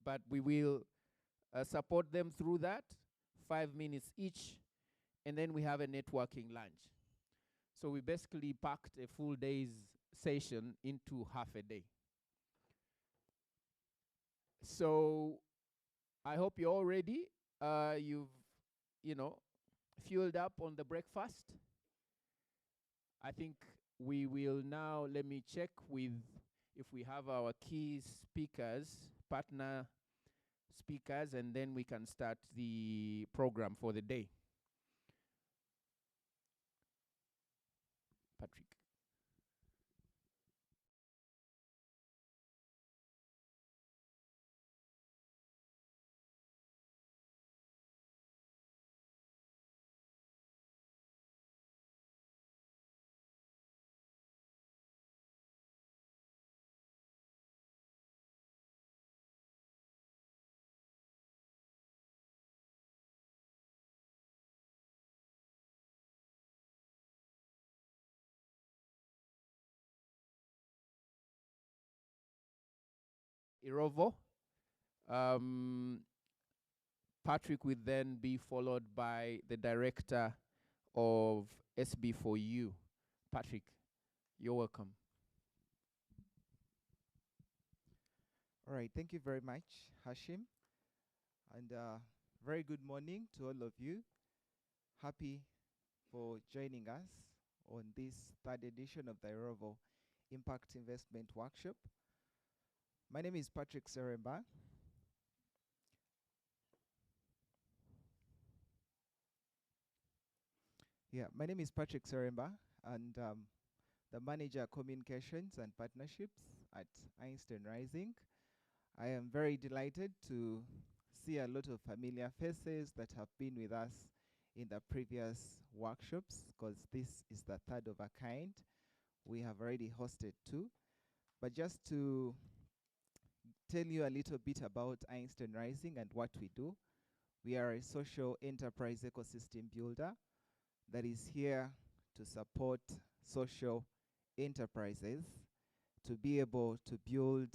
but we will support them through that, 5 minutes each, and then we have a networking lunch. So we basically packed a full day's session into half a day. So I hope you're all ready. You've, fueled up on the breakfast. I think we will now, let me check with if we have our key speakers, partner speakers, and then we can start the program for the day. Patrick. Erovo. Patrick will then be followed by the director of SB4U. Patrick, you're welcome. All right, thank you very much, Hashim. And very good morning to all of you. Happy for joining us on this third edition of the Erovo Impact Investment Workshop. My name is Patrick Seremba. My name is Patrick Seremba, and the Manager of Communications and Partnerships at Einstein Rising. I am very delighted to see a lot of familiar faces that have been with us in the previous workshops, because this is the third of a kind. We have already hosted two. But just to tell you a little bit about Einstein Rising and what we do, we are a social enterprise ecosystem builder that is here to support social enterprises to be able to build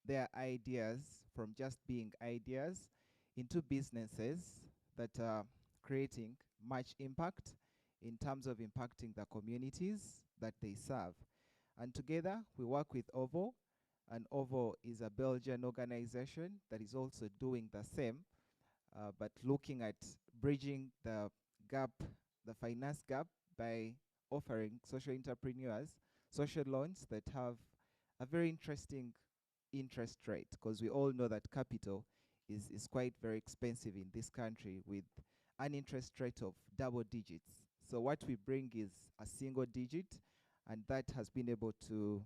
their ideas from just being ideas into businesses that are creating much impact in terms of impacting the communities that they serve. And together we work with Erovo, and Erovo is a Belgian organization that is also doing the same, but looking at bridging the gap, the finance gap, by offering social entrepreneurs social loans that have a very interesting interest rate, because we all know that capital is quite very expensive in this country with an interest rate of double digits. So what we bring is a single digit, and that has been able to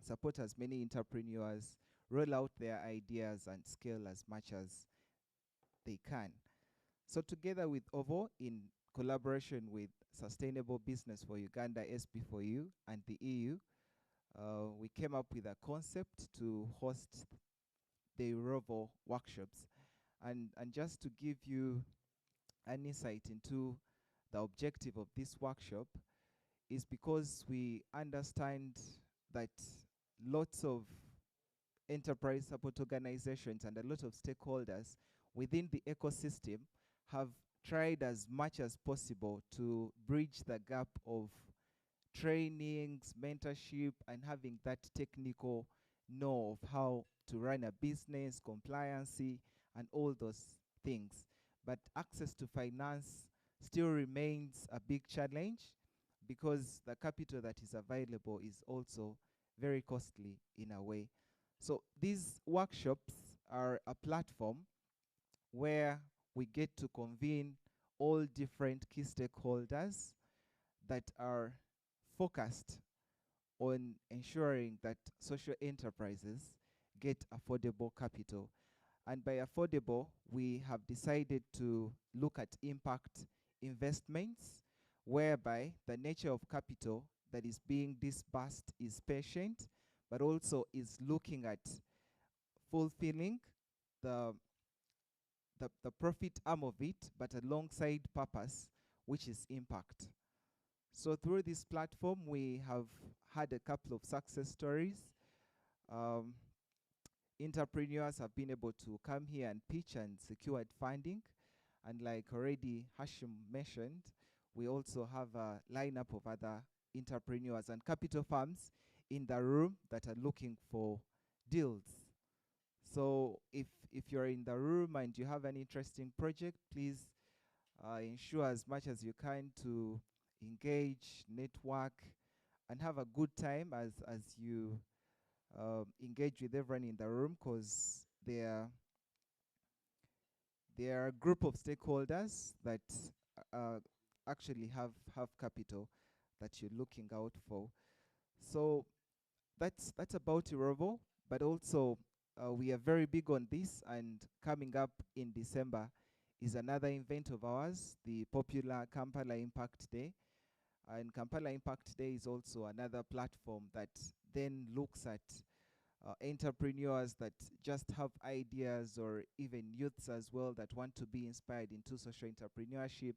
support as many entrepreneurs roll out their ideas and scale as much as they can. So together with Erovo, in collaboration with Sustainable Business for Uganda, SB4U, and the EU, we came up with a concept to host the Erovo workshops. And just to give you an insight into the objective of this workshop, is because we understand that lots of enterprise support organizations and a lot of stakeholders within the ecosystem have tried as much as possible to bridge the gap of trainings, mentorship, and having that technical know of how to run a business, compliancy, and all those things. But access to finance still remains a big challenge, because the capital that is available is also very costly in a way. So these workshops are a platform where we get to convene all different key stakeholders that are focused on ensuring that social enterprises get affordable capital. And by affordable, we have decided to look at impact investments, whereby the nature of capital that is being disbursed is patient, but also is looking at fulfilling the profit arm of it, but alongside purpose, which is impact. So through this platform, we have had a couple of success stories. entrepreneurs have been able to come here and pitch and secured funding. And like already Hashim mentioned, we also have a lineup of other entrepreneurs and capital firms in the room that are looking for deals. So if you're in the room and you have an interesting project, please ensure as much as you can to engage, network, and have a good time as you engage with everyone in the room, because there are a group of stakeholders that uh, actually have capital that you're looking out for. So that's about Erovo, but also we are very big on this, and coming up in December is another event of ours, the popular Kampala Impact Day. And Kampala Impact Day is also another platform that then looks at entrepreneurs that just have ideas, or even youths as well that want to be inspired into social entrepreneurship.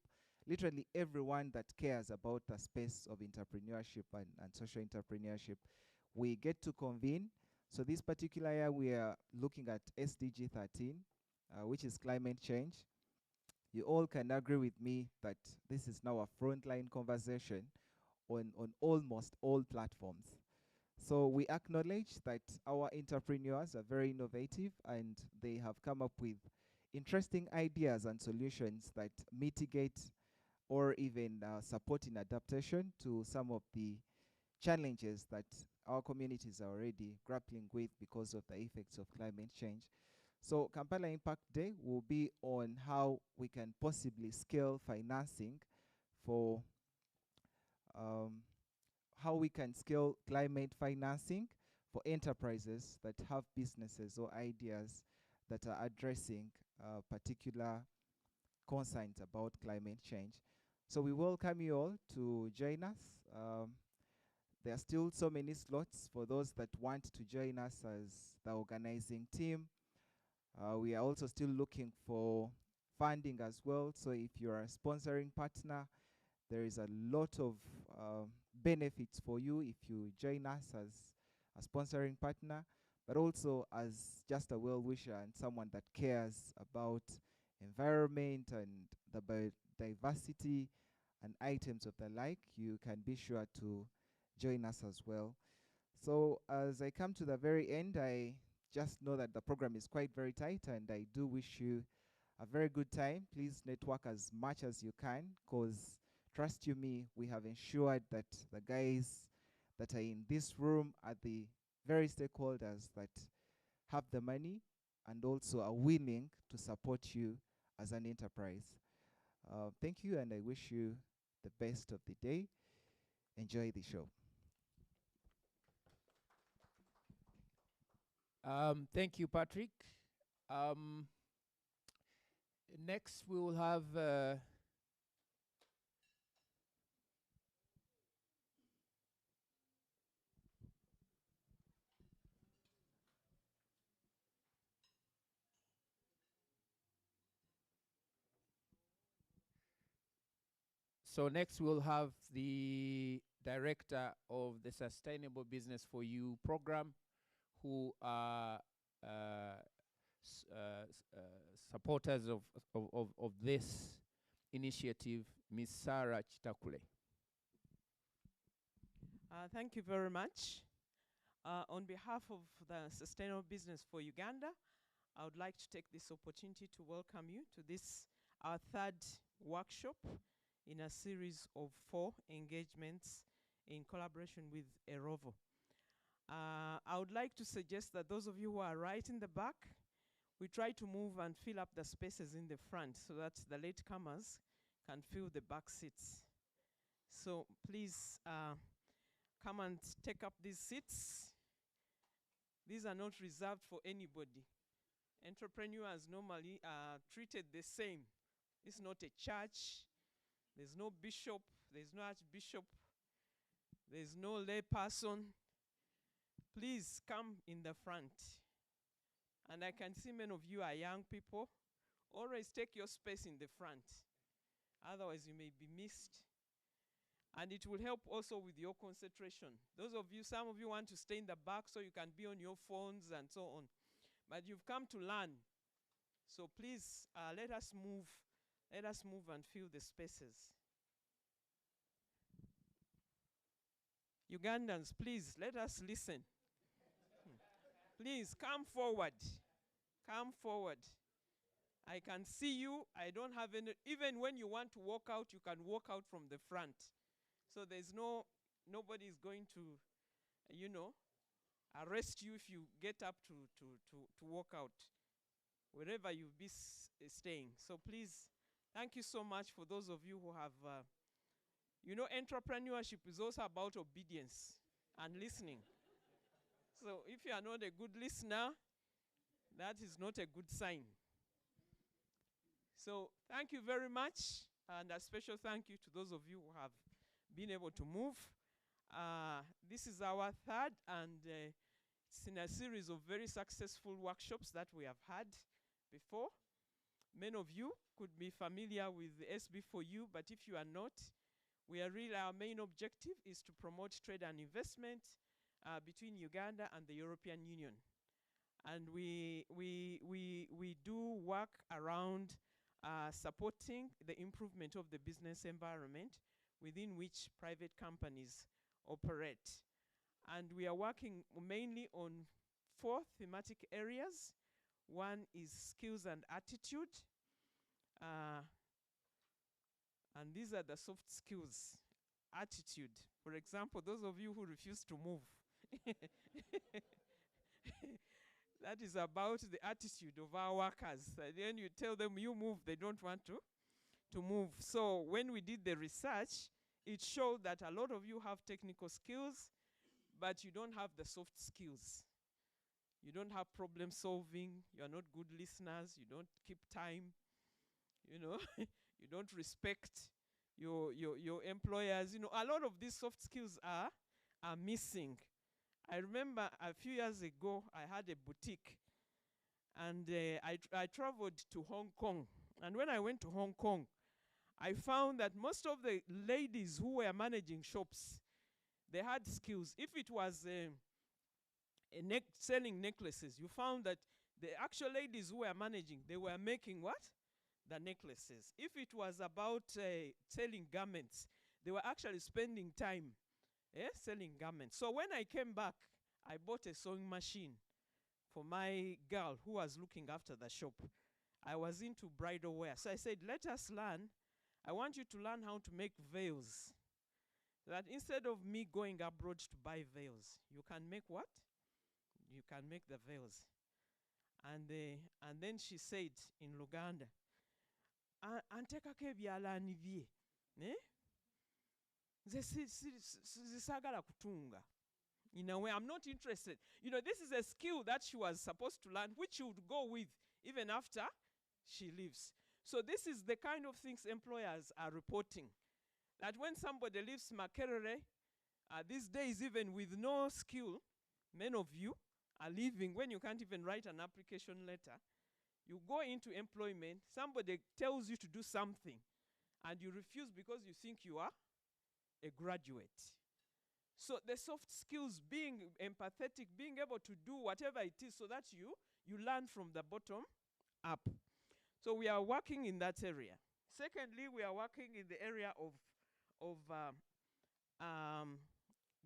Literally everyone that cares about the space of entrepreneurship and social entrepreneurship, we get to convene. So this particular year we are looking at SDG 13, which is climate change. You all can agree with me that this is now a frontline conversation on almost all platforms. So we acknowledge that our entrepreneurs are very innovative, and they have come up with interesting ideas and solutions that mitigate or even support in adaptation to some of the challenges that our communities are already grappling with because of the effects of climate change. So Kampala Impact Day will be on how we can possibly scale financing for how we can scale climate financing for enterprises that have businesses or ideas that are addressing particular concerns about climate change. So we welcome you all to join us. There are still so many slots for those that want to join us as the organizing team. We are also still looking for funding as well. So if you're a sponsoring partner, there is a lot of benefits for you if you join us as a sponsoring partner, but also as just a well-wisher and someone that cares about environment and the biodiversity and items of the like. You can be sure to join us as well. So as I come to the very end, I just know that the program is quite very tight, and I do wish you a very good time. Please network as much as you can, because trust you me, we have ensured that the guys that are in this room are the very stakeholders that have the money and also are willing to support you as an enterprise. Thank you, and I wish you the best of the day. Enjoy the show. Thank you, Patrick. Next, we will have so next we'll have the director of the Sustainable Business for You program, who are supporters of this initiative, Ms. Sarah Chitakule. Thank you very much. On behalf of the Sustainable Business for Uganda, I would like to take this opportunity to welcome you to this, our third workshop in a series of 4 engagements in collaboration with Erovo. I would like to suggest that those of you who are right in the back, we try to move and fill up the spaces in the front so that the latecomers can fill the back seats. So please come and take up these seats. These are not reserved for anybody. Entrepreneurs normally are treated the same. It's not a church. There's no bishop. There's no archbishop. There's no lay person. Please come in the front. And I can see many of you are young people. Always take your space in the front. Otherwise, you may be missed. And it will help also with your concentration. Those of you, some of you want to stay in the back so you can be on your phones and so on. but you've come to learn. So please, let us move and fill the spaces. Ugandans, please, let us listen. Please, come forward. Come forward. I can see you. I don't have any, even when you want to walk out, you can walk out from the front. So there's nobody is going to, arrest you if you get up to walk out, wherever you be staying. So please, thank you so much for those of you who have, entrepreneurship is also about obedience and listening. So if you are not a good listener, that is not a good sign. So thank you very much, and a special thank you to those of you who have been able to move. This is our third, and it's in a series of very successful workshops that we have had before. Many of you could be familiar with the SB4U, but if you are not, our main objective is to promote trade and investment between Uganda and the European Union. And we do work around supporting the improvement of the business environment within which private companies operate. And we are working mainly on 4 thematic areas. One is skills and attitude. And these are the soft skills. Attitude. For example, those of you who refuse to move. That is about the attitude of our workers. And then you tell them you move, they don't want to move. So when we did the research, it showed that a lot of you have technical skills, but you don't have the soft skills. You don't have problem solving. You are not good listeners. You don't keep time. You don't respect your employers. A lot of these soft skills are missing. I remember a few years ago, I had a boutique, and I traveled to Hong Kong. And when I went to Hong Kong, I found that most of the ladies who were managing shops, they had skills. If it was selling necklaces, you found that the actual ladies who were managing, they were making what? The necklaces. If it was about selling garments, they were actually spending time selling garments. So when I came back, I bought a sewing machine for my girl who was looking after the shop. I was into bridal wear. So I said, let us learn. I want you to learn how to make veils. That instead of me going abroad to buy veils, you can make what? You can make the veils. And then she said in Luganda, antekako ebyalaani bye. Zisagala kutunga. In a way, I'm not interested. This is a skill that she was supposed to learn, which she would go with even after she leaves. So this is the kind of things employers are reporting. That when somebody leaves Makerere, these days even with no skill, many of you are leaving when you can't even write an application letter. You go into employment, somebody tells you to do something, and you refuse because you think you are a graduate. So the soft skills, being empathetic, being able to do whatever it is so that you learn from the bottom up. So we are working in that area. Secondly, we are working in the area of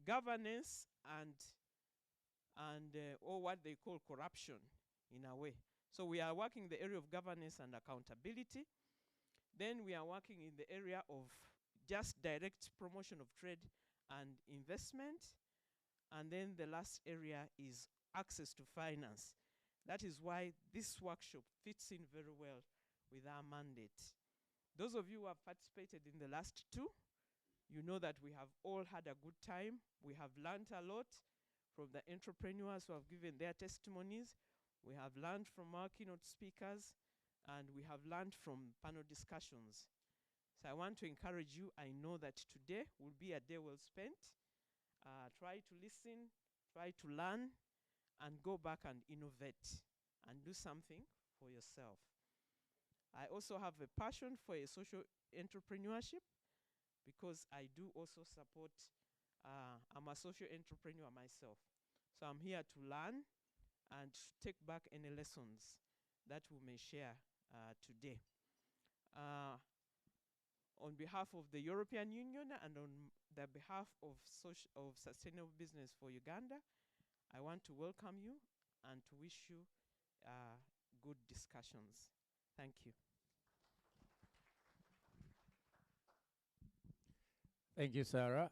governance and or what they call corruption in a way. So we are working in the area of governance and accountability. Then we are working in the area of just direct promotion of trade and investment. And then the last area is access to finance. That is why this workshop fits in very well with our mandate. Those of you who have participated in the last 2, you know that we have all had a good time. We have learned a lot from the entrepreneurs who have given their testimonies. We have learned from our keynote speakers, and we have learned from panel discussions. So I want to encourage you. I know that today will be a day well spent. Try to listen, try to learn, and go back and innovate and do something for yourself. I also have a passion for a social entrepreneurship because I do also support, I'm a social entrepreneur myself. So I'm here to learn and take back any lessons that we may share today. On behalf of the European Union and on the behalf of sustainable business for Uganda, I want to welcome you and to wish you good discussions. Thank you. Thank you, Sarah.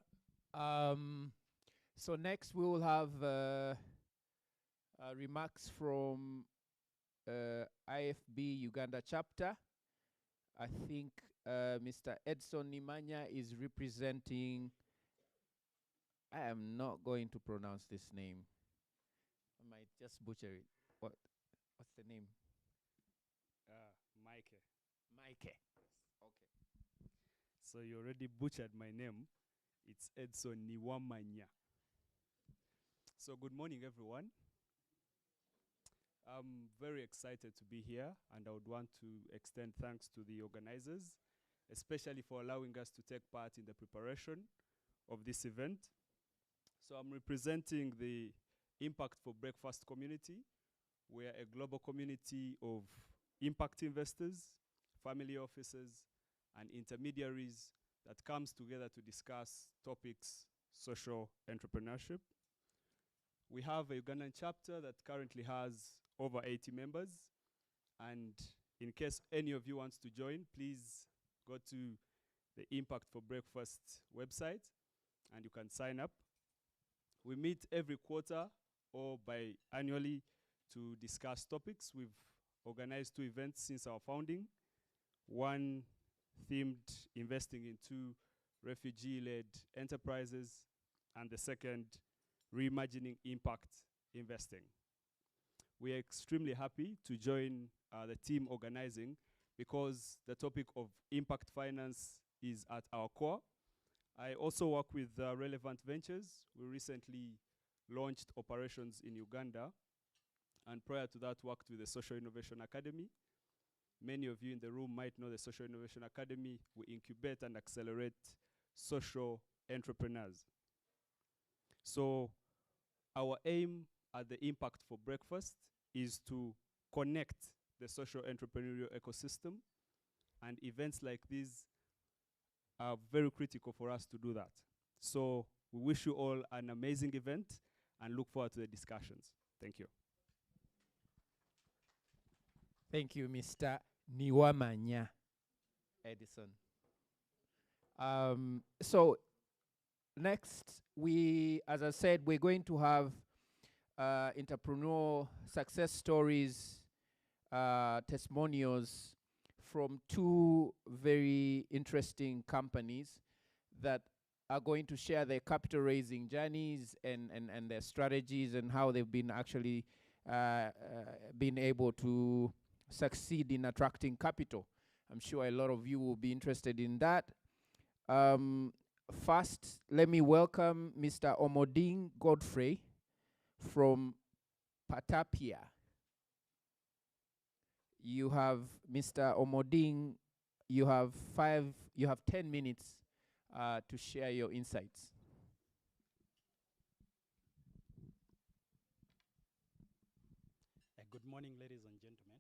So next we will have remarks from IFB Uganda chapter. I think Mr. Edson Nimanya is representing. I am not going to pronounce this name. I might just butcher it. What's the name? Mike. Mike. Okay. So you already butchered my name. It's Edson Niwamanya. So good morning, everyone. I'm very excited to be here, and I would want to extend thanks to the organizers, especially for allowing us to take part in the preparation of this event. So I'm representing the Impact for Breakfast community. We are a global community of impact investors, family offices, and intermediaries that comes together to discuss topics, social entrepreneurship. We have a Ugandan chapter that currently has over 80 members. And in case any of you wants to join, please go to the Impact for Breakfast website and you can sign up. We meet every quarter or biannually to discuss topics. We've organized 2 events since our founding. One themed investing into refugee-led enterprises, and the second reimagining impact investing. We are extremely happy to join the team organizing because the topic of impact finance is at our core. I also work with Relevant Ventures. We recently launched operations in Uganda, and prior to that worked with the Social Innovation Academy. Many of you in the room might know the Social Innovation Academy. We incubate and accelerate social entrepreneurs. So our aim at the Impact for Breakfast is to connect the social entrepreneurial ecosystem, and events like these are very critical for us to do that. So we wish you all an amazing event and look forward to the discussions. Thank you. Thank you, Mr. Niwamanya Edison. So next, as I said, we're going to have entrepreneurial success stories, testimonials from 2 very interesting companies that are going to share their capital raising journeys and their strategies and how they've been actually been able to succeed in attracting capital. I'm sure a lot of you will be interested in that. First, let me welcome Mr. Omoding Godfrey from Patapia. You have Mr. Omoding, you have 10 minutes to share your insights. Good morning, ladies and gentlemen.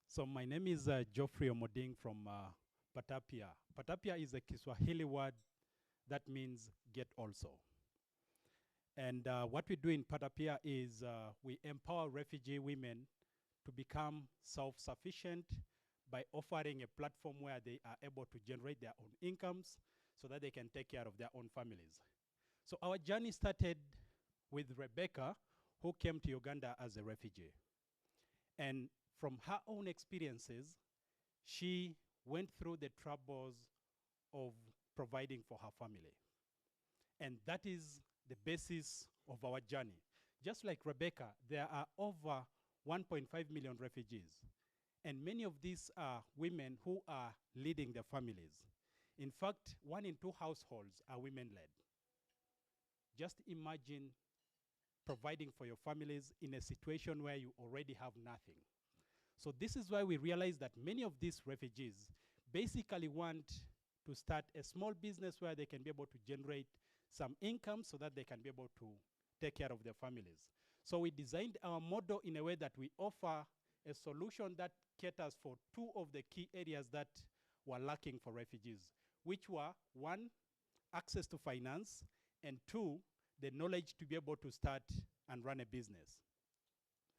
So my name is Geoffrey Omoding from Patapia. Patapia is a Kiswahili word that means get also. And what we do in Patapia is we empower refugee women to become self-sufficient by offering a platform where they are able to generate their own incomes so that they can take care of their own families. So our journey started with Rebecca, who came to Uganda as a refugee. And from her own experiences, she went through the troubles of providing for her family. And that is the basis of our journey. Just like Rebecca, there are over 1.5 million refugees. And many of these are women who are leading their families. In fact, 1 in 2 households are women-led. Just imagine providing for your families in a situation where you already have nothing. So this is why we realize that many of these refugees basically want to start a small business where they can be able to generate some income so that they can be able to take care of their families. So we designed our model in a way that we offer a solution that caters for two of the key areas that were lacking for refugees, which were one, access to finance, and two, the knowledge to be able to start and run a business.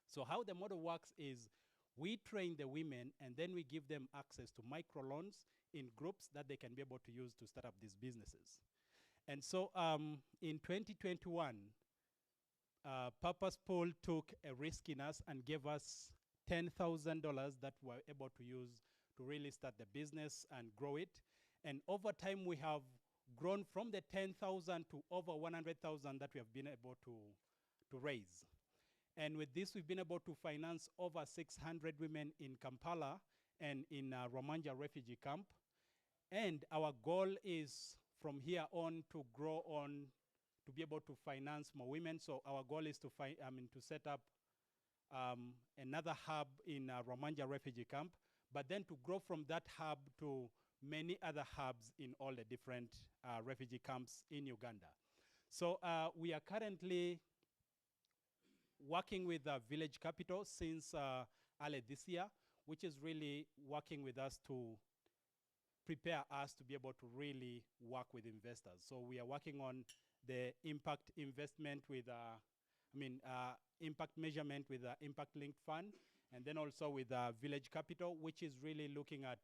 So how the model works is we train the women and then we give them access to microloans in groups that they can be able to use to start up these businesses. And so in 2021, Purpose Pool took a risk in us and gave us $10,000 that we were able to use to really start the business and grow it. And over time, we have grown from the 10,000 to over 100,000 that we have been able to raise. And with this, we've been able to finance over 600 women in Kampala and in Romanja refugee camp. And our goal is from here on to grow on to be able to finance more women. So our goal is to set up another hub in Romanja refugee camp, but then to grow from that hub to many other hubs in all the different refugee camps in Uganda. So we are currently working with Village Capital since early this year, which is really working with us to prepare us to be able to really work with investors. So we are working on the impact investment with, impact measurement with Impact Linked Fund, and then also with Village Capital, which is really looking at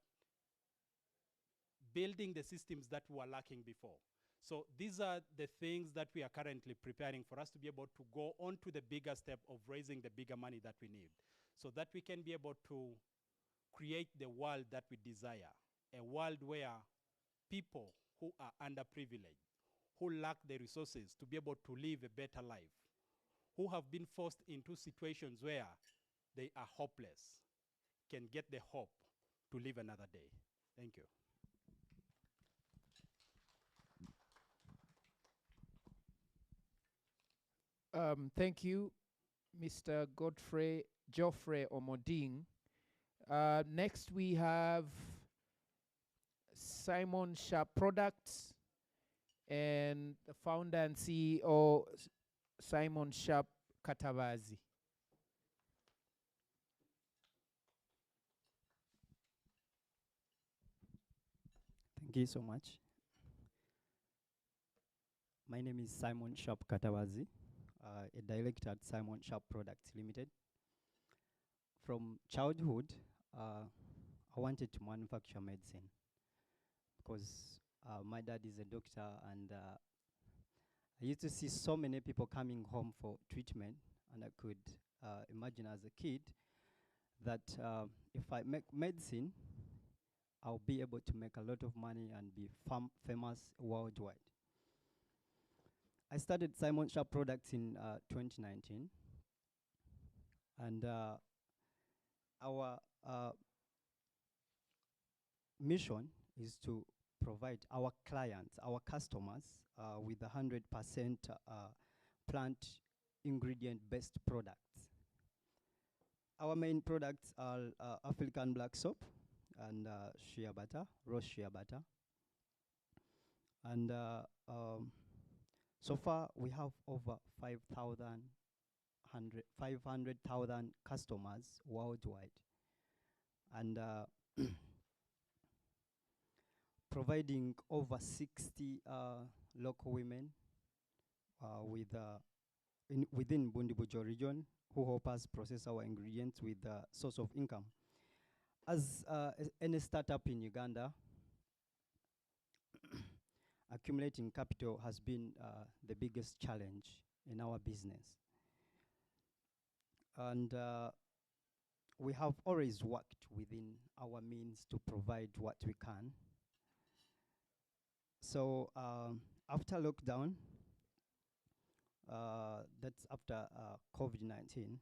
building the systems that were lacking before. So these are the things that we are currently preparing for us to be able to go on to the bigger step of raising the bigger money that we need, so that we can be able to create the world that we desire, a world where people who are underprivileged, who lack the resources to be able to live a better life, who have been forced into situations where they are hopeless, can get the hope to live another day. Thank you. Thank you, Mr. Geoffrey Omoding. Next, we have Simon Sharp Products and the founder and CEO, Simon Sharp Katabazi. Thank you so much. My name is Simon Sharp Katawazi, a director at Simon Sharp Products Limited. From childhood, I wanted to manufacture medicine because my dad is a doctor, and I used to see so many people coming home for treatment, and I could imagine as a kid that if I make medicine, I'll be able to make a lot of money and be famous worldwide. I started Simon Sharp Products in 2019, and our mission is to provide our clients, our customers, with 100% plant ingredient-based products. Our main products are African black soap and shea butter, roast shea butter. And so far, we have over 500,000 customers worldwide. And providing over 60 local women within Bundibujo region who help us process our ingredients with a source of income. As any startup in Uganda, accumulating capital has been the biggest challenge in our business. And we have always worked within our means to provide what we can. So after lockdown, that's after COVID-19,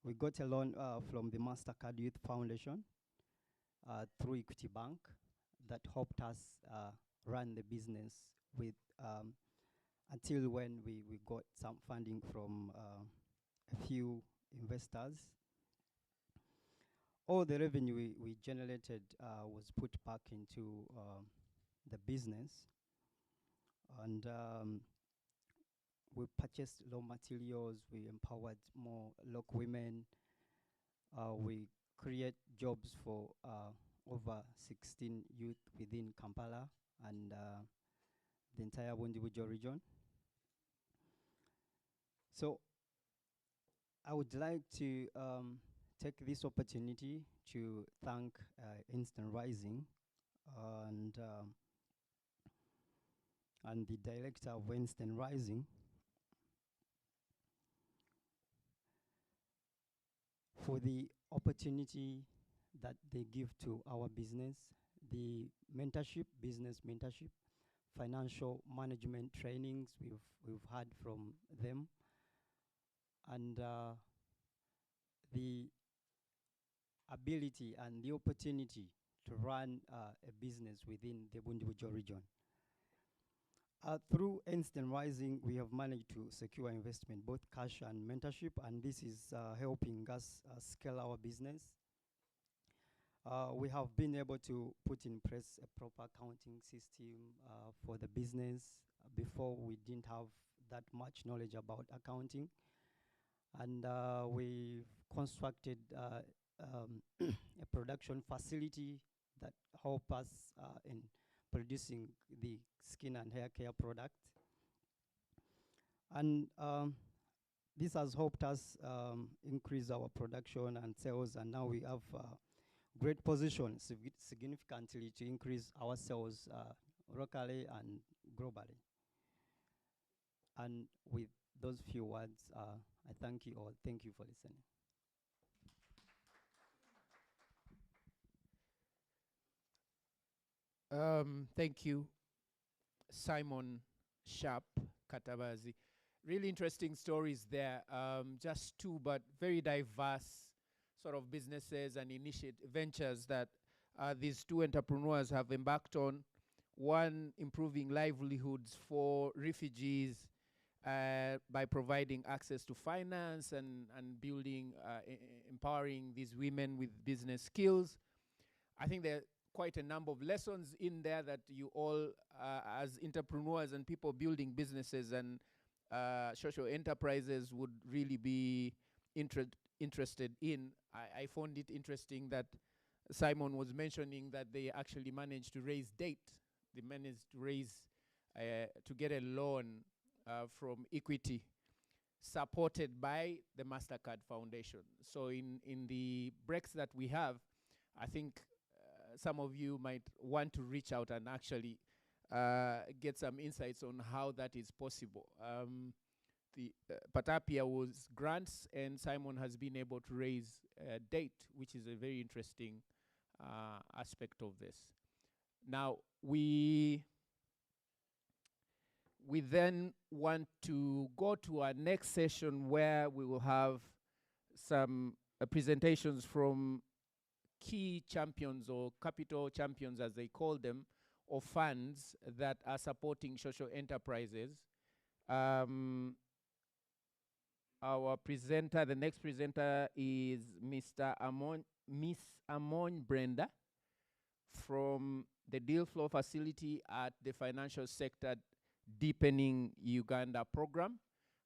we got a loan from the MasterCard Youth Foundation through Equity Bank that helped us run the business with until when we got some funding from a few investors. All the revenue we generated was put back into the business. And we purchased raw materials, we empowered more local women, we create jobs for over 16 youth within Kampala and the entire Bundibujo region. So I would like to take this opportunity to thank Einstein Rising and the director of Einstein Rising for the opportunity that they give to our business, the mentorship, business mentorship, financial management trainings we've had from them, and the ability and the opportunity to run a business within the Bundibujo region. Through Einstein Rising, we have managed to secure investment, both cash and mentorship, and this is helping us scale our business. We have been able to put in place a proper accounting system for the business. Before, we didn't have that much knowledge about accounting. And we've constructed a production facility that help us in producing the skin and hair care product. And this has helped us increase our production and sales, and now we have great position significantly to increase our sales locally and globally. And with those few words, I thank you all. Thank you for listening. Thank you, Simon Sharp Katabazi. Really interesting stories there. Just two, but very diverse sort of businesses and ventures that these two entrepreneurs have embarked on. One, improving livelihoods for refugees by providing access to finance and building, empowering these women with business skills. I think there are quite a number of lessons in there that you all, as entrepreneurs and people building businesses and social enterprises, would really be interested in. I found it interesting that Simon was mentioning that they actually managed to raise debt. They managed to raise, to get a loan from Equity, supported by the MasterCard Foundation. So in the breaks that we have, I think some of you might want to reach out and actually get some insights on how that is possible. The Patapia was grants, and Simon has been able to raise debt, which is a very interesting aspect of this. Now, we then want to go to our next session where we will have some presentations from key champions or capital champions, as they call them, or funds that are supporting social enterprises. Our presenter, the next presenter is Miss Amon Brenda from the Deal Flow Facility at the Financial Sector Deepening Uganda program.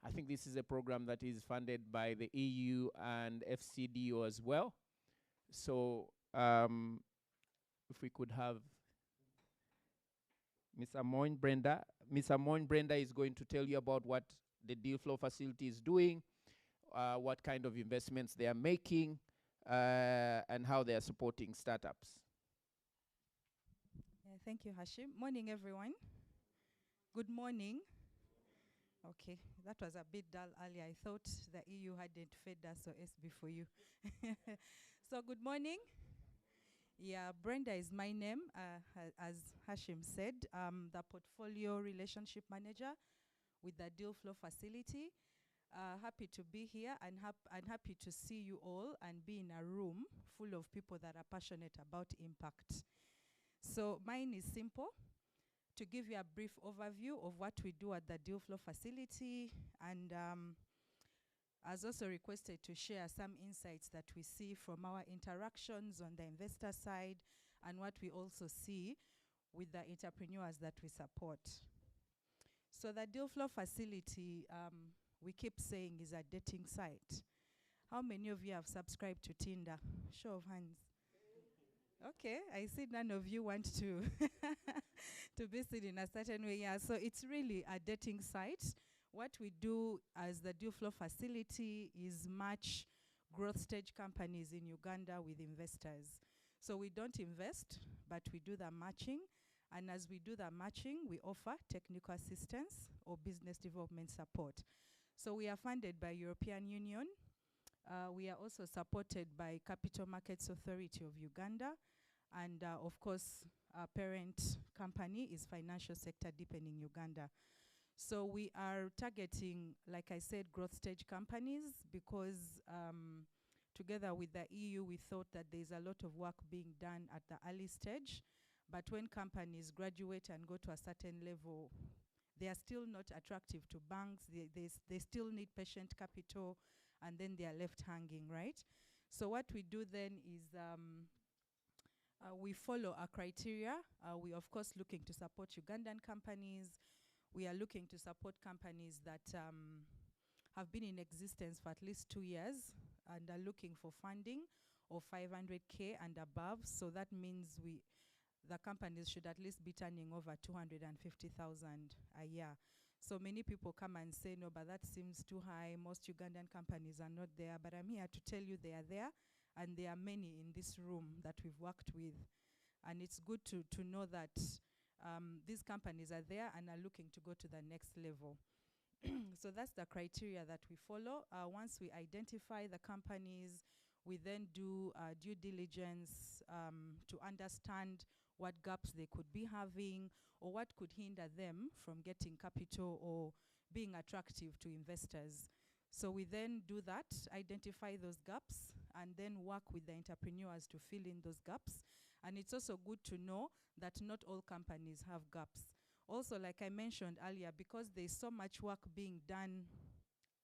I think this is a program that is funded by the EU and FCDO as well. So if we could have Ms. Amon Brenda. Ms. Amon Brenda is going to tell you about what the Deal Flow Facility is doing, what kind of investments they are making, and how they are supporting startups. Yeah, thank you, Hashim. Morning, everyone. Good morning. Okay, that was a bit dull earlier. I thought the EU hadn't fed us or SB for you. So good morning. Yeah, Brenda is my name. As Hashim said, the Portfolio Relationship Manager with the Deal Flow Facility. Happy to be here and happy to see you all and be in a room full of people that are passionate about impact. So mine is simple, to give you a brief overview of what we do at the Deal Flow Facility, and as also requested to share some insights that we see from our interactions on the investor side and what we also see with the entrepreneurs that we support. So the deal flow facility, we keep saying, is a dating site. How many of you have subscribed to Tinder? Show of hands. Okay, I see none of you want to to visit in a certain way. Yeah, so it's really a dating site. What we do as the deal flow facility is match growth stage companies in Uganda with investors. So we don't invest, but we do the matching. And as we do the matching, we offer technical assistance or business development support. So we are funded by European Union. We are also supported by Capital Markets Authority of Uganda. And of course, our parent company is Financial Sector Deepening Uganda. So we are targeting, like I said, growth stage companies because together with the EU, we thought that there's a lot of work being done at the early stage. But when companies graduate and go to a certain level, they are still not attractive to banks. They still need patient capital, and then they are left hanging, right? So what we do then is we follow a criteria. We, of course, looking to support Ugandan companies. We are looking to support companies that have been in existence for at least 2 years and are looking for funding of 500K and above. So that means the companies should at least be turning over 250,000 a year. So many people come and say, no, but that seems too high. Most Ugandan companies are not there. But I'm here to tell you they are there. And there are many in this room that we've worked with. And it's good to know that these companies are there and are looking to go to the next level. So that's the criteria that we follow. Once we identify the companies, we then do due diligence to understand what gaps they could be having or what could hinder them from getting capital or being attractive to investors. So we then do that, identify those gaps, and then work with the entrepreneurs to fill in those gaps. And it's also good to know that not all companies have gaps. Also, like I mentioned earlier, because there's so much work being done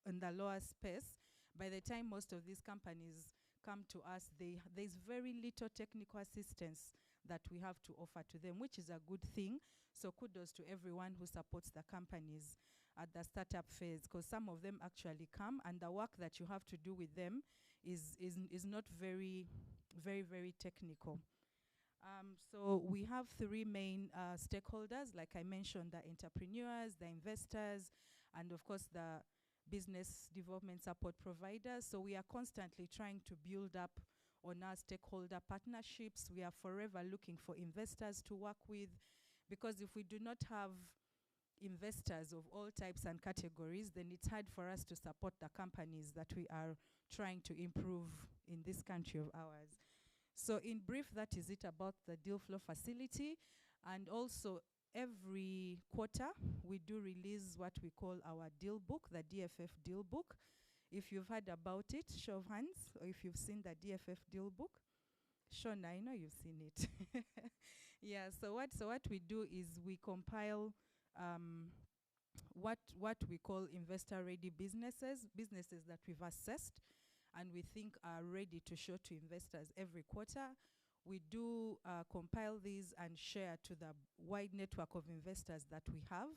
in the lower space, by the time most of these companies come to us, there's very little technical assistance that we have to offer to them, which is a good thing. So kudos to everyone who supports the companies at the startup phase, because some of them actually come, and the work that you have to do with them is not very, very, very technical. So we have 3 main stakeholders, like I mentioned, the entrepreneurs, the investors, and of course the business development support providers. So we are constantly trying to build up on our stakeholder partnerships. We are forever looking for investors to work with, because if we do not have investors of all types and categories, then it's hard for us to support the companies that we are trying to improve in this country of ours. So in brief, that is it about the deal flow facility. And also every quarter, we do release what we call our deal book, the DFF deal book. If you've heard about it, show of hands, or if you've seen the DFF deal book. Shona, I know you've seen it. Yeah, so what we do is we compile what we call investor-ready businesses that we've assessed and we think are ready to show to investors every quarter. We do compile these and share to the wide network of investors that we have.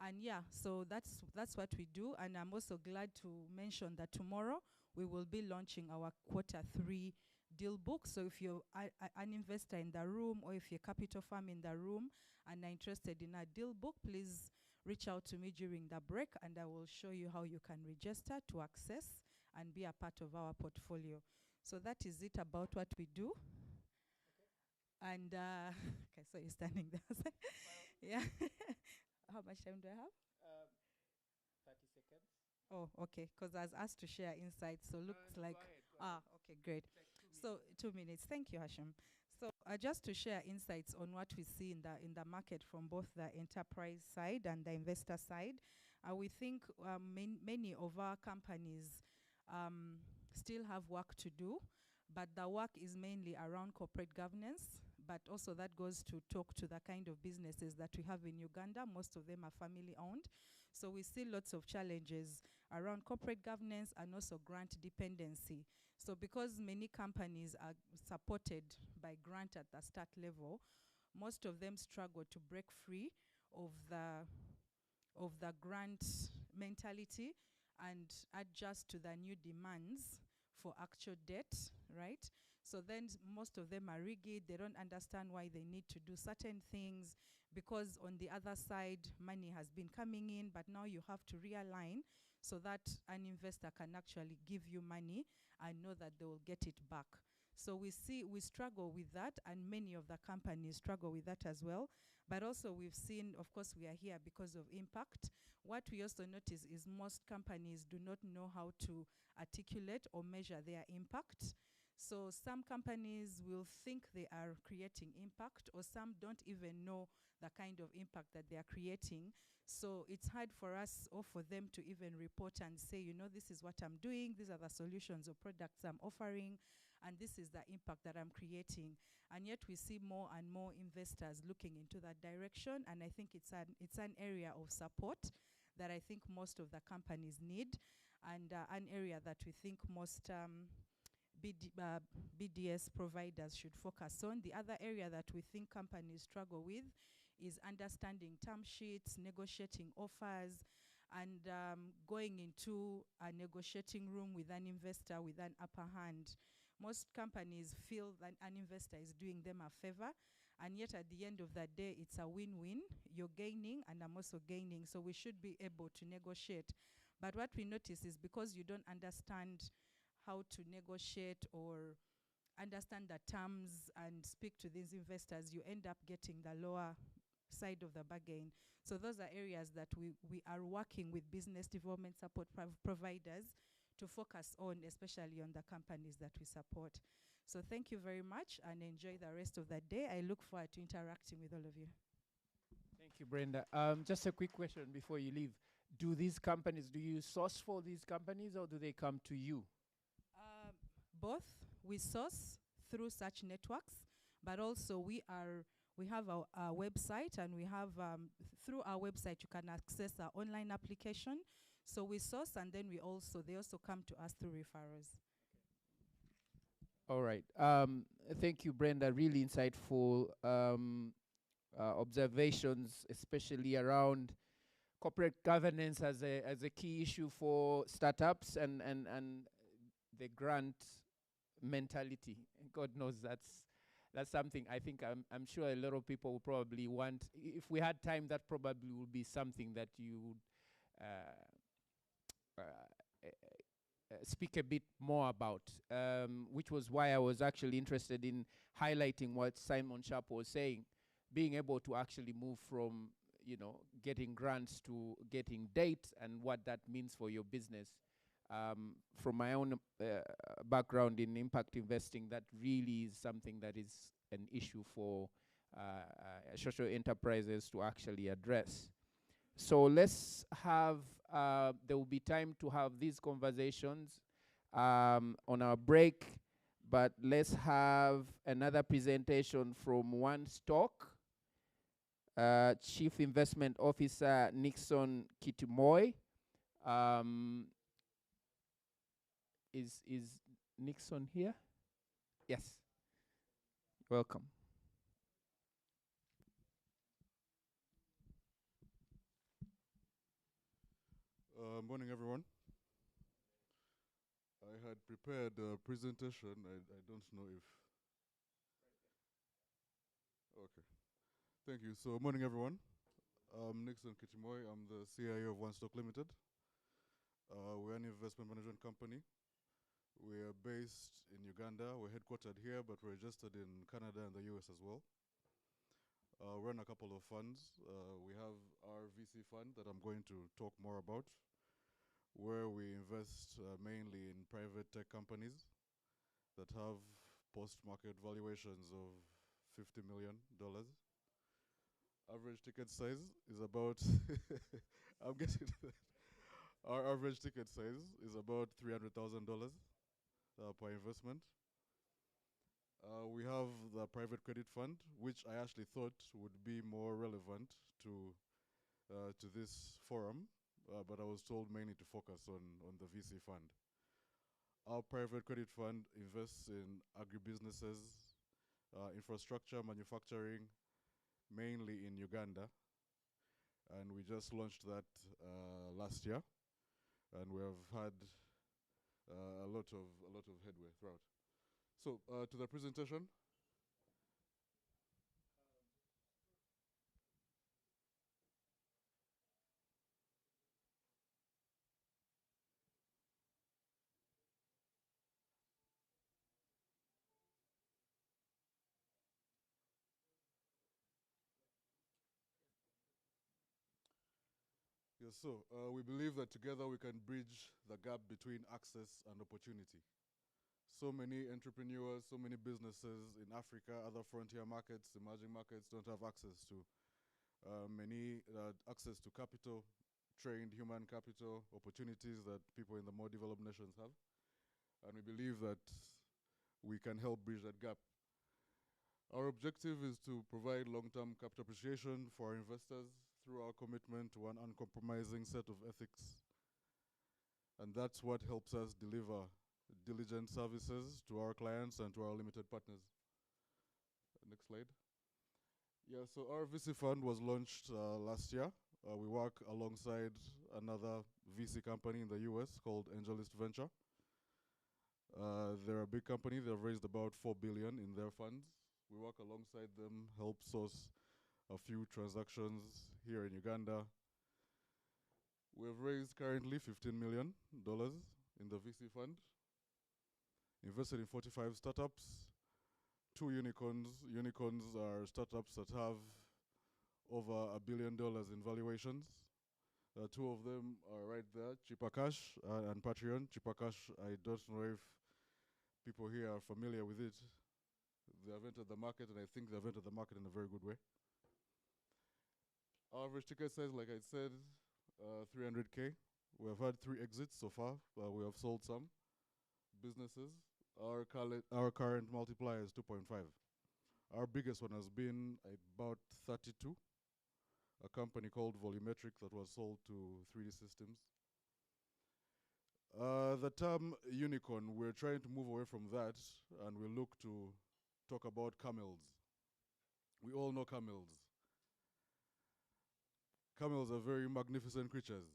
And yeah, so that's what we do. And I'm also glad to mention that tomorrow we will be launching our Q3 deal book. So if you're an investor in the room, or if you're a capital firm in the room and are interested in a deal book, please reach out to me during the break, and I will show you how you can register to access and be a part of our portfolio. So that is it about what we do. Okay. And okay, so you're standing there. Yeah. How much time do I have? 30 seconds. Oh, okay, because I was asked to share insights, so looks like... Go ahead. Okay, great. So 2 minutes. Thank you, Hashim. So just to share insights on what we see in the market from both the enterprise side and the investor side, we think many of our companies still have work to do, but the work is mainly around corporate governance, but also that goes to talk to the kind of businesses that we have in Uganda. Most of them are family owned. So we see lots of challenges around corporate governance and also grant dependency. So because many companies are supported by grant at the start level, most of them struggle to break free of the grant mentality and adjust to the new demands for actual debt, right? So then most of them are rigid. They don't understand why they need to do certain things because on the other side, money has been coming in, but now you have to realign so that an investor can actually give you money and know that they will get it back. So we struggle with that, and many of the companies struggle with that as well. But also we've seen, of course, we are here because of impact. What we also notice is most companies do not know how to articulate or measure their impact. So some companies will think they are creating impact, or some don't even know the kind of impact that they are creating. So it's hard for us or for them to even report and say, you know, this is what I'm doing, these are the solutions or products I'm offering, and this is the impact that I'm creating. And yet we see more and more investors looking into that direction, and I think it's an area of support that I think most of the companies need, and an area that we think most BDS providers should focus on. The other area that we think companies struggle with is understanding term sheets, negotiating offers, and going into a negotiating room with an investor with an upper hand. Most companies feel that an investor is doing them a favor, and yet at the end of the day, it's a win-win. You're gaining, and I'm also gaining, so we should be able to negotiate. But what we notice is because you don't understand how to negotiate or understand the terms and speak to these investors, you end up getting the lower side of the bargain. So those are areas that we are working with business development support providers to focus on, especially on the companies that we support. So thank you very much and enjoy the rest of the day. I look forward to interacting with all of you. Thank you, Brenda. Just a quick question before you leave. Do you source for these companies or do they come to you? Both. We source through such networks, but also we have our website, and we have through our website you can access our online application. So we source, and then they also come to us through referrals. All right. Thank you, Brenda. Really insightful observations, especially around corporate governance as a key issue for startups and the grant mentality. And God knows that's something I think I'm sure a lot of people will probably want. If we had time, that probably would be something that you would speak a bit more about, which was why I was actually interested in highlighting what Simon Sharp was saying, being able to actually move from, getting grants to getting dates and what that means for your business. From my own background in impact investing, that really is something that is an issue for social enterprises to actually address. So let's have, there will be time to have these conversations on our break, but let's have another presentation from One Stock, Chief Investment Officer Nixon Kitumoy. Is Nixon here? Yes. Welcome. Morning, everyone. I had prepared a presentation. I don't know if... Okay. Thank you. So, morning, everyone. I'm Nixon Kitimoy. I'm the CIO of One Stock Limited. We're an investment management company. We are based in Uganda. We're headquartered here, but we're registered in Canada and the US as well. We run a couple of funds. We have our VC fund that I'm going to talk more about, where we invest mainly in private tech companies that have post-market valuations of $50 million. Average ticket size is about, I'm getting to that. Our average ticket size is about $300,000 per investment. We have the private credit fund, which I actually thought would be more relevant to this forum, but I was told mainly to focus on the VC fund. Our private credit fund invests in agribusinesses, infrastructure, manufacturing, mainly in Uganda. And we just launched that last year, and we have had a lot of headway throughout. So to the presentation. Yes, so we believe that together we can bridge the gap between access and opportunity. So many entrepreneurs, so many businesses in Africa, other frontier markets, emerging markets don't have access to access to capital, trained human capital, opportunities that people in the more developed nations have. And we believe that we can help bridge that gap. Our objective is to provide long-term capital appreciation for our investors through our commitment to an uncompromising set of ethics. And that's what helps us deliver diligent services to our clients and to our limited partners. Next slide. Yeah, so our VC fund was launched last year. We work alongside another VC company in the US called AngelList Venture. They're a big company. They've raised about $4 billion in their funds. We work alongside them, help source a few transactions here in Uganda. We've raised currently $15 million in the VC fund, invested in 45 startups, 2 unicorns. Unicorns are startups that have over $1 billion in valuations. 2 of them are right there, Chipakash and Patreon. Chipakash, I don't know if people here are familiar with it. They have entered the market, and I think they have entered the market in a very good way. Our average ticket size, like I said, 300K. We have had 3 exits so far. We have sold some businesses. Our current multiplier is 2.5. Our biggest one has been about 32, a company called Volumetric that was sold to 3D Systems. The term unicorn, we're trying to move away from that, and we look to talk about camels. We all know camels. Camels are very magnificent creatures.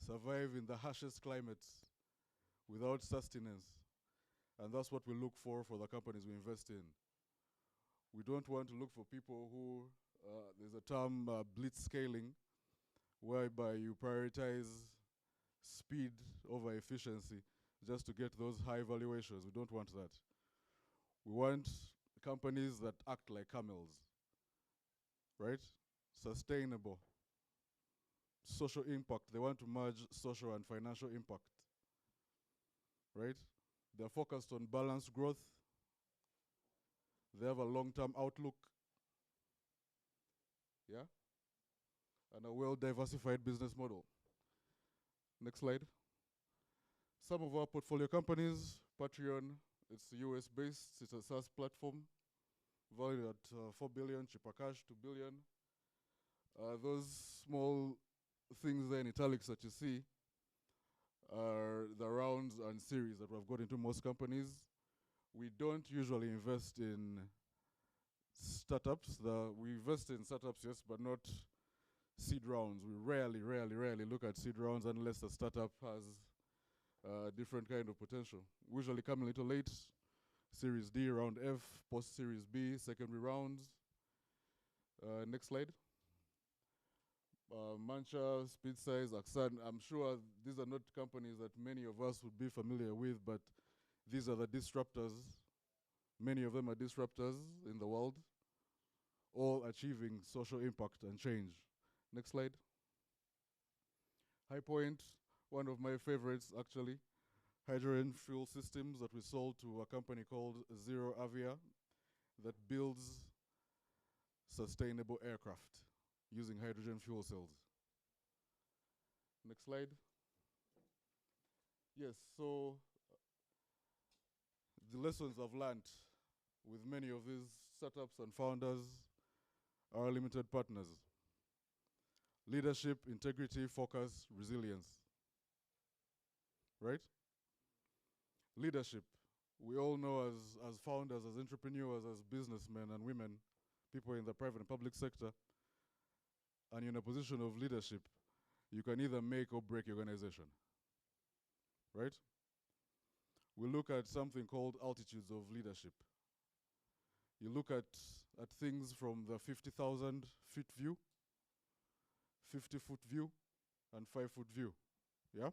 Survive in the harshest climates without sustenance. And that's what we look for the companies we invest in. We don't want to look for people who, there's a term, blitz scaling, whereby you prioritize speed over efficiency just to get those high valuations. We don't want that. We want companies that act like camels, right? Sustainable. Social impact. They want to merge social and financial impact, right? They're focused on balanced growth. They have a long-term outlook, yeah? And a well-diversified business model. Next slide. Some of our portfolio companies, Patreon, it's US-based, it's a SaaS platform, valued at $4 billion, Chipakash, $2 billion. Those small things there in italics that you see are the rounds and series that we've got into most companies. We don't usually invest in startups. We invest in startups, yes, but not seed rounds. We rarely look at seed rounds unless the startup has a different kind of potential. We usually come a little late. Series D, round F, post-Series B, secondary rounds. Next slide. Mancha, Speedsize, Aksan. I'm sure these are not companies that many of us would be familiar with, but these are the disruptors. Many of them are disruptors in the world, all achieving social impact and change. Next slide. High Point, one of my favorites actually. Hydrogen fuel systems that we sold to a company called Zero Avia that builds sustainable aircraft using hydrogen fuel cells. Next slide. Yes, so the lessons I've learned with many of these startups and founders are our limited partners. Leadership, integrity, focus, resilience. Right? Leadership. We all know as founders, as entrepreneurs, as businessmen and women, people in the private and public sector, and you're in a position of leadership, you can either make or break your organization. Right? We look at something called altitudes of leadership. You look at things from the 50,000 feet view, 50-foot view, and 5-foot view. Yeah?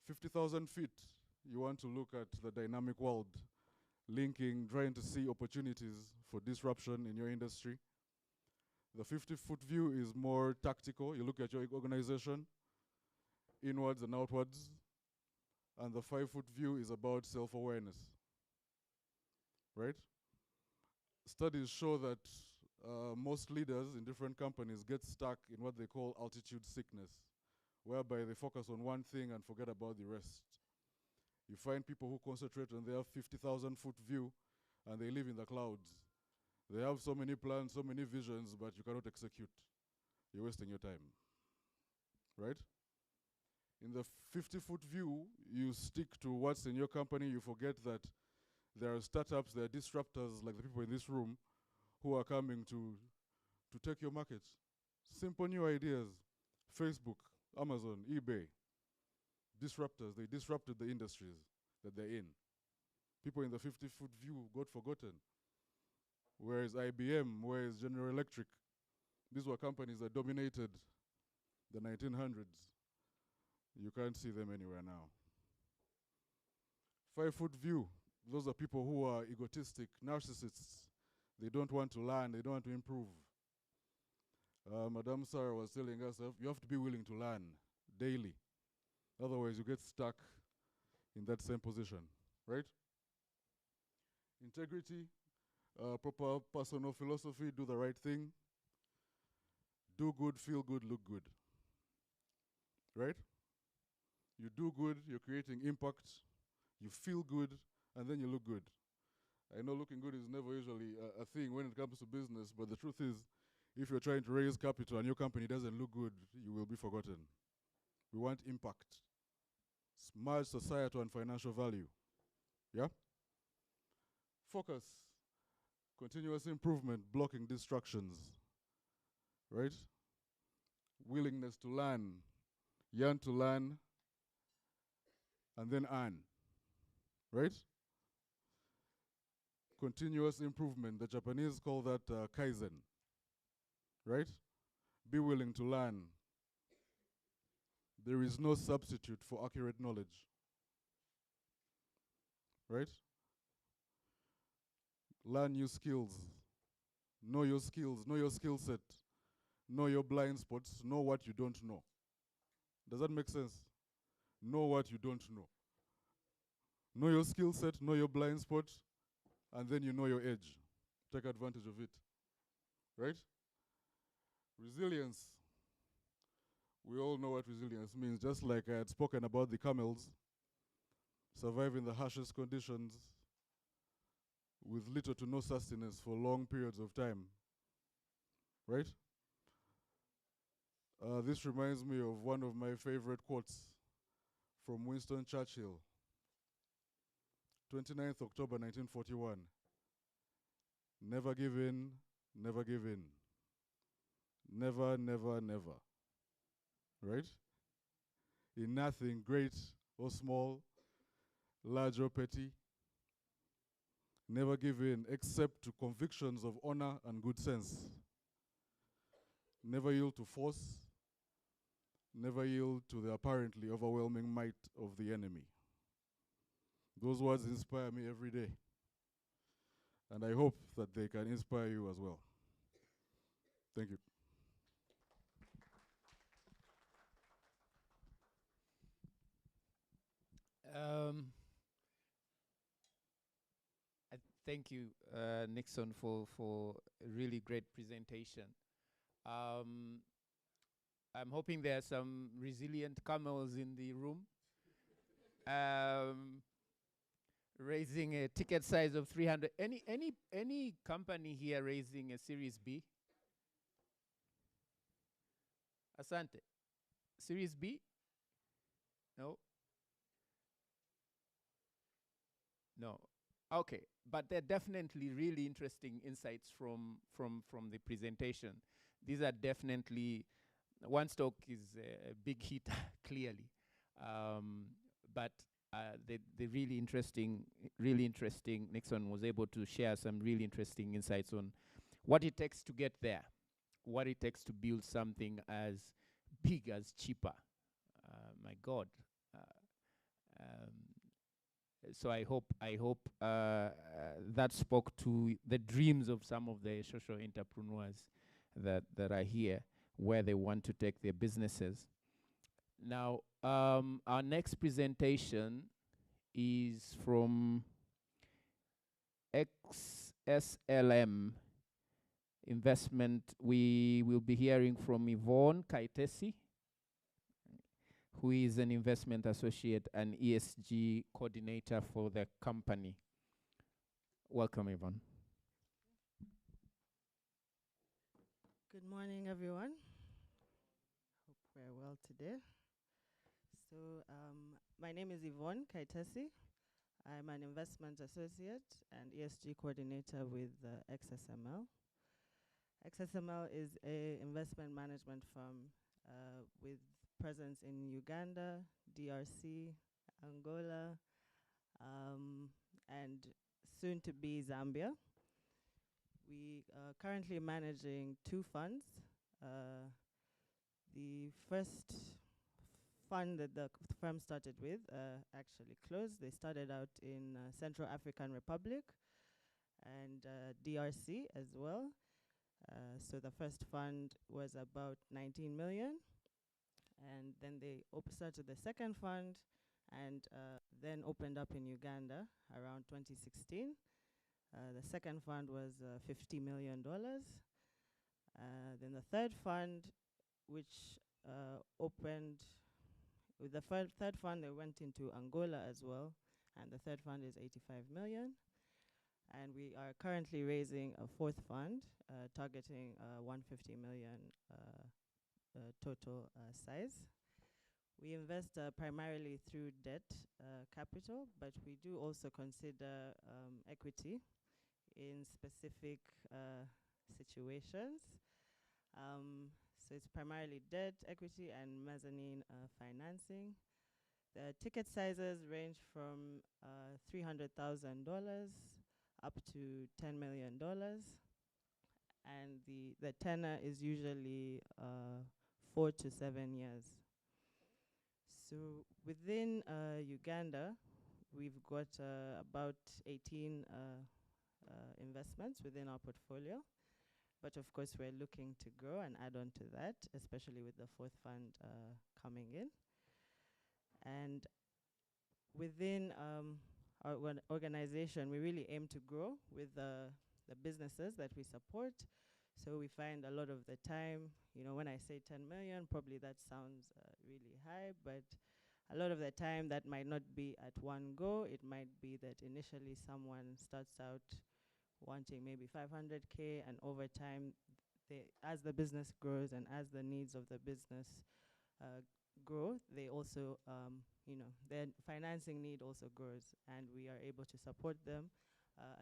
50,000 feet, you want to look at the dynamic world, linking, trying to see opportunities for disruption in your industry. The 50-foot view is more tactical. You look at your organization, inwards and outwards. And the 5-foot view is about self-awareness. Right? Studies show that most leaders in different companies get stuck in what they call altitude sickness, whereby they focus on one thing and forget about the rest. You find people who concentrate on their 50,000-foot view and they live in the clouds. They have so many plans, so many visions, but you cannot execute. You're wasting your time. Right? In the 50-foot view, you stick to what's in your company. You forget that there are startups, there are disruptors like the people in this room who are coming to take your market. Simple new ideas. Facebook, Amazon, eBay. Disruptors, they disrupted the industries that they're in. People in the 50-foot view got forgotten. Whereas IBM, whereas General Electric, these were companies that dominated the 1900s. You can't see them anywhere now. 5-foot view, those are people who are egotistic, narcissists. They don't want to learn, they don't want to improve. Madame Sarah was telling us, you have to be willing to learn daily. Otherwise, you get stuck in that same position, right? Integrity, proper personal philosophy, do the right thing. Do good, feel good, look good. Right? You do good, you're creating impact, you feel good, and then you look good. I know looking good is never usually a thing when it comes to business, but the truth is, if you're trying to raise capital and your company doesn't look good, you will be forgotten. We want impact. Smart societal and financial value. Yeah? Focus. Continuous improvement, blocking distractions. Right? Willingness to learn. Yearn to learn. And then earn. Right? Continuous improvement. The Japanese call that kaizen. Right? Be willing to learn. There is no substitute for accurate knowledge. Right? Learn new skills. Know your skills. Know your skill set. Know your blind spots. Know what you don't know. Does that make sense? Know what you don't know. Know your skill set. Know your blind spot. And then you know your edge. Take advantage of it. Right? Resilience. We all know what resilience means. Just like I had spoken about the camels, surviving the harshest conditions with little to no sustenance for long periods of time. Right? This reminds me of one of my favorite quotes from Winston Churchill. 29th October 1941. Never give in, never give in. Never, never, never. Right? In nothing, great or small, large or petty, never give in except to convictions of honor and good sense. Never yield to force. Never yield to the apparently overwhelming might of the enemy. Those words inspire me every day. And I hope that they can inspire you as well. Thank you. Thank you, Nixon, for a really great presentation. I'm hoping there are some resilient camels in the room. Raising a ticket size of 300. Any company here raising a Series B? Asante. Series B? No. No. Okay, but they're definitely really interesting insights from the presentation. These are definitely One Stock is a big hit, clearly, but the really interesting. Nixon was able to share some really interesting insights on what it takes to get there, what it takes to build something as big as cheaper. My God. Um, so I hope that spoke to the dreams of some of the social entrepreneurs that are here, where they want to take their businesses. Now, our next presentation is from XSLM Investment. We will be hearing from Yvonne Kaitesi, who is an investment associate and ESG coordinator for the company. Welcome, Yvonne. Good morning, everyone. Hope we're well today. So, my name is Yvonne Kaitesi. I'm an investment associate and ESG coordinator with XSML. XSML is a investment management firm with presence in Uganda, DRC, Angola, and soon to be Zambia. We are currently managing 2 funds. The first fund that the firm started with actually closed. They started out in Central African Republic and DRC as well. So the first fund was about 19 million. And then they started the second fund and then opened up in Uganda around 2016. The second fund was $50 million. Then the third fund, which opened with the third fund, they went into Angola as well, and the third fund is 85 million. And we are currently raising a fourth fund, targeting 150 million total size. We invest primarily through debt capital, but we do also consider equity in specific situations. So it's primarily debt, equity, and mezzanine financing. The ticket sizes range from $300,000 up to $10 million. And the tenor is usually 4 to 7 years. So within Uganda, we've got about 18 investments within our portfolio. But of course, we're looking to grow and add on to that, especially with the fourth fund coming in. And within our organization, we really aim to grow with the businesses that we support. So we find a lot of the time, when I say 10 million, probably that sounds really high, but a lot of the time that might not be at one go. It might be that initially someone starts out wanting maybe 500K, and over time, as the business grows and as the needs of the business grow, they also, their financing need also grows, and we are able to support them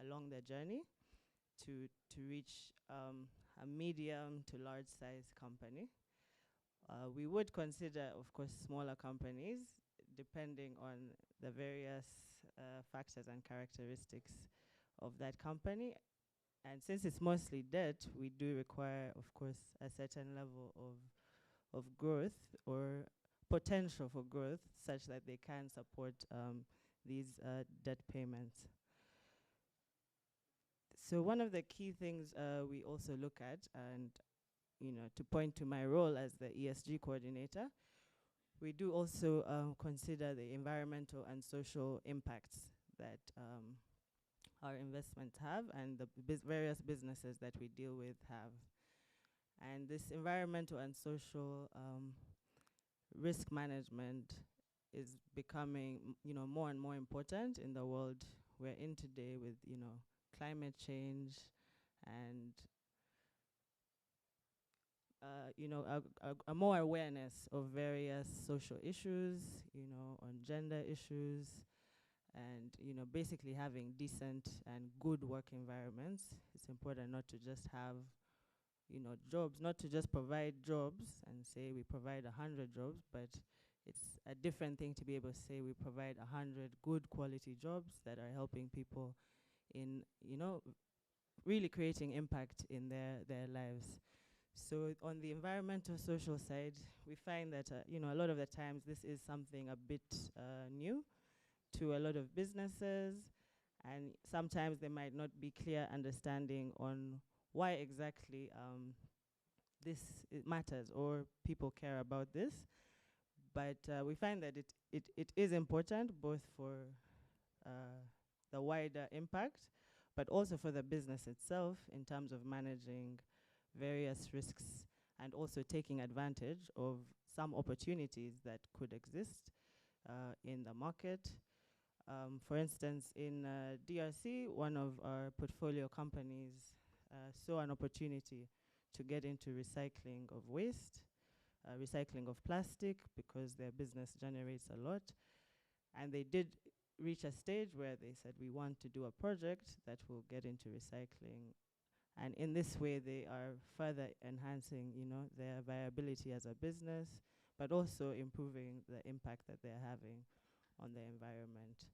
along their journey to reach a medium to large size company. We would consider, of course, smaller companies, depending on the various factors and characteristics of that company. And since it's mostly debt, we do require, of course, a certain level of growth or potential for growth such that they can support these debt payments. So one of the key things we also look at, and to point to my role as the ESG coordinator, we do also consider the environmental and social impacts that our investments have and the various businesses that we deal with have. And this environmental and social risk management is becoming, more and more important in the world we're in today with, climate change and, a more awareness of various social issues, on gender issues, and basically having decent and good work environments. It's important not to just have jobs, not to just provide jobs and say we provide 100 jobs, but it's a different thing to be able to say we provide 100 good quality jobs that are helping people in really creating impact in their lives. So on the environmental social side, we find that a lot of the times this is something a bit new to a lot of businesses, and sometimes there might not be clear understanding on why exactly this matters or people care about this. But we find that it is important both for the wider impact, but also for the business itself in terms of managing various risks and also taking advantage of some opportunities that could exist in the market. For instance, in DRC, one of our portfolio companies saw an opportunity to get into recycling of waste, recycling of plastic, because their business generates a lot. And they did reach a stage where they said, we want to do a project that will get into recycling. And in this way, they are further enhancing, their viability as a business, but also improving the impact that they're having on the environment.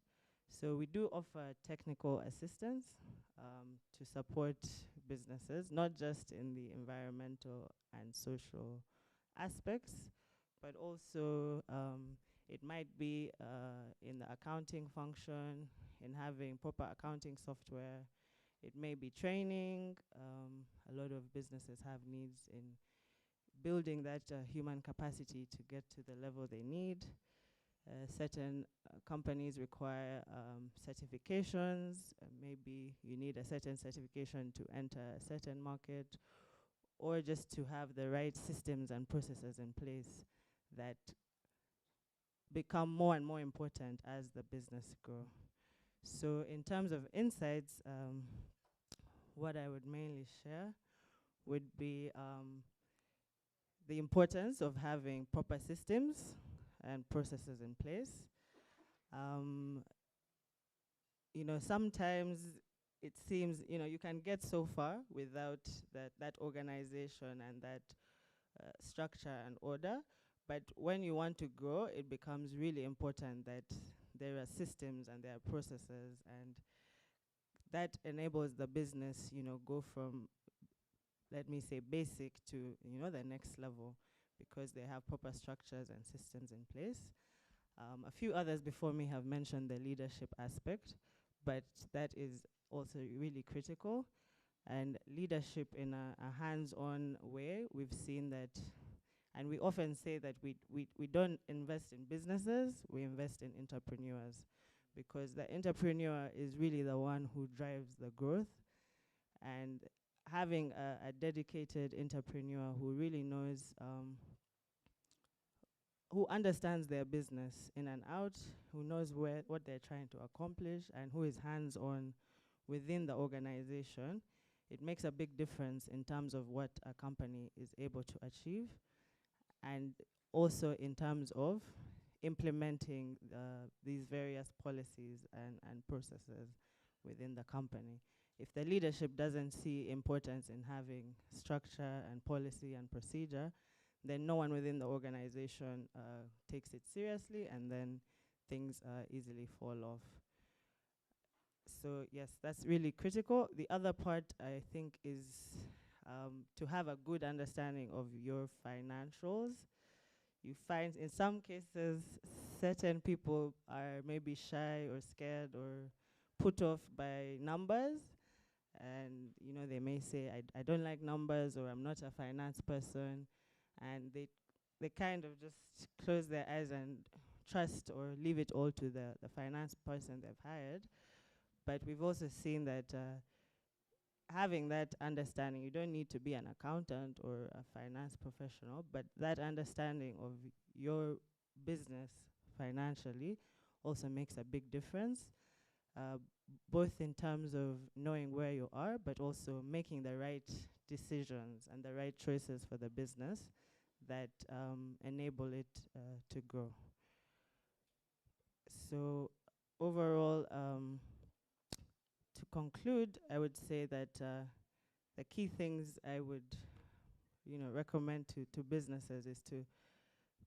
So we do offer technical assistance to support businesses, not just in the environmental and social aspects, but also it might be in the accounting function, in having proper accounting software. It may be training. A lot of businesses have needs in building that human capacity to get to the level they need. Certain companies require certifications. Maybe you need a certain certification to enter a certain market, or just to have the right systems and processes in place that become more and more important as the business grows. So in terms of insights, what I would mainly share would be the importance of having proper systems and processes in place. Sometimes it seems, you can get so far without that organization and that structure and order. But when you want to grow, it becomes really important that there are systems and there are processes, and that enables the business, go from, let me say, basic to, the next level, because they have proper structures and systems in place. A few others before me have mentioned the leadership aspect, but that is also really critical. And leadership in a hands-on way, we've seen that, and we often say that we don't invest in businesses, we invest in entrepreneurs, because the entrepreneur is really the one who drives the growth. And having a dedicated entrepreneur who really knows, who understands their business in and out, who knows what they're trying to accomplish, and who is hands-on within the organization, it makes a big difference in terms of what a company is able to achieve, and also in terms of implementing these various policies and processes within the company. If the leadership doesn't see importance in having structure and policy and procedure, then no one within the organization takes it seriously, and then things easily fall off. So yes, that's really critical. The other part, I think, is to have a good understanding of your financials. You find in some cases certain people are maybe shy or scared or put off by numbers, and they may say, I don't like numbers, or I'm not a finance person, and they kind of just close their eyes and trust or leave it all to the finance person they've hired. But we've also seen that having that understanding, you don't need to be an accountant or a finance professional, but that understanding of your business financially also makes a big difference, both in terms of knowing where you are, but also making the right decisions and the right choices for the business that enable it to grow. So overall, to conclude, I would say that the key things I would, recommend to businesses is to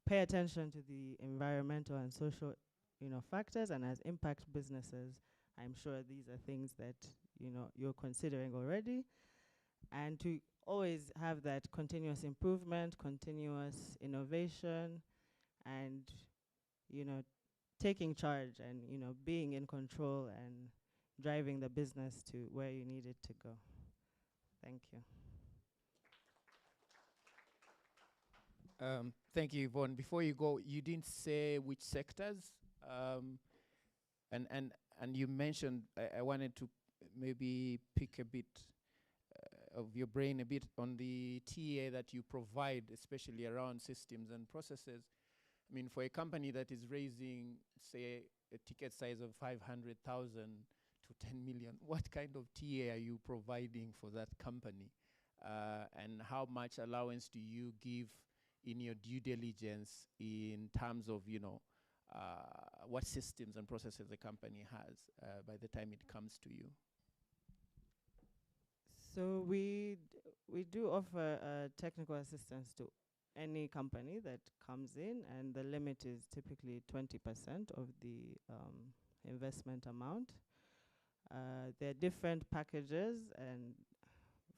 pay attention to the environmental and social, factors, and as impact businesses, I'm sure these are things that you're considering already, and to always have that continuous improvement, continuous innovation, and taking charge, and being in control and driving the business to where you need it to go. Thank you. Thank you, Yvonne. Before you go, you didn't say which sectors, um, and you mentioned. I wanted to maybe pick a bit of your brain a bit on the TA that you provide, especially around systems and processes. I mean, for a company that is raising, say, a ticket size of 500,000 to 10 million, what kind of TA are you providing for that company? And how much allowance do you give in your due diligence in terms of, what systems and processes the company has by the time it comes to you? So we do offer technical assistance to any company that comes in, and the limit is typically 20% of the investment amount. There are different packages and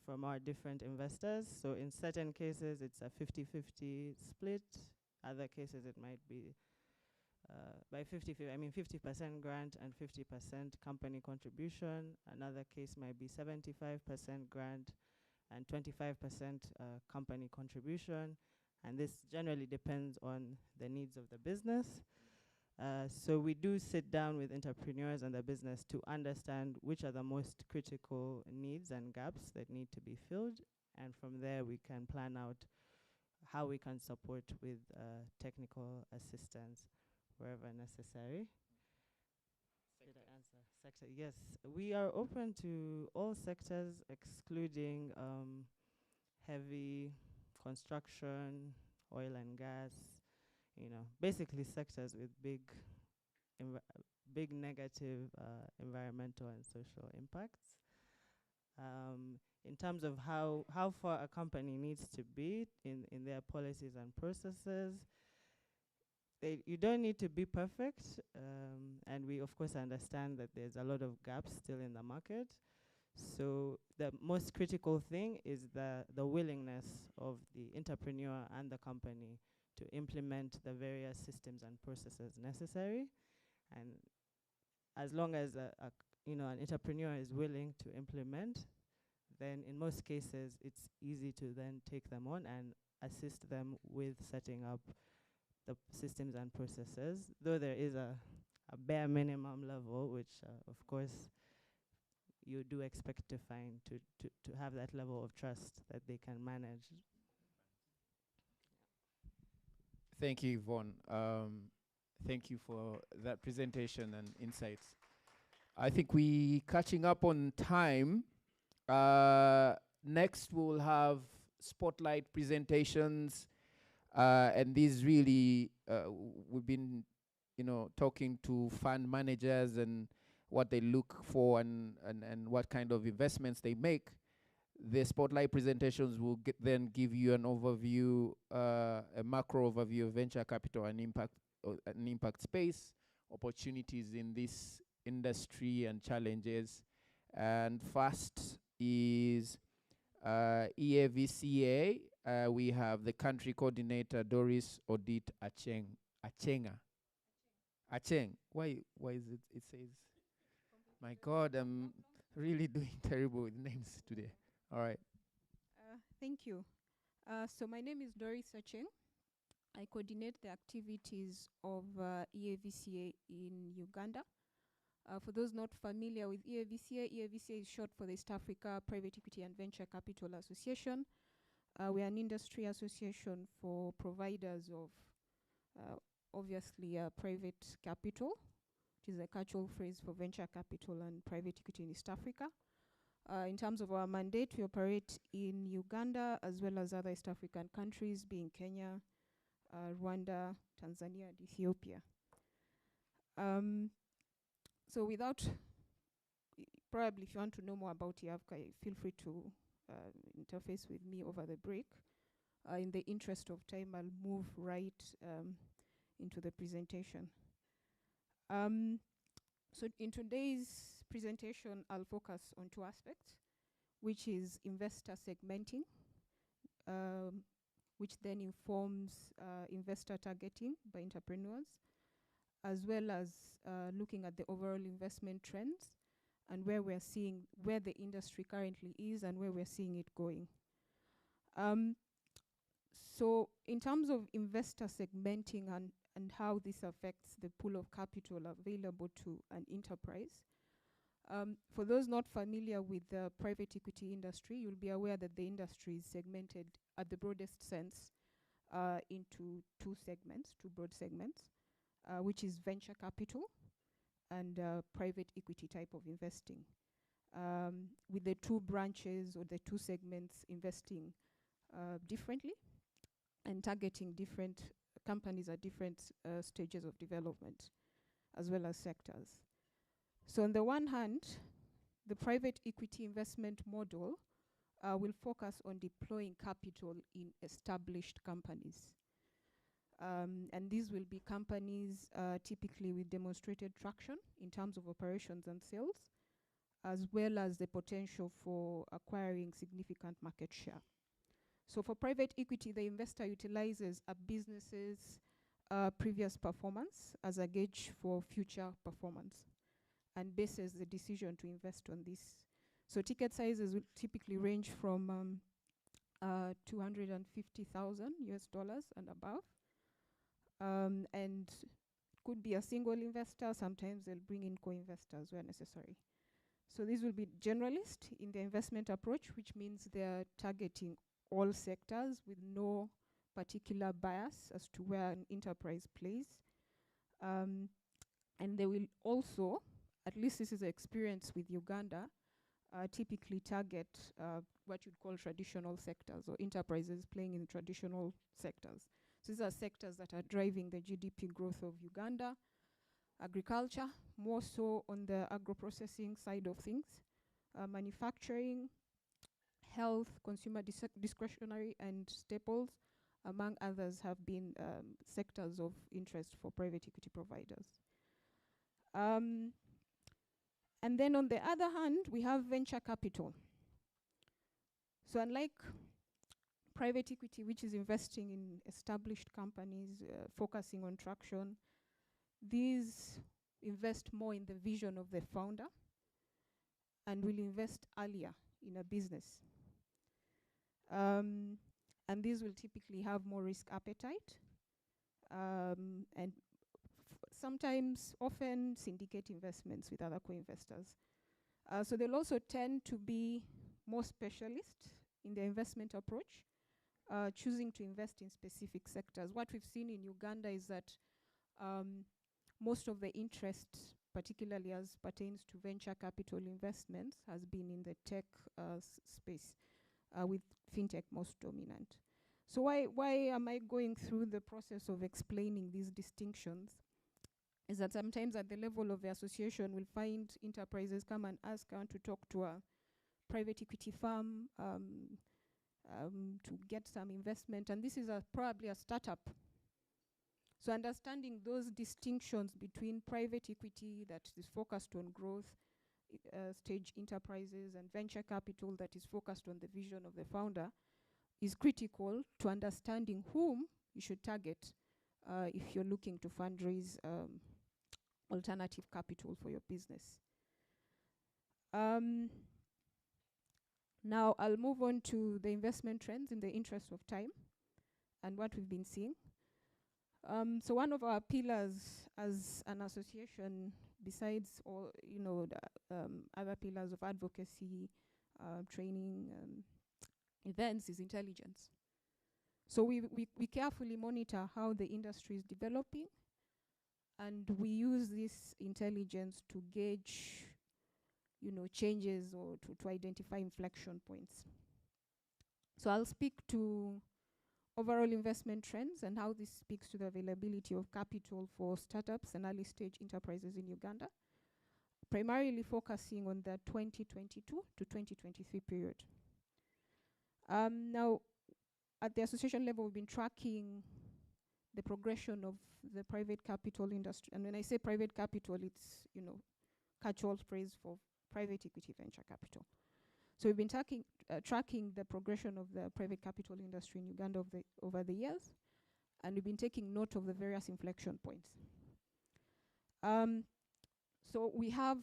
from our different investors. So in certain cases, it's a 50-50 split. Other cases, it might be by 50% grant and 50% company contribution. Another case might be 75% grant and 25% company contribution. And this generally depends on the needs of the business. So we do sit down with entrepreneurs and the business to understand which are the most critical needs and gaps that need to be filled. And from there, we can plan out how we can support with technical assistance wherever necessary. Did I answer? Sector? Yes, we are open to all sectors excluding heavy construction, oil and gas, basically sectors with big negative environmental and social impacts. In terms of how far a company needs to be in their policies and processes, you don't need to be perfect, and we of course understand that there's a lot of gaps still in the market. So the most critical thing is the willingness of the entrepreneur and the company to implement the various systems and processes necessary. And as long as an entrepreneur is willing to implement, then in most cases it's easy to then take them on and assist them with setting up the systems and processes, though there is a bare minimum level, which of course you do expect to find to have that level of trust that they can manage. Thank you, Yvonne. Thank you for that presentation and insights. I think we catching up on time. Next, we'll have spotlight presentations, and these really we've been, talking to fund managers and what they look for and what kind of investments they make. The spotlight presentations will then give you an overview, a macro overview of venture capital and impact space, opportunities in this industry and challenges. And first is EAVCA. We have the country coordinator, Doris Odit Achenga. Acheng. Why is it? It says, my God, I'm really doing terrible with names today. All right. Thank you. So my name is Doris Acheng. I coordinate the activities of EAVCA in Uganda. For those not familiar with EAVCA, EAVCA is short for the East Africa Private Equity and Venture Capital Association. We are an industry association for providers of, obviously, private capital, which is a catch-all phrase for venture capital and private equity in East Africa. In terms of our mandate, we operate in Uganda as well as other East African countries, being Kenya, Rwanda, Tanzania, and Ethiopia. So without, probably if you want to know more about IAVCA, feel free to interface with me over the break. In the interest of time, I'll move right into the presentation. So in today's presentation, I'll focus on two aspects, which is investor segmenting, which then informs investor targeting by entrepreneurs, as well as looking at the overall investment trends and where we're seeing, where the industry currently is and where we're seeing it going. So in terms of investor segmenting and how this affects the pool of capital available to an enterprise, for those not familiar with the private equity industry, you'll be aware that the industry is segmented at the broadest sense into two broad segments, which is venture capital and private equity type of investing, with the two branches or the two segments investing differently and targeting different companies at different stages of development, as well as sectors. So on the one hand, the private equity investment model will focus on deploying capital in established companies. And these will be companies typically with demonstrated traction in terms of operations and sales, as well as the potential for acquiring significant market share. So for private equity, the investor utilizes a business's previous performance as a gauge for future performance and bases the decision to invest on this. So ticket sizes will typically range from 250,000 US dollars and above. And could be a single investor. Sometimes they'll bring in co-investors where necessary. So these will be generalist in the investment approach, which means they're targeting all sectors with no particular bias as to where an enterprise plays. And they will also, at least this is the experience with Uganda, typically target what you'd call traditional sectors or enterprises playing in traditional sectors. So these are sectors that are driving the GDP growth of Uganda. Agriculture, more so on the agro-processing side of things. Manufacturing, health, consumer discretionary and staples, among others, have been sectors of interest for private equity providers. And then on the other hand, we have venture capital. So unlike private equity, which is investing in established companies, focusing on traction, these invest more in the vision of the founder and will invest earlier in a business. And these will typically have more risk appetite and sometimes, often, syndicate investments with other co-investors. So they'll also tend to be more specialist in their investment approach, choosing to invest in specific sectors. What we've seen in Uganda is that most of the interest, particularly as pertains to venture capital investments, has been in the tech space, with fintech most dominant. So why am I going through the process of explaining these distinctions? Is that sometimes at the level of the association, we'll find enterprises come and ask, I want to talk to a private equity firm to get some investment, and this is probably a startup. So understanding those distinctions between private equity that is focused on growth stage enterprises and venture capital that is focused on the vision of the founder is critical to understanding whom you should target if you're looking to fundraise alternative capital for your business. Now I'll move on to the investment trends in the interest of time and what we've been seeing. So one of our pillars as an association, besides all the other pillars of advocacy, training, events, is intelligence. So we carefully monitor how the industry is developing, and we use this intelligence to gauge changes or to identify inflection points. So I'll speak to overall investment trends and how this speaks to the availability of capital for startups and early stage enterprises in Uganda. primarily focusing on the 2022 to 2023 period. Now, at the association level, we've been tracking the progression of the private capital industry. And when I say private capital, it's, catch-all phrase for private equity venture capital. So we've been tracking the progression of the private capital industry in Uganda over the years, and we've been taking note of the various inflection points. So we have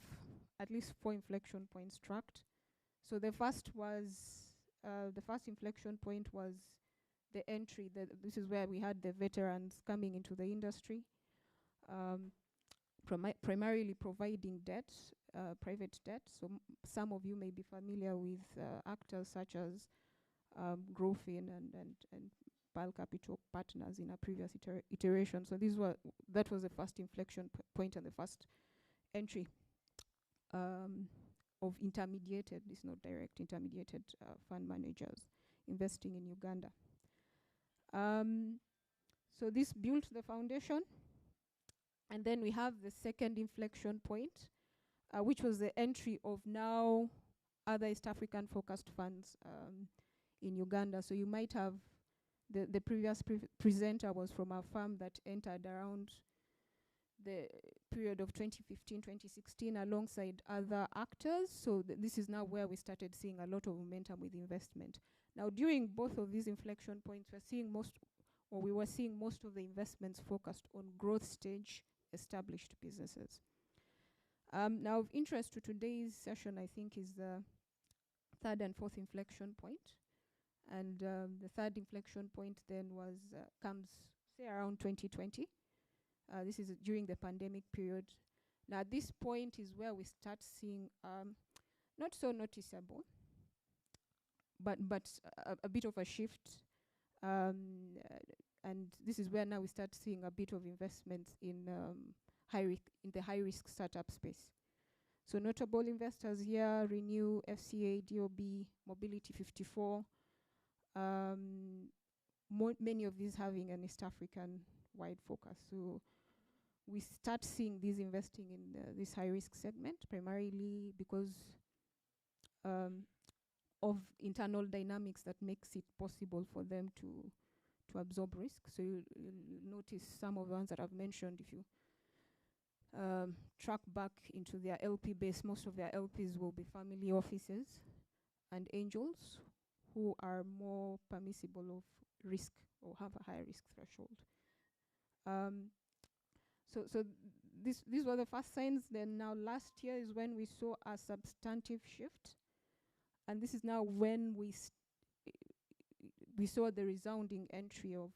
at least 4 inflection points tracked. So the first inflection point was the entry. This is where we had the veterans coming into the industry, primarily providing debt, private debt. So some of you may be familiar with actors such as Growfin and Pile Capital Partners in a previous iteration. So that was the first inflection point and the first entry of intermediated, this is not direct, intermediated fund managers investing in Uganda. So this built the foundation. And then we have the second inflection point, which was the entry of now other East African focused funds in Uganda. So you might have, the previous presenter was from a firm that entered around the period of 2015, 2016 alongside other actors. So this is now where we started seeing a lot of momentum with investment. Now during both of these inflection points, we were seeing most of the investments focused on growth stage established businesses. Now of interest to today's session, I think, is the third and fourth inflection point. And the third inflection point then comes, say, around 2020. This is during the pandemic period. Now at this point is where we start seeing, not so noticeable, but a bit of a shift. And this is where now we start seeing a bit of investments in the high-risk startup space. So notable investors here: Renew, FCA, DOB, Mobility 54. Many of these having an East African-wide focus. So we start seeing these investing in this high-risk segment, primarily because of internal dynamics that makes it possible for them to absorb risk. So you'll notice some of the ones that I've mentioned. If you track back into their LP base, most of their LPs will be family offices and angels who are more permissible of risk or have a higher risk threshold. So these were the first signs. Then now last year is when we saw a substantive shift. And this is now when we saw the resounding entry of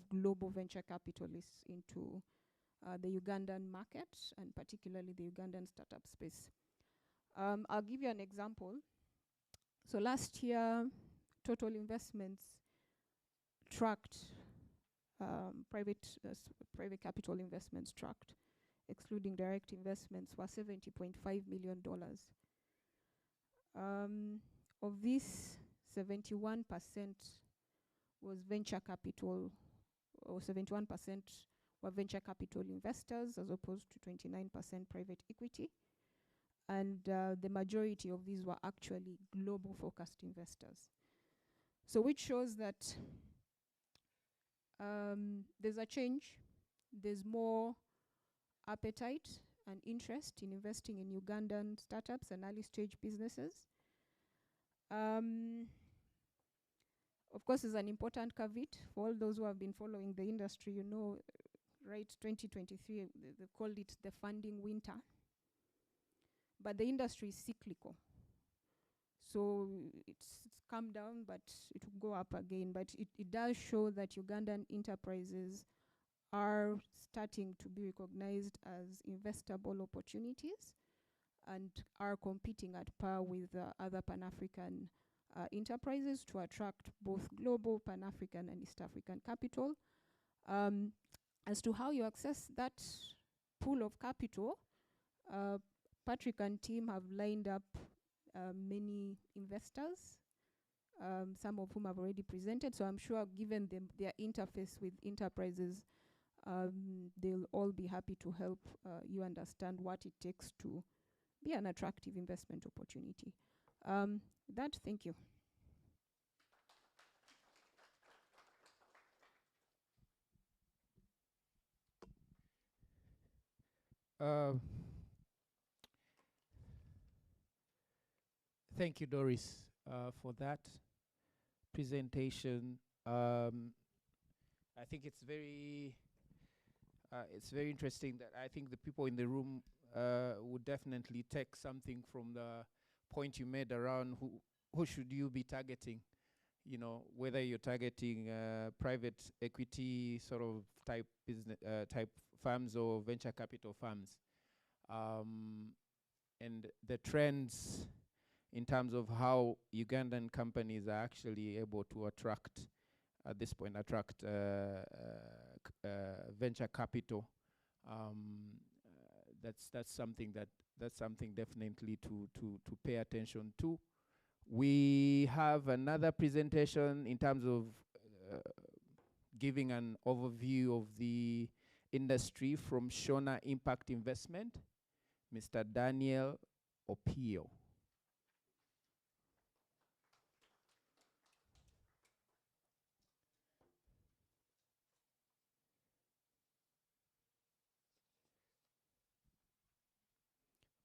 global venture capitalists into the Ugandan market, and particularly the Ugandan startup space. I'll give you an example. So last year, total investments tracked, private capital investments tracked, excluding direct investments, were $70.5 million. Of this, 71% was venture capital, or 71% were venture capital investors, as opposed to 29% private equity. And the majority of these were actually global focused investors. So which shows that there's a change. There's more appetite and interest in investing in Ugandan startups and early stage businesses. Of course, there's an important caveat for all those who have been following the industry. You know, right, 2023, they called it the funding winter. But the industry is cyclical. So it's come down, but it will go up again. But it does show that Ugandan enterprises are starting to be recognized as investable opportunities and are competing at par with other Pan-African enterprises to attract both global, Pan-African, and East African capital. As to how you access that pool of capital, Patrick and team have lined up many investors, some of whom have already presented. So I'm sure, given them their interface with enterprises, they'll all be happy to help you understand what it takes to be an attractive investment opportunity. That, thank you. Uh, Thank you, Doris, for that presentation. I think it's very interesting that I think the people in the room would definitely take something from the point you made around who should you be targeting. You know, whether you're targeting private equity sort of type business type firms or venture capital firms, and the trends in terms of how Ugandan companies are actually able to attract, at this point, venture capital. That's something definitely to pay attention to. We have another presentation in terms of giving an overview of the industry from Shona Impact Investment, Mr. Daniel Opio.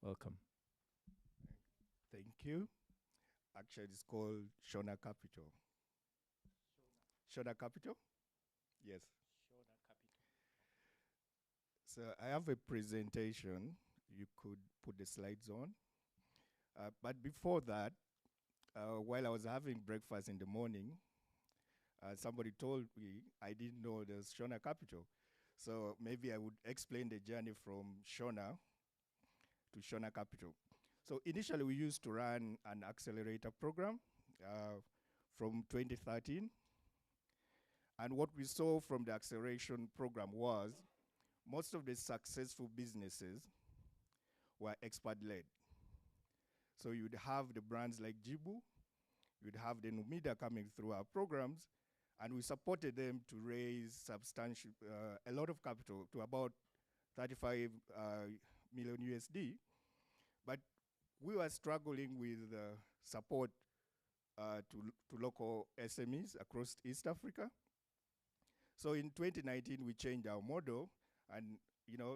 Welcome. Thank you. Actually, it's called Shona Capital. Shona Capital? Yes. Shona Capital. So I have a presentation. You could put the slides on. But before that, while I was having breakfast in the morning, somebody told me I didn't know there's Shona Capital. So maybe I would explain the journey from Shona to Shona Capital. So initially we used to run an accelerator program from 2013. And what we saw from the acceleration program was most of the successful businesses were expert-led. So you'd have the brands like Jibu, you'd have the Numida coming through our programs, and we supported them to raise substantial, a lot of capital to about 35 million USD. But we were struggling with support to local SMEs across East Africa. So in 2019, we changed our model and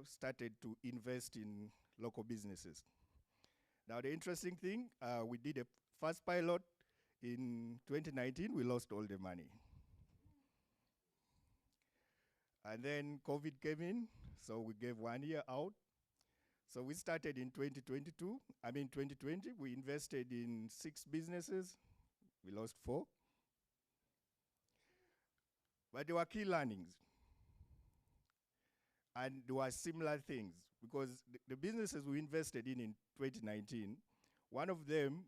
started to invest in local businesses. Now the interesting thing, we did a first pilot in 2019. We lost all the money. And then COVID came in, so we gave 1 year out. So we started in 2020, we invested in 6 businesses. We lost 4. But there were key learnings. And there were similar things, because the businesses we invested in 2019, one of them,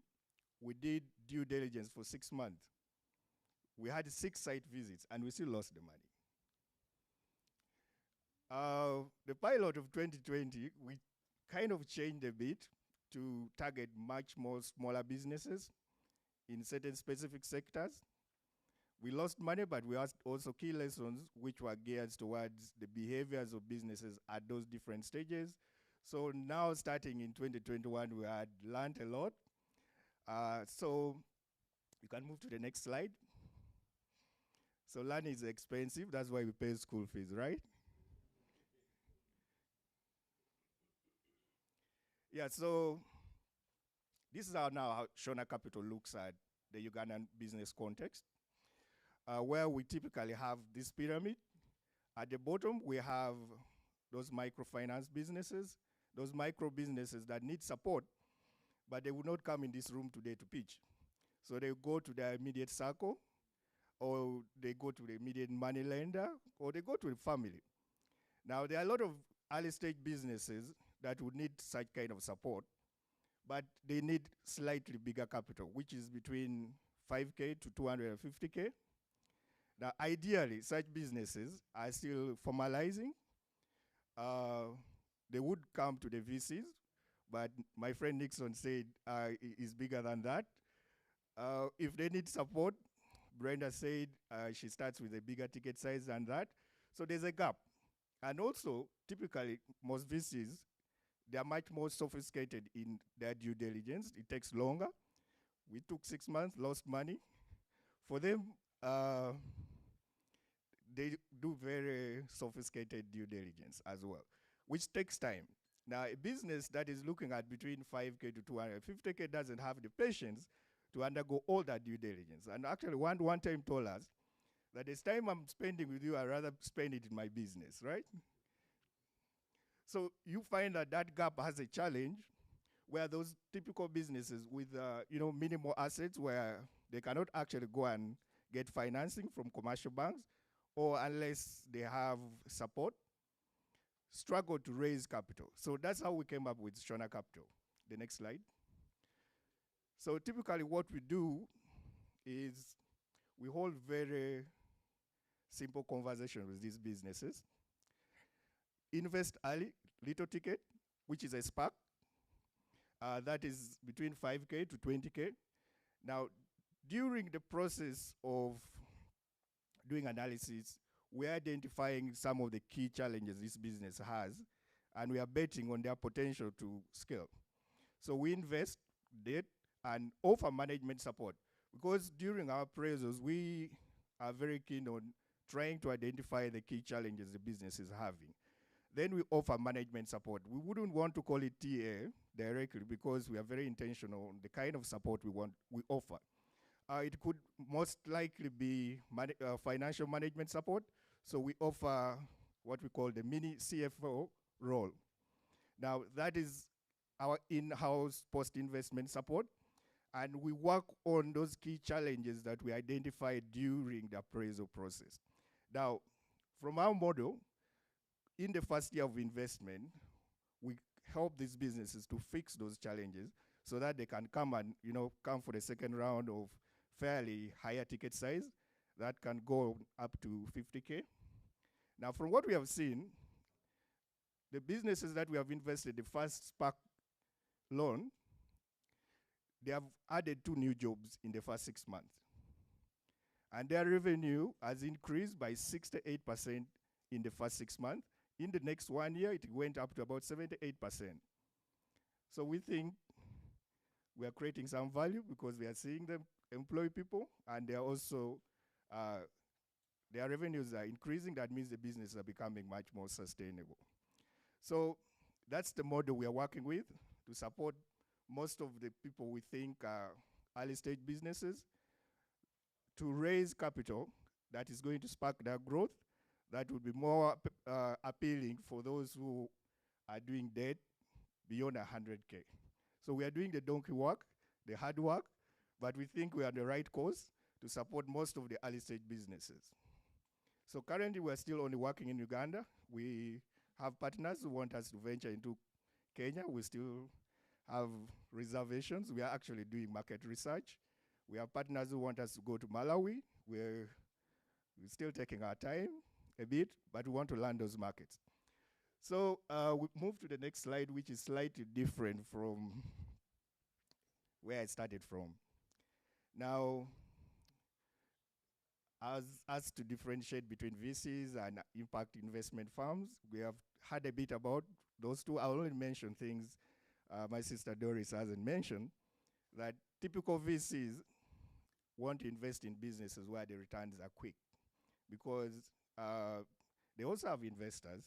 we did due diligence for 6 months. We had 6 site visits, and we still lost the money. The pilot of 2020, we kind of changed a bit to target much more smaller businesses in certain specific sectors. We lost money, but we asked also key lessons which were geared towards the behaviors of businesses at those different stages. So now starting in 2021, we had learned a lot. So you can move to the next slide. So learning is expensive, that's why we pay school fees, right? Yeah, so this is how Shona Capital looks at the Ugandan business context, where we typically have this pyramid. At the bottom, we have those microfinance businesses, those micro businesses that need support, but they will not come in this room today to pitch. So they go to their immediate circle, or they go to the immediate money lender, or they go to the family. Now, there are a lot of early stage businesses that would need such kind of support, but they need slightly bigger capital, which is between 5K to 250K. Now, ideally, such businesses are still formalizing. They would come to the VCs, but my friend Nixon said it's bigger than that. If they need support, Brenda said she starts with a bigger ticket size than that. So there's a gap. And also, typically, most VCs, they are much more sophisticated in their due diligence. It takes longer. We took 6 months, lost money. For them, they do very sophisticated due diligence as well, which takes time. Now, a business that is looking at between 5K to 250K doesn't have the patience to undergo all that due diligence. And actually, one time told us that this time I'm spending with you, I'd rather spend it in my business, right? So you find that that gap has a challenge where those typical businesses with minimal assets where they cannot actually go and get financing from commercial banks, or unless they have support, struggle to raise capital. So that's how we came up with Shona Capital. The next slide. So typically what we do is we hold very simple conversations with these businesses. Invest early, little ticket, which is a spark. That is between 5K to 20K. Now, during the process of doing analysis, we're identifying some of the key challenges this business has, and we are betting on their potential to scale. So we invest, debt, and offer management support. Because during our appraisals, we are very keen on trying to identify the key challenges the business is having. Then we offer management support. We wouldn't want to call it TA directly because we are very intentional on the kind of support we offer. It could most likely be financial management support. So we offer what we call the mini CFO role. Now, that is our in-house post-investment support. And we work on those key challenges that we identified during the appraisal process. Now, from our model, in the first year of investment, we help these businesses to fix those challenges so that they can come and come for the second round of fairly higher ticket size that can go up to 50K. Now, from what we have seen, the businesses that we have invested, the first Spark loan, they have added 2 new jobs in the first 6 months. And their revenue has increased by 68% in the first 6 months. In the next 1 year, it went up to about 78%. So we think we are creating some value because we are seeing them employ people, and they are also, their revenues are increasing. That means the businesses are becoming much more sustainable. So that's the model we are working with to support most of the people we think are early stage businesses to raise capital that is going to spark their growth, that will be more appealing for those who are doing debt beyond 100K. So we are doing the donkey work, the hard work, but we think we are on the right course to support most of the early stage businesses. So currently we're still only working in Uganda. We have partners who want us to venture into Kenya. We still have reservations. We are actually doing market research. We have partners who want us to go to Malawi. We're still taking our time a bit, but we want to learn those markets. So we move to the next slide, which is slightly different from where I started from. Now, as to differentiate between VCs and impact investment firms, we have had a bit about those two. I'll only mention things my sister Doris hasn't mentioned, that typical VCs want to invest in businesses where the returns are quick because they also have investors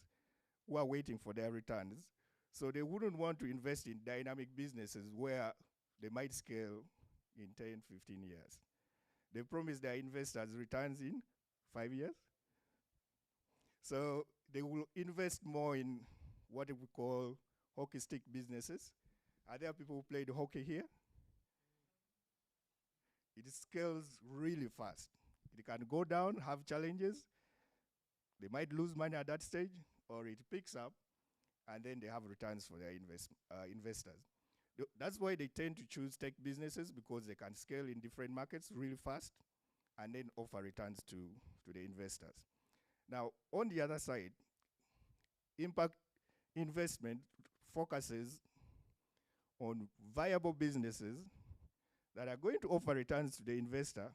who are waiting for their returns. So they wouldn't want to invest in dynamic businesses where they might scale in 10, 15 years. They promise their investors returns in 5 years. So they will invest more in what we call hockey stick businesses. Are there people who played hockey here? It scales really fast. It can go down, have challenges. They might lose money at that stage, or it picks up, and then they have returns for their investors. That's why they tend to choose tech businesses, because they can scale in different markets really fast and then offer returns to the investors. Now, on the other side, impact investment focuses on viable businesses that are going to offer returns to the investor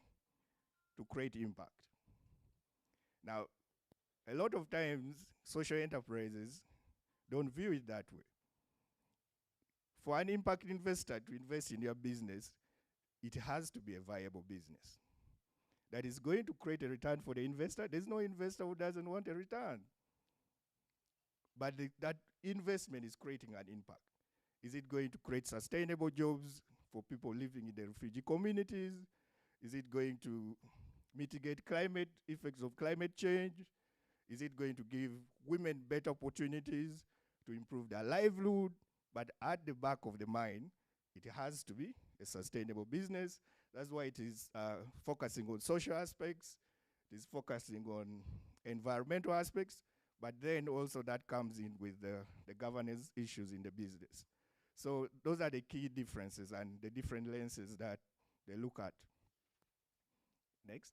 to create impact. Now, a lot of times, social enterprises don't view it that way. For an impact investor to invest in your business, it has to be a viable business that is going to create a return for the investor. There's no investor who doesn't want a return. But that investment is creating an impact. Is it going to create sustainable jobs for people living in the refugee communities? Is it going to mitigate climate effects of climate change? Is it going to give women better opportunities to improve their livelihood? But at the back of the mind, it has to be a sustainable business. That's why it is focusing on social aspects, it is focusing on environmental aspects, but then also that comes in with the governance issues in the business. So those are the key differences and the different lenses that they look at. Next.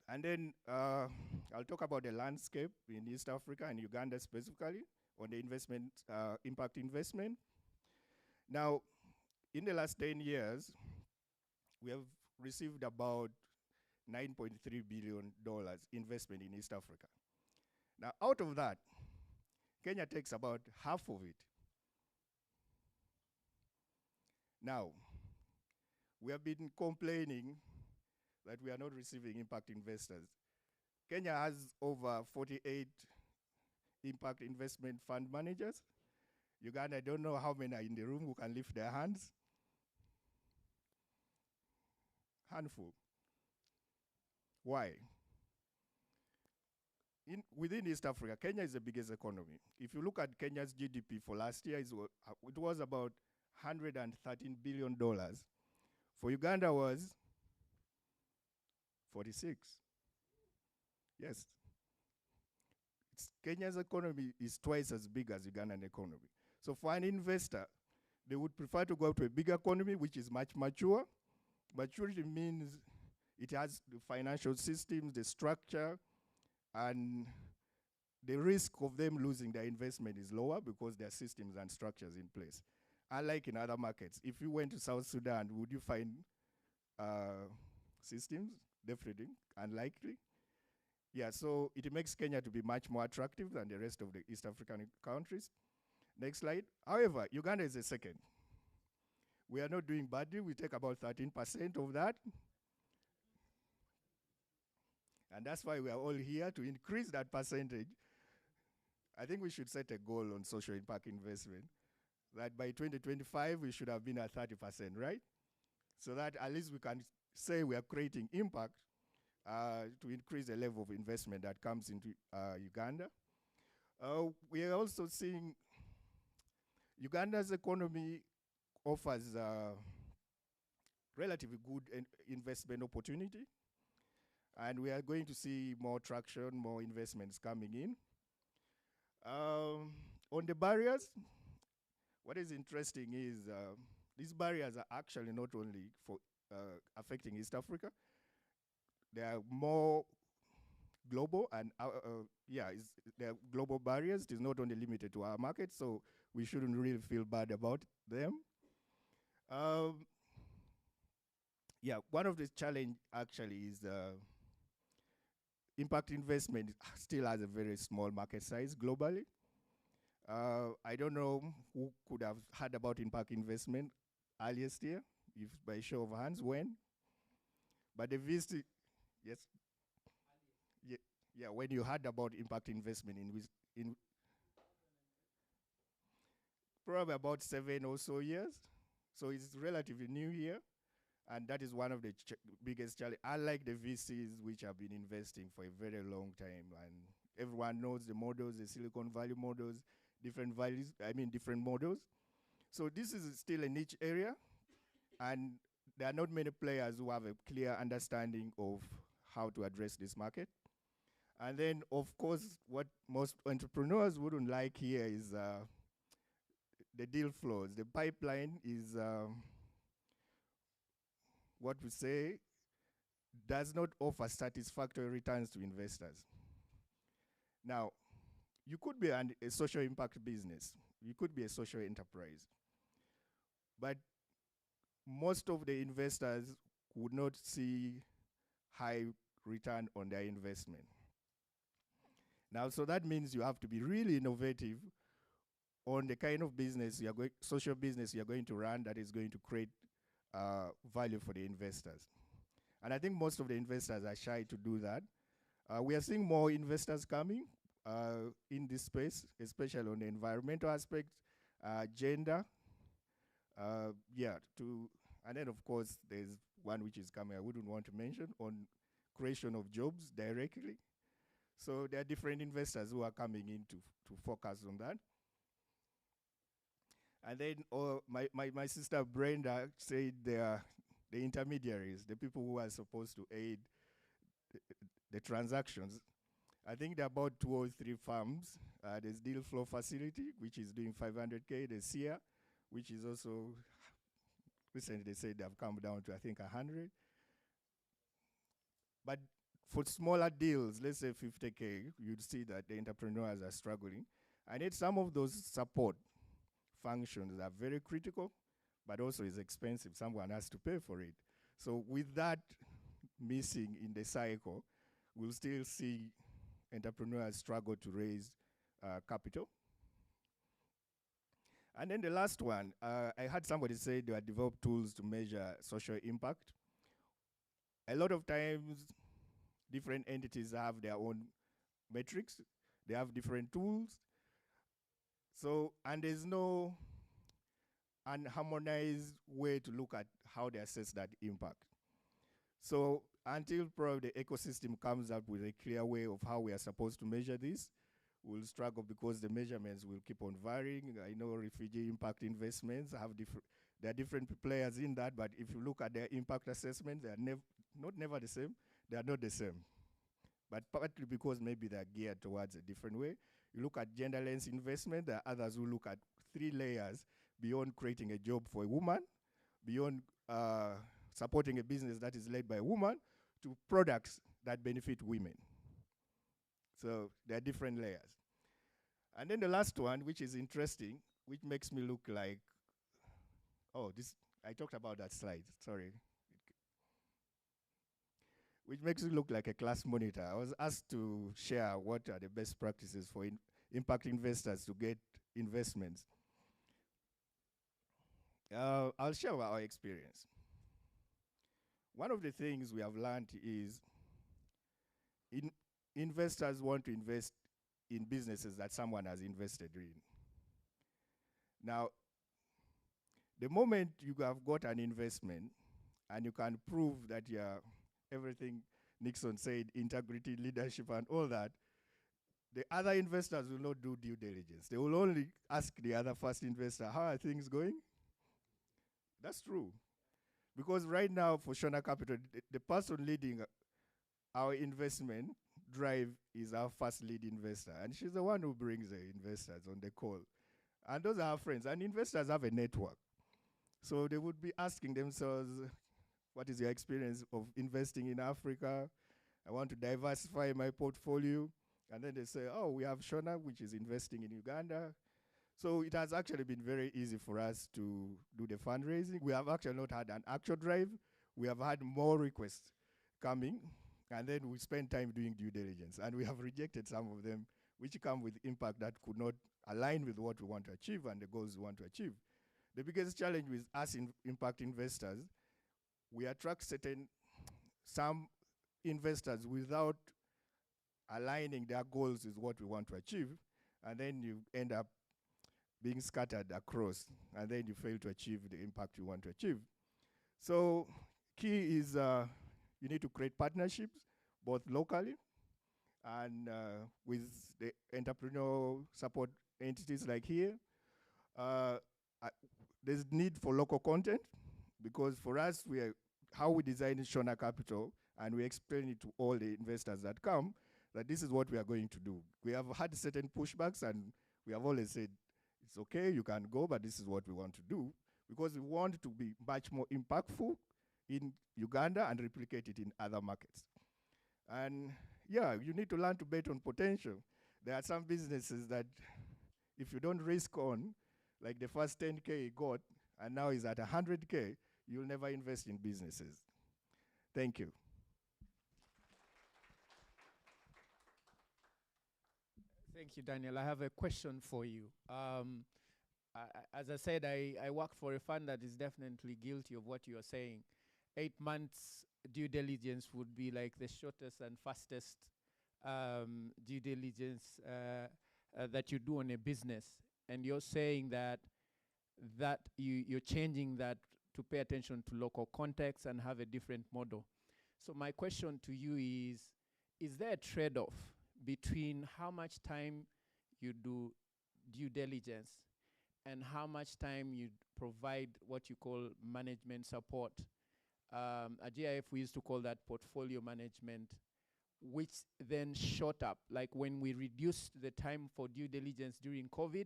And then I'll talk about the landscape in East Africa and Uganda specifically on the investment, impact investment. Now, in the last 10 years, we have received about $9.3 billion investment in East Africa. Now, out of that, Kenya takes about half of it. Now, we have been complaining that we are not receiving impact investors. Kenya has over 48 impact investment fund managers. Uganda, I don't know how many are in the room who can lift their hands. Handful. Why? Within East Africa, Kenya is the biggest economy. If you look at Kenya's GDP for last year, it was about $113 billion. For Uganda was 46. Yes. Kenya's economy is twice as big as Ugandan economy. So for an investor, they would prefer to go to a bigger economy, which is much mature. Maturity means it has the financial systems, the structure, and the risk of them losing their investment is lower because there are systems and structures in place. Unlike in other markets, if you went to South Sudan, would you find systems? Definitely, unlikely. Yeah, so it makes Kenya to be much more attractive than the rest of the East African countries. Next slide. However, Uganda is the second. We are not doing badly. We take about 13% of that. And that's why we are all here to increase that percentage. I think we should set a goal on social impact investment that by 2025 we should have been at 30%, right? So that at least we can say we are creating impact to increase the level of investment that comes into Uganda. We are also seeing Uganda's economy offers relatively good investment opportunity. And we are going to see more traction, more investments coming in. On the barriers, what is interesting is these barriers are actually not only for affecting East Africa, they are more global and they are global barriers. It is not only limited to our market, so we shouldn't really feel bad about them. One of the challenge actually is impact investment still has a very small market size globally. I don't know who could have heard about impact investment earliest year, if by show of hands, when? But the VC, yes? Yeah, when you heard about impact investment in probably about 7 or so years. So it's relatively new here. And that is one of the biggest challenges. Unlike the VCs, which have been investing for a very long time, and everyone knows the models, the Silicon Valley models, different models. So this is still a niche area, and there are not many players who have a clear understanding of how to address this market. And then, of course, what most entrepreneurs wouldn't like here is the deal flows. The pipeline is what we say does not offer satisfactory returns to investors. Now, you could be a social impact business. You could be a social enterprise. But most of the investors would not see high return on their investment. Now, so that means you have to be really innovative on the kind of business you are going, social business you are going to run that is going to create value for the investors. And I think most of the investors are shy to do that. We are seeing more investors coming in this space, especially on the environmental aspect, gender, and then of course there's one which is coming I wouldn't want to mention, on creation of jobs directly. So there are different investors who are coming in to focus on that. And then my sister Brenda said they are the intermediaries, the people who are supposed to aid the transactions. I think there are about 2 or 3 firms. There's Deal Flow Facility, which is doing 500K. There's SIA, which is also, recently they said they've come down to, I think, 100. But for smaller deals, let's say 50K, you'd see that the entrepreneurs are struggling. I need some of those support functions that are very critical, but also is expensive. Someone has to pay for it. So with that missing in the cycle, we'll still see entrepreneurs struggle to raise capital. And then the last one, I heard somebody say they have developed tools to measure social impact. A lot of times, different entities have their own metrics. They have different tools. So, and there's no unharmonized way to look at how they assess that impact. So until probably the ecosystem comes up with a clear way of how we are supposed to measure this, we'll struggle because the measurements will keep on varying. I know refugee impact investments have there are different players in that, but if you look at their impact assessment, they are not never the same. They are not the same. But partly because maybe they are geared towards a different way. You look at gender lens investment, there are others who look at 3 layers beyond creating a job for a woman, beyond supporting a business that is led by a woman, to products that benefit women. So there are different layers. And then the last one, which is interesting, which makes me look like, I talked about that slide, sorry. Which makes me look like a class monitor. I was asked to share what are the best practices for impact investors to get investments. I'll share our experience. One of the things we have learned is investors want to invest in businesses that someone has invested in. Now, the moment you have got an investment and you can prove that you're everything Nixon said, integrity, leadership, and all that, the other investors will not do due diligence. They will only ask the other first investor, how are things going? That's true. Because right now, for Shona Capital, the person leading our investment drive is our first lead investor. And she's the one who brings the investors on the call. And those are our friends. And investors have a network. So they would be asking themselves, what is your experience of investing in Africa? I want to diversify my portfolio. And then they say, oh, we have Shona, which is investing in Uganda. So it has actually been very easy for us to do the fundraising. We have actually not had an actual drive. We have had more requests coming. And then we spend time doing due diligence. And we have rejected some of them, which come with impact that could not align with what we want to achieve and the goals we want to achieve. The biggest challenge with us impact investors, we attract some investors without aligning their goals with what we want to achieve, and then you end up being scattered across, and then you fail to achieve the impact you want to achieve. So key is you need to create partnerships, both locally and with the entrepreneurial support entities like here. There's need for local content, because for us, how we design Shona Capital, and we explain it to all the investors that come, that this is what we are going to do. We have had certain pushbacks, and we have always said, it's okay, you can go, but this is what we want to do, because we want to be much more impactful in Uganda and replicate it in other markets. And yeah, you need to learn to bet on potential. There are some businesses that if you don't risk on, like the first 10K he got, and now he's at 100K, you'll never invest in businesses. Thank you. Thank you, Daniel. I have a question for you. as I said, I work for a fund that is definitely guilty of what you are saying. 8 months due diligence would be like the shortest and fastest due diligence that you do on a business. And you're saying that you're changing that to pay attention to local context and have a different model. So my question to you is there a trade-off between how much time you do due diligence and how much time you provide what you call management support? At GIF, we used to call that portfolio management, which then shot up. Like when we reduced the time for due diligence during COVID,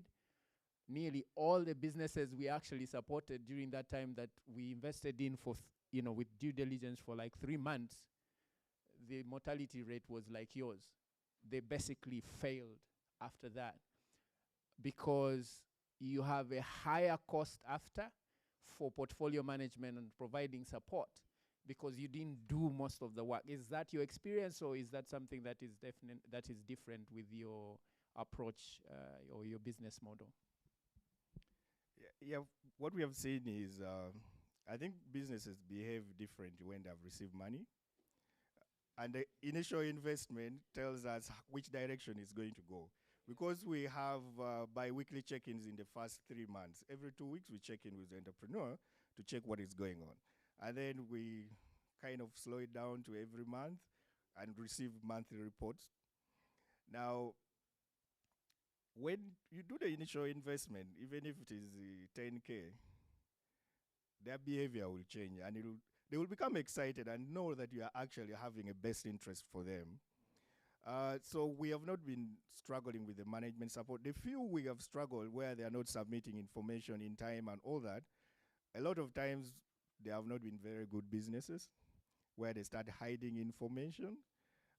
nearly all the businesses we actually supported during that time that we invested in for, with due diligence for like 3 months, the mortality rate was like yours. They basically failed after that because you have a higher cost after for portfolio management and providing support because you didn't do most of the work. Is that your experience, or is that something that is different with your approach or your business model? Yeah, what we have seen is, I think businesses behave differently when they've received money. And the initial investment tells us which direction it's going to go. Because we have bi-weekly check-ins in the first 3 months. Every 2 weeks, we check in with the entrepreneur to check what is going on. And then we kind of slow it down to every month and receive monthly reports. Now, when you do the initial investment, even if it is 10K, their behavior will change, and they will become excited and know that you are actually having a best interest for them. So we have not been struggling with the management support. The few we have struggled where they are not submitting information in time and all that, a lot of times they have not been very good businesses where they start hiding information.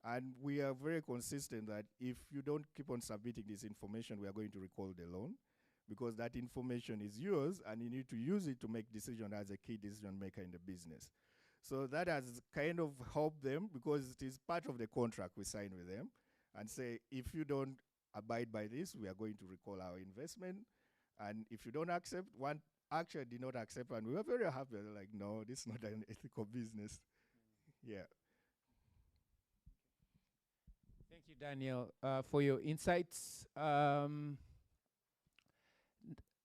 And we are very consistent that if you don't keep on submitting this information, we are going to recall the loan because that information is yours and you need to use it to make decision as a key decision maker in the business. So that has kind of helped them because it is part of the contract we sign with them and say, if you don't abide by this, we are going to recall our investment. And if you don't accept, one actually did not accept, and we were very happy. They're like, no, this is not an ethical business. Yeah. Thank you, Daniel, for your insights.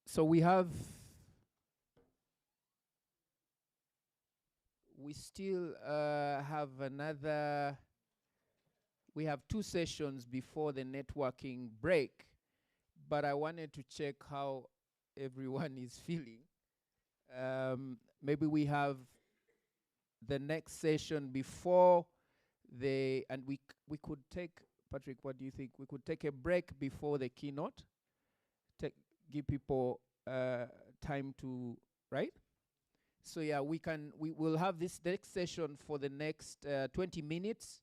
So we still have we have 2 sessions before the networking break, but I wanted to check how everyone is feeling. Maybe we have the next session before and we could take, Patrick, what do you think? We could take a break before the keynote, give people time to, right? So yeah, we will have this next session for the next 20 minutes,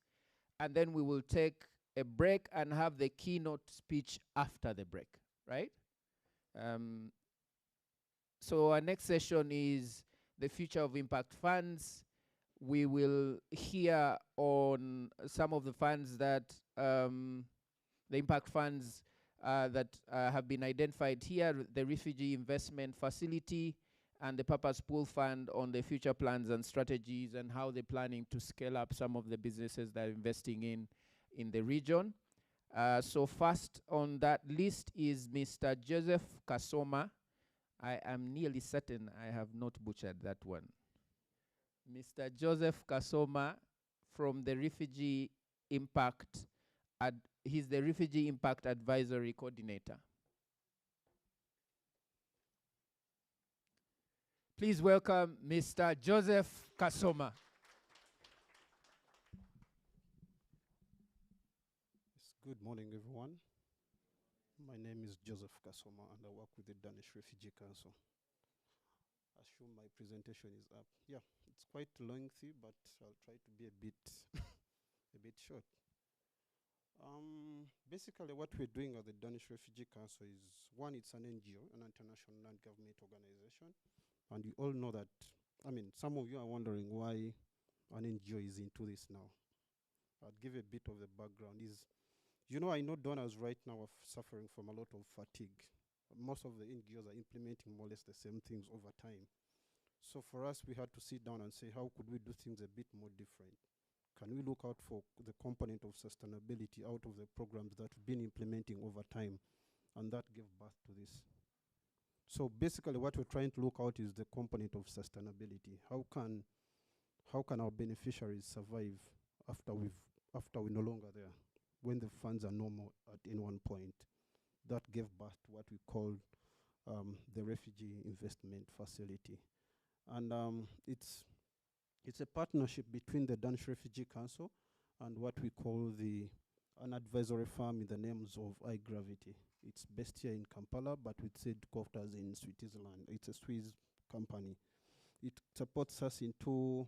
and then we will take a break and have the keynote speech after the break, right? So our next session is the future of impact funds. We will hear on some of the funds that, the impact funds that have been identified here, the Refugee Investment Facility and the Purpose Pool Fund, on the future plans and strategies and how they're planning to scale up some of the businesses that are investing in the region. So first on that list is Mr. Joseph Kasoma. I am nearly certain I have not butchered that one. Mr. Joseph Kasoma from the Refugee Impact, he's the Refugee Impact Advisory Coordinator. Please welcome Mr. Joseph Kasoma. Good morning, everyone. My name is Joseph Kasoma, and I work with the Danish Refugee Council. Assume my presentation is up. Yeah, it's quite lengthy, but I'll try to be a bit short. Basically, what we're doing at the Danish Refugee Council is, one, it's an NGO, an international non-government organization. And you all know that, some of you are wondering why an NGO is into this now. I'll give a bit of the background. I know donors right now are suffering from a lot of fatigue. most of the NGOs are implementing more or less the same things over time. So for us, we had to sit down and say, how could we do things a bit more different? Can we look out for the component of sustainability out of the programs that we've been implementing over time? And that gave birth to this. So basically what we're trying to look out is the component of sustainability. How can our beneficiaries survive after we're no longer there, when the funds are no more at any one point? That gave birth to what we call the Refugee Investment Facility. And it's a partnership between the Danish Refugee Council and what we call an advisory firm in the names of iGravity. It's based here in Kampala, but with headquarters in Switzerland. It's a Swiss company. It supports us into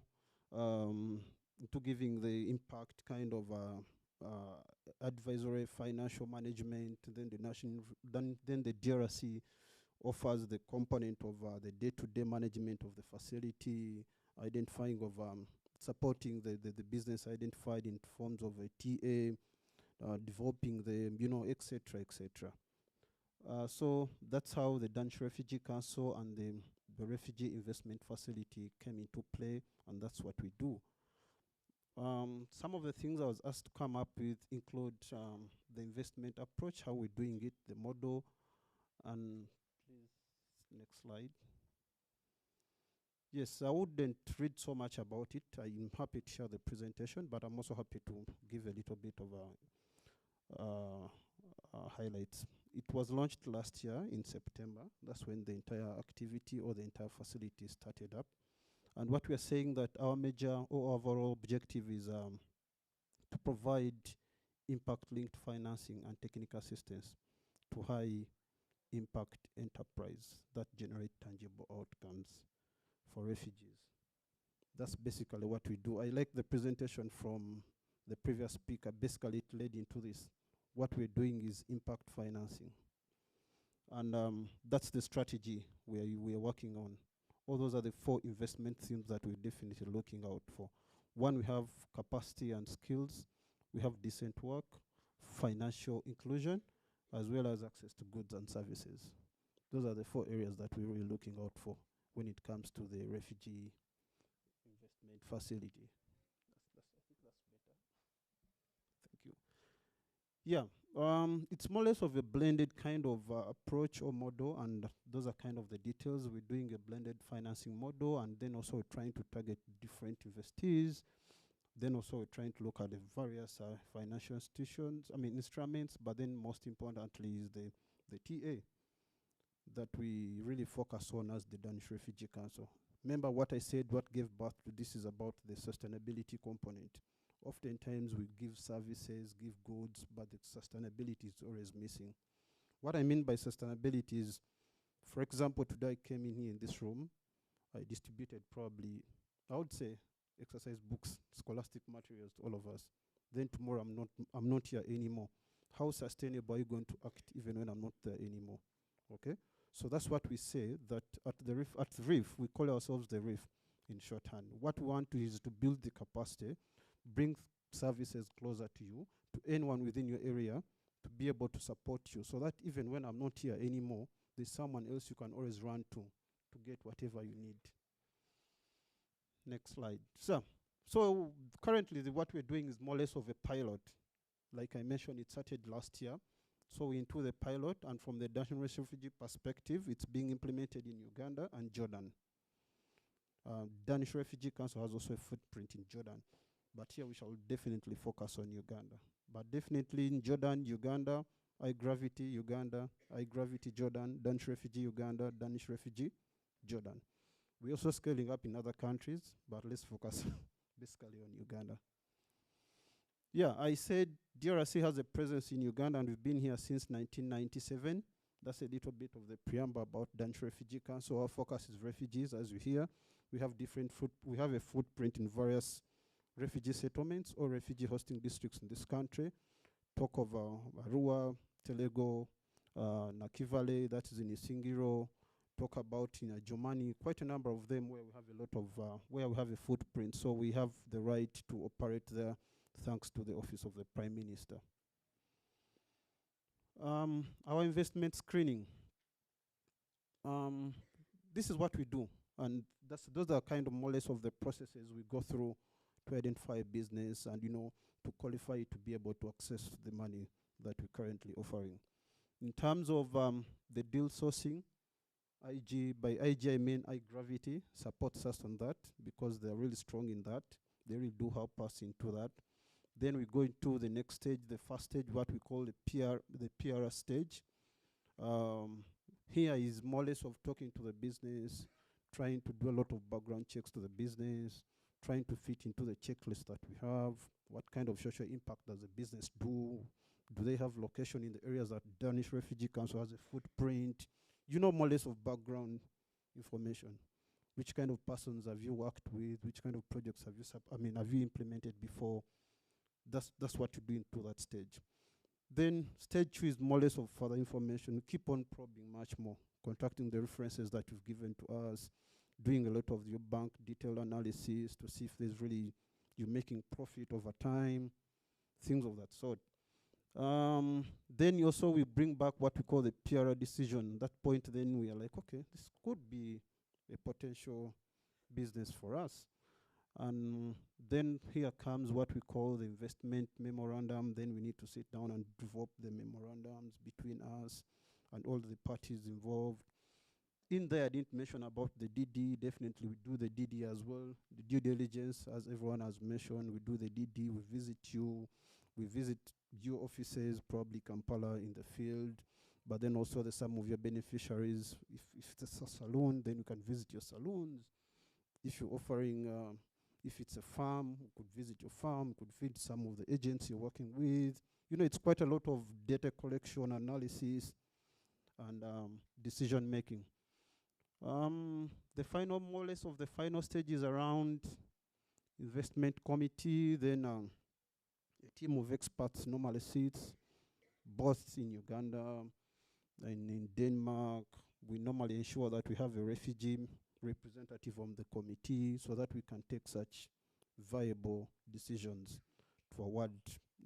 giving the impact kind of advisory, financial management. Then then the DRC offers the component of the day-to-day management of the facility, identifying of supporting the business identified in forms of a TA, developing the, etc., etc. So that's how the Danish Refugee Council and the Refugee Investment Facility came into play, and that's what we do. Some of the things I was asked to come up with include the investment approach, how we're doing it, the model, and please, next slide. Yes, I wouldn't read so much about it. I'm happy to share the presentation, but I'm also happy to give a little bit of highlights. It was launched last year in September. That's when the entire activity or the entire facility started up. And what we are saying that our major or overall objective is to provide impact-linked financing and technical assistance to high-impact enterprise that generate tangible outcomes for refugees. That's basically what we do. I like the presentation from the previous speaker. Basically, it led into this. What we're doing is impact financing. And that's the strategy we are working on. All those are the 4 investment themes that we're definitely looking out for. One, we have capacity and skills. We have decent work, financial inclusion, as well as access to goods and services. Those are the 4 areas that we're really looking out for when it comes to the refugee investment facility. I think that's better. Thank you. Yeah, it's more or less of a blended kind of approach or model, and those are kind of the details. We're doing a blended financing model, and then also we're trying to target different investees. Then also we're trying to look at the various financial instruments, but then most importantly is the TA that we really focus on as the Danish Refugee Council. Remember what I said, what gave birth to this is about the sustainability component. Oftentimes we give services, give goods, but the sustainability is always missing. What I mean by sustainability is, for example, today I came in here in this room, I distributed probably, I would say, exercise books, scholastic materials to all of us. Then tomorrow I'm not here anymore. How sustainable are you going to act even when I'm not there anymore? Okay? So that's what we say, that at the Reef, we call ourselves the Reef in shorthand. What we want to is to build the capacity, bring services closer to you, to anyone within your area, to be able to support you, so that even when I'm not here anymore, there's someone else you can always run to get whatever you need. Next slide. So currently what we're doing is more or less of a pilot. Like I mentioned, it started last year. So we're into the pilot, and from the Danish refugee perspective, it's being implemented in Uganda and Jordan. Danish Refugee Council has also a footprint in Jordan, but here we shall definitely focus on Uganda. But definitely in Jordan, Uganda, iGravity, Uganda, iGravity, Jordan, Danish Refugee, Uganda, Danish Refugee, Jordan. We're also scaling up in other countries, but let's focus basically on Uganda. Yeah, I said DRC has a presence in Uganda, and we've been here since 1997. That's a little bit of the preamble about Danish Refugee Council. Our focus is refugees, as you hear. We have we have a footprint in various refugee settlements or refugee hosting districts in this country. Talk of Arua, Telego, Nakivale, that is in Isingiro. Talk about in Jomani, quite a number of them where we have a lot of, where we have a footprint. So we have the right to operate there, thanks to the Office of the Prime Minister. Our investment screening. Um, this is what we do, and those are kind of more or less of the processes we go through to identify a business and to qualify it to be able to access the money that we're currently offering. In terms of the deal sourcing, by IG I mean iGravity supports us on that because they're really strong in that. They really do help us into that. Then we go into the next stage, the first stage, what we call the PRS stage. Here is more or less of talking to the business, trying to do a lot of background checks to the business, trying to fit into the checklist that we have. What kind of social impact does the business do? Do they have location in the areas that Danish Refugee Council has a footprint? More or less of background information. Which kind of persons have you worked with? Which kind of projects have you implemented before? That's what you do into that stage. Then stage 2 is more or less of further information. We keep on probing much more, contacting the references that you've given to us, doing a lot of your bank detail analysis to see if there's really you're making profit over time, things of that sort. Then also we bring back what we call the PRA decision. At that point then we are like, okay, this could be a potential business for us. And then here comes what we call the investment memorandum. Then we need to sit down and develop the memorandums between us and all the parties involved. In there, I didn't mention about the DD. Definitely, we do the DD as well. The due diligence, as everyone has mentioned, we do the DD. We visit you. We visit your offices, probably Kampala in the field. But then also some of your beneficiaries. If it's a salon, then you can visit your salons. If you're offering, if it's a farm, we could visit your farm. We could visit some of the agents you're working with. It's quite a lot of data collection, analysis, and decision making. The final, more or less of the final stage is around investment committee. Then a team of experts normally sits, both in Uganda and in Denmark. We normally ensure that we have a refugee representative on the committee so that we can take such viable decisions to award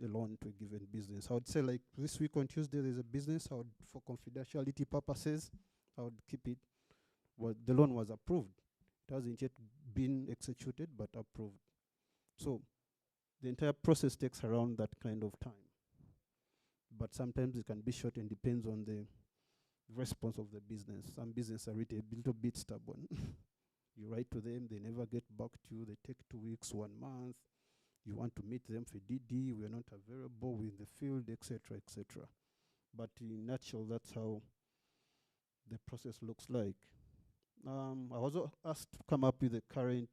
a loan to a given business. I would say like this week on Tuesday there's a business, for confidentiality purposes, I would keep it. Well, the loan was approved. It hasn't yet been executed, but approved. So the entire process takes around that kind of time. But sometimes it can be short and depends on the response of the business. Some businesses are really a little bit stubborn. You write to them, they never get back to you. They take 2 weeks, 1 month. You want to meet them for DD, we are not available, we're in the field, etc., etc. But in a nutshell, that's how the process looks like. I was asked to come up with the current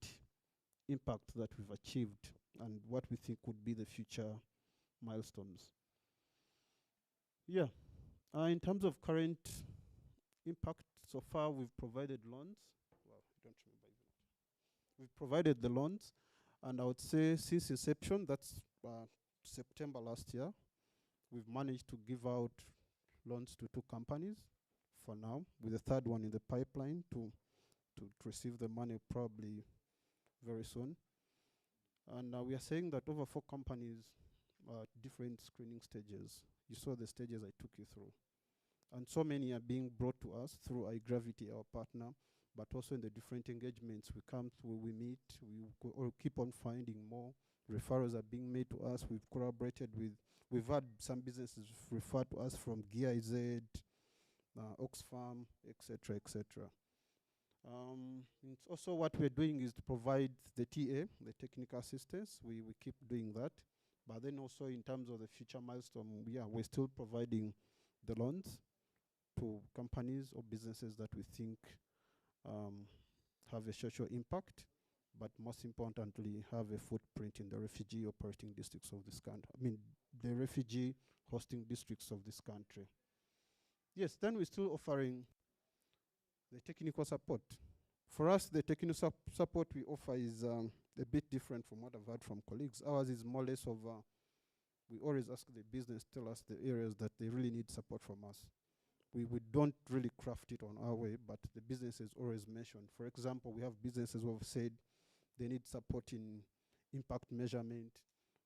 impact that we've achieved and what we think would be the future milestones. Yeah, in terms of current impact, so far we've provided loans. Well, I don't remember even. We've provided the loans, and I would say since inception, that's September last year, we've managed to give out loans to 2 companies for now, with a 3rd one in the pipeline to receive the money probably very soon. And we are saying that over 4 companies at different screening stages. You saw the stages I took you through. And so many are being brought to us through iGravity, our partner, but also in the different engagements we come through, we meet, we keep on finding more. Referrals are being made to us. We've collaborated with, we've had some businesses refer to us from GIZ, Oxfam, etc., etc. Also what we're doing is to provide the TA, the technical assistance. We keep doing that. But then also in terms of the future milestone, we're still providing the loans to companies or businesses that we think have a social impact, but most importantly, have a footprint in the refugee operating districts of this country. The refugee hosting districts of this country. Yes, then we're still offering the technical support. For us, the technical support we offer is a bit different from what I've heard from colleagues. Ours is more or less of, we always ask the business, tell us the areas that they really need support from us. We don't really craft it on our way, but the businesses always mention. For example, we have businesses who have said they need support in impact measurement.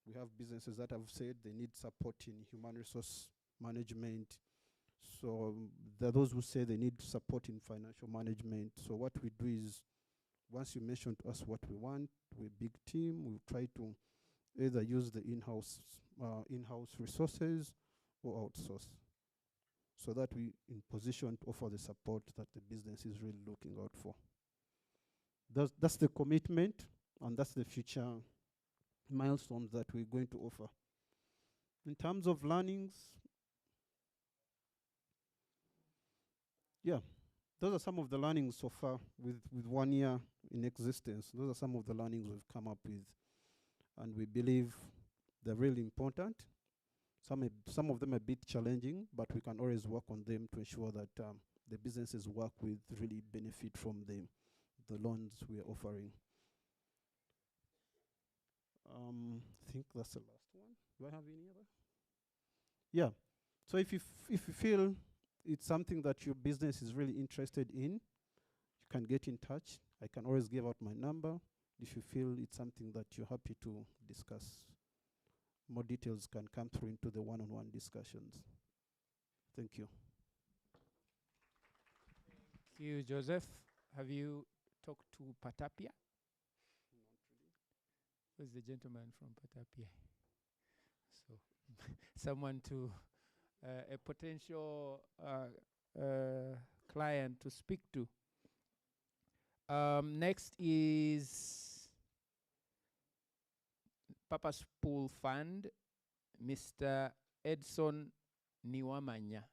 We have businesses that have said they need support in human resource management. So there are those who say they need support in financial management. So what we do is, once you mention to us what we want, we're a big team. We try to either use the in-house resources or outsource, so that we in position to offer the support that the business is really looking out for. That's the commitment, and that's the future milestones that we're going to offer. In terms of learnings, yeah, those are some of the learnings so far with 1 year in existence. Those are some of the learnings we've come up with, and we believe they're really important. Some of them are a bit challenging, but we can always work on them to ensure that the businesses work with really benefit from the loans we are offering. I think that's the last one. Do I have any other? Yeah. So if you feel it's something that your business is really interested in, you can get in touch. I can always give out my number. If you feel it's something that you're happy to discuss, more details can come through into the one-on-one discussions. Thank you. Thank you, Joseph. Have you talked to Patapia? Who's the gentleman from Patapia? So, someone to a potential client to speak to. Next is Papa's Pool Fund, Mr. Edson Niwamanya.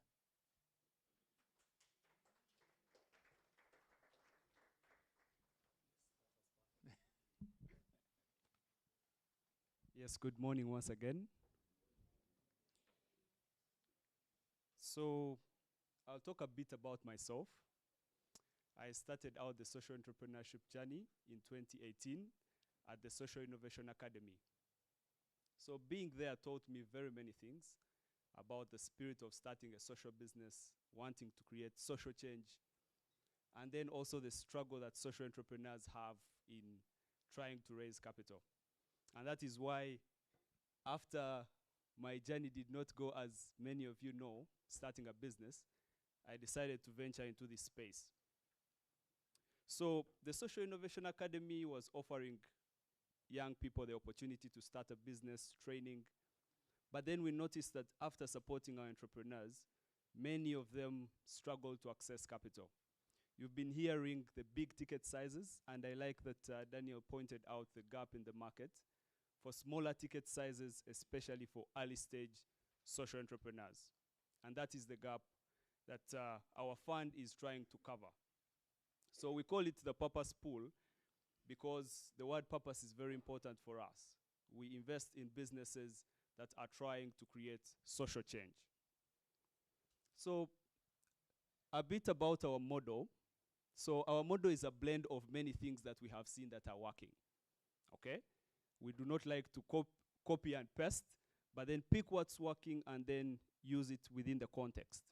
Yes, good morning once again. So I'll talk a bit about myself. I started out the social entrepreneurship journey in 2018 at the Social Innovation Academy. So being there taught me very many things about the spirit of starting a social business, wanting to create social change, and then also the struggle that social entrepreneurs have in trying to raise capital. And that is why after my journey did not go as many of you know, starting a business, I decided to venture into this space. So the Social Innovation Academy was offering young people the opportunity to start a business, training. But then we noticed that after supporting our entrepreneurs, many of them struggle to access capital. You've been hearing the big ticket sizes, and I like that Daniel pointed out the gap in the market for smaller ticket sizes, especially for early stage social entrepreneurs. And that is the gap that our fund is trying to cover. So we call it the purpose pool because the word purpose is very important for us. We invest in businesses that are trying to create social change. So a bit about our model. So our model is a blend of many things that we have seen that are working. Okay? We do not like to copy and paste, but then pick what's working and then use it within the context.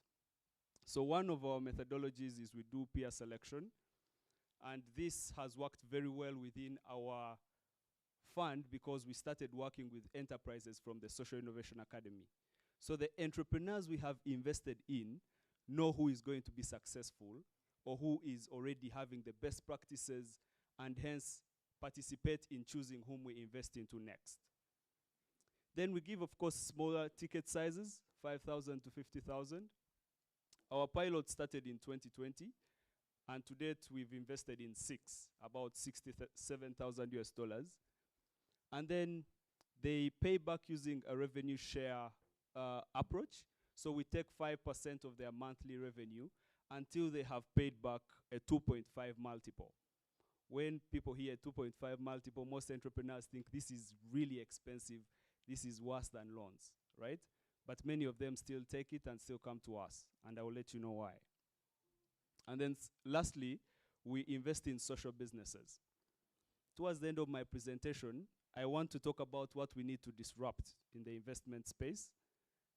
So one of our methodologies is we do peer selection, and this has worked very well within our fund because we started working with enterprises from the Social Innovation Academy. So the entrepreneurs we have invested in know who is going to be successful or who is already having the best practices, and hence participate in choosing whom we invest into next. Then we give, of course, smaller ticket sizes, 5,000 to 50,000. Our pilot started in 2020, and to date we've invested in 6, about 67,000 US dollars. And then they pay back using a revenue share approach. So we take 5% of their monthly revenue until they have paid back a 2.5 multiple. When people hear 2.5 multiple, most entrepreneurs think this is really expensive, this is worse than loans, right? But many of them still take it and still come to us, and I will let you know why. And then lastly, we invest in social businesses. Towards the end of my presentation, I want to talk about what we need to disrupt in the investment space.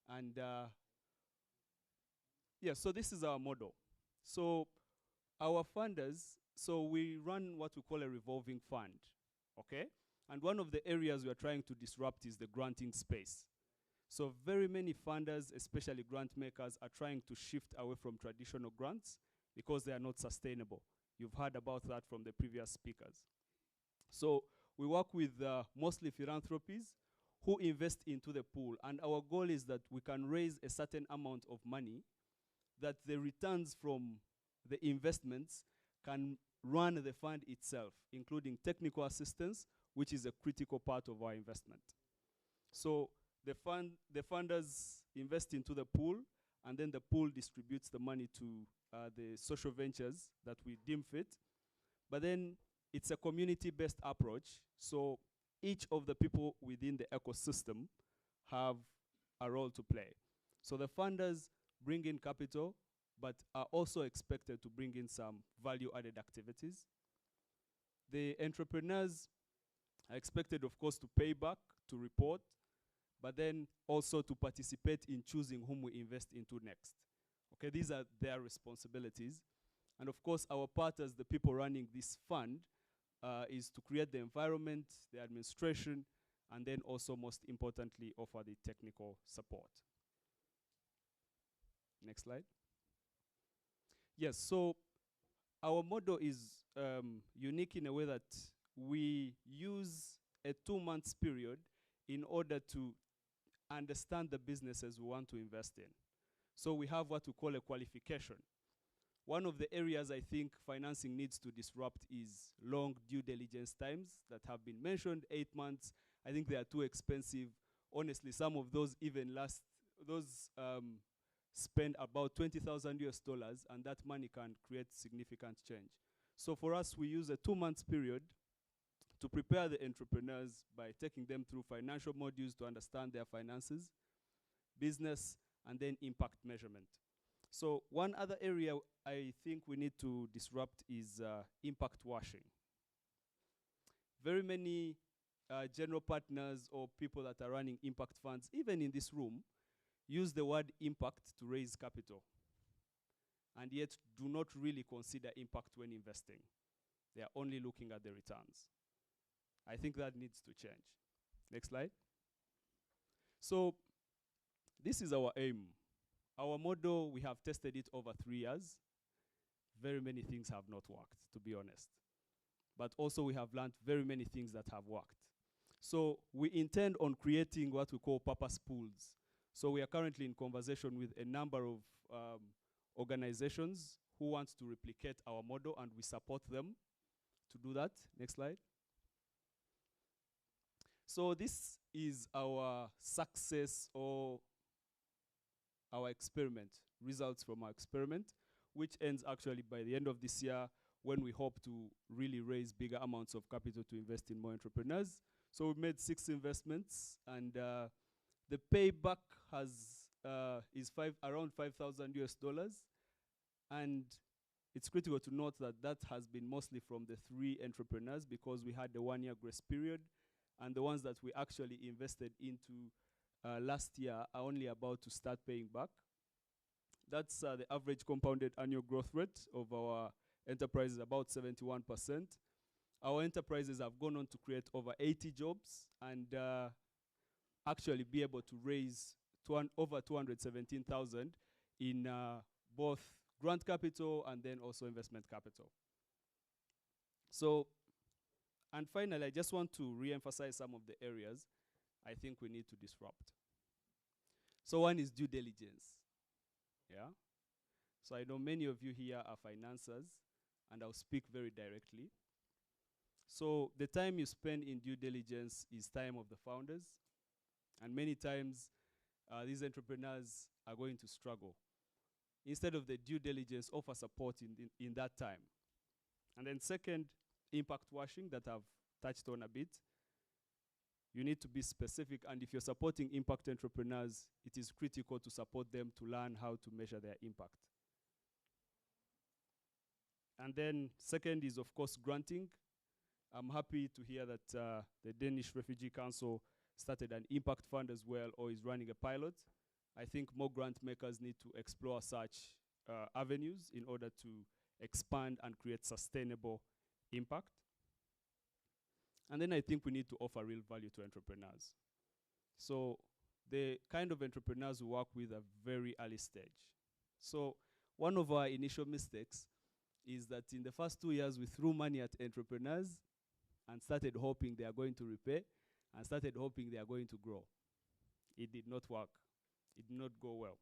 And yeah, so this is our model. So our funders, so we run what we call a revolving fund, okay? And one of the areas we are trying to disrupt is the granting space. So very many funders, especially grant makers, are trying to shift away from traditional grants because they are not sustainable. You've heard about that from the previous speakers. So we work with mostly philanthropies who invest into the pool. And our goal is that we can raise a certain amount of money that the returns from the investments can run the fund itself, including technical assistance, which is a critical part of our investment. So the funders invest into the pool, and then the pool distributes the money to the social ventures that we deem fit. But then it's a community-based approach, so each of the people within the ecosystem have a role to play. So the funders bring in capital, but are also expected to bring in some value-added activities. The entrepreneurs are expected, of course, to pay back, to report, but then also to participate in choosing whom we invest into next. Okay, these are their responsibilities. And of course, our part as the people running this fund is to create the environment, the administration, and then also, most importantly, offer the technical support. Next slide. Yes, so our model is unique in a way that we use a 2-month period in order to understand the businesses we want to invest in. So we have what we call a qualification. One of the areas I think financing needs to disrupt is long due diligence times that have been mentioned, 8 months. I think they are too expensive. Honestly, some of those even last, spend about $20,000 and that money can create significant change. So for us, we use a 2-month period to prepare the entrepreneurs by taking them through financial modules to understand their finances, business, and then impact measurement. So one other area I think we need to disrupt is impact washing. Very many general partners or people that are running impact funds, even in this room, use the word impact to raise capital, and yet do not really consider impact when investing. They are only looking at the returns. I think that needs to change. Next slide. So this is our aim. Our model, we have tested it over 3 years. Very many things have not worked, to be honest. But also we have learned very many things that have worked. So we intend on creating what we call purpose pools. So we are currently in conversation with a number of organizations who want to replicate our model, and we support them to do that. Next slide. So this is our success or our experiment, results from our experiment, which ends actually by the end of this year, when we hope to really raise bigger amounts of capital to invest in more entrepreneurs. So we've made 6 investments, and the payback is around $5,000, and it's critical to note that that has been mostly from the 3 entrepreneurs, because we had the 1-year grace period, and the ones that we actually invested into last year are only about to start paying back. That's the average compounded annual growth rate of our enterprises, about 71%. Our enterprises have gone on to create over 80 jobs and actually be able to raise over 217,000 in both grant capital and then also investment capital. So, and finally, I just want to re-emphasize some of the areas I think we need to disrupt. So one is due diligence. Yeah. So I know many of you here are financiers, and I'll speak very directly. So the time you spend in due diligence is time of the founders, and many times these entrepreneurs are going to struggle. Instead of the due diligence, offer support in that time. And then second, impact washing that I've touched on a bit. You need to be specific, and if you're supporting impact entrepreneurs, it is critical to support them to learn how to measure their impact. And then second is, of course, granting. I'm happy to hear that the Danish Refugee Council started an impact fund as well, or is running a pilot. I think more grant makers need to explore such avenues in order to expand and create sustainable impact. And then I think we need to offer real value to entrepreneurs. So the kind of entrepreneurs we work with are very early stage. So one of our initial mistakes is that in the first 2 years we threw money at entrepreneurs and started hoping they are going to repay and started hoping they are going to grow. It did not work. It did not go well.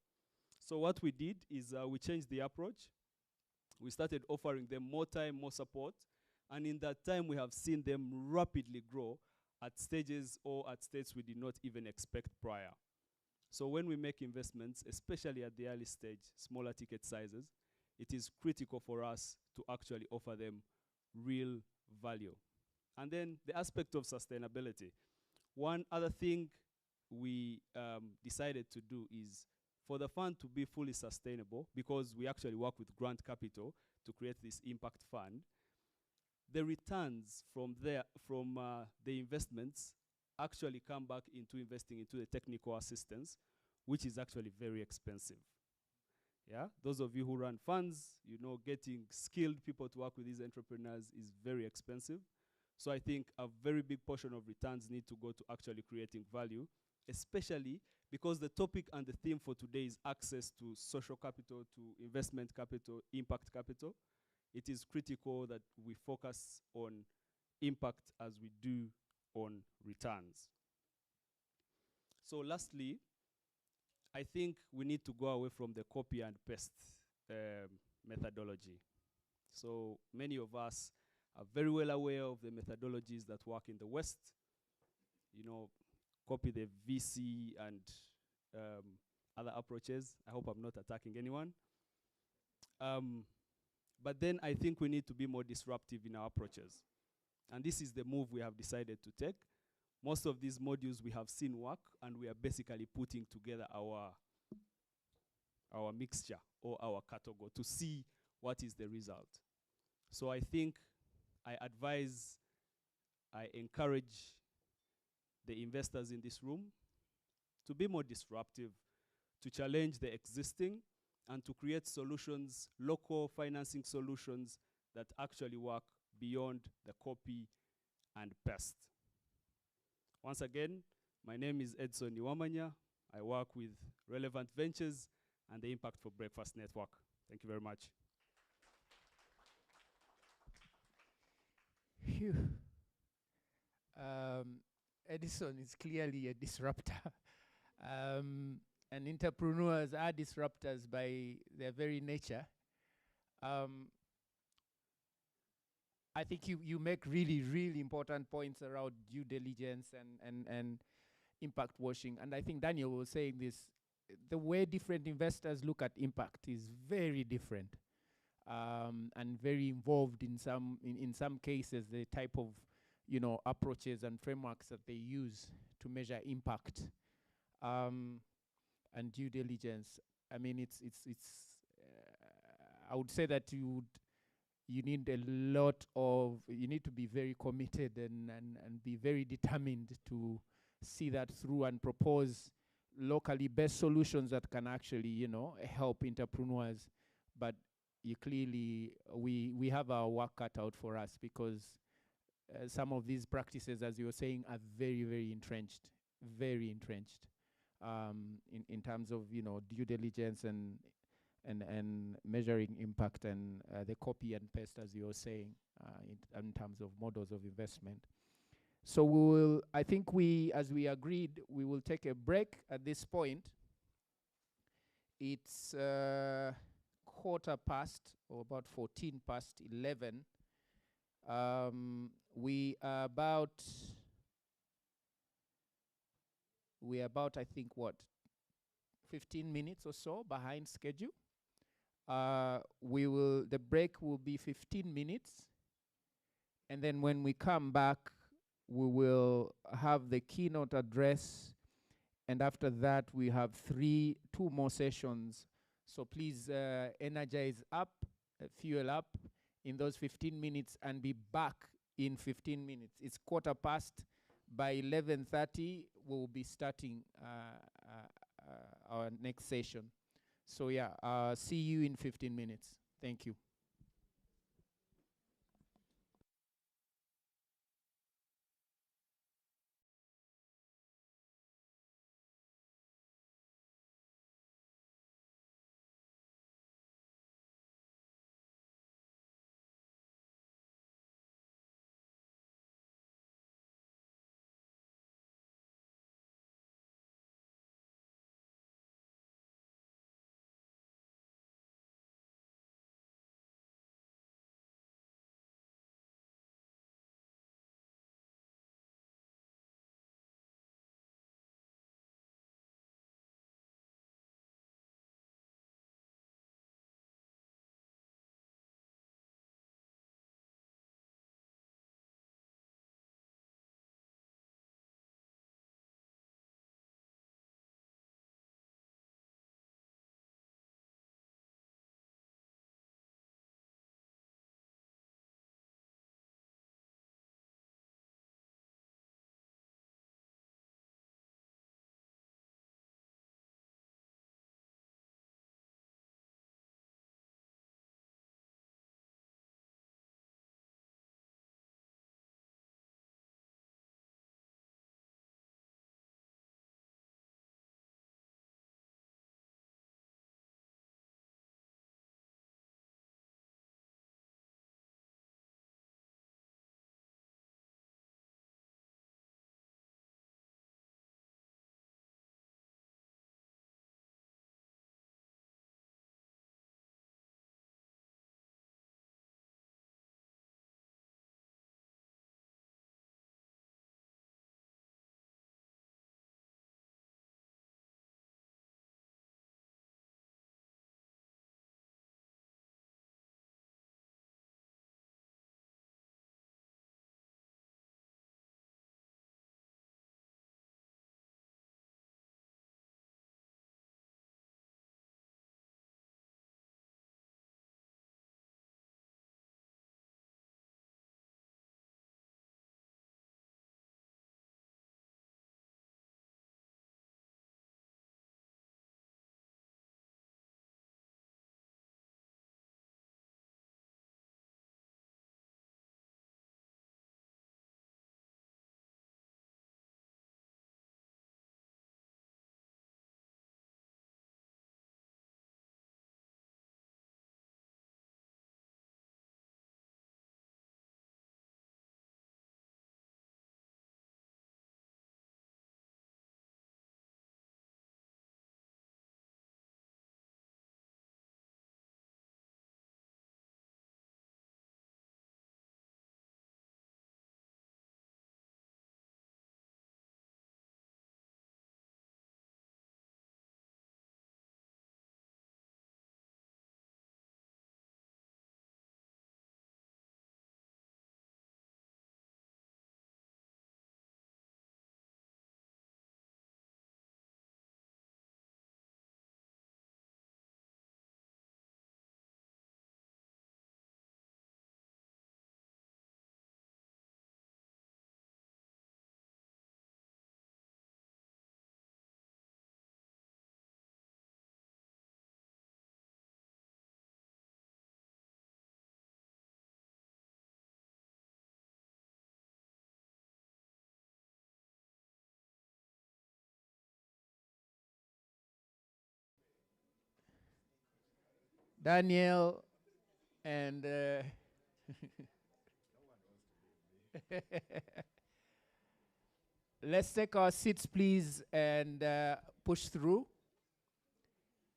So what we did is we changed the approach. We started offering them more time, more support, and in that time we have seen them rapidly grow at stages or at states we did not even expect prior. So when we make investments, especially at the early stage, smaller ticket sizes, it is critical for us to actually offer them real value. And then the aspect of sustainability. One other thing we decided to do is for the fund to be fully sustainable, because we actually work with grant capital to create this impact fund, the returns from the investments actually come back into investing into the technical assistance, which is actually very expensive. Yeah, those of you who run funds, you know, getting skilled people to work with these entrepreneurs is very expensive. So I think a very big portion of returns need to go to actually creating value, especially because the topic and the theme for today is access to social capital, to investment capital, impact capital. It is critical that we focus on impact as we do on returns. So lastly, I think we need to go away from the copy and paste methodology. So many of us are very well aware of the methodologies that work in the West. You know, copy the VC and other approaches. I hope I'm not attacking anyone. But then I think we need to be more disruptive in our approaches. And this is the move we have decided to take. Most of these modules we have seen work, and we are basically putting together our mixture or our category to see what is the result. So I think I encourage the investors in this room to be more disruptive, to challenge the existing, and to create solutions, local financing solutions that actually work beyond the copy and paste. Once again, my name is Edson Iwamanya. I work with Relevant Ventures and the Impact for Breakfast Network. Thank you very much. Phew. Edison is clearly a disruptor. And entrepreneurs are disruptors by their very nature. I think you make really, really important points around due diligence and impact washing. And I think Daniel was saying this, the way different investors look at impact is very different. And very involved in some cases, the type of approaches and frameworks that they use to measure impact and due diligence. I mean, I would say that you need to be very committed and be very determined to see that through and propose locally best solutions that can actually help entrepreneurs. But we have our work cut out for us, because some of these practices, as you were saying, are very, very entrenched in terms of due diligence and measuring impact and the copy and paste, as you were saying, in terms of models of investment. So I think as we agreed, we will take a break at this point. It's 11:15, or about 11:14. We are about, I think, 15 minutes or so behind schedule. The break will be 15 minutes. And then when we come back, we will have the keynote address. And after that, we have two more sessions. So please energize up, fuel up in those 15 minutes and be back in 15 minutes. It's 15:15. By 11:30, we'll be starting our next session. So yeah, see you in 15 minutes. Thank you. Daniel, and let's take our seats, please, and push through.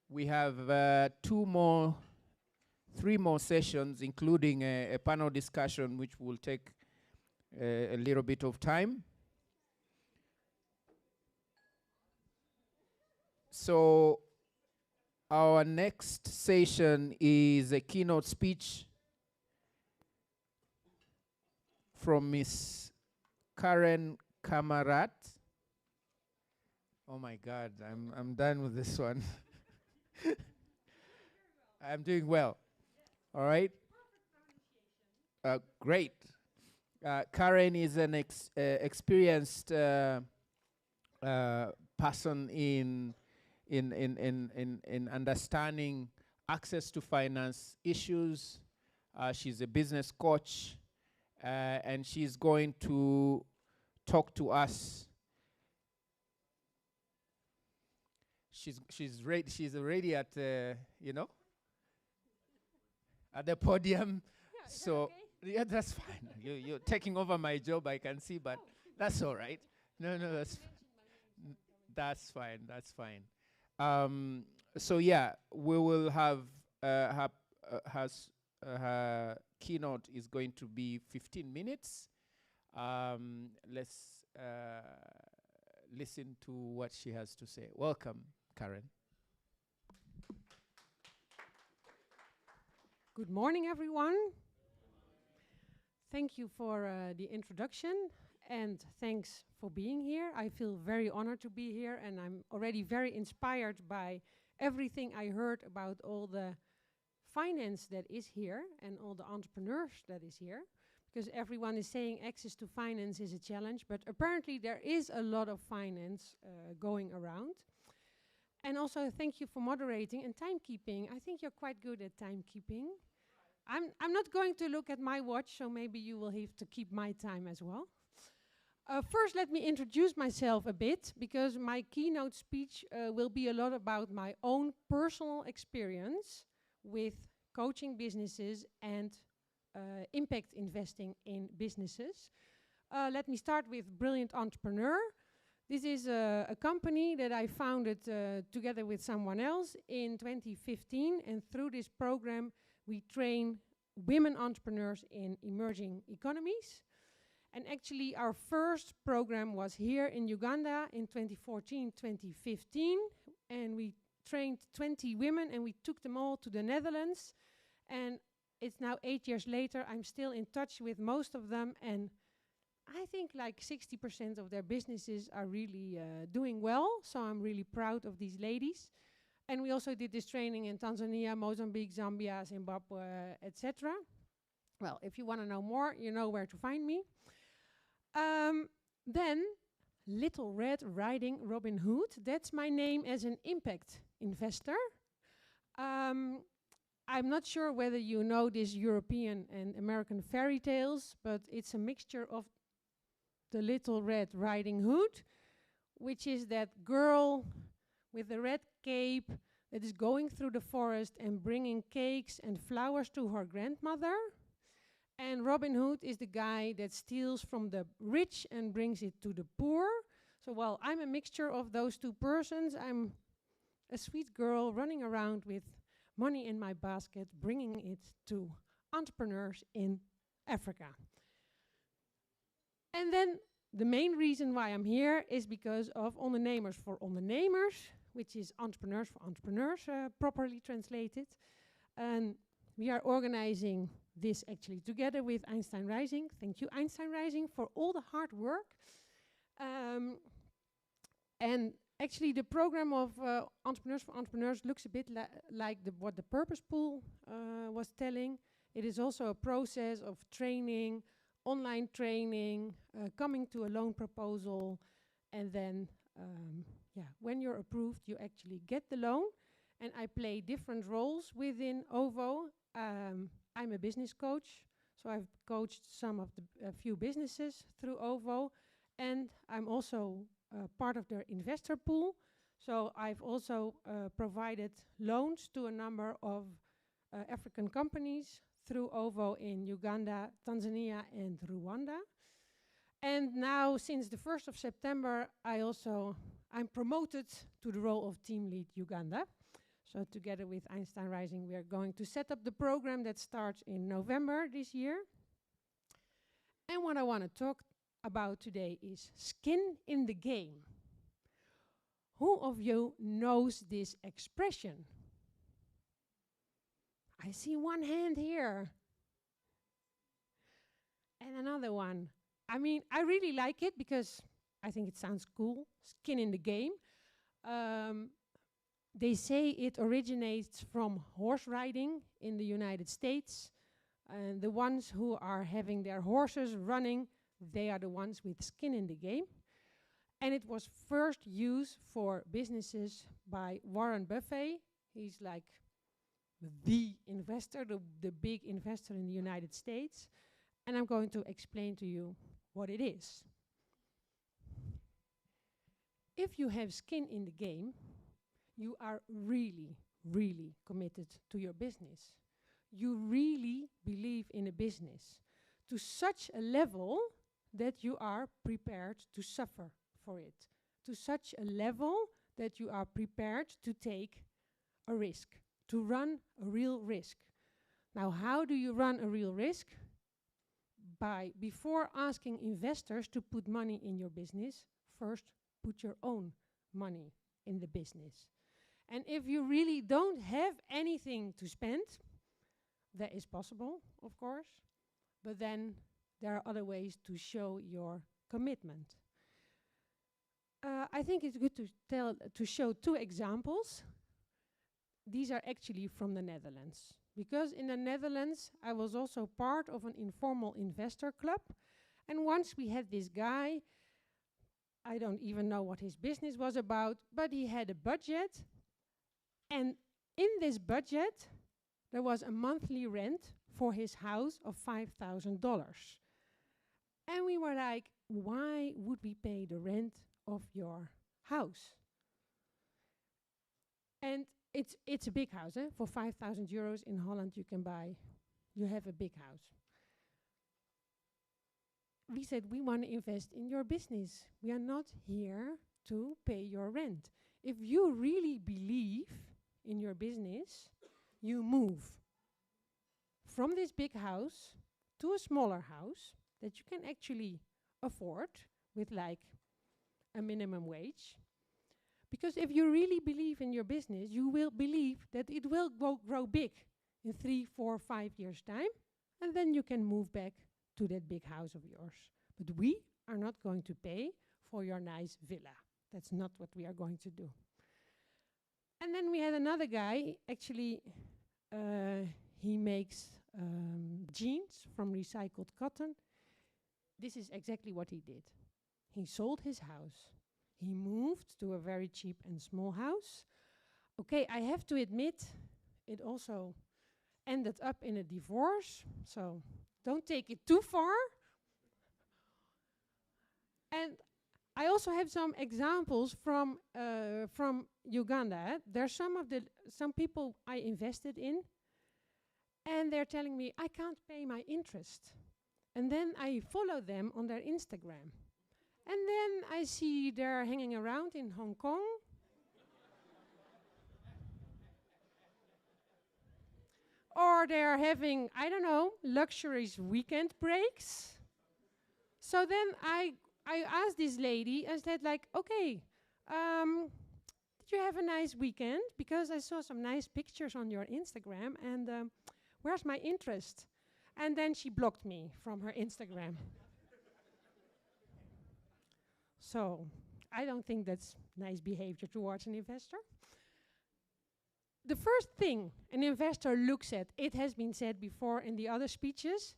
We have 3 more sessions, including a panel discussion, which will take a little bit of time. So our next session is a keynote speech from Miss Karen Kamarat. Oh my God, I'm done with this one. I'm doing well. All right. Great. Karen is an experienced person in understanding access to finance issues. She's a business coach, and she's going to talk to us. She's already at at the podium. Yeah, so okay? yeah, that's fine. You're taking over my job, I can see, but that's all right. No, that's fine. That's fine. So yeah, we will have her keynote is going to be 15 minutes. Let's listen to what she has to say. Welcome, Karen. Good morning, everyone. Thank you for the introduction, and thanks for being here. I feel very honored to be here, and I'm already very inspired by everything I heard about all the finance that is here and all the entrepreneurs that is here, because everyone is saying access to finance is a challenge, but apparently there is a lot of finance going around. And also thank you for moderating and timekeeping. I think you're quite good at timekeeping. I'm not going to look at my watch, so maybe you will have to keep my time as well. First, let me introduce myself a bit, because my keynote speech will be a lot about my own personal experience with coaching businesses and impact investing in businesses. Let me start with Brilliant Entrepreneur. This is a company that I founded together with someone else in 2015, and through this program we train women entrepreneurs in emerging economies. And actually our first program was here in Uganda in 2014-2015, and we trained 20 women and we took them all to the Netherlands. And it's now 8 years later. I'm still in touch with most of them, and I think like 60% of their businesses are really doing well. So I'm really proud of these ladies. And we also did this training in Tanzania, Mozambique, Zambia, Zimbabwe, etc. Well, if you want to know more, you know where to find me. Then Little Red Riding Robin Hood. That's my name as an impact investor. I'm not sure whether you know these European and American fairy tales, but it's a mixture of the Little Red Riding Hood, which is that girl with the red cape that is going through the forest and bringing cakes and flowers to her grandmother. And Robin Hood is the guy that steals from the rich and brings it to the poor. So while I'm a mixture of those two persons, I'm a sweet girl running around with money in my basket, bringing it to entrepreneurs in Africa. And then the main reason why I'm here is because of Ondernemers voor Ondernemers, which is Entrepreneurs for Entrepreneurs, properly translated. And we are organizing this actually together with Einstein Rising. Thank you, Einstein Rising, for all the hard work. And actually the program of Entrepreneurs for Entrepreneurs looks a bit like what the Purpose Pool was telling. It is also a process of training, online training, coming to a loan proposal, and then when you're approved, you actually get the loan. And I play different roles within OVO. I'm a business coach, so I've coached a few businesses through OVO, and I'm also part of their investor pool. So I've also provided loans to a number of African companies through Erovo in Uganda, Tanzania, and Rwanda. And now, since the 1st of September, I'm promoted to the role of Team Lead Uganda. So together with Einstein Rising, we are going to set up the program that starts in November this year. And what I want to talk about today is skin in the game. Who of you knows this expression? I see one hand here. And another one. I mean, I really like it because I think it sounds cool. Skin in the game. They say it originates from horse riding in the United States. And the ones who are having their horses running, they are the ones with skin in the game. And it was first used for businesses by Warren Buffett. He's like the investor, the big investor in the United States. And I'm going to explain to you what it is. If you have skin in the game, you are really, really committed to your business. You really believe in a business to such a level that you are prepared to suffer for it, to such a level that you are prepared to take a risk, to run a real risk. Now, how do you run a real risk? Before asking investors to put money in your business, first put your own money in the business. And if you really don't have anything to spend, that is possible, of course, but then there are other ways to show your commitment. I think it's good to show two examples. These are actually from the Netherlands. Because in the Netherlands, I was also part of an informal investor club. And once we had this guy, I don't even know what his business was about, but he had a budget. And in this budget, there was a monthly rent for his house of $5,000. And we were like, why would we pay the rent of your house? And it's a big house. For 5,000 euros in Holland you have a big house. We said, we want to invest in your business. We are not here to pay your rent. If you really believe in your business, you move from this big house to a smaller house that you can actually afford with like a minimum wage. Because if you really believe in your business, you will believe that it will grow big in 3, 4, 5 years' time, and then you can move back to that big house of yours. But we are not going to pay for your nice villa. That's not what we are going to do. And then we had another guy, actually, he makes jeans from recycled cotton. This is exactly what he did. He sold his house. He moved to a very cheap and small house. Okay, I have to admit, it also ended up in a divorce, so don't take it too far. And I also have some examples from Uganda. There's some people I invested in, and they're telling me, I can't pay my interest. And then I follow them on their Instagram. And then I see they're hanging around in Hong Kong. Or they're having, I don't know, luxurious weekend breaks. So then I asked this lady, I said like, okay, did you have a nice weekend? Because I saw some nice pictures on your Instagram, and where's my interest? And then she blocked me from her Instagram. So I don't think that's nice behavior towards an investor. The first thing an investor looks at, it has been said before in the other speeches,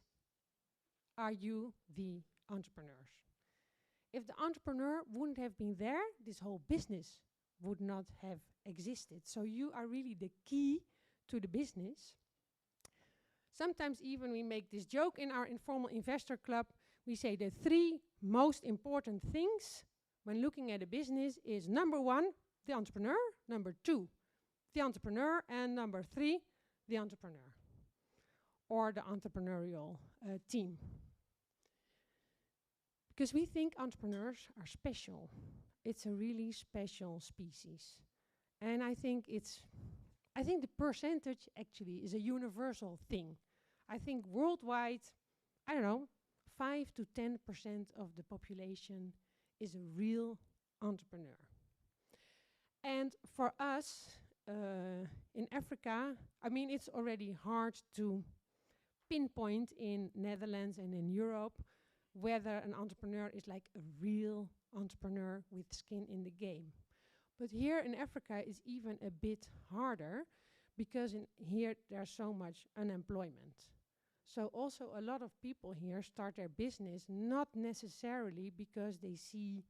are you the entrepreneurs? If the entrepreneur wouldn't have been there, this whole business would not have existed. So you are really the key to the business. Sometimes even we make this joke in our informal investor club. We say the 3 most important things when looking at a business is number 1, the entrepreneur, number 2, the entrepreneur, and number 3, the entrepreneur or the entrepreneurial team. Because we think entrepreneurs are special. It's a really special species. And I think the percentage actually is a universal thing. I think worldwide, I don't know, 5 to 10% of the population is a real entrepreneur. And for us in Africa, I mean, it's already hard to pinpoint in Netherlands and in Europe whether an entrepreneur is like a real entrepreneur with skin in the game. But here in Africa it's even a bit harder because in here there's so much unemployment. So also a lot of people here start their business not necessarily because they see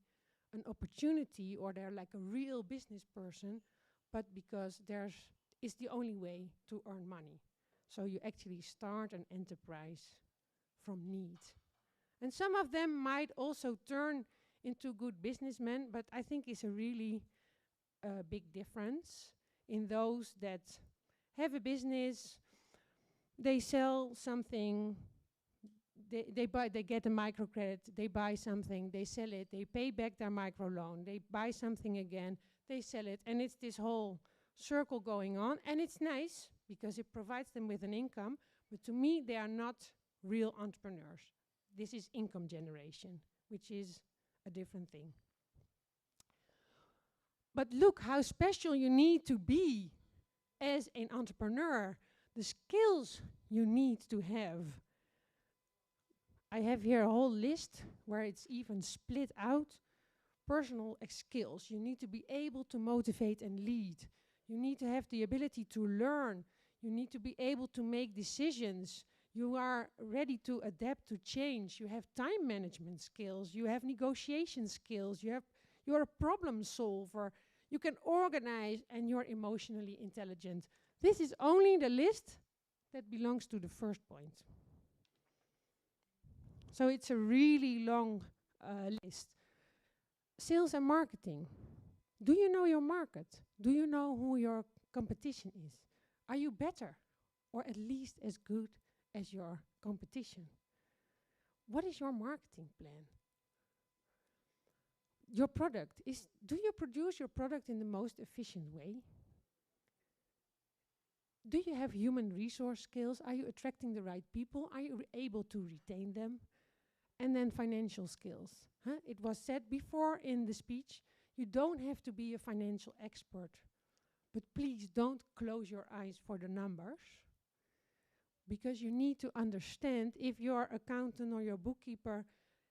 an opportunity or they're like a real business person, but because it's the only way to earn money. So you actually start an enterprise from need. And some of them might also turn into good businessmen, but I think it's a really big difference in those that have a business, they sell something, they get a microcredit, they buy something, they sell it, they pay back their microloan, they buy something again, they sell it, and it's this whole circle going on, and it's nice because it provides them with an income, but to me they are not real entrepreneurs. This is income generation, which is a different thing. But look how special you need to be as an entrepreneur, the skills you need to have. I have here a whole list where it's even split out. Personal skills. You need to be able to motivate and lead. You need to have the ability to learn. You need to be able to make decisions. You are ready to adapt to change. You have time management skills. You have negotiation skills. You're a problem solver. You can organize, and you're emotionally intelligent. This is only the list that belongs to the first point. So it's a really long list. Sales and marketing. Do you know your market? Do you know who your competition is? Are you better or at least as good as your competition? What is your marketing plan? Your product is, do you produce your product in the most efficient way? Do you have human resource skills? Are you attracting the right people? Are you able to retain them? And then financial skills. It was said before in the speech, you don't have to be a financial expert, but please don't close your eyes for the numbers, because you need to understand if your accountant or your bookkeeper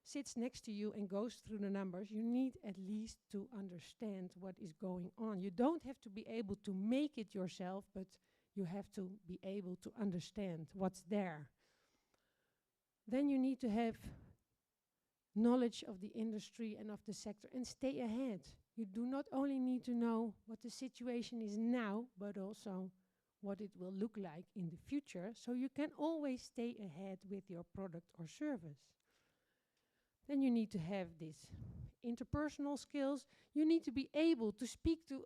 sits next to you and goes through the numbers, you need at least to understand what is going on. You don't have to be able to make it yourself, but you have to be able to understand what's there. Then you need to have knowledge of the industry and of the sector and stay ahead. You do not only need to know what the situation is now, but also what it will look like in the future, so you can always stay ahead with your product or service. Then you need to have these interpersonal skills. You need to be able to speak to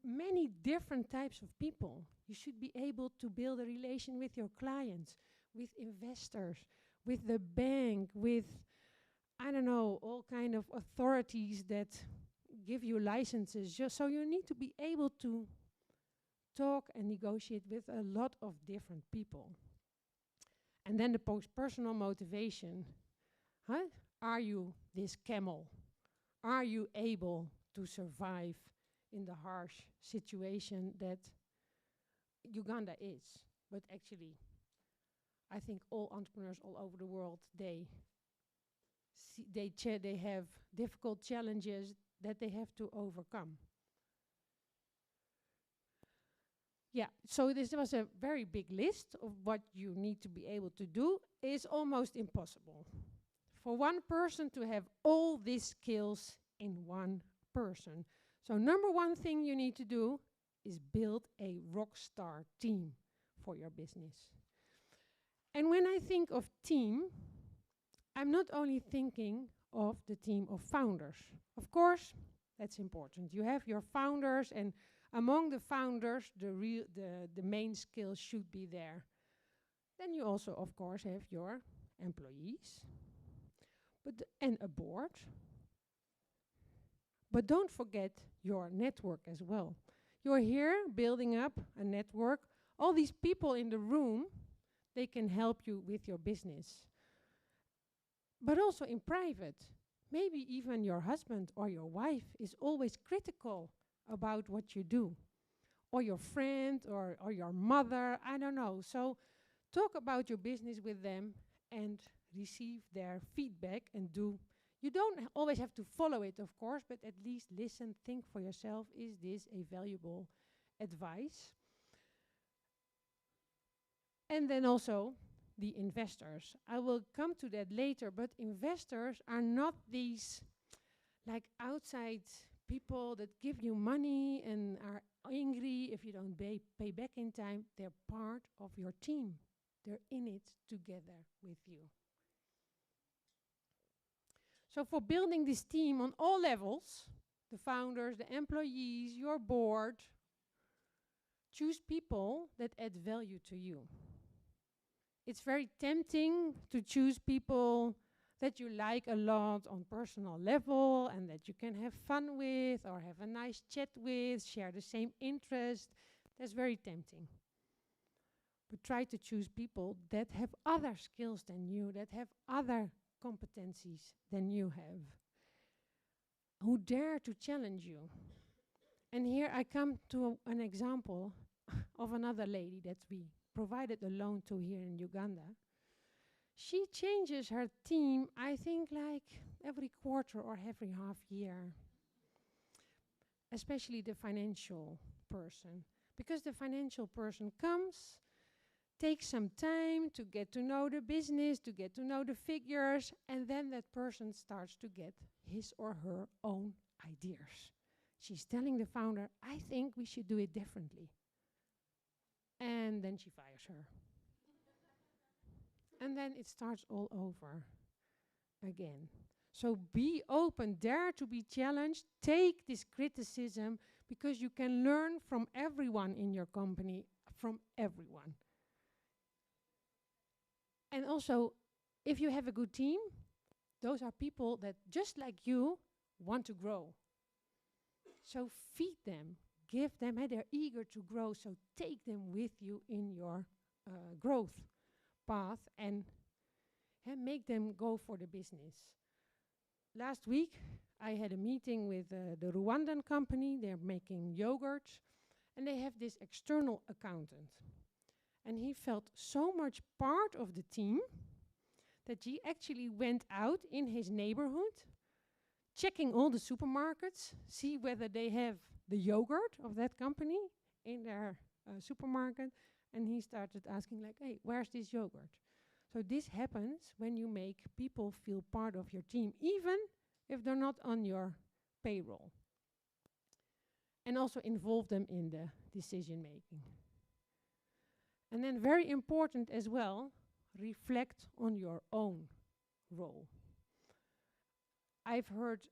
many different types of people. You should be able to build a relation with your clients, with investors, with the bank, with, I don't know, all kind of authorities that give you licenses. So you need to be able to talk and negotiate with a lot of different people. And then the personal motivation. Are you this camel? Are you able to survive in the harsh situation that Uganda is? But actually, I think all entrepreneurs all over the world, they have difficult challenges that they have to overcome. Yeah, so this was a very big list of what you need to be able to do. It's almost impossible for one person to have all these skills in one person. So number one thing you need to do is build a rock star team for your business. And when I think of team, I'm not only thinking of the team of founders. Of course, that's important. You have your founders, and among the founders, the main skills should be there. Then you also, of course, have your employees, and a board. But don't forget your network as well. You're here building up a network. All these people in the room, they can help you with your business. But also in private, maybe even your husband or your wife is always critical about what you do. Or your friend or your mother, I don't know. So talk about your business with them and receive their feedback and do. You don't always have to follow it, of course, but at least listen, think for yourself, is this a valuable advice? And then also the investors. I will come to that later, but investors are not these like outside people that give you money and are angry if you don't pay back in time. They're part of your team. They're in it together with you. So for building this team on all levels, the founders, the employees, your board, choose people that add value to you. It's very tempting to choose people that you like a lot on personal level and that you can have fun with or have a nice chat with, share the same interest. That's very tempting. But try to choose people that have other skills than you, that have other competencies than you have, who dare to challenge you. And here I come to an example of another lady that we provided a loan to here in Uganda. She changes her team, I think, like every quarter or every half year, especially the financial person, because the financial person comes, takes some time to get to know the business, to get to know the figures, and then that person starts to get his or her own ideas. She's telling the founder, I think we should do it differently. And then she fires her. And then it starts all over again. So be open, dare to be challenged, take this criticism, because you can learn from everyone in your company, from everyone. And also, if you have a good team, those are people that, just like you, want to grow. So feed them, give them, they're eager to grow, so take them with you in your growth path and make them go for the business. Last week, I had a meeting with the Rwandan company. They're making yogurt, and they have this external accountant. And he felt so much part of the team that he actually went out in his neighborhood, checking all the supermarkets, see whether they have the yogurt of that company in their supermarket. And he started asking like, hey, where's this yogurt? So this happens when you make people feel part of your team, even if they're not on your payroll. And also involve them in the decision making. And then very important as well, reflect on your own role. I've heard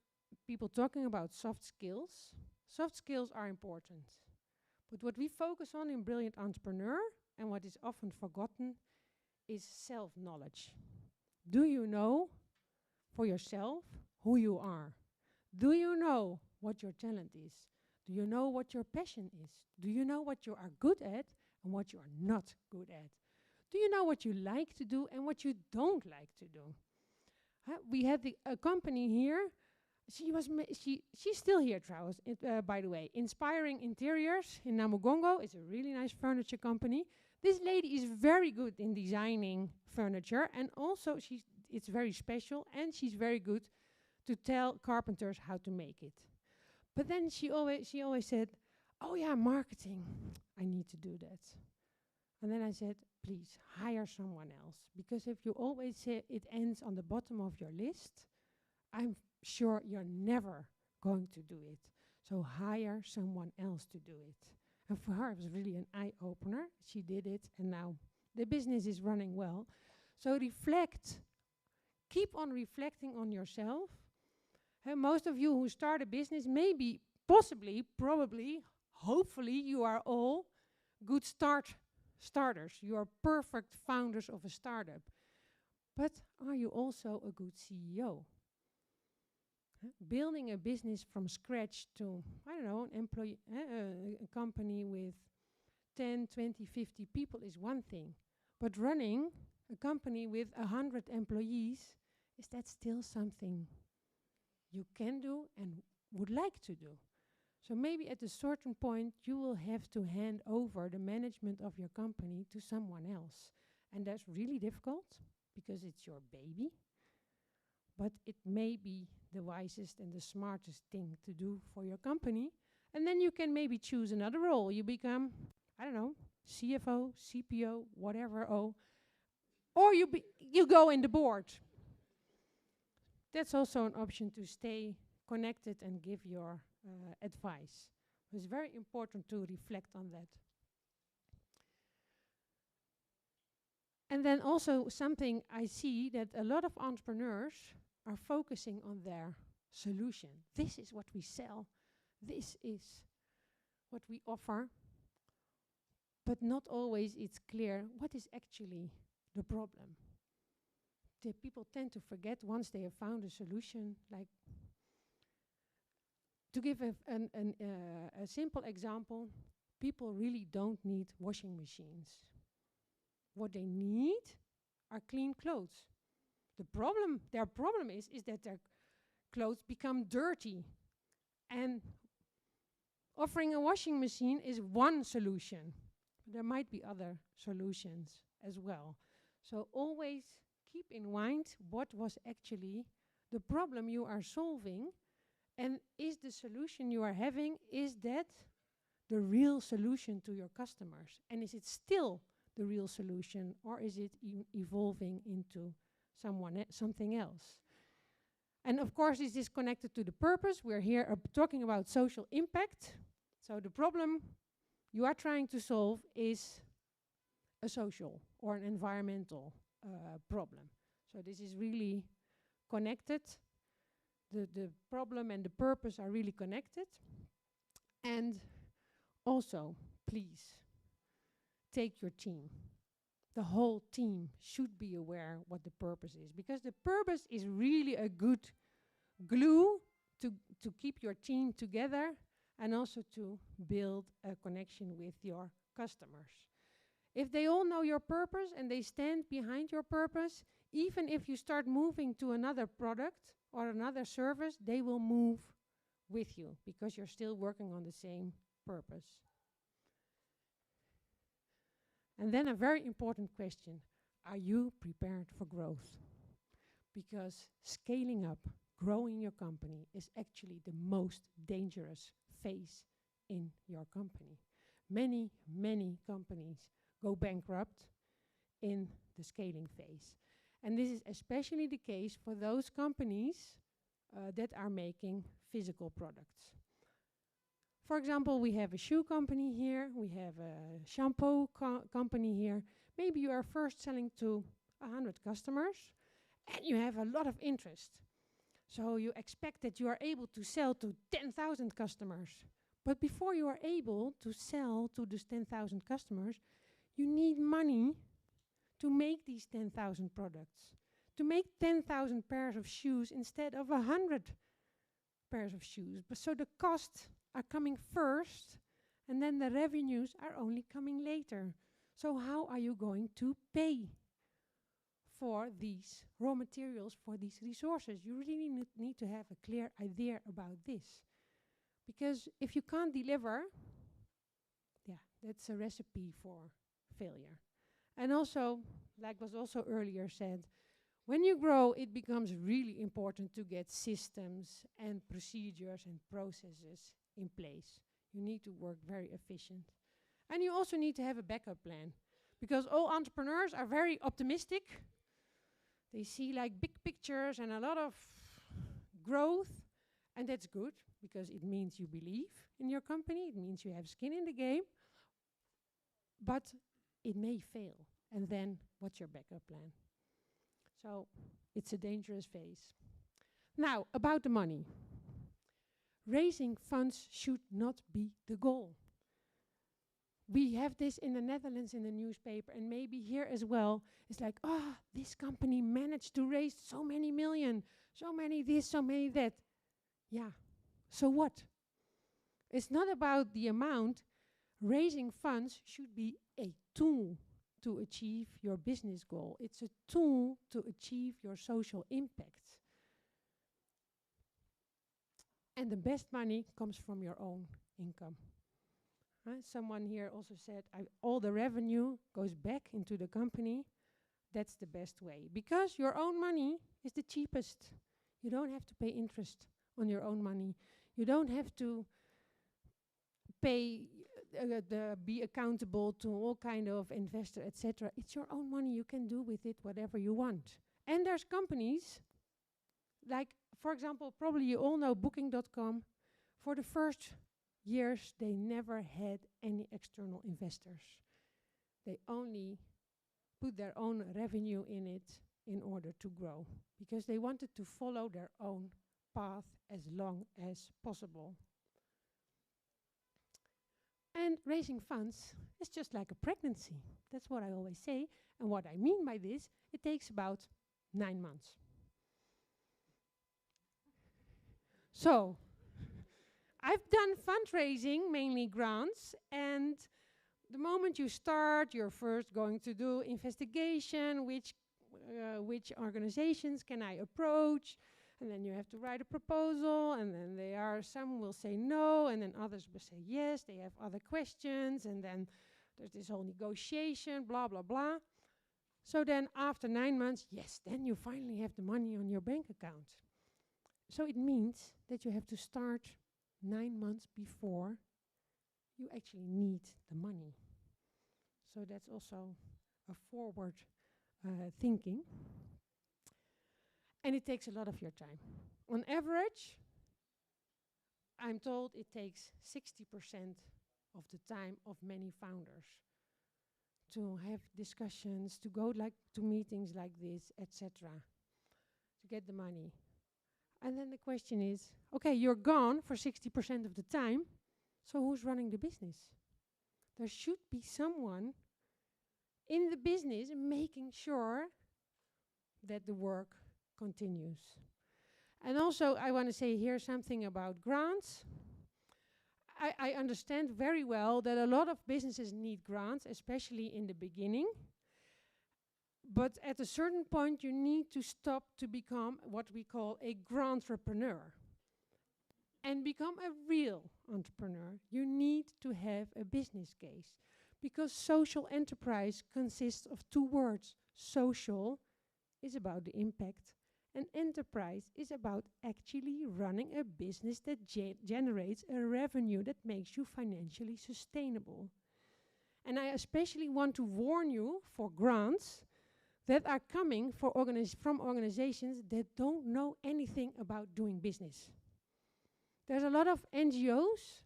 people talking about soft skills. Soft skills are important. But what we focus on in Brilliant Entrepreneur, and what is often forgotten, is self-knowledge. Do you know for yourself who you are? Do you know what your talent is? Do you know what your passion is? Do you know what you are good at and what you are not good at? Do you know what you like to do and what you don't like to do? We had a company here. She's still here, Trouwens, by the way. Inspiring Interiors in Namugongo is a really nice furniture company. This lady is very good in designing furniture, and also it's very special, and she's very good to tell carpenters how to make it. But then she always said, oh yeah, marketing, I need to do that. And then I said, please hire someone else, because if you always say it ends on the bottom of your list, I'm sure you're never going to do it. So hire someone else to do it. And for her, it was really an eye-opener. She did it, and now the business is running well. So reflect. Keep on reflecting on yourself. Most of you who start a business, maybe, possibly, probably, hopefully you are all good starters. You are perfect founders of a startup. But are you also a good CEO? Building a business from scratch to, I don't know, a company with 10, 20, 50 people is one thing. But running a company with 100 employees, is that still something you can do and would like to do? So maybe at a certain point you will have to hand over the management of your company to someone else. And that's really difficult because it's your baby. But it may be the wisest and the smartest thing to do for your company. And then you can maybe choose another role. You become, I don't know, CFO, CPO, whatever, or you go in the board. That's also an option to stay connected and give your advice. It's very important to reflect on that. And then also something I see that a lot of entrepreneurs are focusing on their solution. This is what we sell. This is what we offer. But not always it's clear what is actually the problem. The people tend to forget once they have found a solution. Like, to give a simple example, people really don't need washing machines. What they need are clean clothes. Their problem is that their clothes become dirty. And offering a washing machine is one solution. There might be other solutions as well. So always keep in mind what was actually the problem you are solving, and is the solution you are having, is that the real solution to your customers? And is it still the real solution, or is it evolving into something else? And of course, this is connected to the purpose. We're here talking about social impact. So the problem you are trying to solve is a social or an environmental problem. So this is really connected. The problem and the purpose are really connected. And also, please, take your team. The whole team should be aware what the purpose is, because the purpose is really a good glue to keep your team together and also to build a connection with your customers. If they all know your purpose and they stand behind your purpose, even if you start moving to another product or another service, they will move with you because you're still working on the same purpose. And then a very important question: are you prepared for growth? Because scaling up, growing your company is actually the most dangerous phase in your company. Many, many companies go bankrupt in the scaling phase. And this is especially the case for those companies that are making physical products. For example, we have a shoe company here, we have a shampoo company here. Maybe you are first selling to 100 customers and you have a lot of interest. So you expect that you are able to sell to 10,000 customers. But before you are able to sell to these 10,000 customers, you need money to make these 10,000 products, to make 10,000 pairs of shoes instead of 100 pairs of shoes. But so the costs are coming first, and then the revenues are only coming later. So how are you going to pay for these raw materials, for these resources? You really need to have a clear idea about this. Because if you can't deliver, that's a recipe for failure. And also, like was also earlier said, when you grow, it becomes really important to get systems and procedures and processes in place. You need to work very efficient. And you also need to have a backup plan, because all entrepreneurs are very optimistic. They see like big pictures and a lot of growth, and that's good because it means you believe in your company, it means you have skin in the game, but it may fail. And then what's your backup plan? So it's a dangerous phase. Now, about the money. Raising funds should not be the goal. we have this in the Netherlands in the newspaper, and maybe here as well. It's like, oh, this company managed to raise so many million, so many this, so many that. Yeah, so what? It's not about the amount. Raising funds should be a tool to achieve your business goal. It's a tool to achieve your social impact. And the best money comes from your own income. Someone here also said, all the revenue goes back into the company. That's the best way. Because your own money is the cheapest. You don't have to pay interest on your own money. You don't have to pay, be accountable to all kind of investor, etc. It's your own money. You can do with it whatever you want. And there's companies, like, for example, probably you all know Booking.com. For the first years, they never had any external investors. They only put their own revenue in it in order to grow, because they wanted to follow their own path as long as possible. And raising funds is just like a pregnancy. That's what I always say. And what I mean by this, it takes about 9 months. So, I've done fundraising, mainly grants, and the moment you start, you're first going to do investigation, which organizations can I approach, and then you have to write a proposal, and then some will say no, and then others will say yes, they have other questions, and then there's this whole negotiation, blah, blah, blah. So then after 9 months, yes, then you finally have the money on your bank account. So it means that you have to start 9 months before you actually need the money. So that's also a forward thinking. And it takes a lot of your time. On average, I'm told it takes 60% of the time of many founders to have discussions, to go to meetings like this, etc., to get the money. And then the question is, okay, you're gone for 60% of the time, so who's running the business? There should be someone in the business making sure that the work continues. And also, I want to say here something about grants. I understand very well that a lot of businesses need grants, especially in the beginning. But at a certain point, you need to stop to become what we call a grantrepreneur and become a real entrepreneur. You need to have a business case, because social enterprise consists of 2 words. Social is about the impact, and enterprise is about actually running a business that generates a revenue that makes you financially sustainable. And I especially want to warn you for grants that are coming from organizations that don't know anything about doing business. There's a lot of NGOs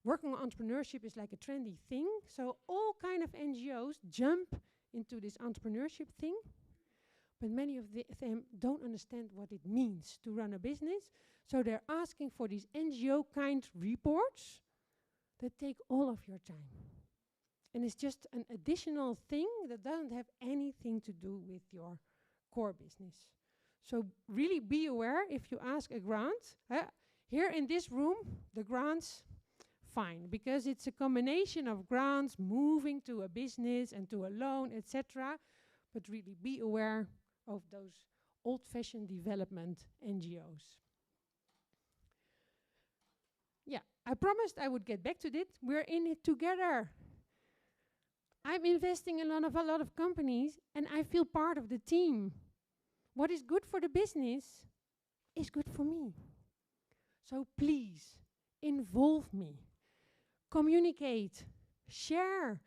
working on entrepreneurship is like a trendy thing. So all kind of NGOs jump into this entrepreneurship thing, but many of them don't understand what it means to run a business. So they're asking for these NGO kind reports that take all of your time. And it's just an additional thing that doesn't have anything to do with your core business. So really be aware if you ask a grant. Here in this room, the grants, fine, because it's a combination of grants, moving to a business and to a loan, etc. But really be aware of those old-fashioned development NGOs. Yeah, I promised I would get back to it. We're in it together. I'm investing in a lot of companies, and I feel part of the team. What is good for the business is good for me. So please, involve me. Communicate. Share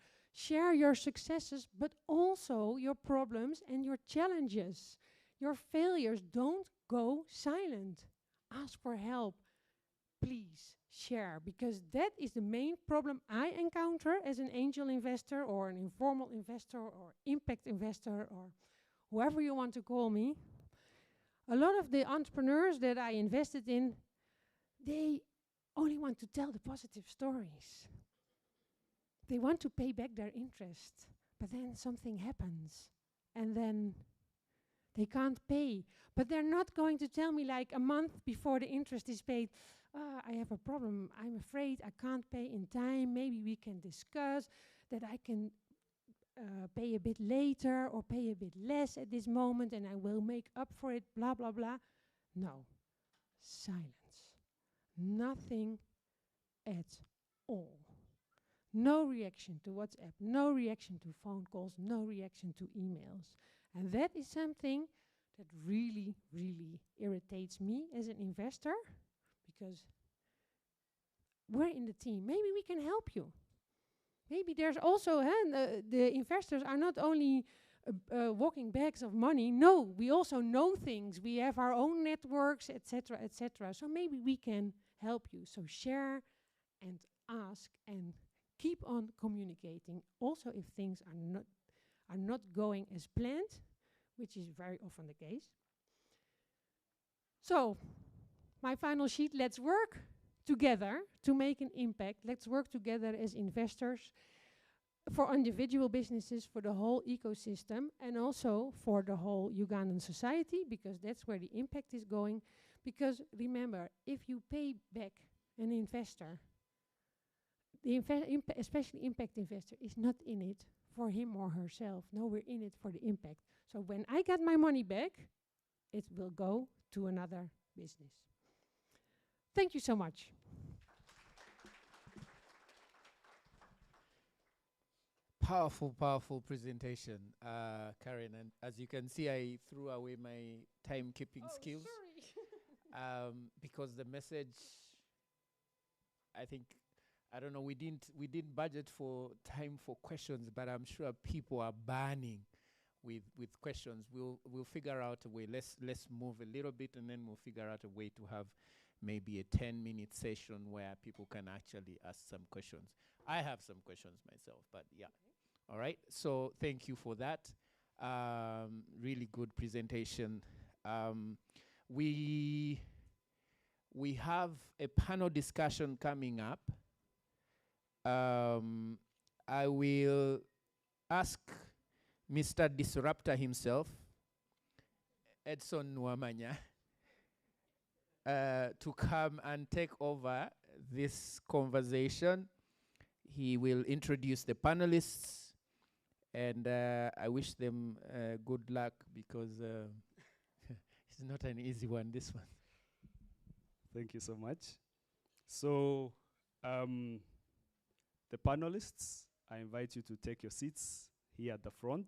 your successes, but also your problems and your challenges. Your failures. Don't go silent. Ask for help. Please share, because that is the main problem I encounter as an angel investor or an informal investor or impact investor or whoever you want to call me. A lot of the entrepreneurs that I invested in, they only want to tell the positive stories. They want to pay back their interest, but then something happens, and then they can't pay. But they're not going to tell me like a month before the interest is paid, I have a problem. I'm afraid I can't pay in time. Maybe we can discuss that I can pay a bit later or pay a bit less at this moment and I will make up for it, blah, blah, blah. No, silence. Nothing at all. No reaction to WhatsApp, no reaction to phone calls, no reaction to emails. And that is something that really, really irritates me as an investor, because we're in the team. Maybe we can help you. Maybe there's also, the investors are not only walking bags of money. No, we also know things. We have our own networks, etc., etc. So maybe we can help you. So share and ask and keep on communicating. Also, if things are not going as planned, which is very often the case. So, my final sheet, let's work together to make an impact. Let's work together as investors for individual businesses, for the whole ecosystem, and also for the whole Ugandan society, because that's where the impact is going. Because remember, if you pay back an investor, the especially impact investor is not in it for him or herself. No, we're in it for the impact. So when I get my money back, it will go to another business. Thank you so much. Powerful, powerful presentation, Karen. And as you can see, I threw away my timekeeping skills because the message, I think, I don't know, we didn't budget for time for questions, but I'm sure people are burning with questions. We'll figure out a way. Let's move a little bit, and then we'll figure out a way to have maybe a 10-minute session where people can actually ask some questions. I have some questions myself, but yeah. All right. So thank you for that. Really good presentation. We have a panel discussion coming up. I will ask Mr. Disruptor himself, Edson Nwamanya, to come and take over this conversation. He will introduce the panelists, and I wish them good luck, because it's not an easy one, this one. Thank you so much. So, the panelists, I invite you to take your seats here at the front.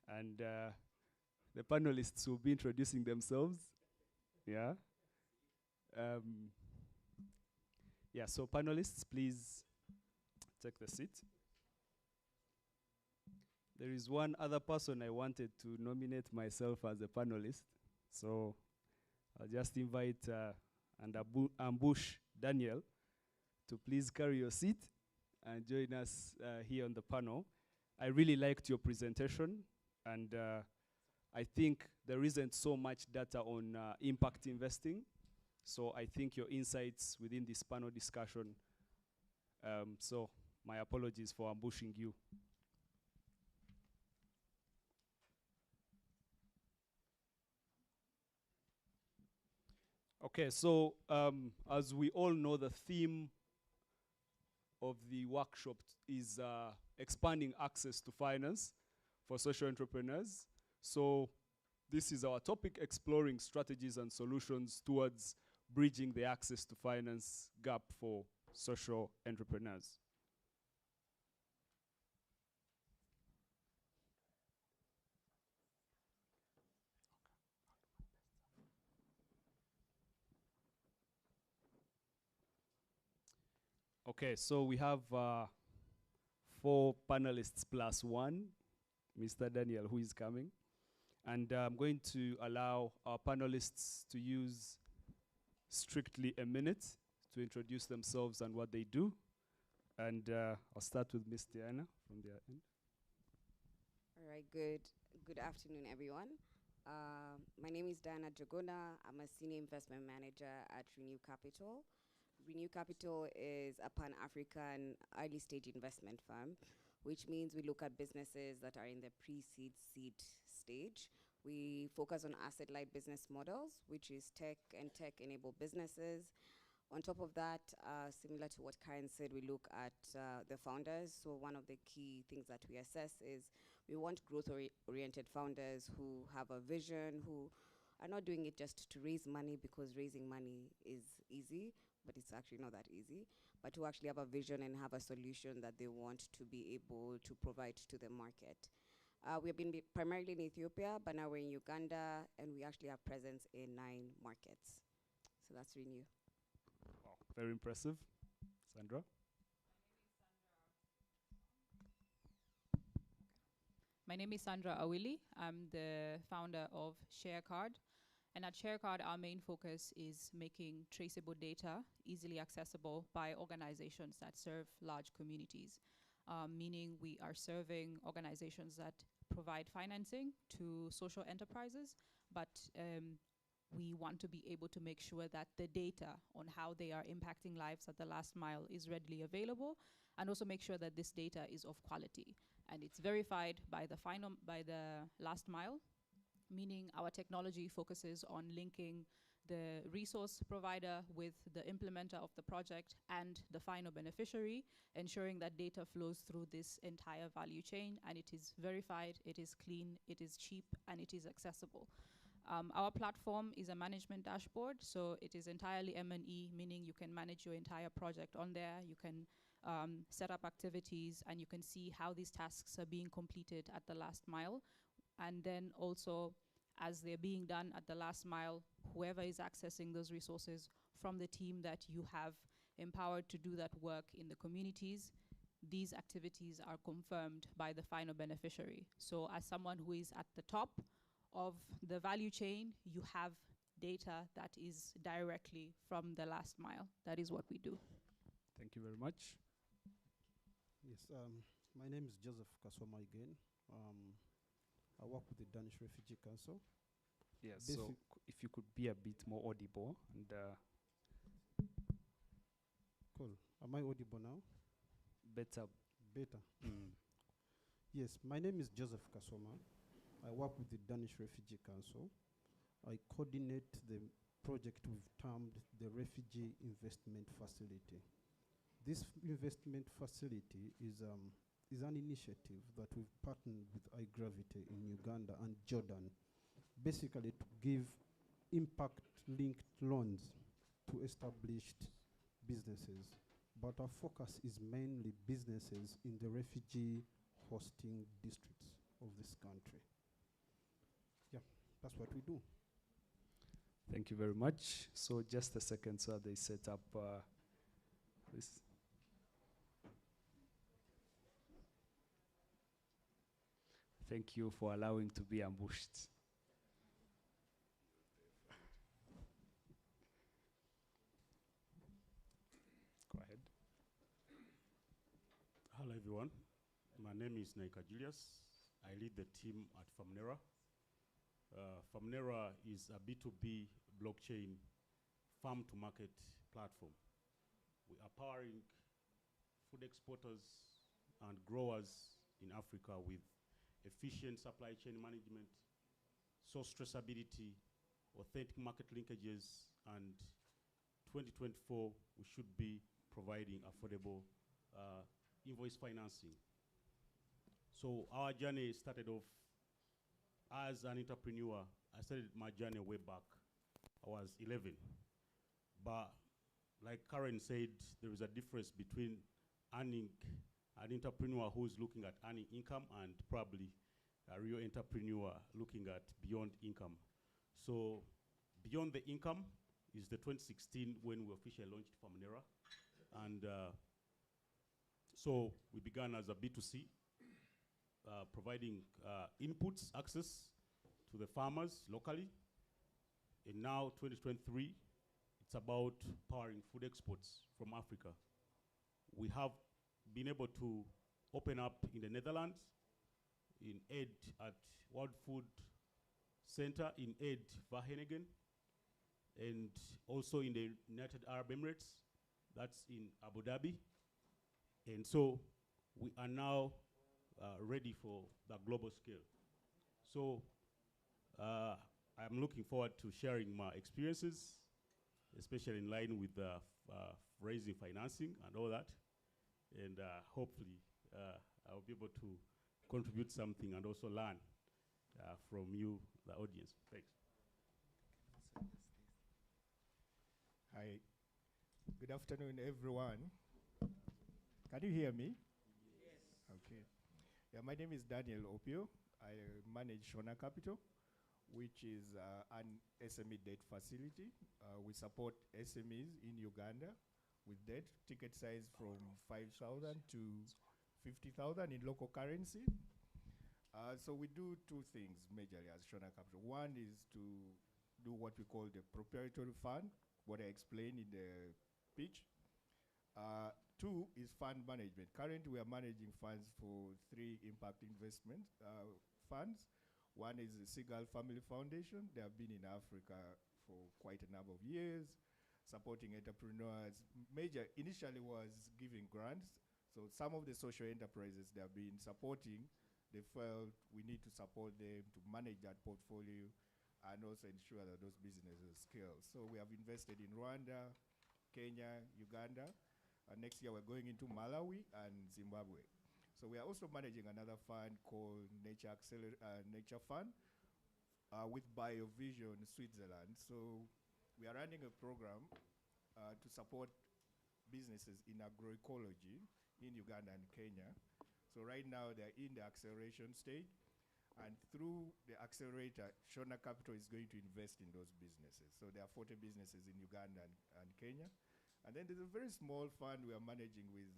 And the panelists will be introducing themselves. Yeah. Yeah, so panelists, please take the seat. There is one other person I wanted to nominate myself as a panelist. So I'll just invite and ambush Daniel to please carry your seat and join us here on the panel. I really liked your presentation, and I think there isn't so much data on impact investing. So I think your insights within this panel discussion, so my apologies for ambushing you. Okay, so as we all know, the theme of the workshop is expanding access to finance for social entrepreneurs. So this is our topic, exploring strategies and solutions towards bridging the access to finance gap for social entrepreneurs. Okay, so we have 4 panelists plus 1, Mr. Daniel, who is coming. And I'm going to allow our panelists to use strictly a minute to introduce themselves and what they do. And I'll start with Ms. Diana from the end. All right, good afternoon, everyone. My name is Diana Jagona. I'm a senior investment manager at Renew Capital. Renew Capital is a pan-African early-stage investment firm, which means we look at businesses that are in the pre-seed seed stage. We focus on asset-light business models, which is tech and tech-enabled businesses. On top of that, similar to what Karen said, we look at the founders. So one of the key things that we assess is we want growth-oriented founders who have a vision, who are not doing it just to raise money, because raising money is easy, but it's actually not that easy, but who actually have a vision and have a solution that they want to be able to provide to the market. We have been primarily in Ethiopia, but now we're in Uganda, and we actually have presence in 9 markets. So that's Renew. Wow, very impressive. Sandra? My name is Sandra Awili. I'm the founder of ShareCard. And at ShareCard, our main focus is making traceable data easily accessible by organizations that serve large communities, meaning we are serving organizations that provide financing to social enterprises, but we want to be able to make sure that the data on how they are impacting lives at the last mile is readily available, and also make sure that this data is of quality and it's verified by the last mile, meaning our technology focuses on linking the resource provider with the implementer of the project and the final beneficiary, ensuring that data flows through this entire value chain and it is verified, it is clean, it is cheap, and it is accessible. Our platform is a management dashboard, so it is entirely M&E, meaning you can manage your entire project on there, you can set up activities, and you can see how these tasks are being completed at the last mile. And then also, as they're being done at the last mile, whoever is accessing those resources from the team that you have empowered to do that work in the communities, these activities are confirmed by the final beneficiary. So as someone who is at the top of the value chain, you have data that is directly from the last mile. That is what we do. Thank you very much. Yes, my name is Joseph Kasoma again. I work with the Danish Refugee Council. Yes, so if you could be a bit more audible and cool. Am I audible now? Better. Better. Yes, my name is Joseph Kasoma. I work with the Danish Refugee Council. I coordinate the project we've termed the Refugee Investment Facility. This investment facility is an initiative that we've partnered with iGravity in Uganda and Jordan, basically to give impact-linked loans to established businesses. But our focus is mainly businesses in the refugee hosting districts of this country. Yeah, that's what we do. Thank you very much. So just a second, so they set up this. Thank you for allowing to be ambushed. Go ahead. Hello, everyone. My name is Naika Julius. I lead the team at Famnera. Famnera is a B2B blockchain farm-to-market platform. We are powering food exporters and growers in Africa with efficient supply chain management, source traceability, authentic market linkages, and 2024, we should be providing affordable invoice financing. So our journey started off as an entrepreneur. I started my journey way back. I was 11. But like Karen said, there is a difference between earning an entrepreneur who is looking at earning income and probably a real entrepreneur looking at beyond income. So beyond the income is the 2016 when we officially launched Famnera. And so we began as a B2C, providing inputs, access to the farmers locally. And now 2023, it's about powering food exports from Africa. We have been able to open up in the Netherlands, in Ed at World Food Center, in Ed, Wageningen, and also in the United Arab Emirates. That's in Abu Dhabi. And so we are now ready for the global scale. So I'm looking forward to sharing my experiences, especially in line with raising financing and all that. And hopefully I'll be able to contribute something and also learn from you, the audience. Thanks. Hi. Good afternoon, everyone. Can you hear me? Yes. Okay. Yeah, my name is Daniel Opio. I manage Shona Capital, which is an SME debt facility. We support SMEs in Uganda with debt, ticket size from 5,000 to 50,000 in local currency. So we do two things majorly as Shona Capital. One is to do what we call the proprietary fund, what I explained in the pitch. Two is fund management. Currently, we are managing funds for 3 impact investment funds. One is the Seagull Family Foundation. They have been in Africa for quite a number of years, supporting entrepreneurs. Major initially was giving grants. So some of the social enterprises they have been supporting, they felt we need to support them to manage that portfolio and also ensure that those businesses scale. So we have invested in Rwanda, Kenya, Uganda. Next year we're going into Malawi and Zimbabwe. So we are also managing another fund called Nature Fund with BioVision Switzerland. So we are running a program to support businesses in agroecology in Uganda and Kenya. So right now they're in the acceleration stage. And through the accelerator, Shona Capital is going to invest in those businesses. So there are 40 businesses in Uganda and Kenya. And then there's a very small fund we are managing with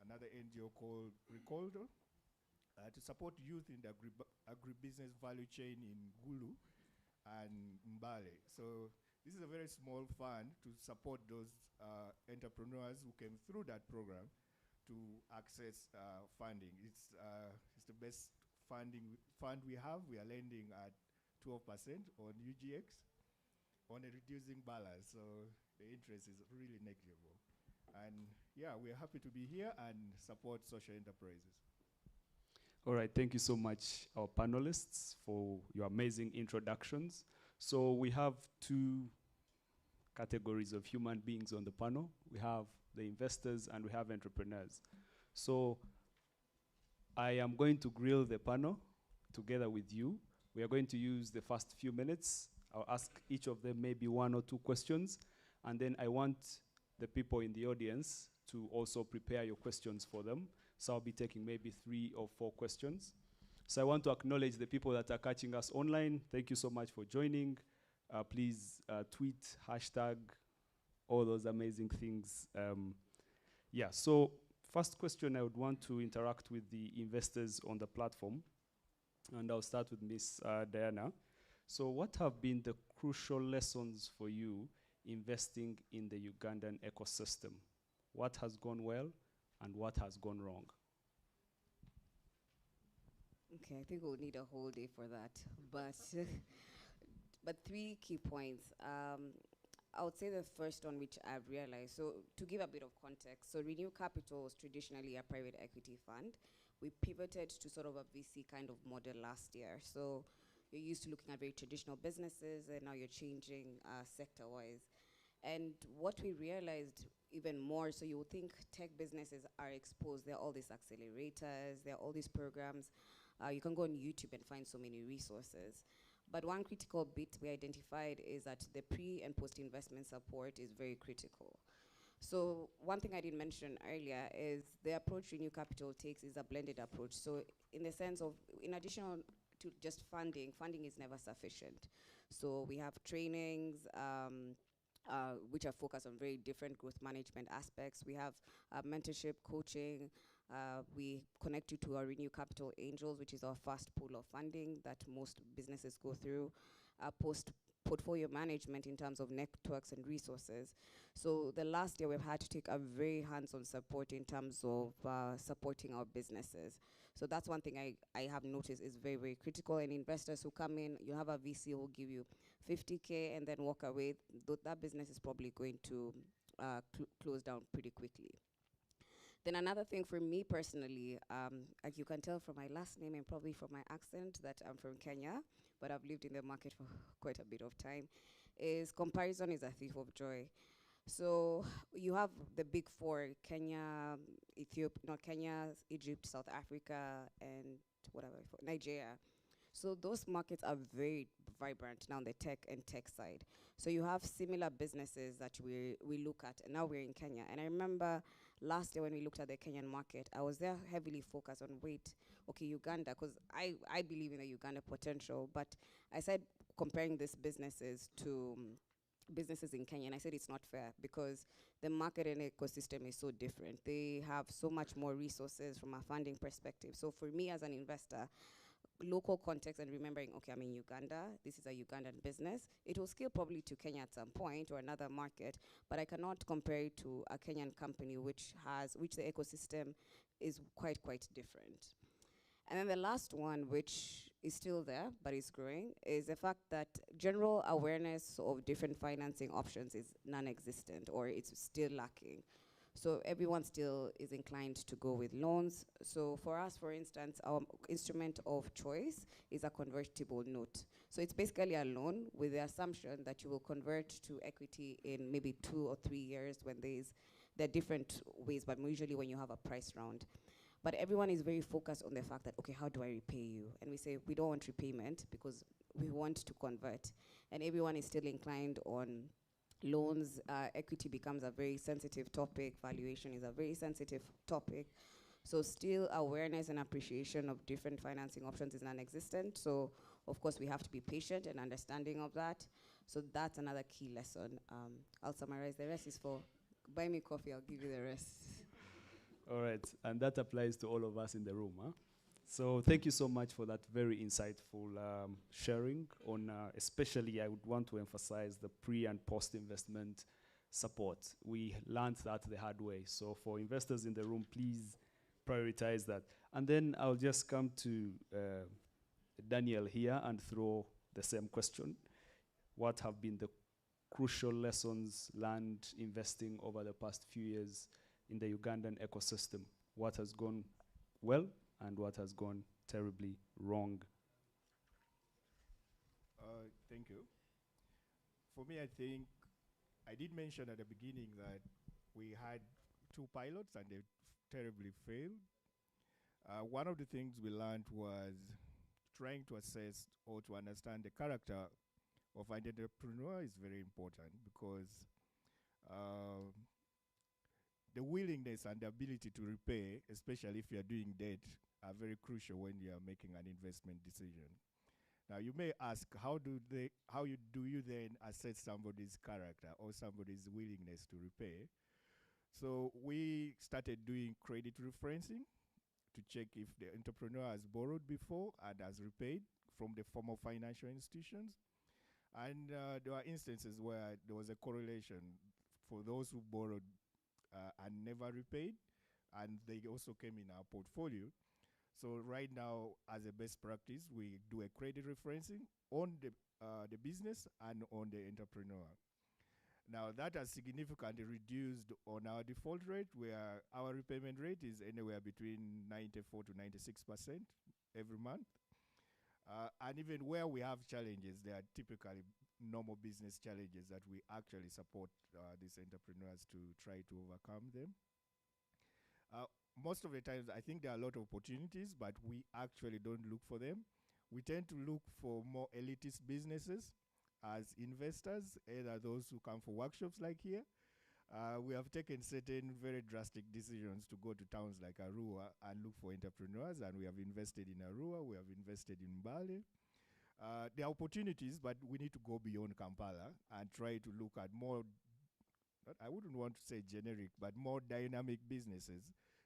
another NGO called Ricoldo to support youth in the agribusiness value chain in Gulu and Mbale. So this is a very small fund to support those entrepreneurs who came through that program to access funding. It's the best fund we have. We are lending at 12% on UGX on a reducing balance. So the interest is really negligible. And yeah, we're happy to be here and support social enterprises. All right, thank you so much, our panelists, for your amazing introductions. So we have 2 categories of human beings on the panel. We have the investors and we have entrepreneurs. So I am going to grill the panel together with you. We are going to use the first few minutes. I'll ask each of them maybe 1 or 2 questions. And then I want the people in the audience to also prepare your questions for them. So I'll be taking maybe 3 or 4 questions. So I want to acknowledge the people that are catching us online. Thank you so much for joining. Please tweet, hashtag, all those amazing things. Yeah, so first question, I would want to interact with the investors on the platform. And I'll start with Ms. Diana. So what have been the crucial lessons for you investing in the Ugandan ecosystem? What has gone well and what has gone wrong? Okay, I think we'll need a whole day for that. But 3 key points. I would say the first one, which I've realized, so to give a bit of context, so Renew Capital was traditionally a private equity fund. We pivoted to sort of a VC kind of model last year. So you're used to looking at very traditional businesses, and now you're changing sector-wise. And what we realized even more, so you would think tech businesses are exposed. There are all these accelerators, there are all these programs. You can go on YouTube and find so many resources. But one critical bit we identified is that the pre- and post-investment support is very critical. So one thing I didn't mention earlier is the approach Renew Capital takes is a blended approach. So in the sense of, in addition to just funding is never sufficient. So we have trainings, which are focused on very different growth management aspects. We have mentorship, coaching. We connect you to our Renew Capital Angels, which is our fast pool of funding that most businesses go through. Portfolio management in terms of networks and resources. So the last year we've had to take a very hands-on support in terms of supporting our businesses. So that's one thing I have noticed is very, very critical. And investors who come in, you have a VC who will give you 50K and then walk away. That business is probably going to close down pretty quickly. Then another thing for me personally, like you can tell from my last name and probably from my accent that I'm from Kenya, but I've lived in the market for quite a bit of time, is comparison is a thief of joy. So you have the big four: Kenya, Ethiopia, not Kenya, Egypt, South Africa, and whatever, Nigeria. So those markets are very vibrant now on the tech and tech side. So you have similar businesses that we look at, and now we're in Kenya. And I remember last year when we looked at the Kenyan market, I was there heavily focused on, wait, okay, Uganda, because I believe in the Uganda potential, but I said comparing these businesses to businesses in Kenya, and I said it's not fair because the market and ecosystem is so different. They have so much more resources from a funding perspective. So for me as an investor, local context and remembering, okay, I'm in Uganda, this is a Ugandan business. It will scale probably to Kenya at some point or another market, but I cannot compare it to a Kenyan company which the ecosystem is quite different. And then the last one, which is still there but is growing, is the fact that general awareness of different financing options is non-existent or it's still lacking. So everyone still is inclined to go with loans. So for us, for instance, our instrument of choice is a convertible note. So it's basically a loan with the assumption that you will convert to equity in maybe 2 or 3 years when there are different ways, but usually when you have a price round. But everyone is very focused on the fact that, okay, how do I repay you? And we say, we don't want repayment because we want to convert. And everyone is still inclined on loans. Equity becomes a very sensitive topic. Valuation is a very sensitive topic. So still awareness and appreciation of different financing options is non-existent. So of course we have to be patient and understanding of that. So that's another key lesson. I'll summarize. The rest is for, buy me coffee, I'll give you the rest. All right, and that applies to all of us in the room. Huh? So thank you so much for that very insightful sharing on, especially I would want to emphasize the pre and post-investment support. We learned that the hard way. So for investors in the room, please prioritize that. And then I'll just come to Daniel here and throw the same question. What have been the crucial lessons learned investing over the past few years in the Ugandan ecosystem? What has gone well and what has gone terribly wrong? Thank you. For me, I think I did mention at the beginning that we had 2 pilots and they terribly failed. One of the things we learned was trying to assess or to understand the character of an entrepreneur is very important because the willingness and the ability to repay, especially if you are doing debt, are very crucial when you are making an investment decision. Now you may ask, how do you then assess somebody's character or somebody's willingness to repay? So we started doing credit referencing to check if the entrepreneur has borrowed before and has repaid from the formal financial institutions. And there are instances where there was a correlation for those who borrowed and never repaid, and they also came in our portfolio. So right now, as a best practice, we do a credit referencing on the business and on the entrepreneur. Now that has significantly reduced on our default rate, where our repayment rate is anywhere between 94 to 96% every month. And even where we have challenges, they are typically normal business challenges that we actually support these entrepreneurs to try to overcome them. Most of the times, I think there are a lot of opportunities, but we actually don't look for them. We tend to look for more elitist businesses as investors, either those who come for workshops like here. We have taken certain very drastic decisions to go to towns like Arua and look for entrepreneurs, and we have invested in Arua, we have invested in Mbale. There are opportunities, but we need to go beyond Kampala and try to look at more, I wouldn't want to say generic, but more dynamic businesses.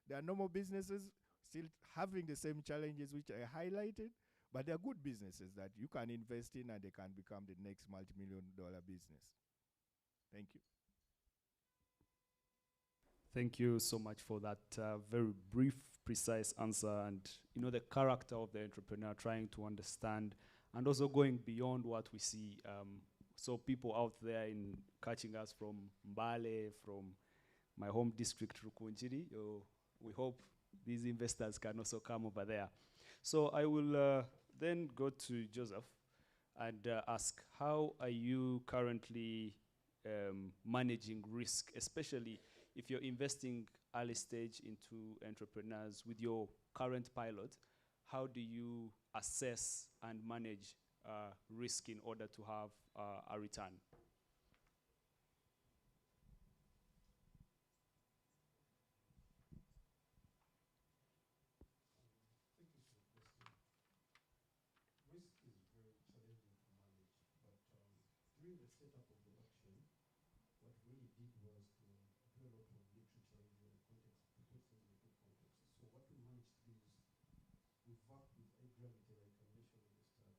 There are normal businesses still having the same challenges which I highlighted, but they're good businesses that you can invest in and they can become the next multi-million-dollar business. Thank you. Thank you so much for that very brief, precise answer, and the character of the entrepreneur, trying to understand and also going beyond what we see So people out there in catching us from Mbale, from my home district, Rukunjiri, we hope these investors can also come over there. So I will then go to Joseph and ask, how are you currently managing risk, especially if you're investing early stage into entrepreneurs with your current pilot? How do you assess and manage risk in order to have a return? Risk is very challenging to manage, but during the setup of the auction, what we really did was to do a lot of literature review and context, to put things in a good context. So what we managed to do is we've worked with iGravity, like I mentioned at the start.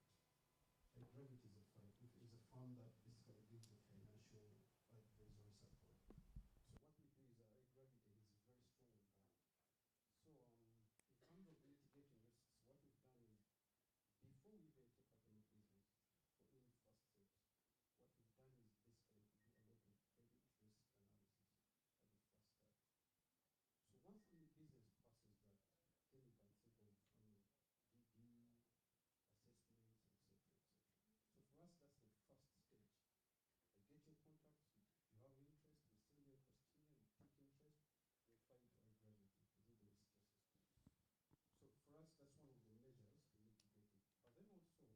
iGravity is a firm that basically gives the financial advisory support. So what we do is iGravity is very strong on that. So in terms of mitigating risks, what we've done is before we even take up any business for any first steps, what we've done is basically to do a lot of credit risk analysis at the first start. So once any business passes that, then you can think of DD, assessments, etc., etc. So for us, that's the first stage. I get your contacts, you have interest, we send you a questionnaire, you take interest, we file to iGravity to do the risk assessment. So for us, that's one of the measures to mitigate it. But then also,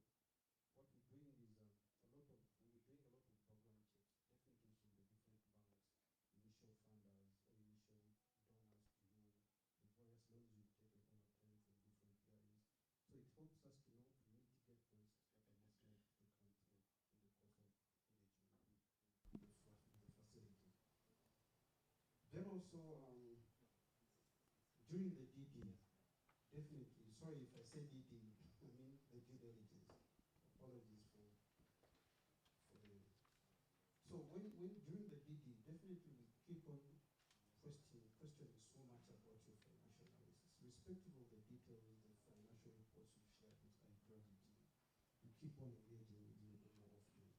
what we're doing is we're doing a lot of background checks, definitely from the different banks, initial funders or initial donors to you, the various loans you've taken over time from different areas. So it helps us to know to mitigate the risks that are most likely to come through in the course of engagement with the facility. Then also, during the DD, definitely, sorry if I say DD, I mean the due diligence. Apologies for the. So when during the DD, definitely we keep on questioning so much about your financial analysis, respective of the details, the financial reports you shared with iGravity. We keep on engaging with you more often.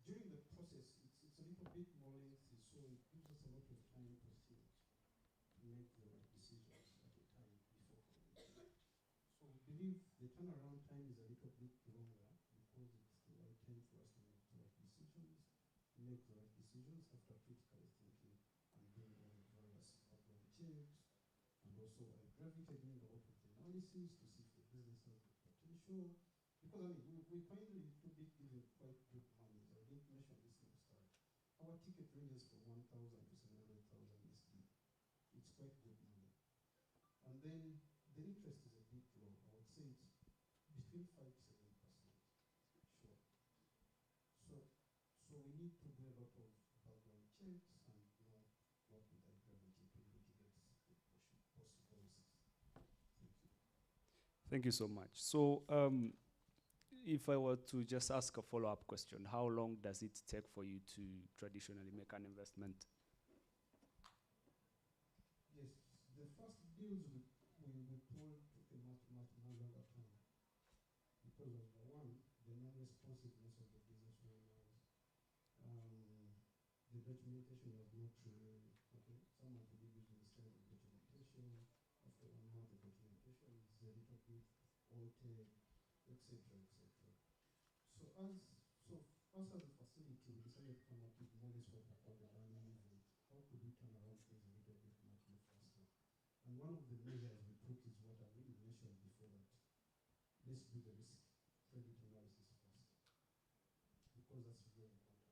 During the process, it's a little bit more lengthy, so it gives us a lot of time to think, to make the right decisions at a time before committing. So we believe the turnaround time is a little bit longer because it's the right time for us to make the right decisions, after critically thinking and doing all the various background checks, and also iGravity doing a lot of the analysis to see if the business has the potential. Because I mean, we find a little bit giving quite good money. I didn't mention this in the start. Our ticket ranges from 1,000 to 700,000 USD. It's quite good money. And then the interest is a bit low. I would say it's between 5 to 7%. Sure. So we need to do a lot of background checks and work with iGravity to mitigate the possible risks. Thank you. Thank you so much. So if I were to just ask a follow-up question, how long does it take for you to traditionally make an investment? Yes, the first deals we told took a much longer time because of the non-responsiveness of the business owners. The documentation was not really okay. Someone to give you this kind of documentation. After 1 month, the documentation is a little bit altered, etc., etc. So us as a facility, we decided to come up with more or less what we call the learning event. How could we turn around things a little bit much more faster? And one of the measures we took is what I really mentioned before, that let's do the risk credit analysis first, because that's very important.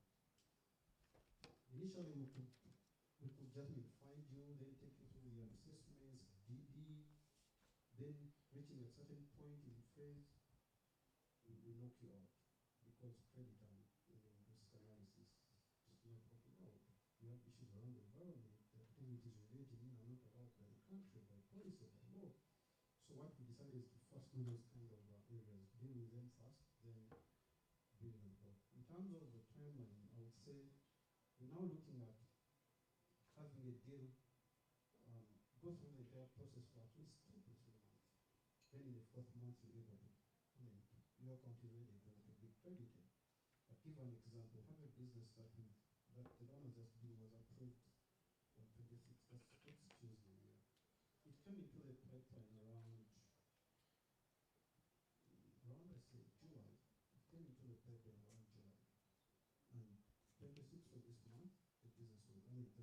Initially, we could just find you, then take you through the assessments, DD, then reaching a certain point in the phase, we knock you out because credit and risk analysis is not working out. You have issues around the environment, the activities you're engaging in are not allowed by the country, by policy, by law. So what we decided is to first do those kind of areas, deal with them first, then bring them up. In terms of the timeline, I would say we're now looking at having a deal go through the entire process for at least 2 to 3 months. Then in the 4th month, you're able to, your account is ready to be credited. I'll give an example. Have a business that the loan has just been was approved on 26th, that's Tuesday, yeah. It came into the pipeline around I say July. It came into the pipeline around July. And 26th of this month, the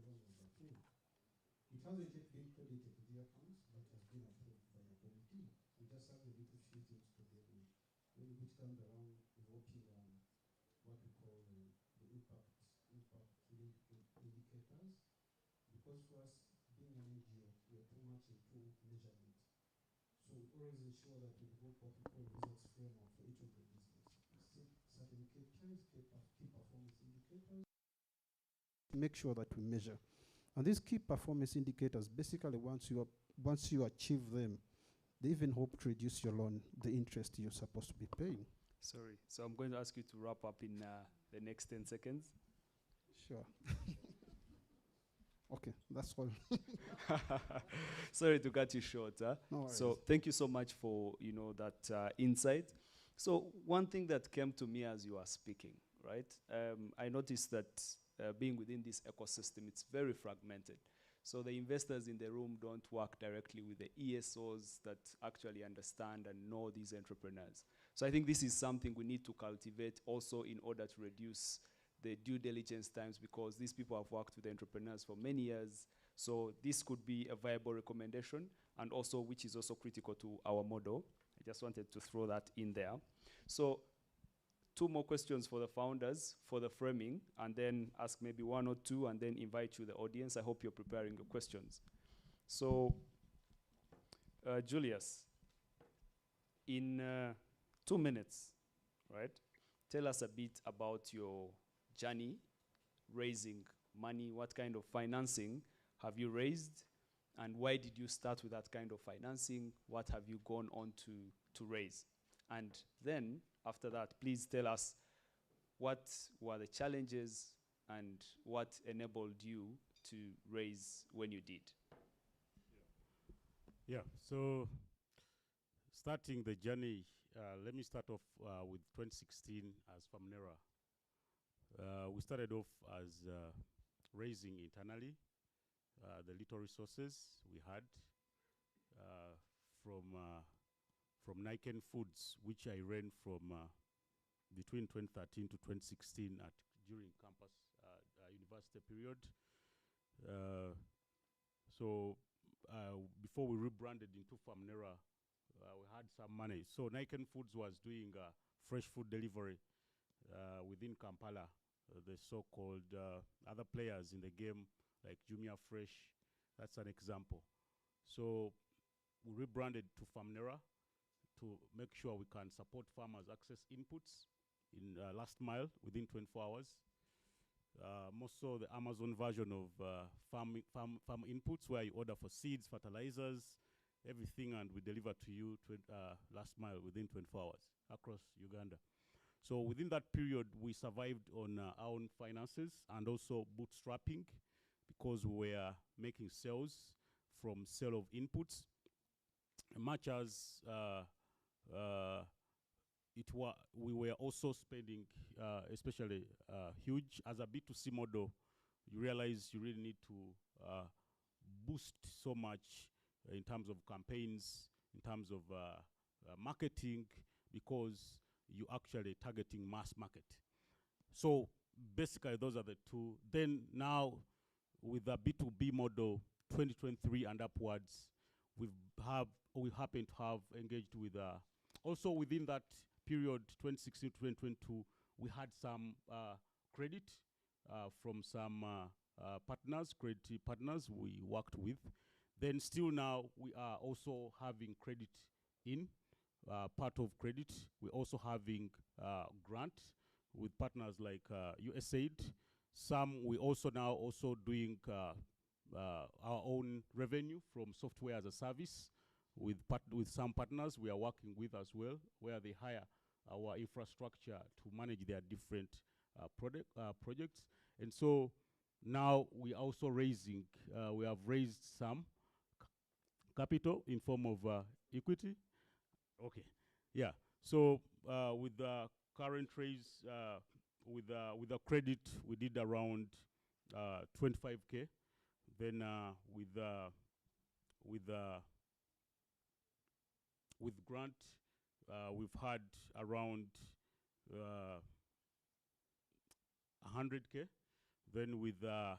loan was approved. It hasn't yet been credited to the accounts, but has been approved by a committee. We just have a little few things to do which comes around working on what we call the impact indicators. Because for us, being an NGO, we are too much into measurement. So we always ensure that we develop what we call results framework for each of the business. We set certain KPIs, key performance indicators, make sure that we measure. And these key performance indicators, basically once you achieve them, they even hope to reduce your loan, the interest you're supposed to be paying. Sorry, so I'm going to ask you to wrap up in the next 10 seconds. Sure. Okay, that's all. Sorry to cut you short. No So worries. thank you so much for that insight. So one thing that came to me as you are speaking, right? I noticed that being within this ecosystem, it's very fragmented. So the investors in the room don't work directly with the ESOs that actually understand and know these entrepreneurs. So I think this is something we need to cultivate also in order to reduce the due diligence times, because these people have worked with entrepreneurs for many years. So this could be a viable recommendation, and also which is also critical to our model. I just wanted to throw that in there. So 2 more questions for the founders for the framing, and then ask maybe 1 or 2, and then invite you, the audience. I hope you're preparing your questions. So, Julius, in 2 minutes, right? Tell us a bit about your journey raising money. What kind of financing have you raised, and why did you start with that kind of financing? What have you gone on to raise? And then after that, please tell us what were the challenges and what enabled you to raise when you did. Yeah, so starting the journey, let me start off with 2016 as Famnera. We started off as raising internally the little resources we had from Niken Foods, which I ran from between 2013 to 2016 during campus university period. So before we rebranded into Famnera, we had some money. So Niken Foods was doing fresh food delivery within Kampala. The so-called other players in the game, like Jumia Fresh, that's an example. So we rebranded to Famnera to make sure we can support farmers access inputs in last mile within 24 hours. More so the Amazon version of farm inputs, where you order for seeds, fertilizers, everything, and we deliver to you last mile within 24 hours across Uganda. So within that period, we survived on our own finances and also bootstrapping, because we were making sales from sale of inputs, much as we were also spending, especially huge as a B2C model. You realize you really need to boost so much in terms of campaigns, in terms of marketing, because you actually targeting mass market. So basically those are the two. Then now with the B2B model, 2023 and upwards, we happen to have engaged with also within that period, 2016 to 2022, we had some credit from some credit partners we worked with. Then still now we are also having credit in, part of credit. We're also having grant with partners like USAID. Some we also now also doing our own revenue from software as a service with some partners we are working with as well, where they hire our infrastructure to manage their different projects. And so now we are also raising, we have raised some capital in form of equity. Okay, yeah. So with the current raise, with the credit, we did around 25K. Then with with grant, we've had around 100K. Then with our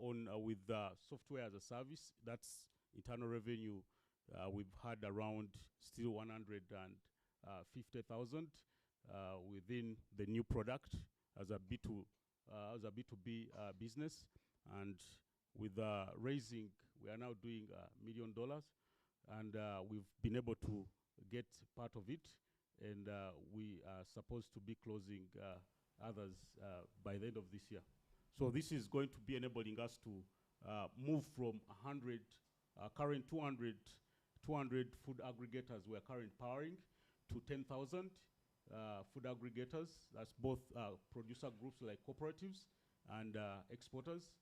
own software as a service, that's internal revenue. We've had around still 150,000 within the new product as a B2B business. And with raising, we are now doing $1 million, and we've been able to get part of it, and we are supposed to be closing others by the end of this year. So this is going to be enabling us to move from 100 current 200 food aggregators we are currently powering to 10,000 food aggregators. That's both producer groups like cooperatives and exporters,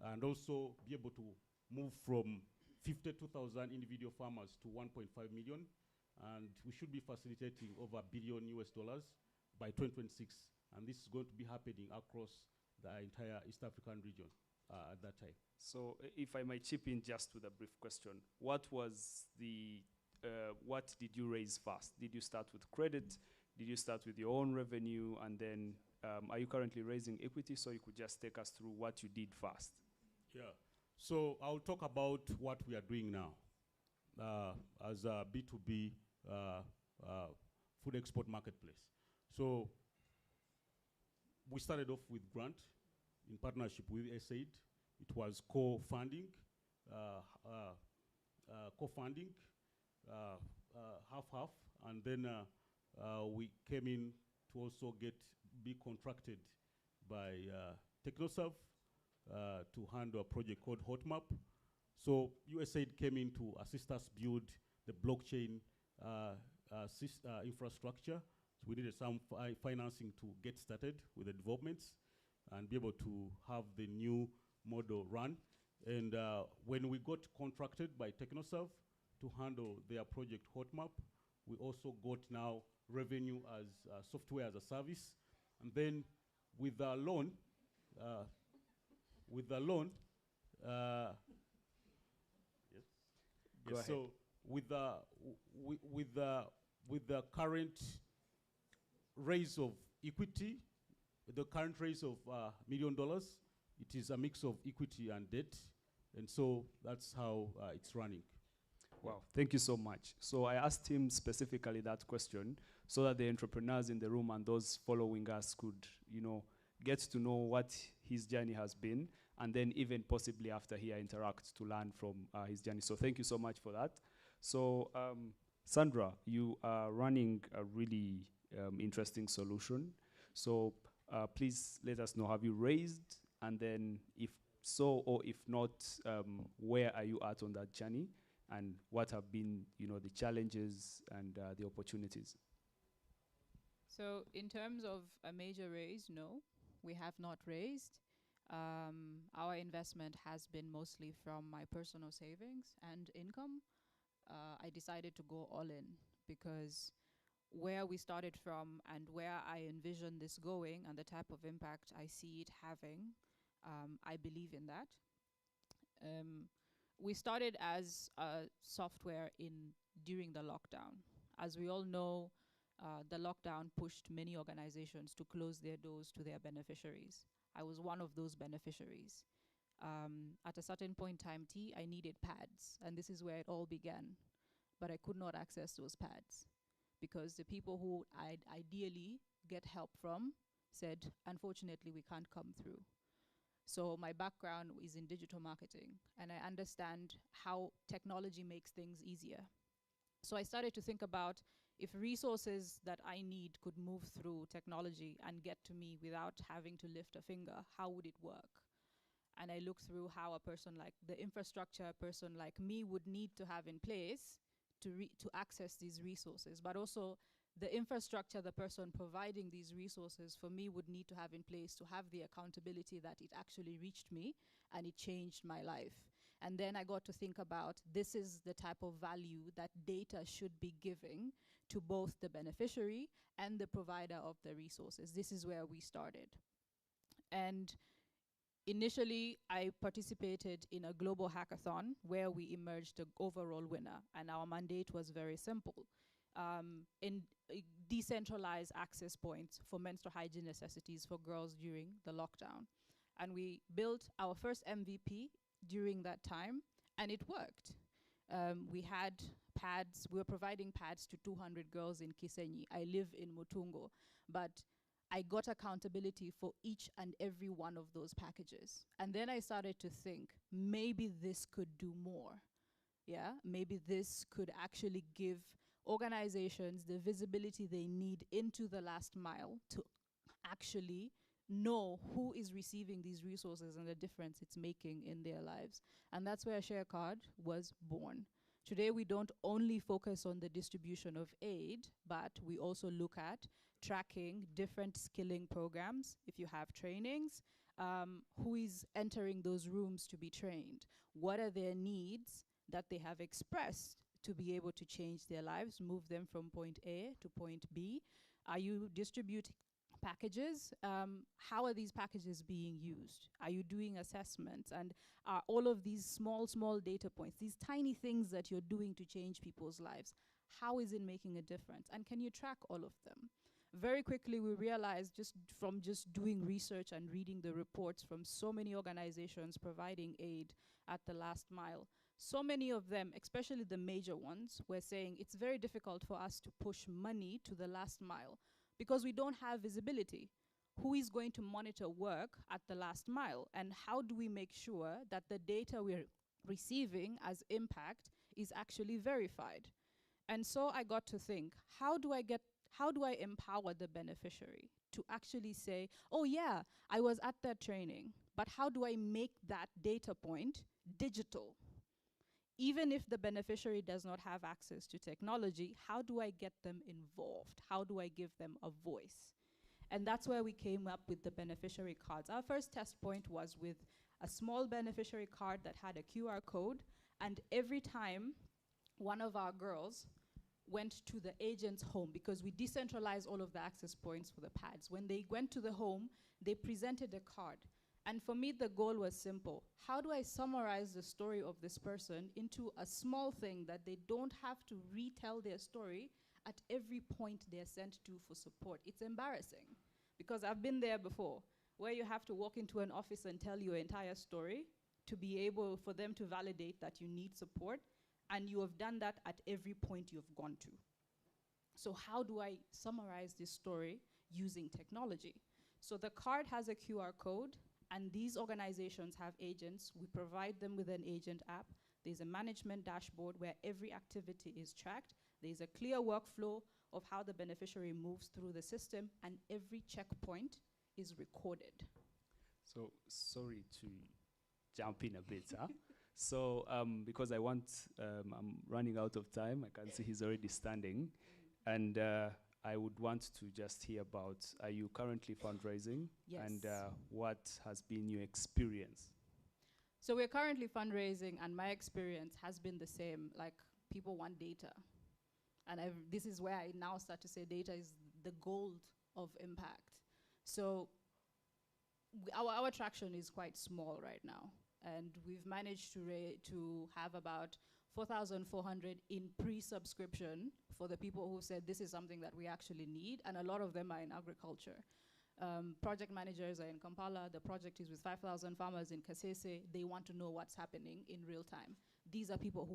and also be able to move from 52,000 individual farmers to 1.5 million, and we should be facilitating over $1 billion by 2026, and this is going to be happening across the entire East African region at that time. So if I might chip in just with a brief question, what did you raise first? Did you start with credit? Did you start with your own revenue? And then are you currently raising equity? So you could just take us through what you did first. Yeah, so I'll talk about what we are doing now as a B2B food export marketplace. So we started off with grant in partnership with SAID. It was co-funding, half-half, and then we came in to also be contracted by TechnoServe to handle a project called HotMap. So USAID came in to assist us build the blockchain infrastructure. So we needed some financing to get started with the developments and be able to have the new model run. And when we got contracted by TechnoServe to handle their project HotMap, we also got now revenue as software as a service. And then with the loan, Go ahead. So with the current raise of equity, the current raise of $1 million, it is a mix of equity and debt, and so that's how it's running. Wow, thank you so much. So I asked him specifically that question so that the entrepreneurs in the room and those following us could, get to know what his journey has been, and then even possibly after here interact to learn from his journey. So thank you so much for that. So Sandra, you are running a really interesting solution. So please let us know, have you raised? And then if so, or if not, where are you at on that journey? And what have been, the challenges and the opportunities? So in terms of a major raise, no, we have not raised. Our investment has been mostly from my personal savings and income. I decided to go all in because where we started from and where I envision this going and the type of impact I see it having, I believe in that. We started as software during the lockdown. As we all know, the lockdown pushed many organizations to close their doors to their beneficiaries. I was one of those beneficiaries. At a certain point in time, I needed pads, and this is where it all began. But I could not access those pads because the people who I'd ideally get help from said, unfortunately, we can't come through. So my background is in digital marketing, and I understand how technology makes things easier. So I started to think about if resources that I need could move through technology and get to me without having to lift a finger, how would it work? And I looked through how the infrastructure a person like me would need to have in place to access these resources, but also the infrastructure the person providing these resources for me would need to have in place to have the accountability that it actually reached me and it changed my life. And then I got to think about this is the type of value that data should be giving to both the beneficiary and the provider of the resources. This is where we started. And initially, I participated in a global hackathon where we emerged the overall winner, and our mandate was very simple. In decentralized access points for menstrual hygiene necessities for girls during the lockdown. And we built our first MVP during that time, and it worked. We had pads, we were providing pads to 200 girls in Kisenyi. I live in Mutungo, but I got accountability for each and every one of those packages. And then I started to think, maybe this could do more. Yeah, maybe this could actually give organizations the visibility they need into the last mile to actually know who is receiving these resources and the difference it's making in their lives. And that's where ShareCard was born. Today, we don't only focus on the distribution of aid, but we also look at tracking different skilling programs. If you have trainings, who is entering those rooms to be trained? What are their needs that they have expressed to be able to change their lives, move them from point A to point B? Are you distributing packages? How are these packages being used? Are you doing assessments? And are all of these small data points, these tiny things that you're doing to change people's lives, how is it making a difference? And can you track all of them? Very quickly, we realized from doing research and reading the reports from so many organizations providing aid at the last mile, so many of them, especially the major ones, were saying it's very difficult for us to push money to the last mile because we don't have visibility. Who is going to monitor work at the last mile? And how do we make sure that the data we're receiving as impact is actually verified? And so I got to think, how do I empower the beneficiary to actually say, oh yeah, I was at that training, but how do I make that data point digital? Even if the beneficiary does not have access to technology, how do I get them involved? How do I give them a voice? And that's where we came up with the beneficiary cards. Our first test point was with a small beneficiary card that had a QR code, and every time one of our girls went to the agent's home, because we decentralized all of the access points for the pads. When they went to the home, they presented a card. And for me, the goal was simple. How do I summarize the story of this person into a small thing that they don't have to retell their story at every point they're sent to for support? It's embarrassing, because I've been there before, where you have to walk into an office and tell your entire story to be able for them to validate that you need support, and you have done that at every point you've gone to. So how do I summarize this story using technology? So the card has a QR code, and these organizations have agents. We provide them with an agent app. There's a management dashboard where every activity is tracked. There's a clear workflow of how the beneficiary moves through the system, and every checkpoint is recorded. So sorry to jump in a bit, huh? So because I'm running out of time, I can see he's already standing, and I would want to just hear about, are you currently fundraising? Yes. And what has been your experience? So we're currently fundraising, and my experience has been the same. Like, people want data. And this is where I now start to say data is the gold of impact. So our traction is quite small right now. And we've managed to have about 4,400 in pre-subscription for the people who said this is something that we actually need, and a lot of them are in agriculture. Project managers are in Kampala. The project is with 5,000 farmers in Kasese. They want to know what's happening in real time. These are people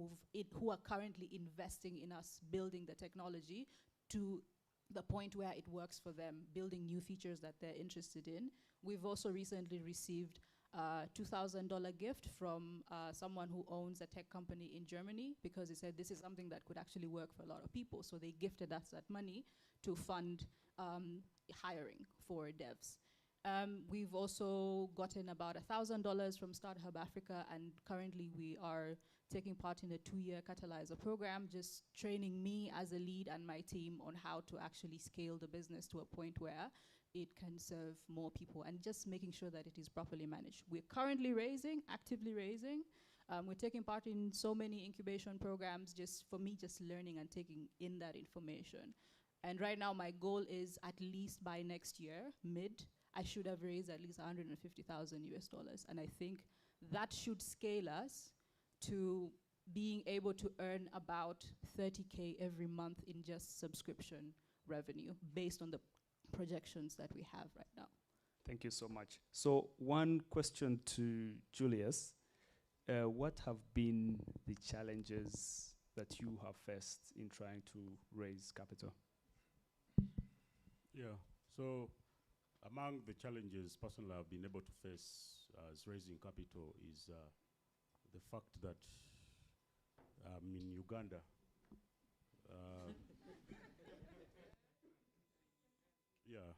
who are currently investing in us building the technology to the point where it works for them, building new features that they're interested in. We've also recently received a $2,000 gift from someone who owns a tech company in Germany, because he said this is something that could actually work for a lot of people. So they gifted us that money to fund hiring for devs. We've also gotten about $1,000 from Startup Hub Africa, and currently we are taking part in a 2-year Catalyzer program, just training me as a lead and my team on how to actually scale the business to a point where it can serve more people, and just making sure that it is properly managed. We're currently actively raising. We're taking part in so many incubation programs, just for me, just learning and taking in that information. And right now, my goal is at least by next year, mid, I should have raised at least 150,000 US dollars. And I think that should scale us to being able to earn about 30K every month in just subscription revenue based on the projections that we have right now. Thank you so much. So one question to Julius. What have been the challenges that you have faced in trying to raise capital? Yeah, so among the challenges personally I've been able to face as raising capital is the fact that I'm in Uganda. Yeah.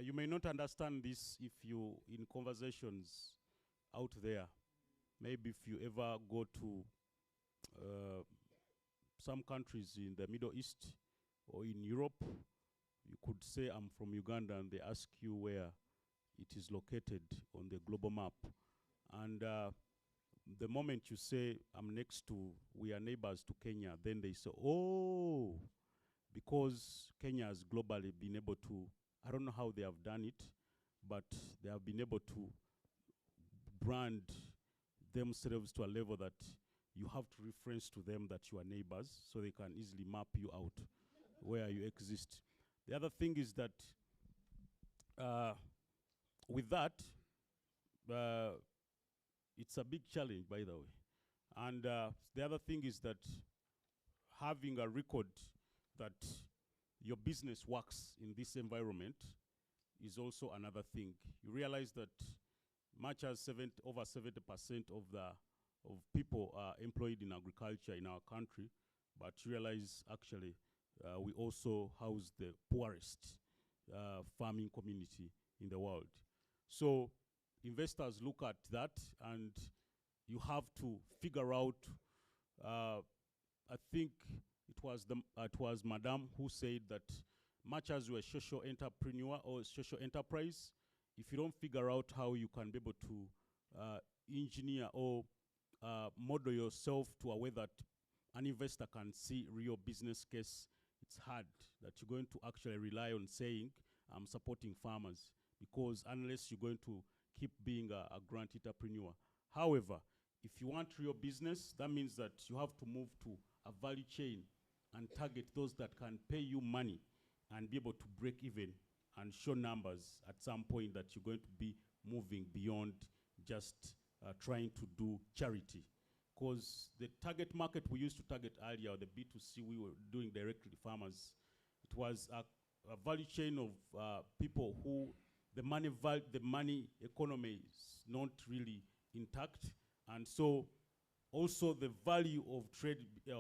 You may not understand this if you in conversations out there. Maybe if you ever go to some countries in the Middle East or in Europe, you could say I'm from Uganda and they ask you where it is located on the global map. And the moment you say we are neighbors to Kenya, then they say, oh, because Kenya has globally been able to, I don't know how they have done it, but they have been able to brand themselves to a level that you have to reference to them that you are neighbors so they can easily map you out where you exist. The other thing is that with that, it's a big challenge, by the way. And the other thing is that having a record that your business works in this environment is also another thing. You realize that much as over 70% of people are employed in agriculture in our country, but you realize actually we also house the poorest farming community in the world. So investors look at that and you have to figure out, I think it was Madame who said that much as you're a social entrepreneur or social enterprise, if you don't figure out how you can be able to engineer or model yourself to a way that an investor can see real business case, it's hard that you're going to actually rely on saying, I'm supporting farmers, because unless you're going to keep being a grant entrepreneur. However, if you want real business, that means that you have to move to a value chain and target those that can pay you money and be able to break even and show numbers at some point that you're going to be moving beyond just trying to do charity. Because the target market we used to target earlier, the B2C we were doing directly to farmers, it was a value chain of people who the money economy is not really intact. And so also the value of trade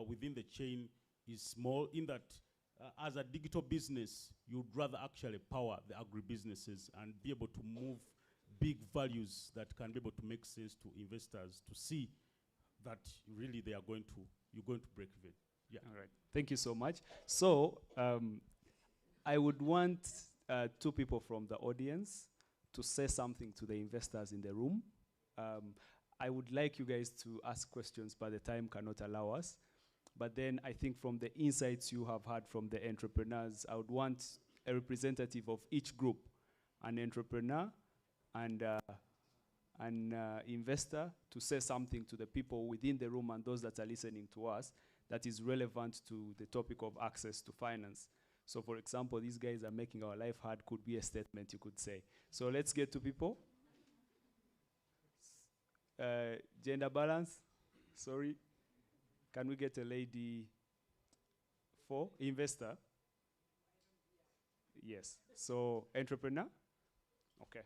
within the chain is small, in that as a digital business, you'd rather actually power the agribusinesses and be able to move big values that can be able to make sense to investors to see that really you're going to break even. Yeah. All right. Thank you so much. So I would want two people from the audience to say something to the investors in the room. I would like you guys to ask questions, but the time cannot allow us. But then I think from the insights you have had from the entrepreneurs, I would want a representative of each group, an entrepreneur and an investor, to say something to the people within the room and those that are listening to us that is relevant to the topic of access to finance. So for example, these guys are making our life hard could be a statement you could say. So let's get to people. Gender balance, sorry. Can we get a lady for investor? Yes. So entrepreneur? Okay.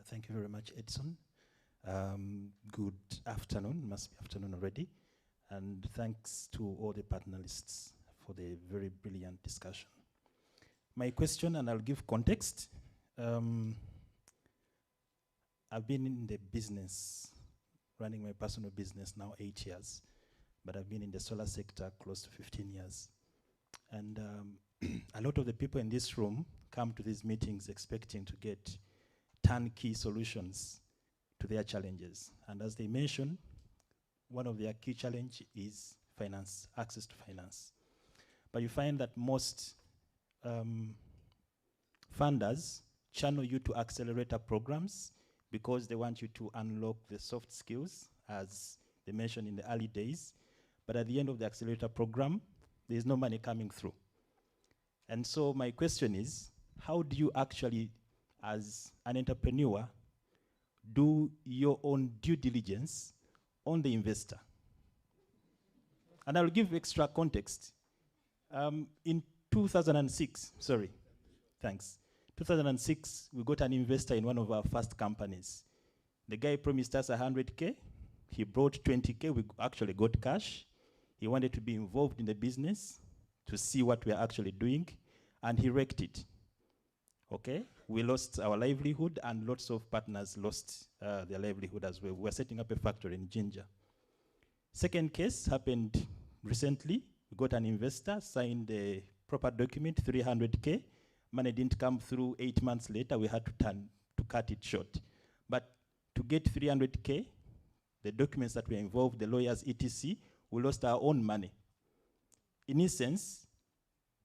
Thank you very much, Edson. Good afternoon, must be afternoon already. And thanks to all the panelists for the very brilliant discussion. My question, and I'll give context. I've been in the business, running my personal business now 8 years, but I've been in the solar sector close to 15 years. And a lot of the people in this room come to these meetings expecting to get turnkey solutions to their challenges. And as they mentioned, one of their key challenge is finance, access to finance. But you find that most funders channel you to accelerator programs because they want you to unlock the soft skills, as they mentioned in the early days. But at the end of the accelerator program, there's no money coming through. And so my question is, how do you actually, as an entrepreneur, do your own due diligence on the investor? And I'll give extra context. In 2006, sorry, thanks. 2006, we got an investor in one of our first companies. The guy promised us 100K. He brought 20K. We actually got cash. He wanted to be involved in the business to see what we are actually doing, and he wrecked it. Okay? We lost our livelihood, and lots of partners lost their livelihood as well. We're setting up a factory in Ginger. Second case happened recently. We got an investor, signed a proper document, 300K. Money didn't come through. 8 months later, we had to cut it short. But to get 300K, the documents that were involved, the lawyers, etc., we lost our own money. In essence,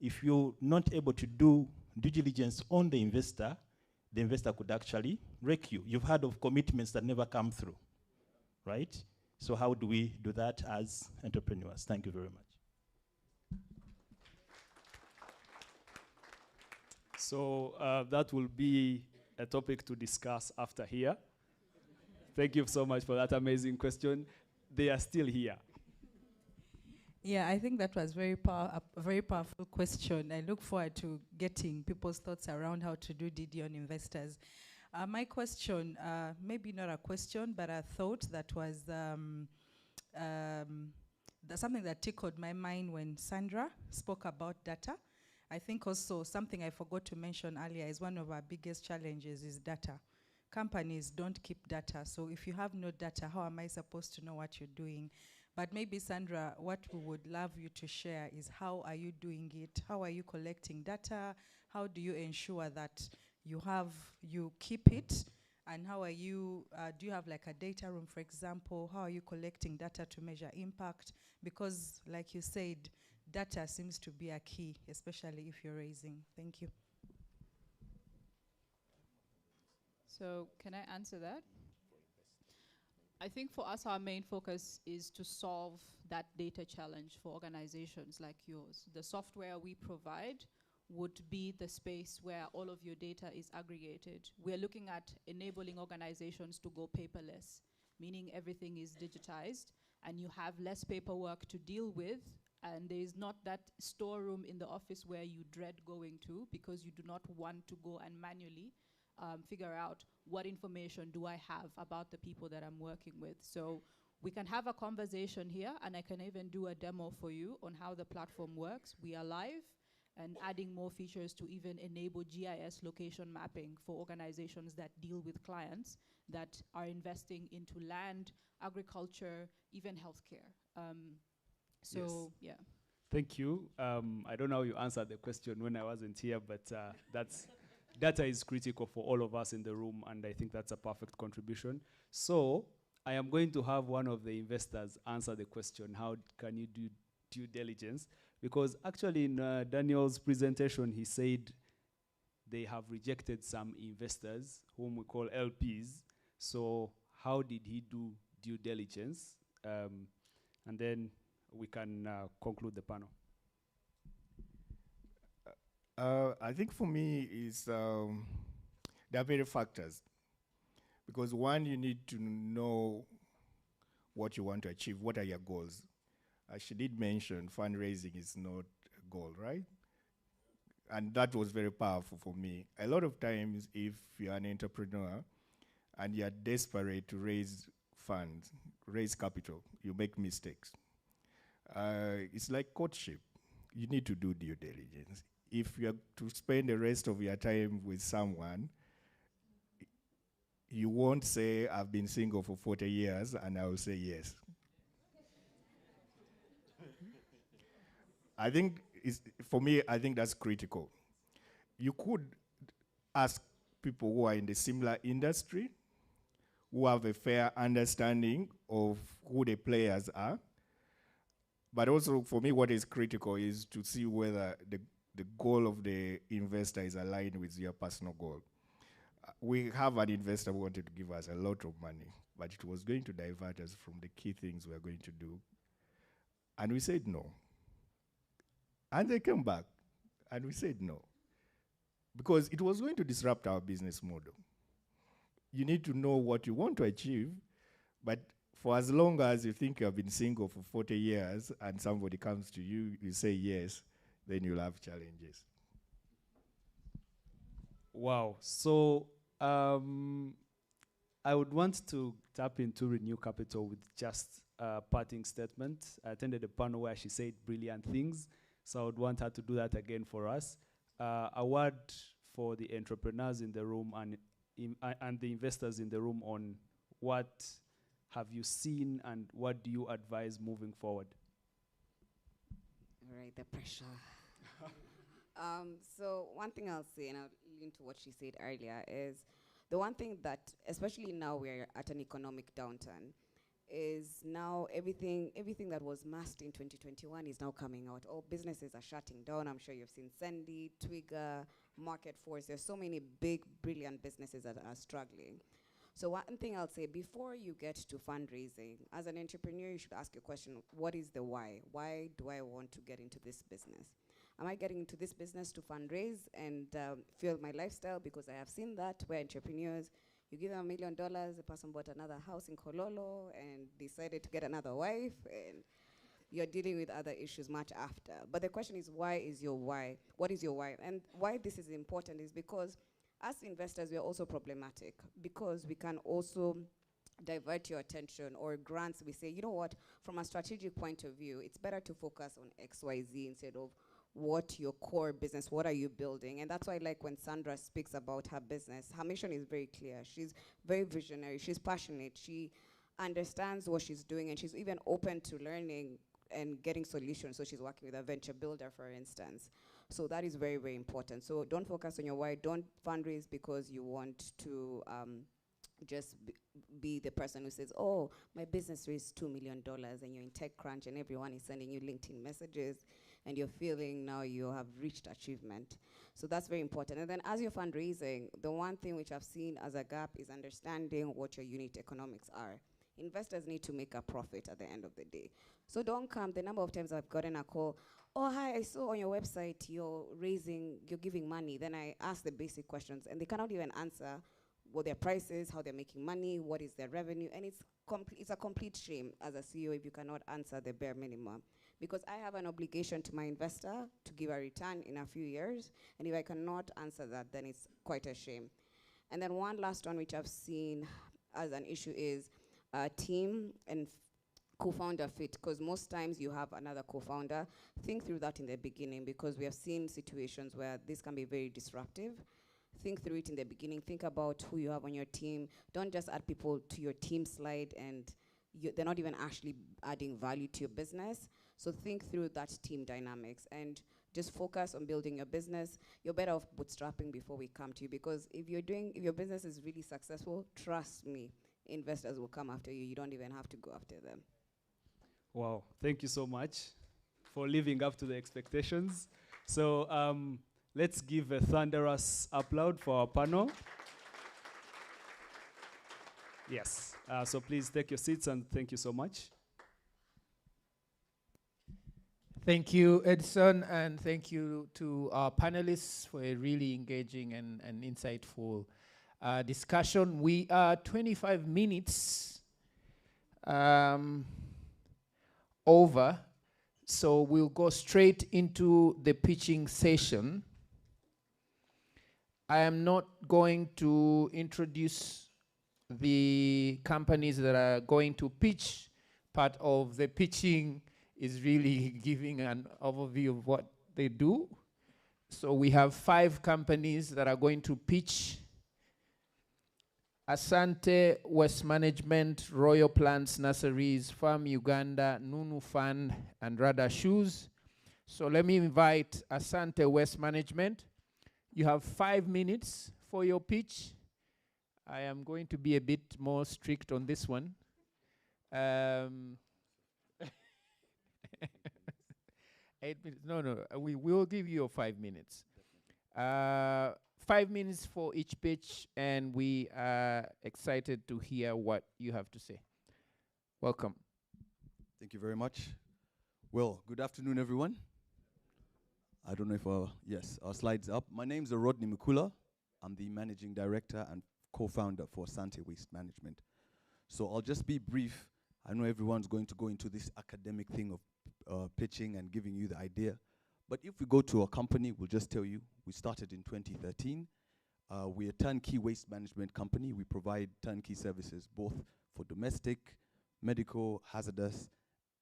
if you're not able to do due diligence on the investor could actually wreck you. You've heard of commitments that never come through, right? So how do we do that as entrepreneurs? Thank you very much. So that will be a topic to discuss after here. Thank you so much for that amazing question. They are still here. Yeah, I think that was a very powerful question. I look forward to getting people's thoughts around how to do DD on investors. My question, maybe not a question, but a thought that was something that tickled my mind when Sandra spoke about data. I think also something I forgot to mention earlier is one of our biggest challenges is data. Companies don't keep data, so if you have no data, how am I supposed to know what you're doing? But maybe, Sandra, what we would love you to share is how are you doing it? How are you collecting data? How do you ensure that you keep it? And how are you, do you have like a data room, for example? How are you collecting data to measure impact? Because like you said, data seems to be a key, especially if you're raising. Thank you. So can I answer that? I think for us, our main focus is to solve that data challenge for organizations like yours. The software we provide would be the space where all of your data is aggregated. We're looking at enabling organizations to go paperless, meaning everything is digitized and you have less paperwork to deal with, and there is not that storeroom in the office where you dread going to because you do not want to go and manually figure out what information do I have about the people that I'm working with. So we can have a conversation here, and I can even do a demo for you on how the platform works. We are live and adding more features to even enable GIS location mapping for organizations that deal with clients that are investing into land, agriculture, even healthcare. So, Yes. yeah. Thank you. I don't know how you answered the question when I wasn't here, but data is critical for all of us in the room, and I think that's a perfect contribution. So I am going to have one of the investors answer the question, how can you do due diligence? Because actually in Daniel's presentation, he said they have rejected some investors, whom we call LPs. So how did he do due diligence? And then we can conclude the panel. I think for me is there are many factors. Because one, you need to know what you want to achieve. What are your goals? As she did mention, fundraising is not a goal, right? And that was very powerful for me. A lot of times, if you're an entrepreneur and you're desperate to raise funds, raise capital, you make mistakes. It's like courtship. You need to do due diligence. If you're to spend the rest of your time with someone, you won't say, I've been single for 40 years, and I will say yes. I think for me, I think that's critical. You could ask people who are in the similar industry, who have a fair understanding of who the players are. But also, for me, what is critical is to see whether the goal of the investor is aligned with your personal goal. We have an investor who wanted to give us a lot of money, but it was going to divert us from the key things we are going to do. And we said no. And they came back, and we said no. Because it was going to disrupt our business model. You need to know what you want to achieve, but for as long as you think you have been single for 40 years and somebody comes to you, you say yes, then you'll have challenges. Wow. So I would want to tap into Renew Capital with just a parting statement. I attended a panel where she said brilliant things, so I would want her to do that again for us. A word for the entrepreneurs in the room and the investors in the room on what have you seen and what do you advise moving forward? All right, the pressure. So one thing I'll say, and I'll link to what she said earlier, is the one thing that, especially now we're at an economic downturn, is now everything that was masked in 2021 is now coming out. All businesses are shutting down. I'm sure you've seen Sandy, Twigger, Market Force. There's so many big, brilliant businesses that are struggling. So one thing I'll say, before you get to fundraising, as an entrepreneur, you should ask your question, what is the why? Why do I want to get into this business? Am I getting into this business to fundraise and fuel my lifestyle? Because I have seen that where entrepreneurs, you give them $1 million, the person bought another house in Kololo and decided to get another wife, and you're dealing with other issues much after. But the question is, why is your why? What is your why? And why this is important is because as investors, we are also problematic because we can also divert your attention, or grants, we say, you know what, from a strategic point of view, it's better to focus on XYZ instead of what your core business, what are you building? And that's why I like when Sandra speaks about her business. Her mission is very clear. She's very visionary. She's passionate. She understands what she's doing, and she's even open to learning and getting solutions. So she's working with a venture builder, for instance. So that is very, very important. So don't focus on your why. Don't fundraise because you want to just be the person who says, oh, my business raised $2 million, and you're in TechCrunch and everyone is sending you LinkedIn messages, and you're feeling now you have reached achievement. So that's very important. And then as you're fundraising, the one thing which I've seen as a gap is understanding what your unit economics are. Investors need to make a profit at the end of the day. So don't come, the number of times I've gotten a call, oh, hi, I saw on your website you're giving money. Then I ask the basic questions, and they cannot even answer what their price is, how they're making money, what is their revenue, and it's a complete shame as a CEO if you cannot answer the bare minimum. Because I have an obligation to my investor to give a return in a few years, and if I cannot answer that, then it's quite a shame. And then one last one which I've seen as an issue is team and co-founder fit, because most times you have another co-founder. Think through that in the beginning, because we have seen situations where this can be very disruptive. Think through it in the beginning. Think about who you have on your team. Don't just add people to your team slide and they're not even actually adding value to your business. So think through that team dynamics and just focus on building your business. You're better off bootstrapping before we come to you, because if your business is really successful, trust me, investors will come after you. You don't even have to go after them. Wow, thank you so much for living up to the expectations. So let's give a thunderous applause for our panel. Yes, so please take your seats, and thank you so much. Thank you, Edson, and thank you to our panelists for a really engaging and insightful discussion. We are 25 minutes over, so we'll go straight into the pitching session. I am not going to introduce the companies that are going to pitch. Part of the pitching is really giving an overview of what they do. So we have 5 companies that are going to pitch: Asante Waste Management, Royal Plants Nurseries, Farm Uganda, Nunu Fund, and Rada Shoes. So let me invite Asante Waste Management. You have 5 minutes for your pitch. I am going to be a bit more strict on this one. 8 minutes. No, we will give you your 5 minutes. 5 minutes for each pitch, and we are excited to hear what you have to say. Welcome. Thank you very much. Well, good afternoon, everyone. I don't know if our slide's up. My name's Rodney Mukula. I'm the managing director and co-founder for Asante Waste Management. So I'll just be brief. I know everyone's going to go into this academic thing of pitching and giving you the idea. But if we go to our company, we'll just tell you, we started in 2013. We're a turnkey waste management company. We provide turnkey services both for domestic, medical, hazardous,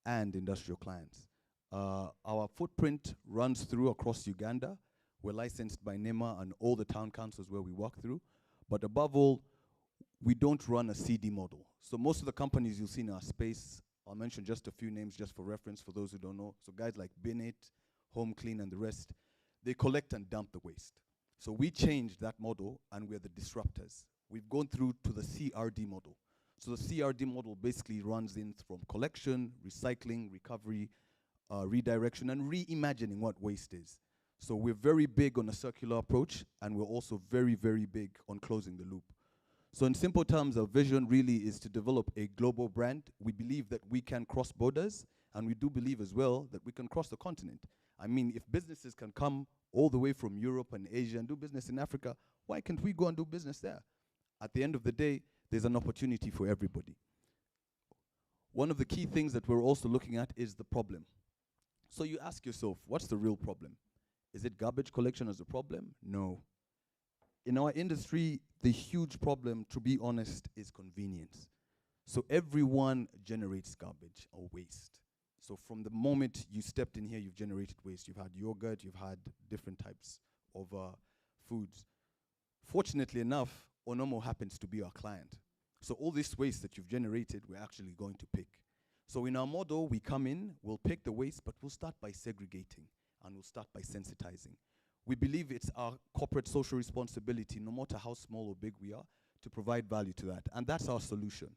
and industrial clients. Our footprint runs through across Uganda. We're licensed by NEMA and all the town councils where we work through. But above all, we don't run a CD model. So most of the companies you'll see in our space, I'll mention just a few names just for reference for those who don't know. So guys like Binit, Home Clean, and the rest, they collect and dump the waste. So we changed that model, and we're the disruptors. We've gone through to the CRD model. So the CRD model basically runs in from collection, recycling, recovery, redirection, and reimagining what waste is. So we're very big on a circular approach, and we're also very, very big on closing the loop. So in simple terms, our vision really is to develop a global brand. We believe that we can cross borders, and we do believe as well that we can cross the continent. I mean, if businesses can come all the way from Europe and Asia and do business in Africa, why can't we go and do business there? At the end of the day, there's an opportunity for everybody. One of the key things that we're also looking at is the problem. So you ask yourself, what's the real problem? Is it garbage collection as a problem? No. In our industry, the huge problem, to be honest, is convenience. So everyone generates garbage or waste. So from the moment you stepped in here, you've generated waste. You've had yogurt, you've had different types of foods. Fortunately enough, Onomo happens to be our client. So all this waste that you've generated, we're actually going to pick. So in our model, we come in, we'll pick the waste, but we'll start by segregating, and we'll start by sensitizing. We believe it's our corporate social responsibility, no matter how small or big we are, to provide value to that. And that's our solution.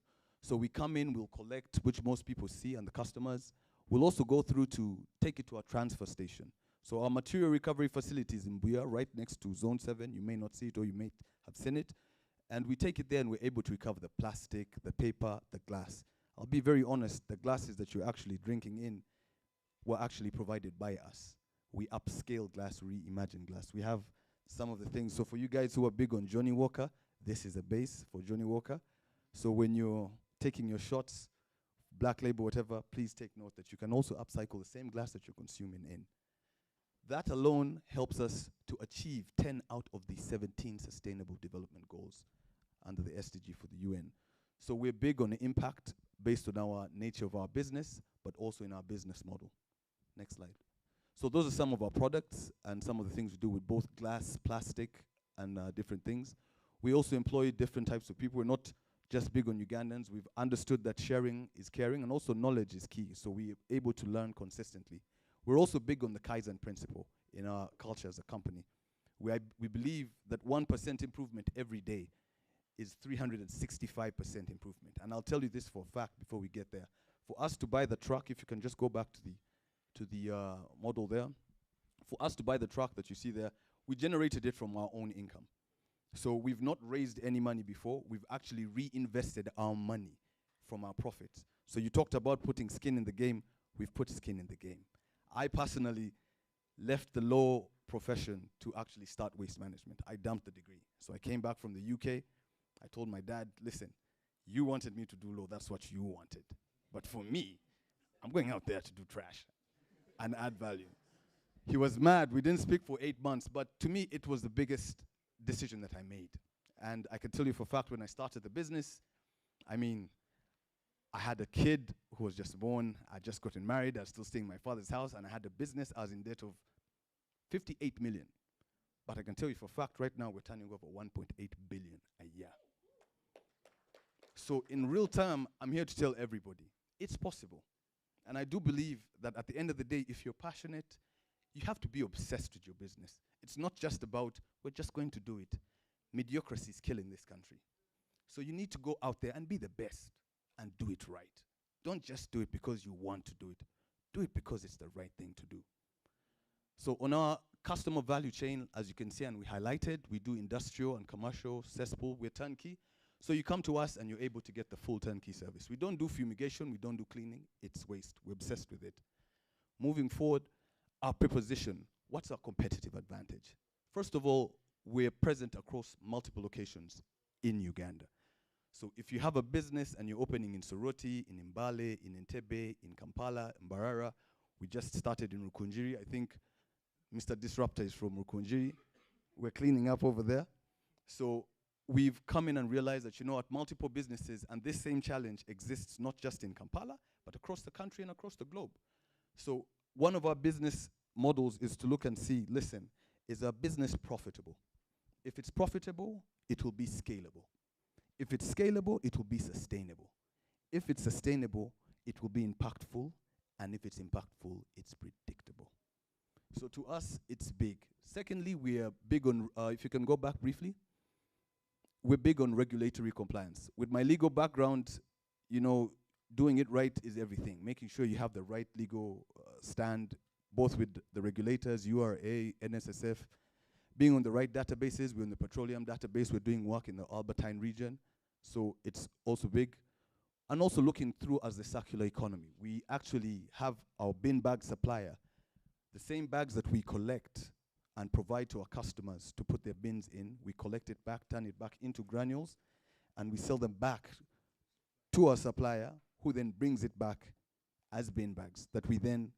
So we come in, we'll collect, which most people see, and the customers. We'll also go through to take it to our transfer station. So our material recovery facility is in Buya, right next to Zone 7. You may not see it, or you may have seen it. And we take it there, and we're able to recover the plastic, the paper, the glass. I'll be very honest, the glasses that you're actually drinking in were actually provided by us. We upscale glass, reimagine glass. We have some of the things. So for you guys who are big on Johnny Walker, this is a base for Johnny Walker. So when you're taking your shots, Black Label, whatever, please take note that you can also upcycle the same glass that you're consuming in. That alone helps us to achieve 10 out of the 17 Sustainable Development Goals under the SDG for the UN. So we're big on the impact based on our nature of our business, but also in our business model. Next slide. So those are some of our products and some of the things we do with both glass, plastic, and different things. We also employ different types of people. We're not just big on Ugandans. We've understood that sharing is caring, and also knowledge is key, so we're able to learn consistently. We're also big on the Kaizen principle in our culture as a company. We believe that 1% improvement every day is 365% improvement. And I'll tell you this for a fact before we get there. For us to buy the truck, if you can just go back to the model there. For us to buy the truck that you see there, we generated it from our own income. So we've not raised any money before. We've actually reinvested our money from our profits. So you talked about putting skin in the game. We've put skin in the game. I personally left the law profession to actually start waste management. I dumped the degree. So I came back from the UK. I told my dad, listen, you wanted me to do law. That's what you wanted. But for me, I'm going out there to do trash and add value. He was mad. We didn't speak for 8 months. But to me, it was the biggest decision that I made. And I can tell you for a fact, when I started the business, I mean, I had a kid who was just born. I just gotten married. I was still staying in my father's house. And I had a business. I was in debt of 58 million. But I can tell you for a fact, right now, we're turning over 1.8 billion a year. So in real time, I'm here to tell everybody, it's possible. And I do believe that at the end of the day, if you're passionate, You have to be obsessed with your business. It's not just about, we're just going to do it. Mediocrity is killing this country. So you need to go out there and be the best and do it right. Don't just do it because you want to do it. Do it because it's the right thing to do. So on our customer value chain, as you can see and we highlighted, we do industrial and commercial, cesspool, we're turnkey. So you come to us and you're able to get the full turnkey service. We don't do fumigation, we don't do cleaning, it's waste. We're obsessed with it. Moving forward, our preposition, what's our competitive advantage? First of all, we're present across multiple locations in Uganda. So if you have a business and you're opening in Soroti, in Mbale, in Entebbe, in Kampala, in Mbarara, we just started in Rukunjiri. I think Mr. Disruptor is from Rukunjiri. We're cleaning up over there. So we've come in and realized that, multiple businesses, and this same challenge exists not just in Kampala, but across the country and across the globe. So one of our business models is to look and see, listen, is our business profitable? If it's profitable, it will be scalable. If it's scalable, it will be sustainable. If it's sustainable, it will be impactful. And if it's impactful, it's predictable. So to us, it's big. Secondly, we are big on, if you can go back briefly, we're big on regulatory compliance. With my legal background, doing it right is everything. Making sure you have the right legal stand, both with the regulators, URA, NSSF, being on the right databases. We're in the petroleum database. We're doing work in the Albertine region. So it's also big. And also looking through as the circular economy. We actually have our bin bag supplier, the same bags that we collect and provide to our customers to put their bins in, we collect it back, turn it back into granules, and we sell them back to our supplier, who then brings it back as bin bags that we then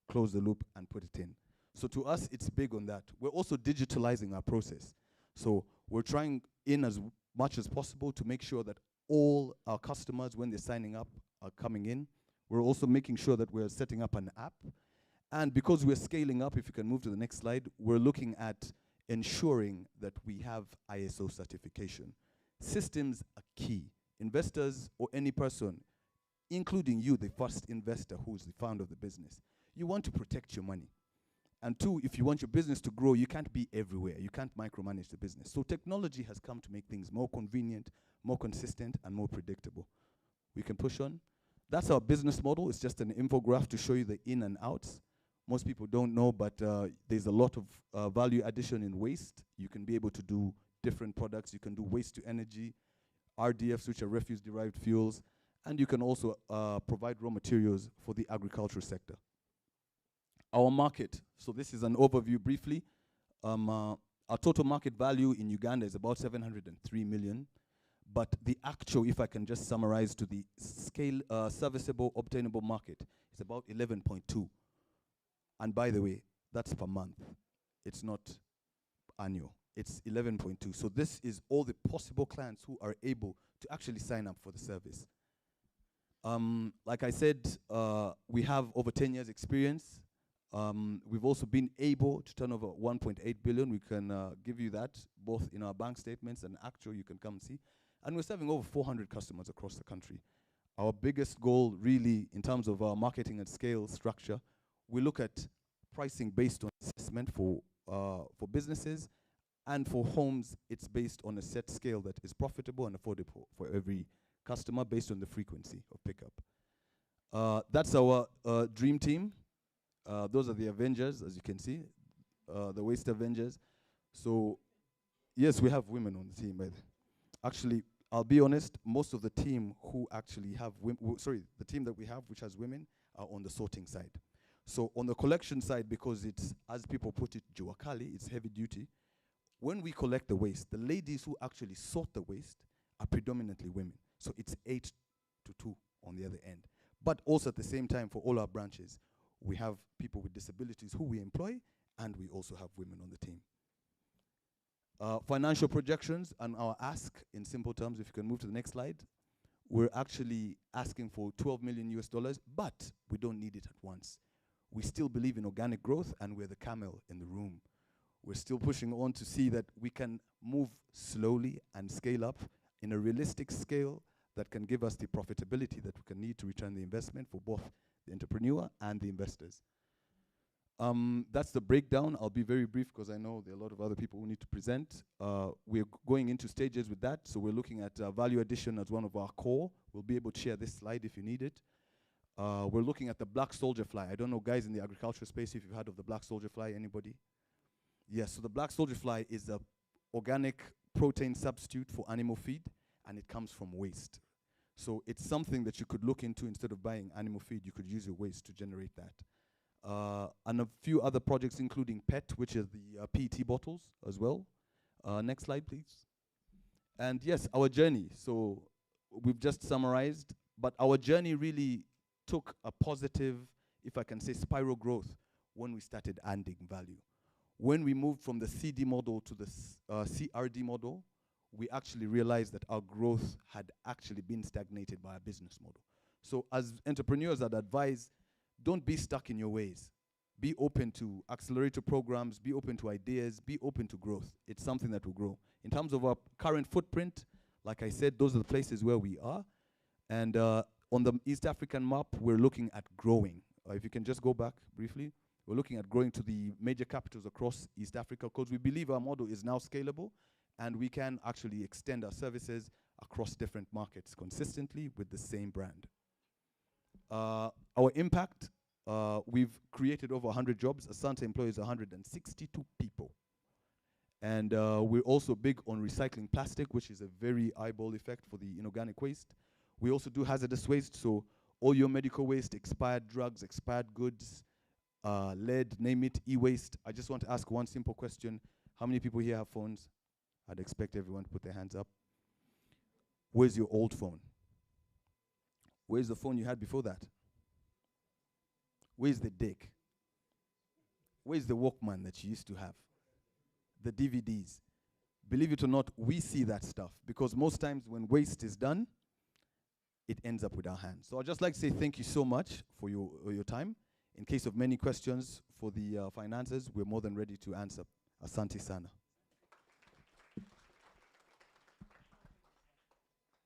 close the loop and put it in. So to us, it's big on that. We're also digitalizing our process. So we're trying in as much as possible to make sure that all our customers, when they're signing up, are coming in. We're also making sure that we're setting up an app. And because we're scaling up, if you can move to the next slide, we're looking at ensuring that we have ISO certification. Systems are key. Investors or any person, including you, the first investor who's the founder of the business, you want to protect your money. And two, if you want your business to grow, you can't be everywhere. You can't micromanage the business. So technology has come to make things more convenient, more consistent, and more predictable. We can push on. That's our business model. It's just an infographic to show you the in and outs. Most people don't know, but there's a lot of value addition in waste. You can be able to do different products. You can do waste to energy, RDFs, which are refuse-derived fuels, and you can also provide raw materials for the agricultural sector. Our market, so this is an overview briefly. Our total market value in Uganda is about 703 million, but the actual, if I can just summarize to the scale, serviceable, obtainable market, is about 11.2. And by the way, that's per month. It's not annual. It's 11.2. So this is all the possible clients who are able to actually sign up for the service. Like I said, we have over 10 years experience. We've also been able to turn over 1.8 billion. We can give you that, both in our bank statements and actual, you can come see. And we're serving over 400 customers across the country. Our biggest goal really, in terms of our marketing and scale structure, we look at pricing based on assessment for businesses, and for homes, it's based on a set scale that is profitable and affordable for every customer based on the frequency of pickup. That's our dream team. Those are the Avengers, as you can see, the Waste Avengers. So, yes, we have women on the team. But actually, I'll be honest, most of the team who actually have the team that we have, which has women, are on the sorting side. So on the collection side, because it's, as people put it, juakali, it's heavy duty. When we collect the waste, the ladies who actually sort the waste are predominantly women. So it's 8 to 2 on the other end. But also at the same time, for all our branches, we have people with disabilities who we employ, and we also have women on the team. Financial projections and our ask, in simple terms, if you can move to the next slide, we're actually asking for $12 million US, but we don't need it at once. We still believe in organic growth, and we're the camel in the room. We're still pushing on to see that we can move slowly and scale up in a realistic scale that can give us the profitability that we can need to return the investment for both the entrepreneur and the investors. That's the breakdown. I'll be very brief because I know there are a lot of other people who need to present. We're going into stages with that. So we're looking at value addition as one of our core. We'll be able to share this slide if you need it. We're looking at the black soldier fly. I don't know, guys, in the agricultural space, if you've heard of the black soldier fly. Anybody? Yes, so the black soldier fly is a organic protein substitute for animal feed, and it comes from waste. So it's something that you could look into. Instead of buying animal feed, you could use your waste to generate that. And a few other projects, including PET, which is the PET bottles as well. Next slide, please. And yes, our journey. So we've just summarized, but our journey really took a positive, if I can say, spiral growth when we started adding value. When we moved from the CD model to the CRD model, we actually realized that our growth had actually been stagnated by our business model. So as entrepreneurs, I'd advise, don't be stuck in your ways. Be open to accelerator programs, be open to ideas, be open to growth. It's something that will grow. In terms of our current footprint, like I said, those are the places where we are. And on the East African map, we're looking at growing. If you can just go back briefly. We're looking at growing to the major capitals across East Africa because we believe our model is now scalable and we can actually extend our services across different markets consistently with the same brand. Our impact, we've created over 100 jobs. Asante employs 162 people. And we're also big on recycling plastic, which is a very eyeball effect for the inorganic waste. We also do hazardous waste, so all your medical waste, expired drugs, expired goods, lead, name it, e-waste. I just want to ask one simple question. How many people here have phones? I'd expect everyone to put their hands up. Where's your old phone? Where's the phone you had before that? Where's the deck? Where's the Walkman that you used to have? The DVDs. Believe it or not, we see that stuff because most times when waste is done, it ends up with our hands. So I'd just like to say thank you so much for your time. In case of many questions for the finances, we're more than ready to answer. Asante sana.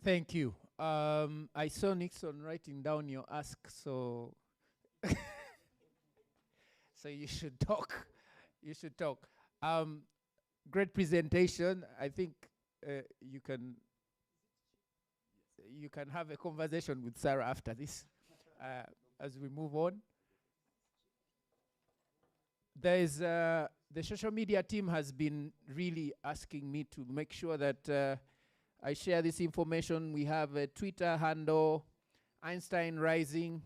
Thank you. I saw Nixon writing down your ask, so so you should talk. You should talk. Great presentation. I think you can have a conversation with Sarah after this as we move on. There is the social media team has been really asking me to make sure that I share this information. We have a Twitter handle, Einstein Rising,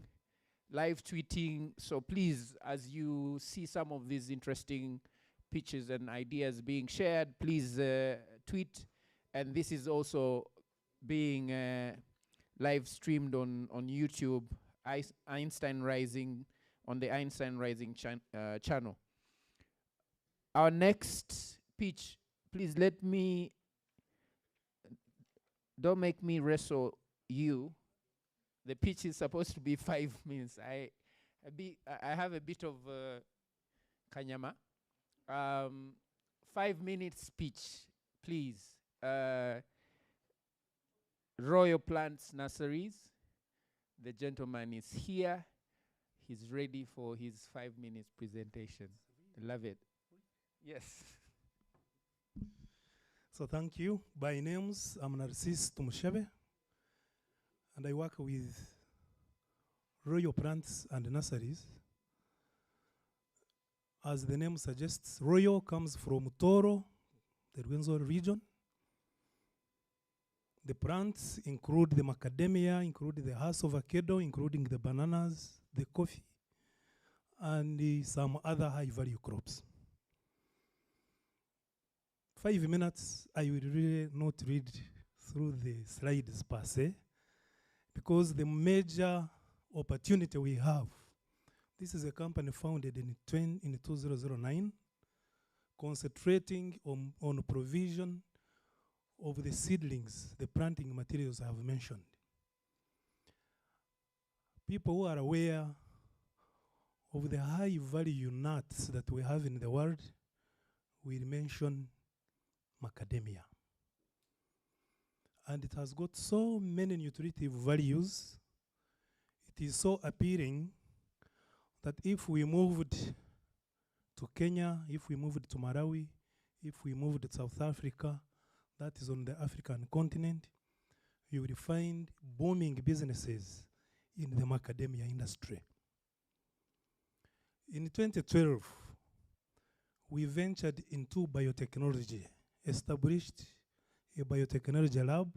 live tweeting. So please, as you see some of these interesting pitches and ideas being shared, please tweet. And this is also being live streamed on YouTube, Einstein Rising, on the Einstein Rising channel. Our next pitch, please don't make me wrestle you. The pitch is supposed to be 5 minutes. I have a bit of kanyama. 5 minutes speech, please. Royal Plants Nurseries. The gentleman is here. He's ready for his 5 minutes presentation. Love it. Yes. So thank you. By names, I'm Narcis Tumushebe, and I work with Royal Plants and Nurseries. As the name suggests, Royal comes from Toro, the Rwenzori region. The plants include the macadamia, include the house avocado, including the bananas, the coffee, and some other high-value crops. 5 minutes, I will really not read through the slides per se, because the major opportunity we have, this is a company founded in 2009, concentrating on provision of the seedlings, the planting materials I have mentioned. People who are aware of the high value nuts that we have in the world will mention macadamia. And it has got so many nutritive values. It is so appealing that if we moved to Kenya, if we moved to Malawi, if we moved to South Africa, that is on the African continent, you will find booming businesses in the macadamia industry. In 2012, we ventured into biotechnology, established a biotechnology lab,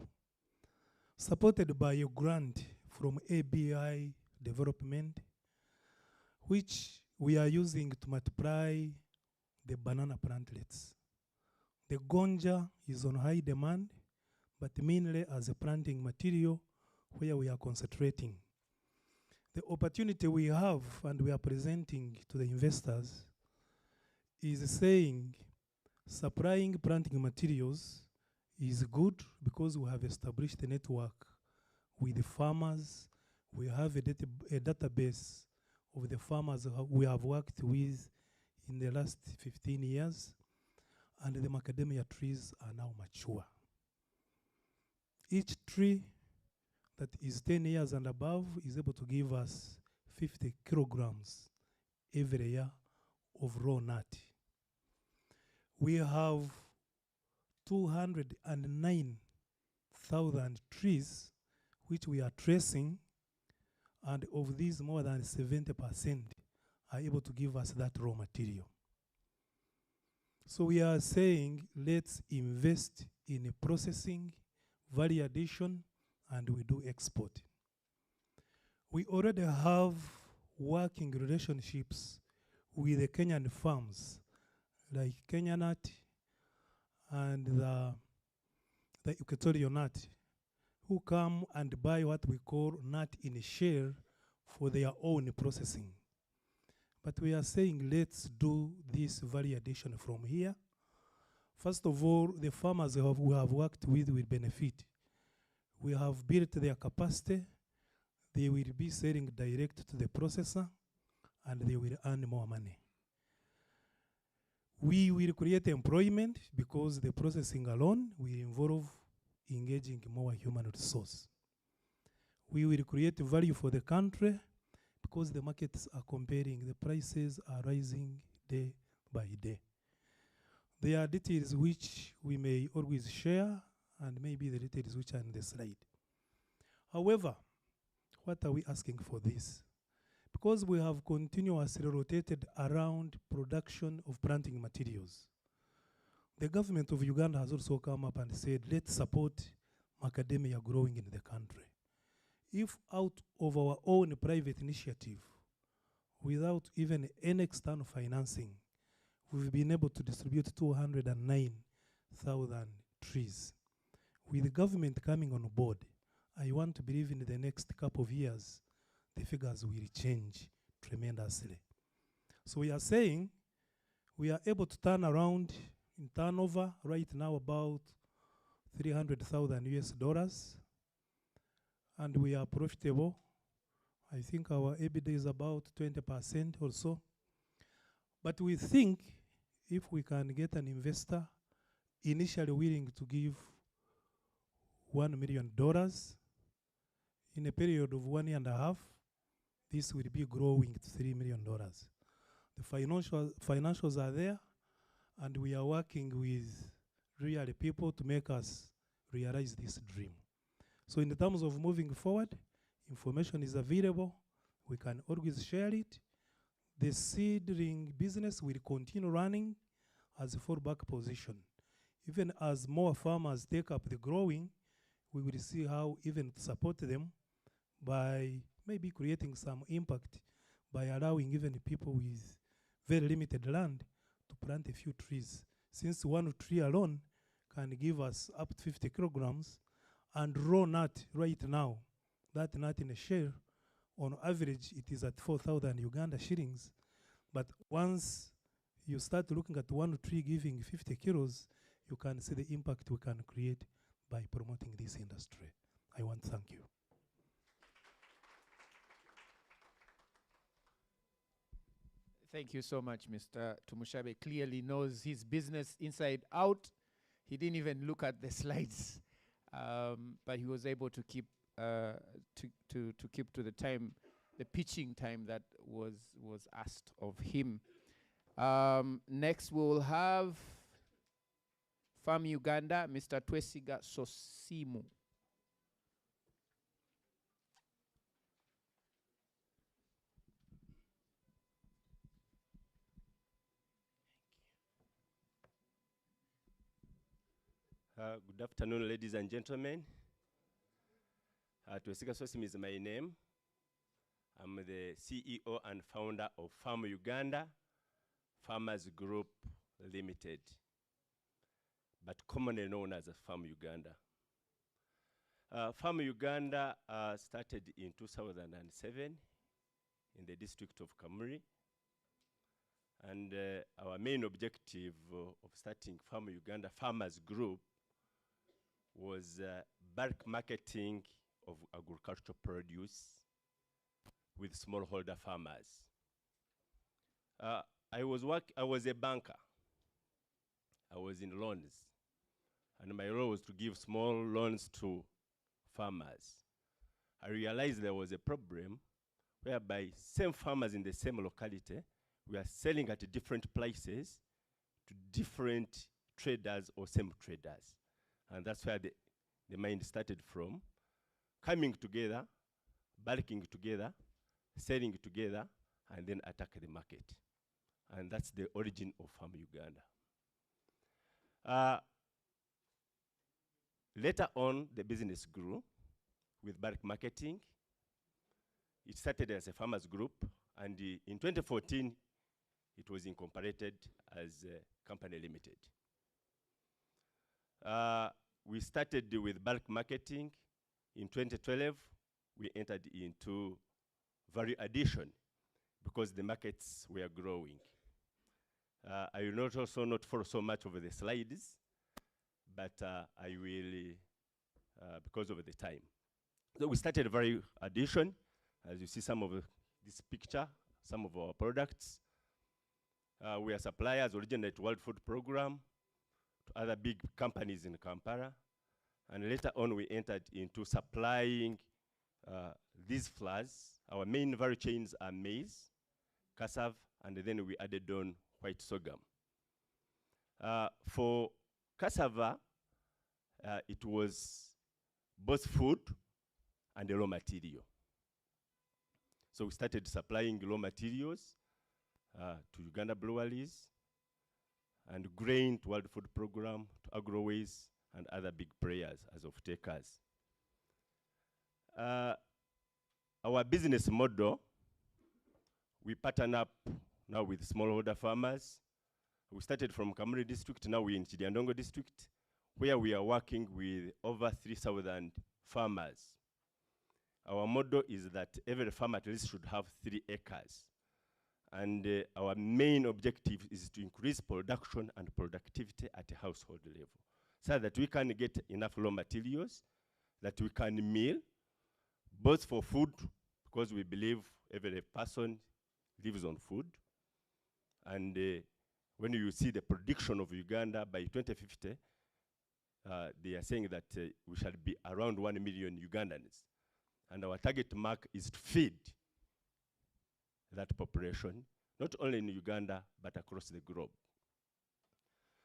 supported by a grant from ABI Development, which we are using to multiply the banana plantlets. The gonja is on high demand, but mainly as a planting material where we are concentrating. The opportunity we have and we are presenting to the investors is saying supplying planting materials is good because we have established a network with the farmers. We have a database of the farmers we have worked with in the last 15 years, and the macadamia trees are now mature. Each tree that is 10 years and above is able to give us 50 kilograms every year of raw nut. We have 209,000 trees which we are tracing, and of these more than 70% are able to give us that raw material. So we are saying let's invest in processing, value addition, and we do export. We already have working relationships with the Kenyan farms like Kenya Nut and the Equatorial Nut, who come and buy what we call nut in a share for their own processing. But we are saying let's do this value addition from here. First of all, the farmers we have worked with will benefit. We have built their capacity. They will be selling direct to the processor, and they will earn more money. We will create employment because the processing alone will involve engaging more human resource. We will create value for the country because the markets are comparing, the prices are rising day by day. There are details which we may always share, and maybe the details which are in the slide. However, what are we asking for this? Because we have continuously rotated around production of planting materials, the government of Uganda has also come up and said, let's support macadamia growing in the country. If out of our own private initiative, without even any external financing, we've been able to distribute 209,000 trees. With the government coming on board, I want to believe in the next couple of years, the figures will change tremendously. So we are saying we are able to turn around in turnover right now about $300,000, and we are profitable. I think our EBITDA is about 20% or so. But we think if we can get an investor initially willing to give $1 million in a period of 1.5 years, this will be growing to $3 million. The financials are there, and we are working with real people to make us realize this dream. So in the terms of moving forward, information is available. We can always share it. The seedling business will continue running as a fallback position. Even as more farmers take up the growing, we will see how even to support them by maybe creating some impact by allowing even people with very limited land to plant a few trees. Since one tree alone can give us up to 50 kilograms, and raw nut right now, that nut in a share, on average, it is at 4,000 Uganda shillings. But once you start looking at one tree giving 50 kilos, you can see the impact we can create by promoting this industry. I want to thank you. Thank you so much, Mr. Tumushabe. Clearly knows his business inside out. He didn't even look at the slides, but he was able to keep to the time, the pitching time that was asked of him. Next, we will have Farm Uganda, Mr. Twesiga Sosimu. Good afternoon, ladies and gentlemen. Twesiga Sosimu is my name. I'm the CEO and founder of Farm Uganda, Farmers Group Limited, but commonly known as Farm Uganda. Farm Uganda started in 2007 in the district of Kamuri. And our main objective of starting Farm Uganda Farmers Group was bulk marketing of agricultural produce with smallholder farmers. I was a banker. I was in loans. And my role was to give small loans to farmers. I realized there was a problem whereby same farmers in the same locality were selling at different prices to different traders or same traders. And that's where the mind started from. Coming together, bulking together, selling together, and then attack the market. And that's the origin of Farm Uganda. Later on, the business grew with bulk marketing. It started as a farmers group, and in 2014, it was incorporated as a company limited. We started with bulk marketing. In 2012, we entered into value addition because the markets were growing. I will not also not follow so much over the slides, but I will, because of the time. So we started value addition. As you see some of this picture, some of our products. We are suppliers originally to World Food Program, to other big companies in Kampala. And later on, we entered into supplying these flours. Our main value chains are maize, cassava, and then we added on white sorghum. For cassava, it was both food and the raw material. So we started supplying raw materials to Uganda breweries and grain to World Food Program, to agroways, and other big players as off-takers. Our business model, we partner up now with smallholder farmers. We started from Kamuri district, now we're in Chiliandongo district, where we are working with over 3,000 farmers. Our model is that every farmer at least should have 3 acres. And our main objective is to increase production and productivity at a household level, so that we can get enough raw materials that we can mill, both for food, because we believe every person lives on food. And when you see the prediction of Uganda by 2050, they are saying that we shall be around 1 million Ugandans. And our target mark is to feed that population, not only in Uganda, but across the globe.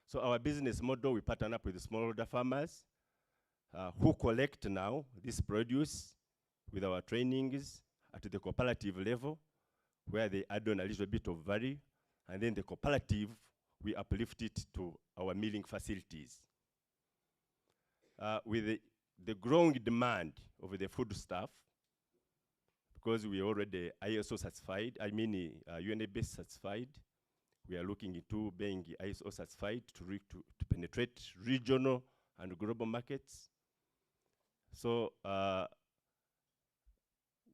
So our business model, we partner up with smallholder farmers who collect now this produce with our trainings at the cooperative level, where they add on a little bit of value, and then the cooperative, we uplift it to our milling facilities. With the growing demand of the food stuff, because we are already ISO certified, UNAB certified, we are looking into being ISO certified to penetrate regional and global markets. So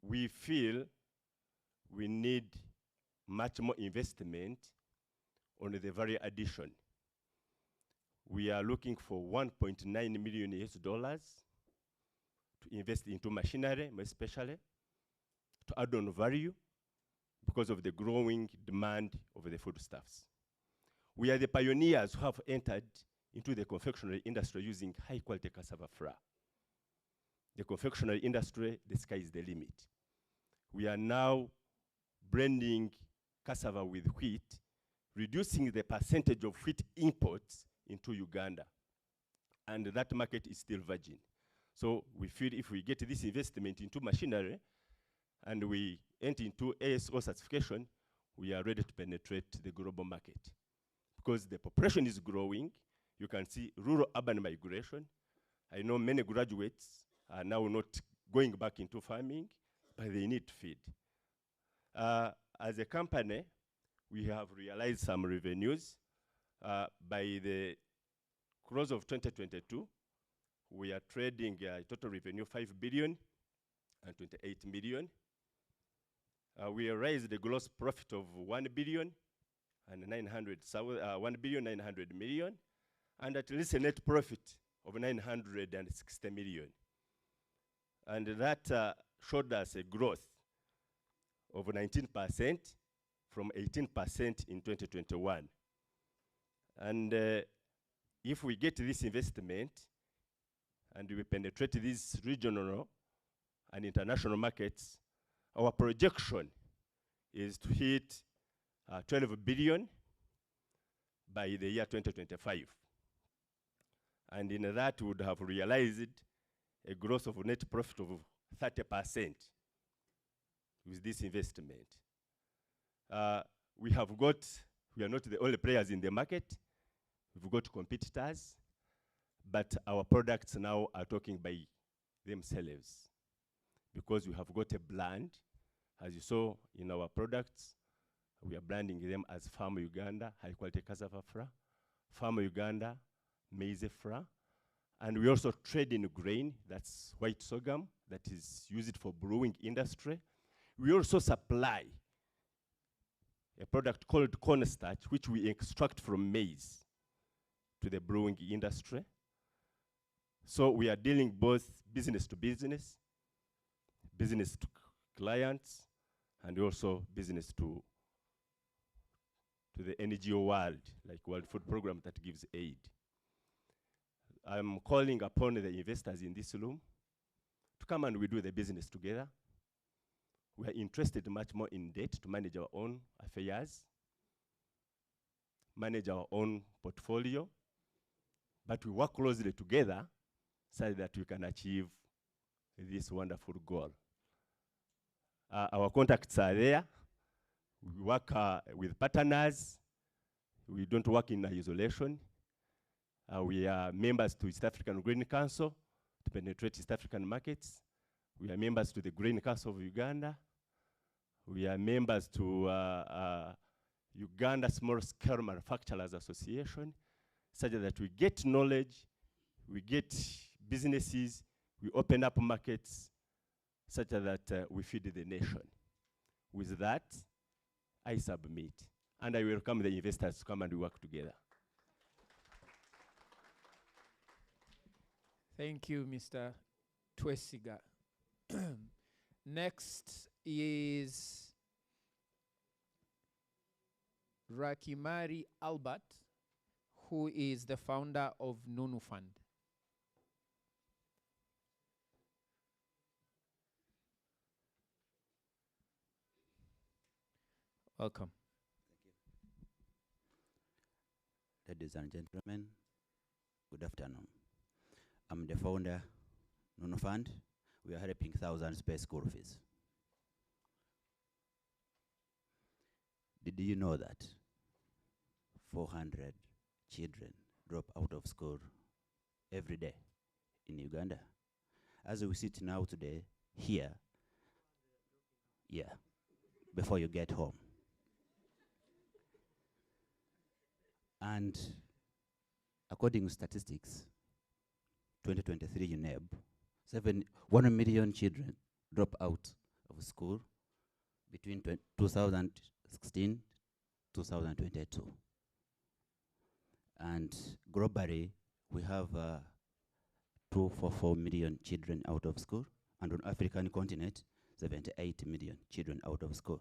we feel we need much more investment on the value addition. We are looking for $1.9 million to invest into machinery, more especially, to add on value because of the growing demand of the foodstuffs. We are the pioneers who have entered into the confectionery industry using high quality cassava flour. The confectionery industry, the sky is the limit. We are now blending cassava with wheat reducing the percentage of wheat imports into Uganda. And that market is still virgin. So we feel if we get this investment into machinery and we enter into ASO certification, we are ready to penetrate the global market. Because the population is growing, you can see rural-urban migration. I know many graduates are now not going back into farming, but they need to feed. As a company, we have realized some revenues. By the close of 2022, we are trading total revenue 5 billion and 28 million. We raised the gross profit of 1 billion and 900 million, and at least a net profit of 960 million. And that showed us a growth of 19% from 18% in 2021. And if we get this investment and we penetrate these regional and international markets, our projection is to hit 12 billion by the year 2025. And in that, we would have realized a growth of net profit of 30% with this investment. We are not the only players in the market. We've got competitors, but our products now are talking by themselves because we have got a brand. As you saw in our products, we are branding them as Farm Uganda, high quality cassava flour, Farm Uganda, maize flour, and we also trade in grain, that's white sorghum, that is used for brewing industry. We also supply a product called cornstarch, which we extract from maize to the brewing industry. So we are dealing both business to business, business to clients, and also business to the NGO world, like World Food Program that gives aid. I'm calling upon the investors in this room to come and we do the business together. We are interested much more in debt to manage our own affairs, manage our own portfolio, but we work closely together so that we can achieve this wonderful goal. Our contacts are there. We work with partners. We don't work in isolation. We are members to East African Grain Council to penetrate East African markets. We are members to the Grain Council of Uganda. We are members to Uganda Small Scale Manufacturers Association, such that we get knowledge, we get businesses, we open up markets, such that we feed the nation. With that, I submit, and I welcome the investors to come and work together. Thank you, Mr. Twesiga. Next is Rakimari Albert, who is the founder of Nunu Fund. Welcome. Ladies and gentlemen, good afternoon. I'm the founder, Nunu Fund. We are helping thousands pay school fees. Did you know that 400 children drop out of school every day in Uganda? As we sit now today, here, yeah, before you get home. And according to statistics, 2023 UNEB, 1 million children drop out of school between 2016 2022. And globally, we have 244 million children out of school, and on African continent, 78 million children out of school.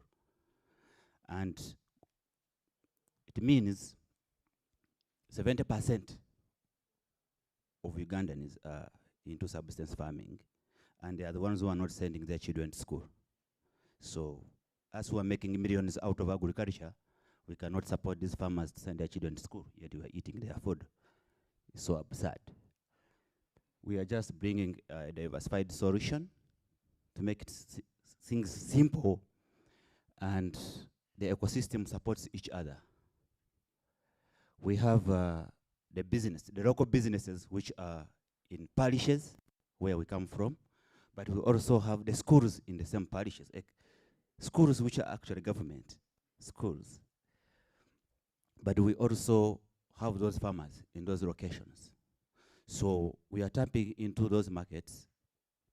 And it means 70% of Ugandans are into subsistence farming, and they are the ones who are not sending their children to school. So, as we are making millions out of agriculture, We cannot support these farmers to send their children to school, yet we are eating their food. It's so absurd. We are just bringing a diversified solution to make things simple, and the ecosystem supports each other. We have the local businesses which are in parishes where we come from, but we also have the schools in the same parishes, schools which are actually government schools. But we also have those farmers in those locations. So we are tapping into those markets.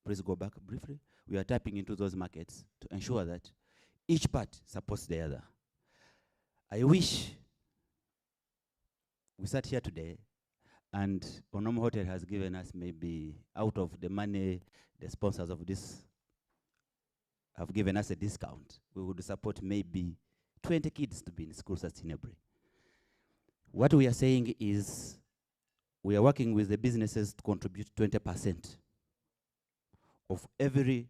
Please go back briefly. We are tapping into those markets to ensure that each part supports the other. I wish we sat here today and Onomo Hotel has given us maybe out of the money, the sponsors of this have given us a discount. We would support maybe 20 kids to be in school sustainably. What we are saying is we are working with the businesses to contribute 20% of every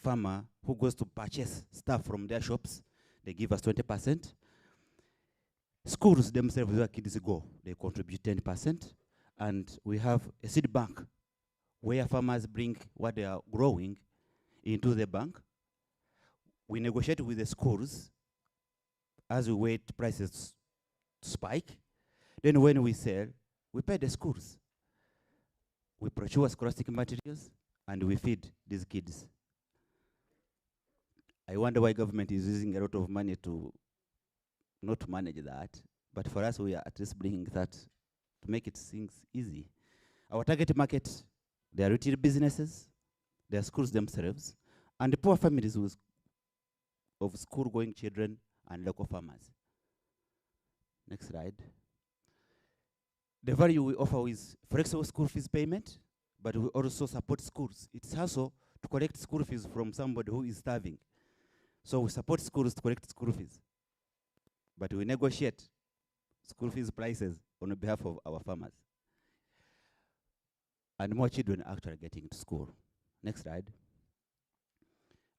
farmer who goes to purchase stuff from their shops. They give us 20%. Schools themselves, where kids go, they contribute 10%. And we have a seed bank where farmers bring what they are growing into the bank. We negotiate with the schools as we wait prices to spike. Then when we sell, we pay the schools. We procure scholastic materials and we feed these kids. I wonder why government is using a lot of money to not manage that. But for us, we are at least bringing that to make it things easy. Our target market, they are retail businesses, they are schools themselves, and the poor families of school-going children and local farmers. Next slide. The value we offer is flexible school fees payment, but we also support schools. It's also to collect school fees from somebody who is starving. So we support schools to collect school fees, but we negotiate school fees prices on behalf of our farmers. And more children are actually getting to school. Next slide.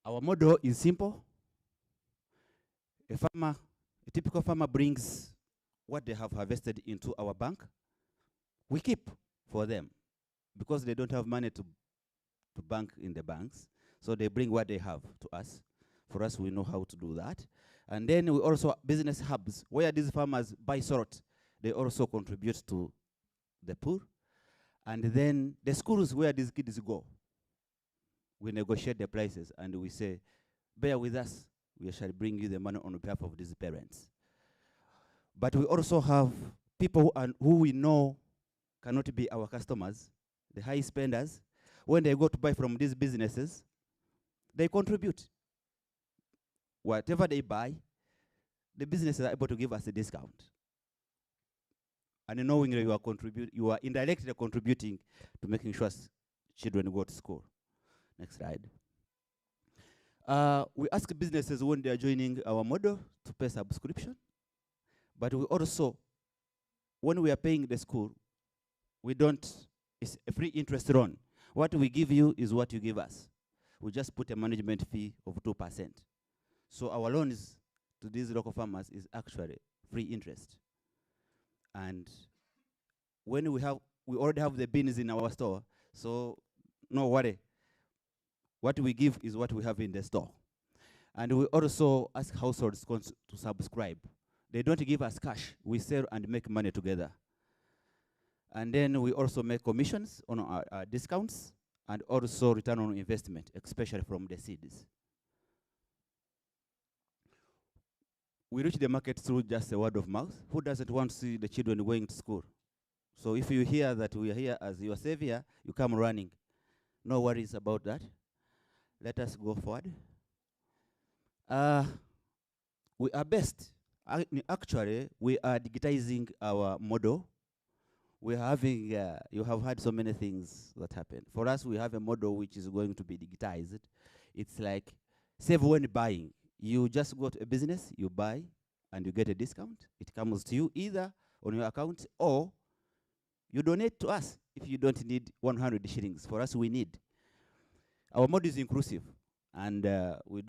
Our model is simple. A typical farmer brings what they have harvested into our bank. We keep for them because they don't have money to bank in the banks. So they bring what they have to us. For us, we know how to do that. And then we also business hubs where these farmers buy salt. They also contribute to the poor. And then the schools where these kids go, we negotiate the prices and we say, bear with us. We shall bring you the money on behalf of these parents. But we also have people who we know cannot be our customers, the high spenders. When they go to buy from these businesses, they contribute. Whatever they buy, the businesses are able to give us a discount. And knowing that you are indirectly contributing to making sure children go to school. Next slide. We ask businesses when they are joining our model to pay subscription. But we also, when we are paying the school, it's a free interest loan. What we give you is what you give us. We just put a management fee of 2%. So our loans to these local farmers is actually free interest. And when we already have the beans in our store, so no worry. What we give is what we have in the store. And we also ask households to subscribe. They don't give us cash. We sell and make money together. And then we also make commissions on our discounts and also return on investment, especially from the seeds. We reach the market through just a word of mouth. Who doesn't want to see the children going to school? So if you hear that we are here as your savior, you come running. No worries about that. Let us go forward. We are best. Actually, we are digitizing our model. We're having, you have had so many things that happen. For us, we have a model which is going to be digitized. It's like save when buying. You just go to a business, you buy, and you get a discount. It comes to you either on your account or you donate to us if you don't need 100 shillings. For us, we need. Our model is inclusive, and we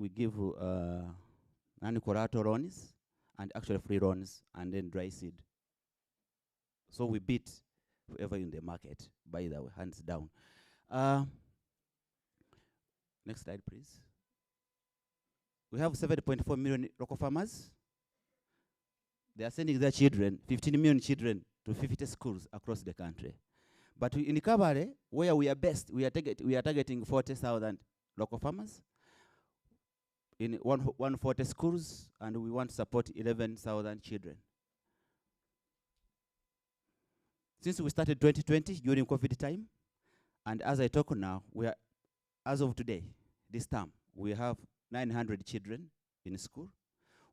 give non-collateral loans, and actually free loans, and then dry seed. So we beat whoever in the market, by the way, hands down. Next slide, please. We have 7.4 million local farmers. They are sending their children, 15 million children, to 50 schools across the country. But in Kabale, where we are best, we are targeting 40,000 local farmers in 140 schools, and we want to support 11,000 children. Since we started 2020 during COVID time, and as I talk now, we are, as of today, this term, we have 900 children in school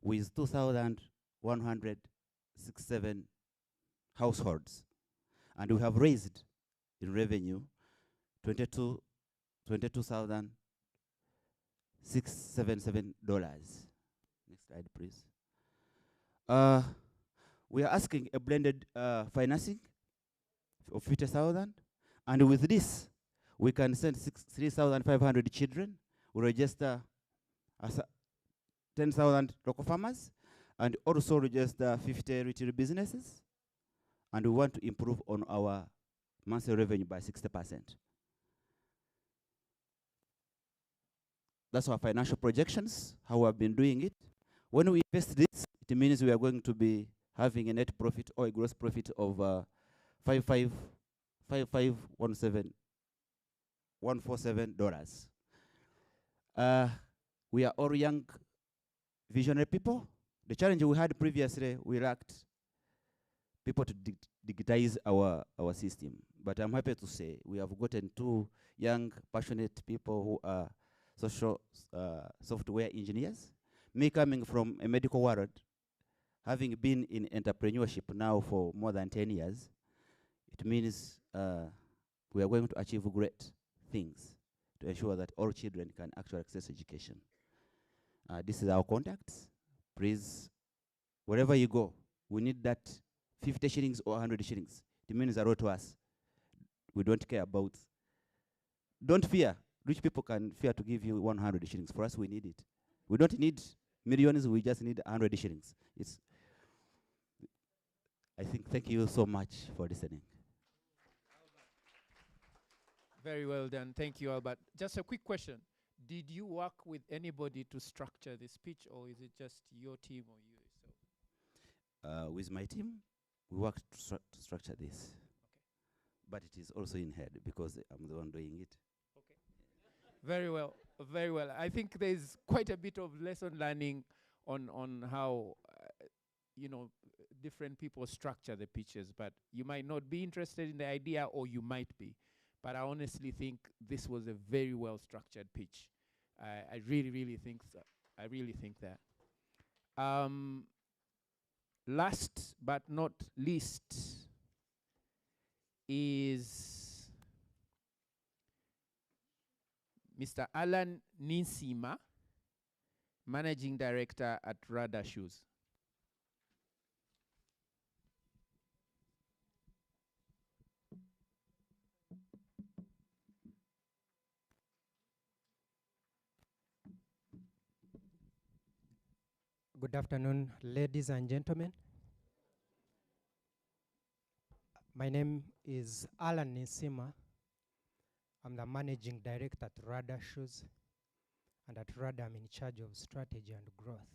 with 2,167 households. And we have raised in revenue $22,677. Next slide, please. We are asking a blended financing of 50,000, and with this, we can send 3,500 children. We register as 10,000 local farmers, and also register 50 retail businesses. And we want to improve on our monthly revenue by 60%. That's our financial projections, how we have been doing it. When we invest this, it means we are going to be having a net profit or a gross profit of $55,147. We are all young, visionary people. The challenge we had previously, we lacked people to digitize our system. But I'm happy to say we have gotten 2 young, passionate people who are social software engineers. Me coming from a medical world, having been in entrepreneurship now for more than 10 years, it means we are going to achieve great things to ensure that all children can actually access education. This is our contacts. Please, wherever you go, we need that 50 shillings or 100 shillings. It means a lot to us. We don't care about. Don't fear. Rich people can fear to give you 100 shillings. For us, we need it. We don't need millions. We just need 100 shillings. I think. Thank you so much for listening. Very well done. Thank you, Albert. Just a quick question. Did you work with anybody to structure the speech, or is it just your team or you yourself? With my team, we worked to structure this. Okay. But it is also in head because I'm the one doing it. Okay. Very well. Very well. I think there's quite a bit of lesson learning on how, different people structure the pitches, but you might not be interested in the idea, or you might be. But I honestly think this was a very well structured pitch. I really, really think so. I really think that. Last but not least is Mr. Alan Ninsima, Managing Director at Rada Shoes. Good afternoon, ladies and gentlemen. My name is Alan Ninsima. I'm the Managing Director at Rada Shoes, and at Rada I'm in charge of strategy and growth.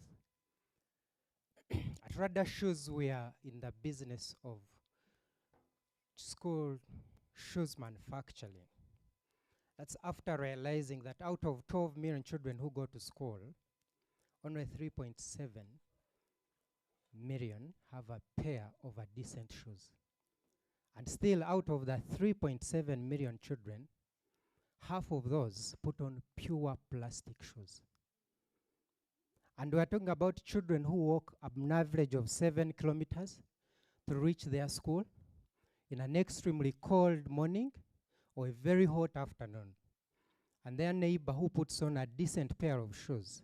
At Rada Shoes, we are in the business of school shoes manufacturing. That's after realizing that out of 12 million children who go to school, only 3.7 million have a pair of a decent shoes. And still, out of the 3.7 million children, half of those put on pure plastic shoes. And we're talking about children who walk an average of 7 kilometers to reach their school in an extremely cold morning or a very hot afternoon. And their neighbor who puts on a decent pair of shoes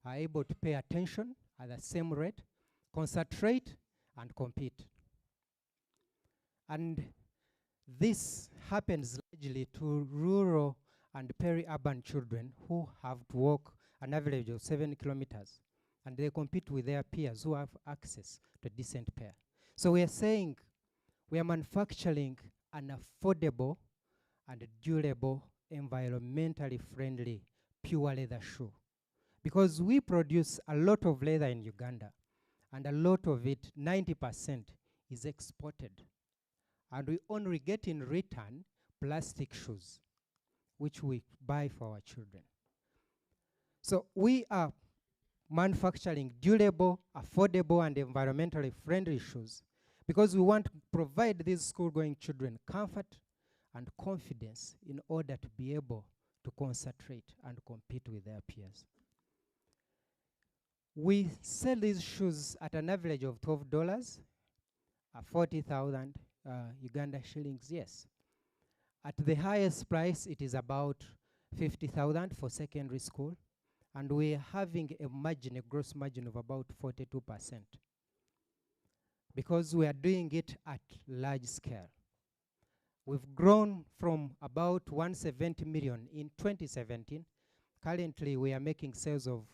are able to pay attention at the same rate, concentrate, and compete. And this happens largely to rural and peri-urban children who have to walk an average of 7 kilometers and they compete with their peers who have access to a decent pair. So we are saying we are manufacturing an affordable and durable, environmentally friendly, pure leather shoe. Because we produce a lot of leather in Uganda, and a lot of it, 90%, is exported. And we only get in return plastic shoes, which we buy for our children. So we are manufacturing durable, affordable, and environmentally friendly shoes because we want to provide these school-going children comfort and confidence in order to be able to concentrate and compete with their peers. We sell these shoes at an average of $12, 40,000 Uganda shillings, yes. At the highest price, it is about 50,000 for secondary school, and we're having a margin, a gross margin of about 42%, because we are doing it at large scale. We've grown from about 170 million in 2017. Currently, we are making sales of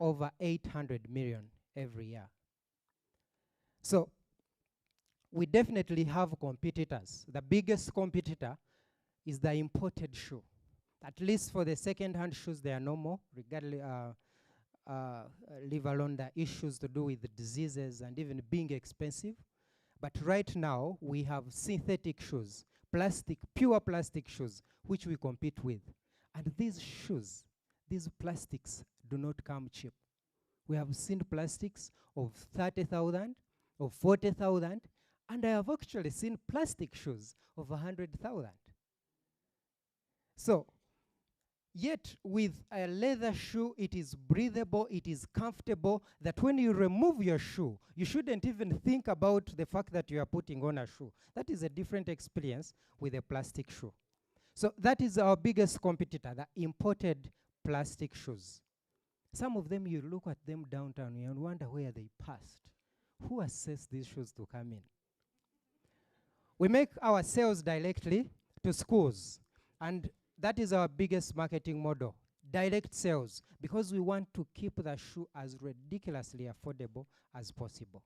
over 800 million every year. So we definitely have competitors. The biggest competitor is the imported shoe. At least for the second-hand shoes, they are no more, regardless, leave alone the issues to do with the diseases and even being expensive. But right now, we have synthetic shoes, plastic, pure plastic shoes, which we compete with. And these shoes, these plastics do not come cheap. We have seen plastics of 30,000, of 40,000, and I have actually seen plastic shoes of 100,000. So, yet with a leather shoe, it is breathable, it is comfortable, that when you remove your shoe, you shouldn't even think about the fact that you are putting on a shoe. That is a different experience with a plastic shoe. So that is our biggest competitor, the imported plastic shoes. Some of them, you look at them downtown and wonder where they passed. Who assessed these shoes to come in? We make our sales directly to schools, and that is our biggest marketing model, direct sales, because we want to keep the shoe as ridiculously affordable as possible.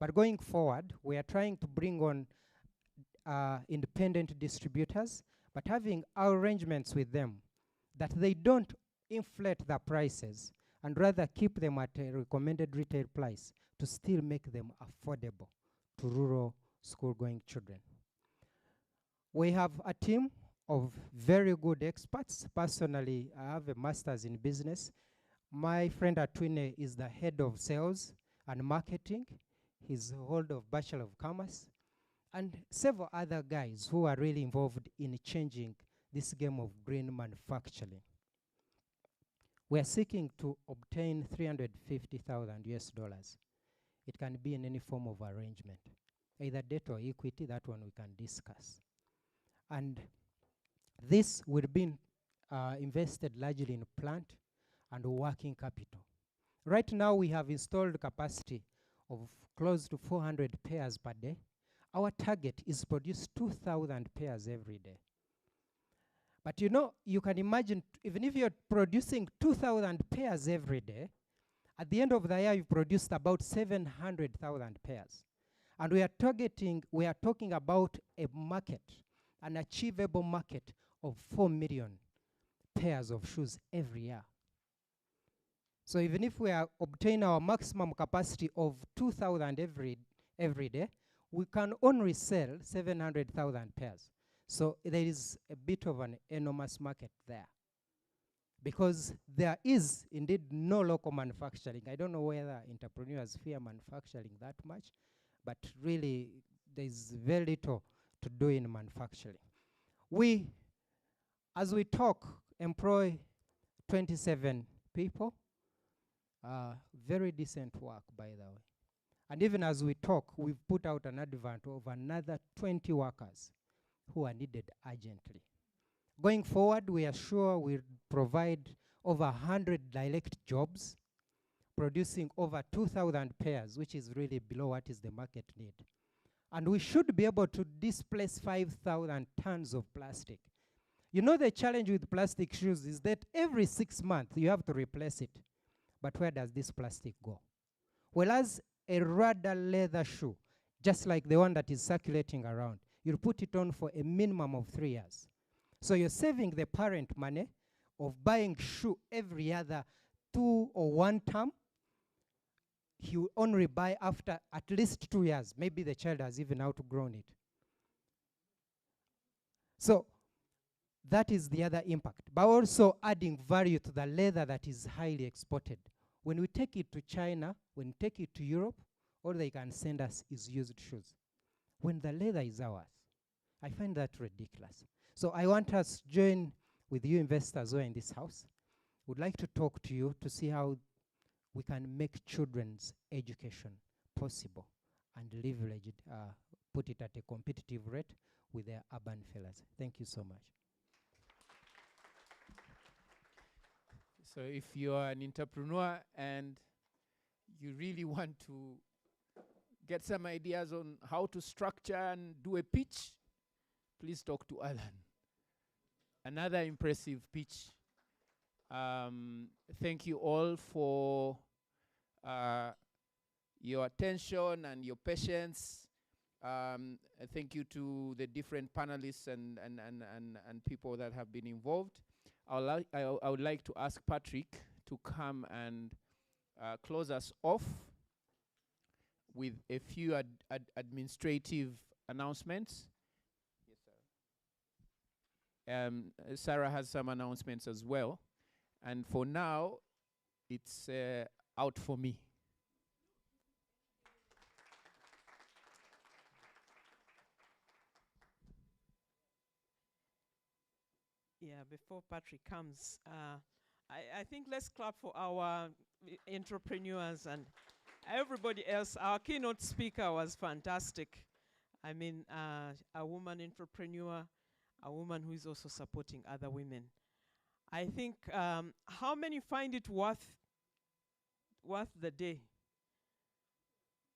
But going forward, we are trying to bring on independent distributors, but having arrangements with them that they don't inflate the prices and rather keep them at a recommended retail price to still make them affordable to rural school-going children. We have a team of very good experts. Personally, I have a master's in business. My friend Atwine is the head of sales and marketing. He's a holder of Bachelor of Commerce. And several other guys who are really involved in changing this game of green manufacturing. We are seeking to obtain 350,000 US dollars. It can be in any form of arrangement, either debt or equity. That one we can discuss. And this will be invested largely in plant and working capital. Right now, we have installed capacity of close to 400 pairs per day. Our target is to produce 2,000 pairs every day. But you know, you can imagine, even if you're producing 2,000 pairs every day, at the end of the year, you've produced about 700,000 pairs. And we are talking about a market, an achievable market of 4 million pairs of shoes every year. So even if we obtain our maximum capacity of 2,000 every day, we can only sell 700,000 pairs. So there is a bit of an enormous market there, because there is indeed no local manufacturing. I don't know whether entrepreneurs fear manufacturing that much, but really there's very little to do in manufacturing. We, as we talk, employ 27 people. Very decent work, by the way. And even as we talk, we've put out an advert of another 20 workers who are needed urgently. Going forward, we are sure we'll provide over 100 direct jobs, producing over 2,000 pairs, which is really below what is the market need. And we should be able to displace 5,000 tons of plastic. You know, the challenge with plastic shoes is that every 6 months you have to replace it. But where does this plastic go? Whereas a rubber leather shoe, just like the one that is circulating around, you'll put it on for a minimum of 3 years. So you're saving the parent money of buying shoe every other 2 or 1 term. He will only buy after at least 2 years. Maybe the child has even outgrown it. So that is the other impact. But also adding value to the leather that is highly exported. When we take it to China, when we take it to Europe, all they can send us is used shoes. When the leather is ours, I find that ridiculous. So I want us to join with you investors who are in this house. Would like to talk to you to see how we can make children's education possible and leverage it, put it at a competitive rate with their urban fellows. Thank you so much. So if you are an entrepreneur and you really want to get some ideas on how to structure and do a pitch, please talk to Alan. Another impressive pitch. Thank you all for your attention and your patience. Thank you to the different panelists and people that have been involved. I would like to ask Patrick to come and close us off with a few administrative announcements. Yes, sir. Sarah has some announcements as well. And for now, it's out for me. Yeah, before Patrick comes, I think let's clap for our entrepreneurs and everybody else. Our keynote speaker was fantastic. I mean, a woman entrepreneur, a woman who is also supporting other women. I think, how many find it worth the day?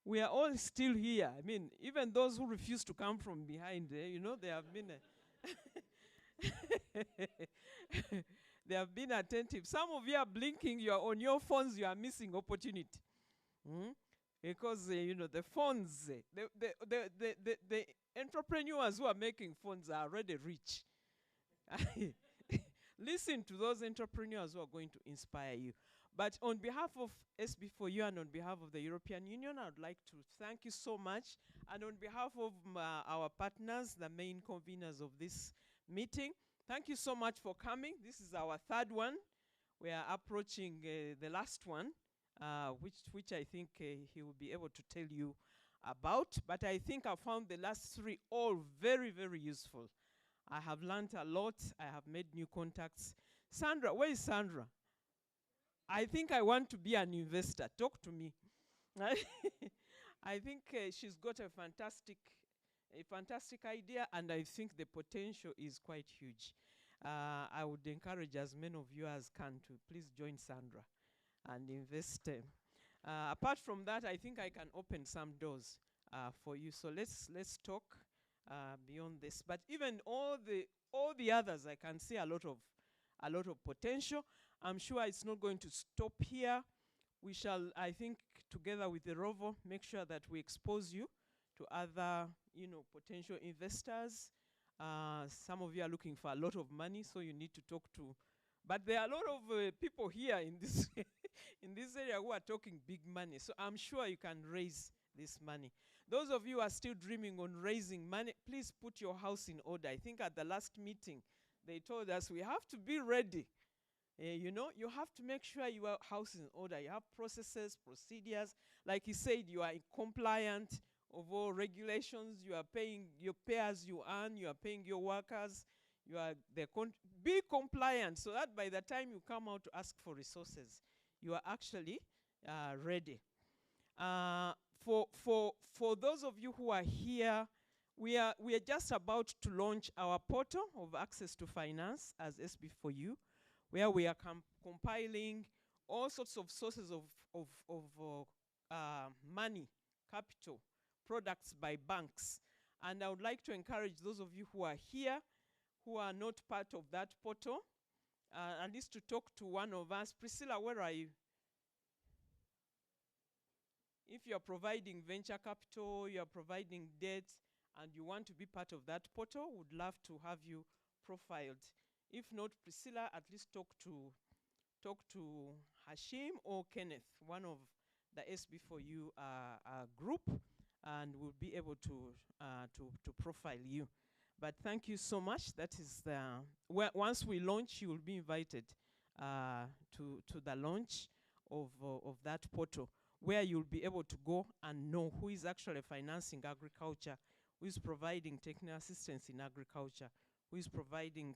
We are all still here. I mean, even those who refuse to come from behind, you know, they have been... they have been attentive. Some of you are blinking, you are on your phones, you are missing opportunity. Because, you know, the phones, the entrepreneurs who are making phones are already rich. Listen to those entrepreneurs who are going to inspire you. But on behalf of SB4U and on behalf of the European Union, I would like to thank you so much. And on behalf of our partners, the main conveners of this meeting, thank you so much for coming. This is our third one. We are approaching the last one, which I think he will be able to tell you about. But I think I found the last 3 all very, very useful. I have learned a lot. I have made new contacts. Sandra, where is Sandra? I think I want to be an investor. Talk to me. I think she's got a fantastic idea, and I think the potential is quite huge. I would encourage as many of you as can to please join Sandra and invest. Apart from that, I think I can open some doors for you. So let's talk beyond this. But even all the others, I can see a lot of potential. I'm sure it's not going to stop here. We shall, I think, together with Erovo, make sure that we expose you to other, you know, potential investors. Some of you are looking for a lot of money, so you need to talk to. But there are a lot of people here in this in this area who are talking big money. So I'm sure you can raise this money. Those of you who are still dreaming on raising money, please put your house in order. I think at the last meeting, they told us we have to be ready. You know, you have to make sure your house is in order. You have processes, procedures. Like he said, you are compliant of all regulations. You are paying your pay as you earn. You are paying your workers. You are be compliant so that by the time you come out to ask for resources, you are actually ready. For those of you who are here, we are just about to launch our portal of access to finance as SB4U, where we are compiling all sorts of sources of money, capital, products by banks. And I would like to encourage those of you who are here, who are not part of that portal, at least to talk to one of us. Priscilla, where are you? If you're providing venture capital, you're providing debt, and you want to be part of that portal, would love to have you profiled. If not, Priscilla, at least talk to Hashim or Kenneth, one of the SB4U group, and we'll be able to profile you. But thank you so much. That is once we launch, you will be invited to the launch of that portal, where you'll be able to go and know who is actually financing agriculture, who is providing technical assistance in agriculture, who is providing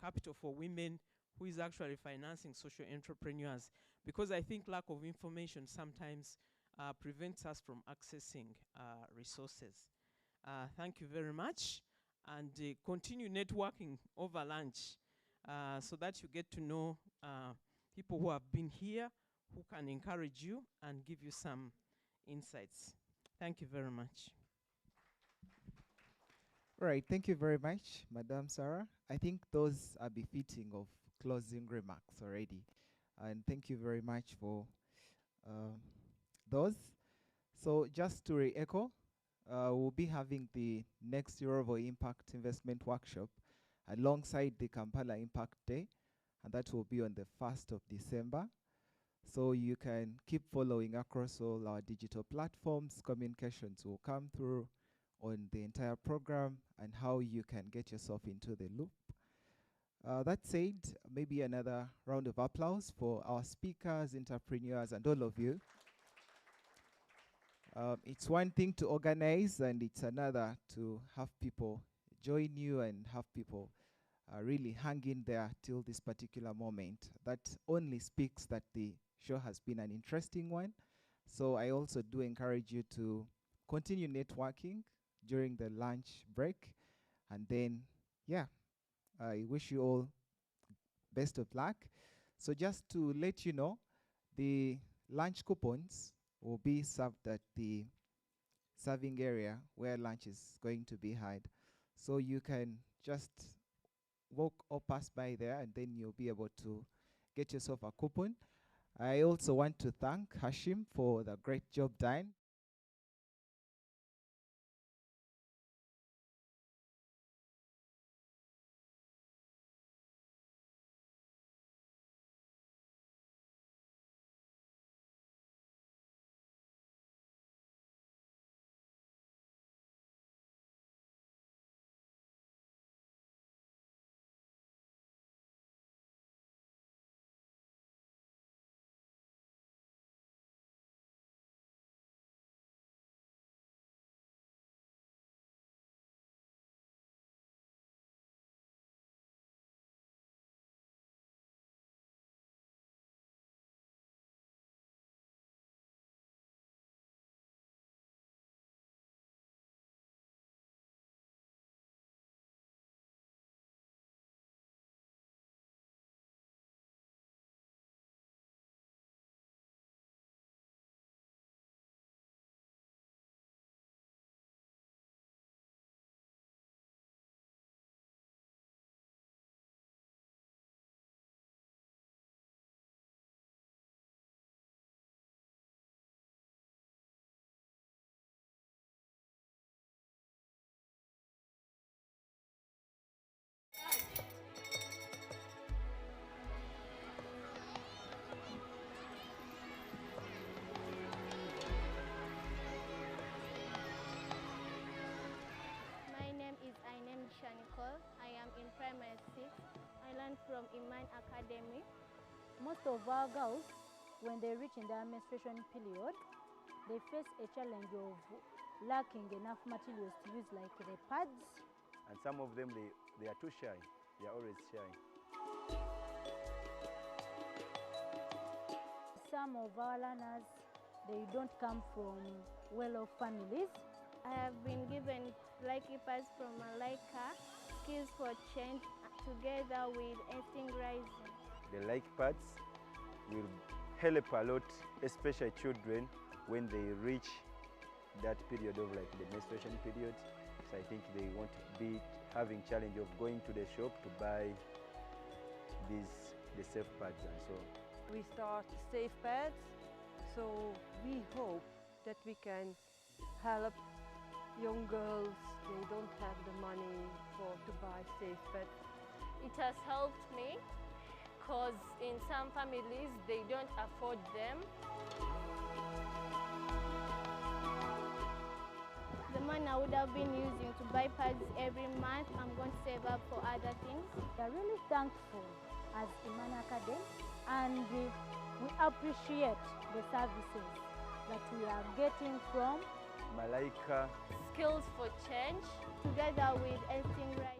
capital for women, who is actually financing social entrepreneurs. Because I think lack of information sometimes prevents us from accessing resources. Thank you very much, and continue networking over lunch so that you get to know people who have been here, who can encourage you and give you some insights. Thank you very much. Right, thank you very much, Madam Sarah. I think those are befitting of closing remarks already. And thank you very much for those. So just to re-echo, we'll be having the next Erovo Impact Investment Workshop alongside the Kampala Impact Day, and that will be on the 1st of December. So you can keep following across all our digital platforms. Communications will come through on the entire program and how you can get yourself into the loop. That said, maybe another round of applause for our speakers, entrepreneurs, and all of you. It's one thing to organize, and it's another to have people join you and have people really hang in there till this particular moment. That only speaks that the show has been an interesting one. So I also do encourage you to continue networking during the lunch break. And then, yeah, I wish you all best of luck. So just to let you know, the lunch coupons will be served at the serving area where lunch is going to be had. So you can just walk or pass by there, and then you'll be able to get yourself a coupon. I also want to thank Hashim for the great job done. My name is Ainem Shanikol. I am in primary 6. I learned from Iman Academy. Most of our girls, when they reach in their menstruation period, they face a challenge of lacking enough materials to use, like the pads. And some of them, they are too shy. They are always shy. Some of our learners, they don't come from well-off families. I have been given Likey pads from Malaika, Skills for Change, together with Instinct Rising. The like pads will help a lot, especially children, when they reach that period of like the menstruation period. So I think they won't be having challenge of going to the shop to buy the safe pads and so. We start safe pads, So we hope that we can help young girls. They don't have the money to buy safe pets. It has helped me because in some families they don't afford them. The money I would have been using to buy pads every month, I'm going to save up for other things. We are really thankful as Iman Academy, and we appreciate the services that we are getting from Malaika. Skills for Change, together with Einstein.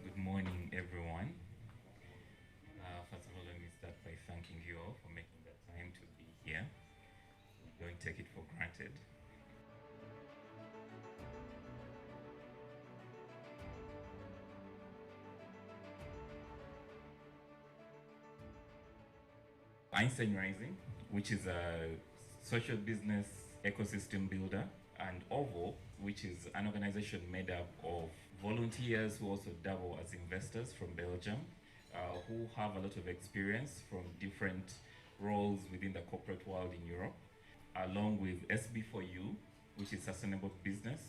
Good morning, everyone. First of all, let me start by thanking you all for making the time to be here. We don't take it for granted. Einstein Rising, which is a social business ecosystem builder, and Erovo, which is an organization made up of volunteers who also double as investors from Belgium, who have a lot of experience from different roles within the corporate world in Europe, along with SB4U, which is Sustainable Business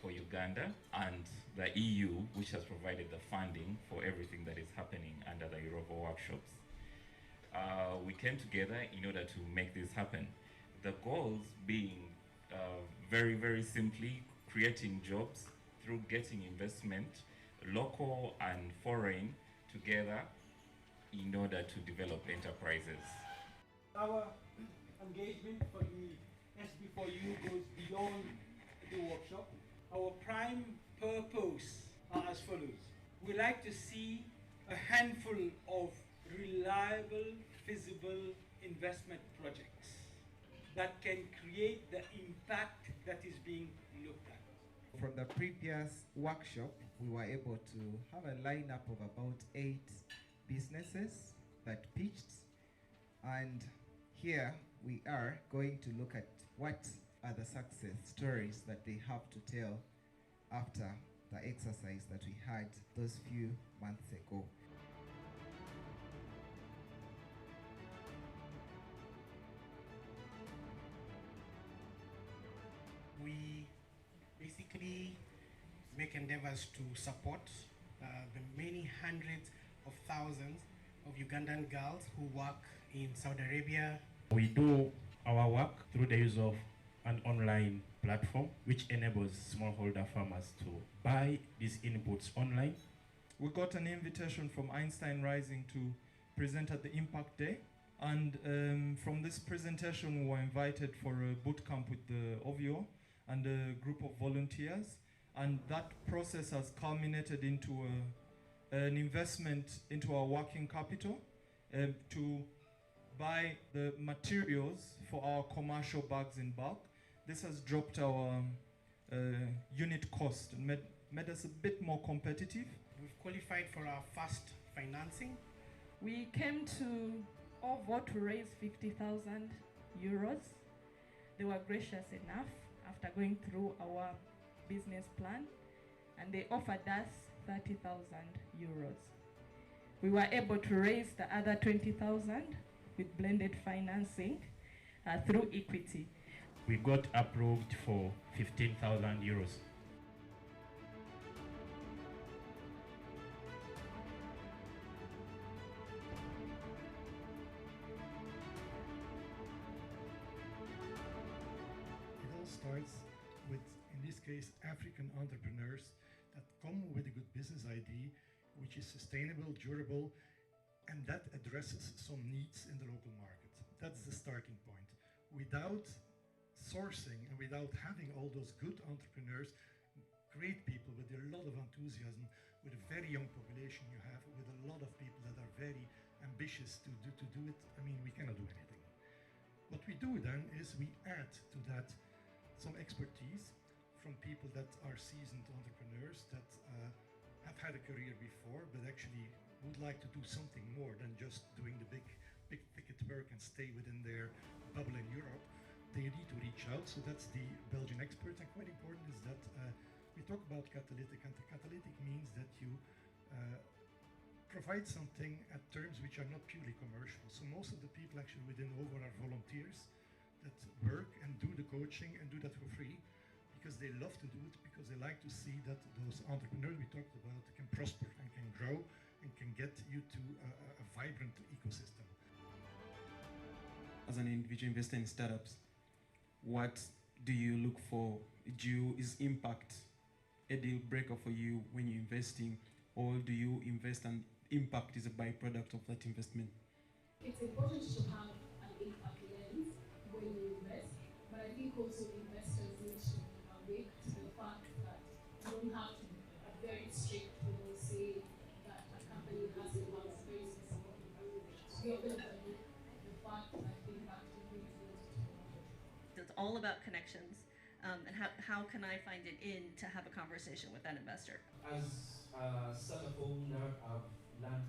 for Uganda, and the EU, which has provided the funding for everything that is happening under the Erovo workshops. We came together in order to make this happen. The goals being very, very simply creating jobs through getting investment, local and foreign, together in order to develop enterprises. Our engagement for the SB4U goes beyond the workshop. Our prime purpose are as follows. We like to see a handful of reliable, feasible investment projects that can create the impact that is being looked at. From the previous workshop, we were able to have a lineup of about 8 businesses that pitched, and here we are going to look at what are the success stories that they have to tell after the exercise that we had those few months ago. We basically make endeavors to support the many hundreds of thousands of Ugandan girls who work in Saudi Arabia. We do our work through the use of an online platform which enables smallholder farmers to buy these inputs online. We got an invitation from Einstein Rising to present at the Impact Day. And from this presentation, we were invited for a boot camp with the OVO and a group of volunteers. And that process has culminated into an investment into our working capital to buy the materials for our commercial bags in bulk. This has dropped our unit cost and made us a bit more competitive. We've qualified for our first financing. We came to OVO to raise 50,000 euros. They were gracious enough after going through our business plan, and they offered us 30,000 euros. We were able to raise the other 20,000 with blended financing through equity. We got approved for 15,000 euros. It all starts with, in this case, African entrepreneurs that come with a good business idea, which is sustainable, durable, and that addresses some needs in the local market. That's the starting point. Without sourcing and without having all those good entrepreneurs, great people with a lot of enthusiasm, with a very young population you have, with a lot of people that are very ambitious to do it, I mean, we cannot do anything. What we do then is we add to that some expertise from people that are seasoned entrepreneurs that have had a career before, but actually would like to do something more than just doing the big ticket work and stay within their bubble in Europe. They need to reach out, so that's the Belgian experts. And quite important is that we talk about catalytic, and the catalytic means that you provide something at terms which are not purely commercial. So most of the people actually within OVO are volunteers that work and do the coaching and do that for free because they love to do it, because they like to see that those entrepreneurs we talked about can prosper and can grow and can get you to a vibrant ecosystem. As an individual investor in startups, what do you look for? Is impact a deal breaker for you when you're investing, or do you invest and impact is a byproduct of that investment? It's important to have an impact lens when you invest, but I think also investors need to awake to the fact that you don't have to be very strict when you say that a company has to have a very specific impact. You're going to overlook the fact that impact is really related to knowledge. It's all about connections, and how can I find it in to have a conversation with that investor? As a startup owner, I've learned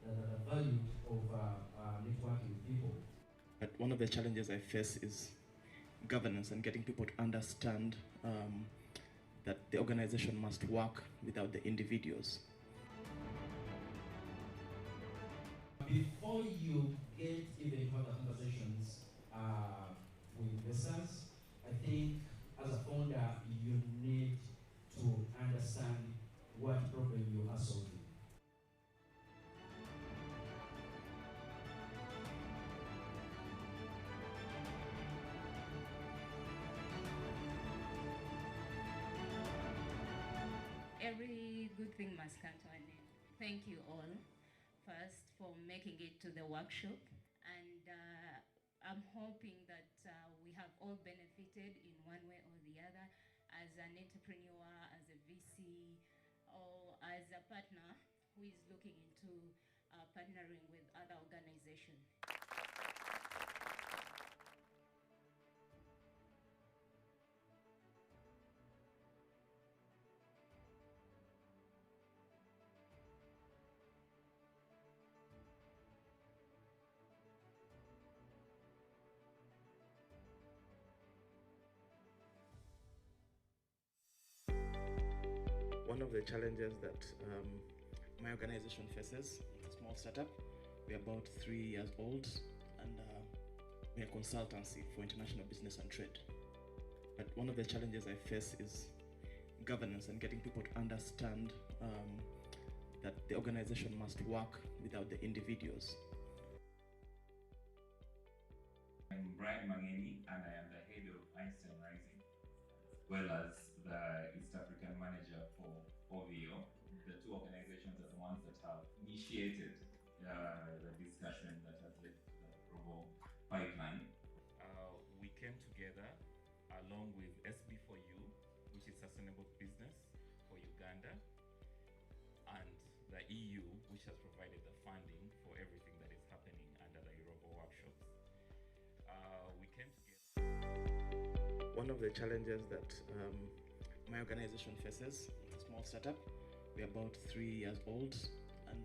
the value of networking with people. But one of the challenges I face is governance and getting people to understand that the organization must work without the individuals. Before you get even further conversations with investors, I think as a founder, you need to understand what problem you are solving. Every good thing must come to an end. Thank you all, first, for making it to the workshop. And I'm hoping that we have all benefited in one way or the other as an entrepreneur, as a VC, or as a partner who is looking into partnering with other organizations. One of the challenges that my organization faces, it's a small startup, we're about 3 years old, and we're a consultancy for international business and trade. But one of the challenges I face is governance and getting people to understand that the organization must work without the individuals. I'm Brian Mangeni, and I am the head of Einstein Rising, as well as the East African manager for OVO. The two organizations are the ones that have initiated the discussion that has led to the Erovo pipeline. We came together along with SB4U, which is Sustainable Business for Uganda, and the EU, which has provided the funding for everything that is happening under the Erovo workshops. We came together. One of the challenges that my organization faces, it's a small startup. We're about 3 years old, and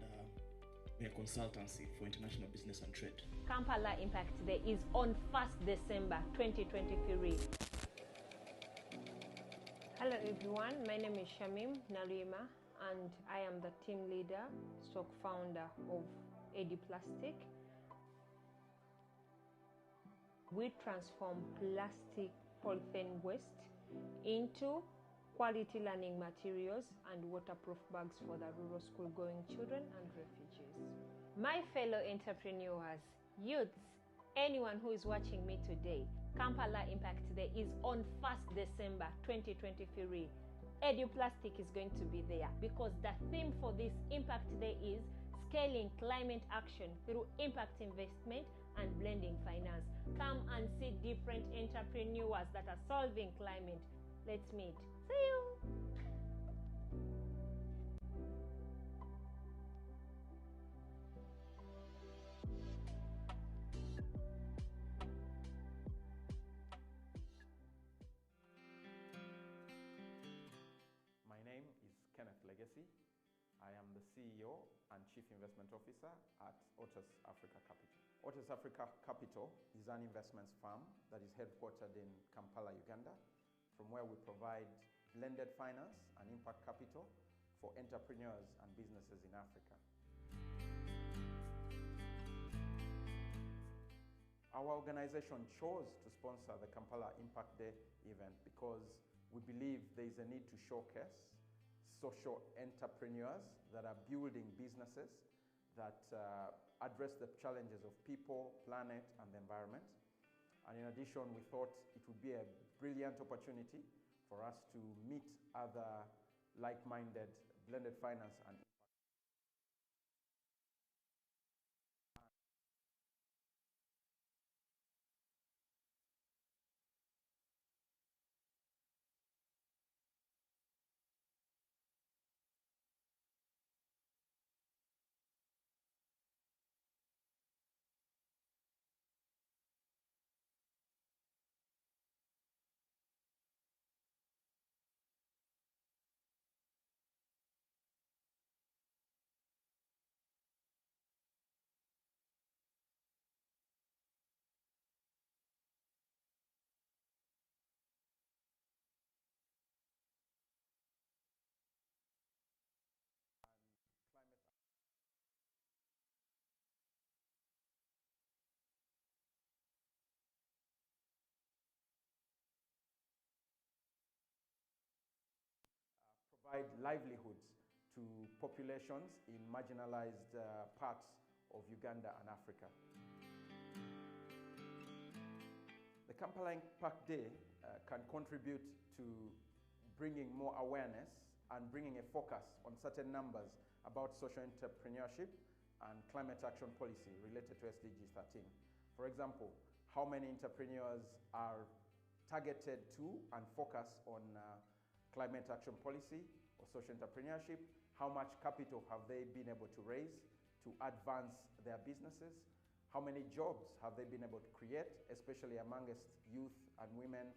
we're a consultancy for international business and trade. Kampala Impact Day is on 1st December 2023. Hello everyone, my name is Shamim Nalima, and I am the team leader, stroke founder of EduPlastic. We transform plastic polythene waste into quality learning materials and waterproof bags for the rural school-going children and refugees. My fellow entrepreneurs, youths, anyone who is watching me today, Kampala Impact Day is on 1st December 2023. EduPlastic is going to be there because the theme for this Impact Day is scaling climate action through impact investment and blending finance. Come and see different entrepreneurs that are solving climate. Let's meet. See you. My name is Kenneth Legacy. I am the CEO and Chief Investment Officer at Otis Africa Capital. Otis Africa Capital is an investments firm that is headquartered in Kampala, Uganda, from where we provide blended finance and impact capital for entrepreneurs and businesses in Africa. Our organization chose to sponsor the Kampala Impact Day event because we believe there is a need to showcase social entrepreneurs that are building businesses that address the challenges of people, planet, and the environment. And in addition, we thought it would be a brilliant opportunity for us to meet other like-minded blended finance and provide livelihoods to populations in marginalized parts of Uganda and Africa. The Kampala Impact Day can contribute to bringing more awareness and bringing a focus on certain numbers about social entrepreneurship and climate action policy related to SDG 13. For example, how many entrepreneurs are targeted to and focus on climate action policy or social entrepreneurship, how much capital have they been able to raise to advance their businesses, how many jobs have they been able to create, especially amongst youth and women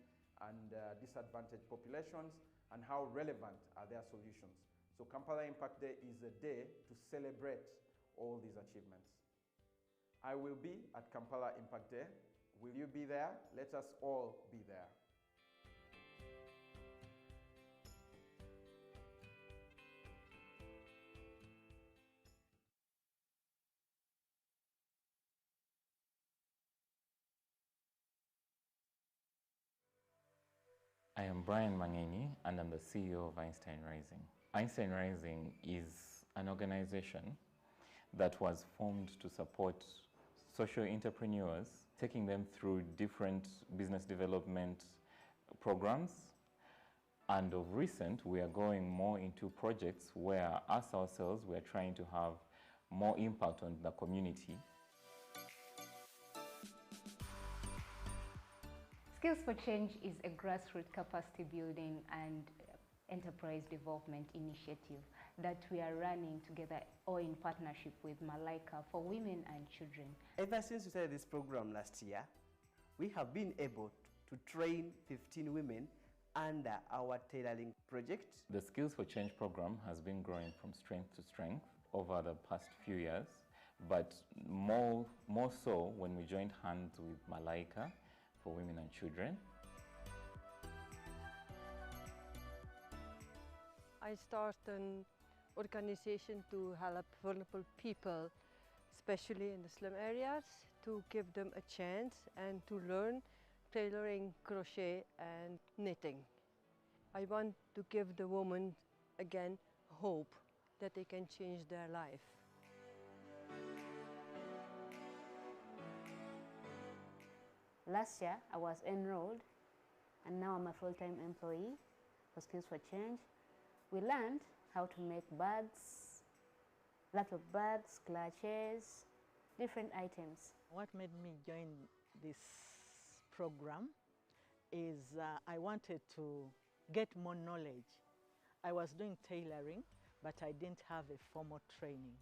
and disadvantaged populations, and how relevant are their solutions. So Kampala Impact Day is a day to celebrate all these achievements. I will be at Kampala Impact Day. Will you be there? Let us all be there. I am Brian Mangeni, and I'm the CEO of Einstein Rising. Einstein Rising is an organization that was formed to support social entrepreneurs taking them through different business development programs. And of recent, we are going more into projects where us ourselves, we are trying to have more impact on the community. Skills for Change is a grassroots capacity building and enterprise development initiative that we are running together or in partnership with Malaika for women and children. Ever since we started this program last year, we have been able to train 15 women under our tailoring project. The Skills for Change program has been growing from strength to strength over the past few years, but more so when we joined hands with Malaika for women and children. I started an organization to help vulnerable people, especially in the slum areas, to give them a chance and to learn tailoring, crochet and knitting. I want to give the women again hope that they can change their life. Last year, I was enrolled, and now I'm a full-time employee for Skills for Change. We learned how to make bags, laptop bags, clutches, different items. What made me join this program is I wanted to get more knowledge. I was doing tailoring, but I didn't have a formal training.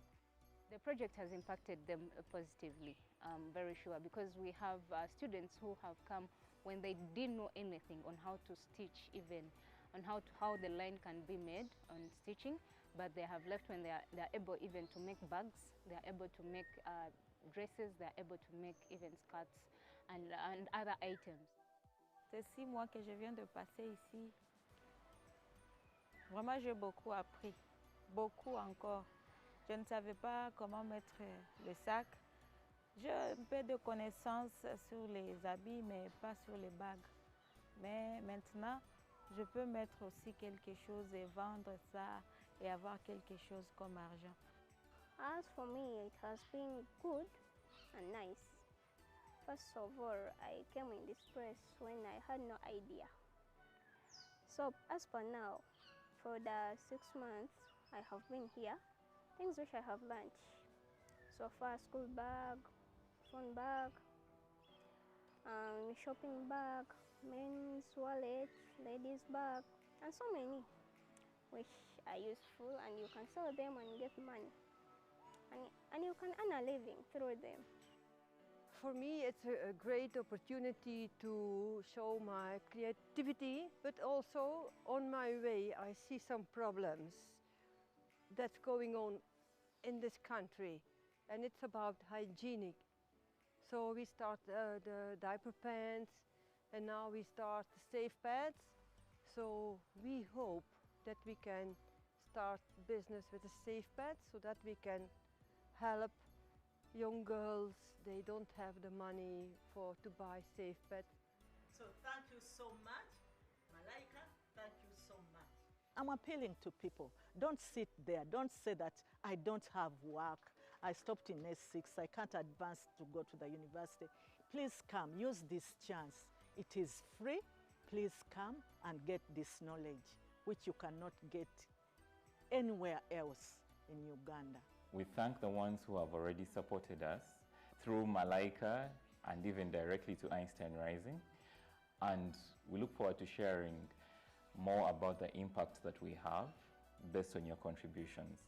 The project has impacted them positively, I'm very sure, because we have students who have come when they didn't know anything on how to stitch, even on how the line can be made on stitching, but they have left when they are able even to make bags, they are able to make dresses, they are able to make even skirts and other items. C'est 6 mois que je viens de passer ici. Vraiment, j'ai beaucoup appris, beaucoup encore. Je ne savais pas comment mettre le sac. J'ai un peu de connaissances sur les habits, mais pas sur les bagues. Mais maintenant, je peux mettre aussi quelque chose et vendre ça et avoir quelque chose comme argent. As for me, it has been good and nice. First of all, I came in this place when I had no idea. So as for now, for the 6 months I have been here, things which I have learned so far: school bag, phone bag, shopping bag, men's wallet, ladies bag, and so many which are useful, and you can sell them and get money, and you can earn a living through them. For me, it's a great opportunity to show my creativity, but also on my way I see some problems that's going on in this country, and it's about hygienic. So we start the diaper pants, and now we start the safe pads. So we hope that we can start business with the safe pads so that we can help young girls. They don't have the money to buy safe pads. So thank you so much, Malaika, thank you so much. I'm appealing to people, don't sit there, don't say that I don't have work, I stopped in S6, I can't advance to go to the university. Please come, use this chance. It is free, please come and get this knowledge, which you cannot get anywhere else in Uganda. We thank the ones who have already supported us through Malaika and even directly to Einstein Rising. And we look forward to sharing more about the impact that we have based on your contributions.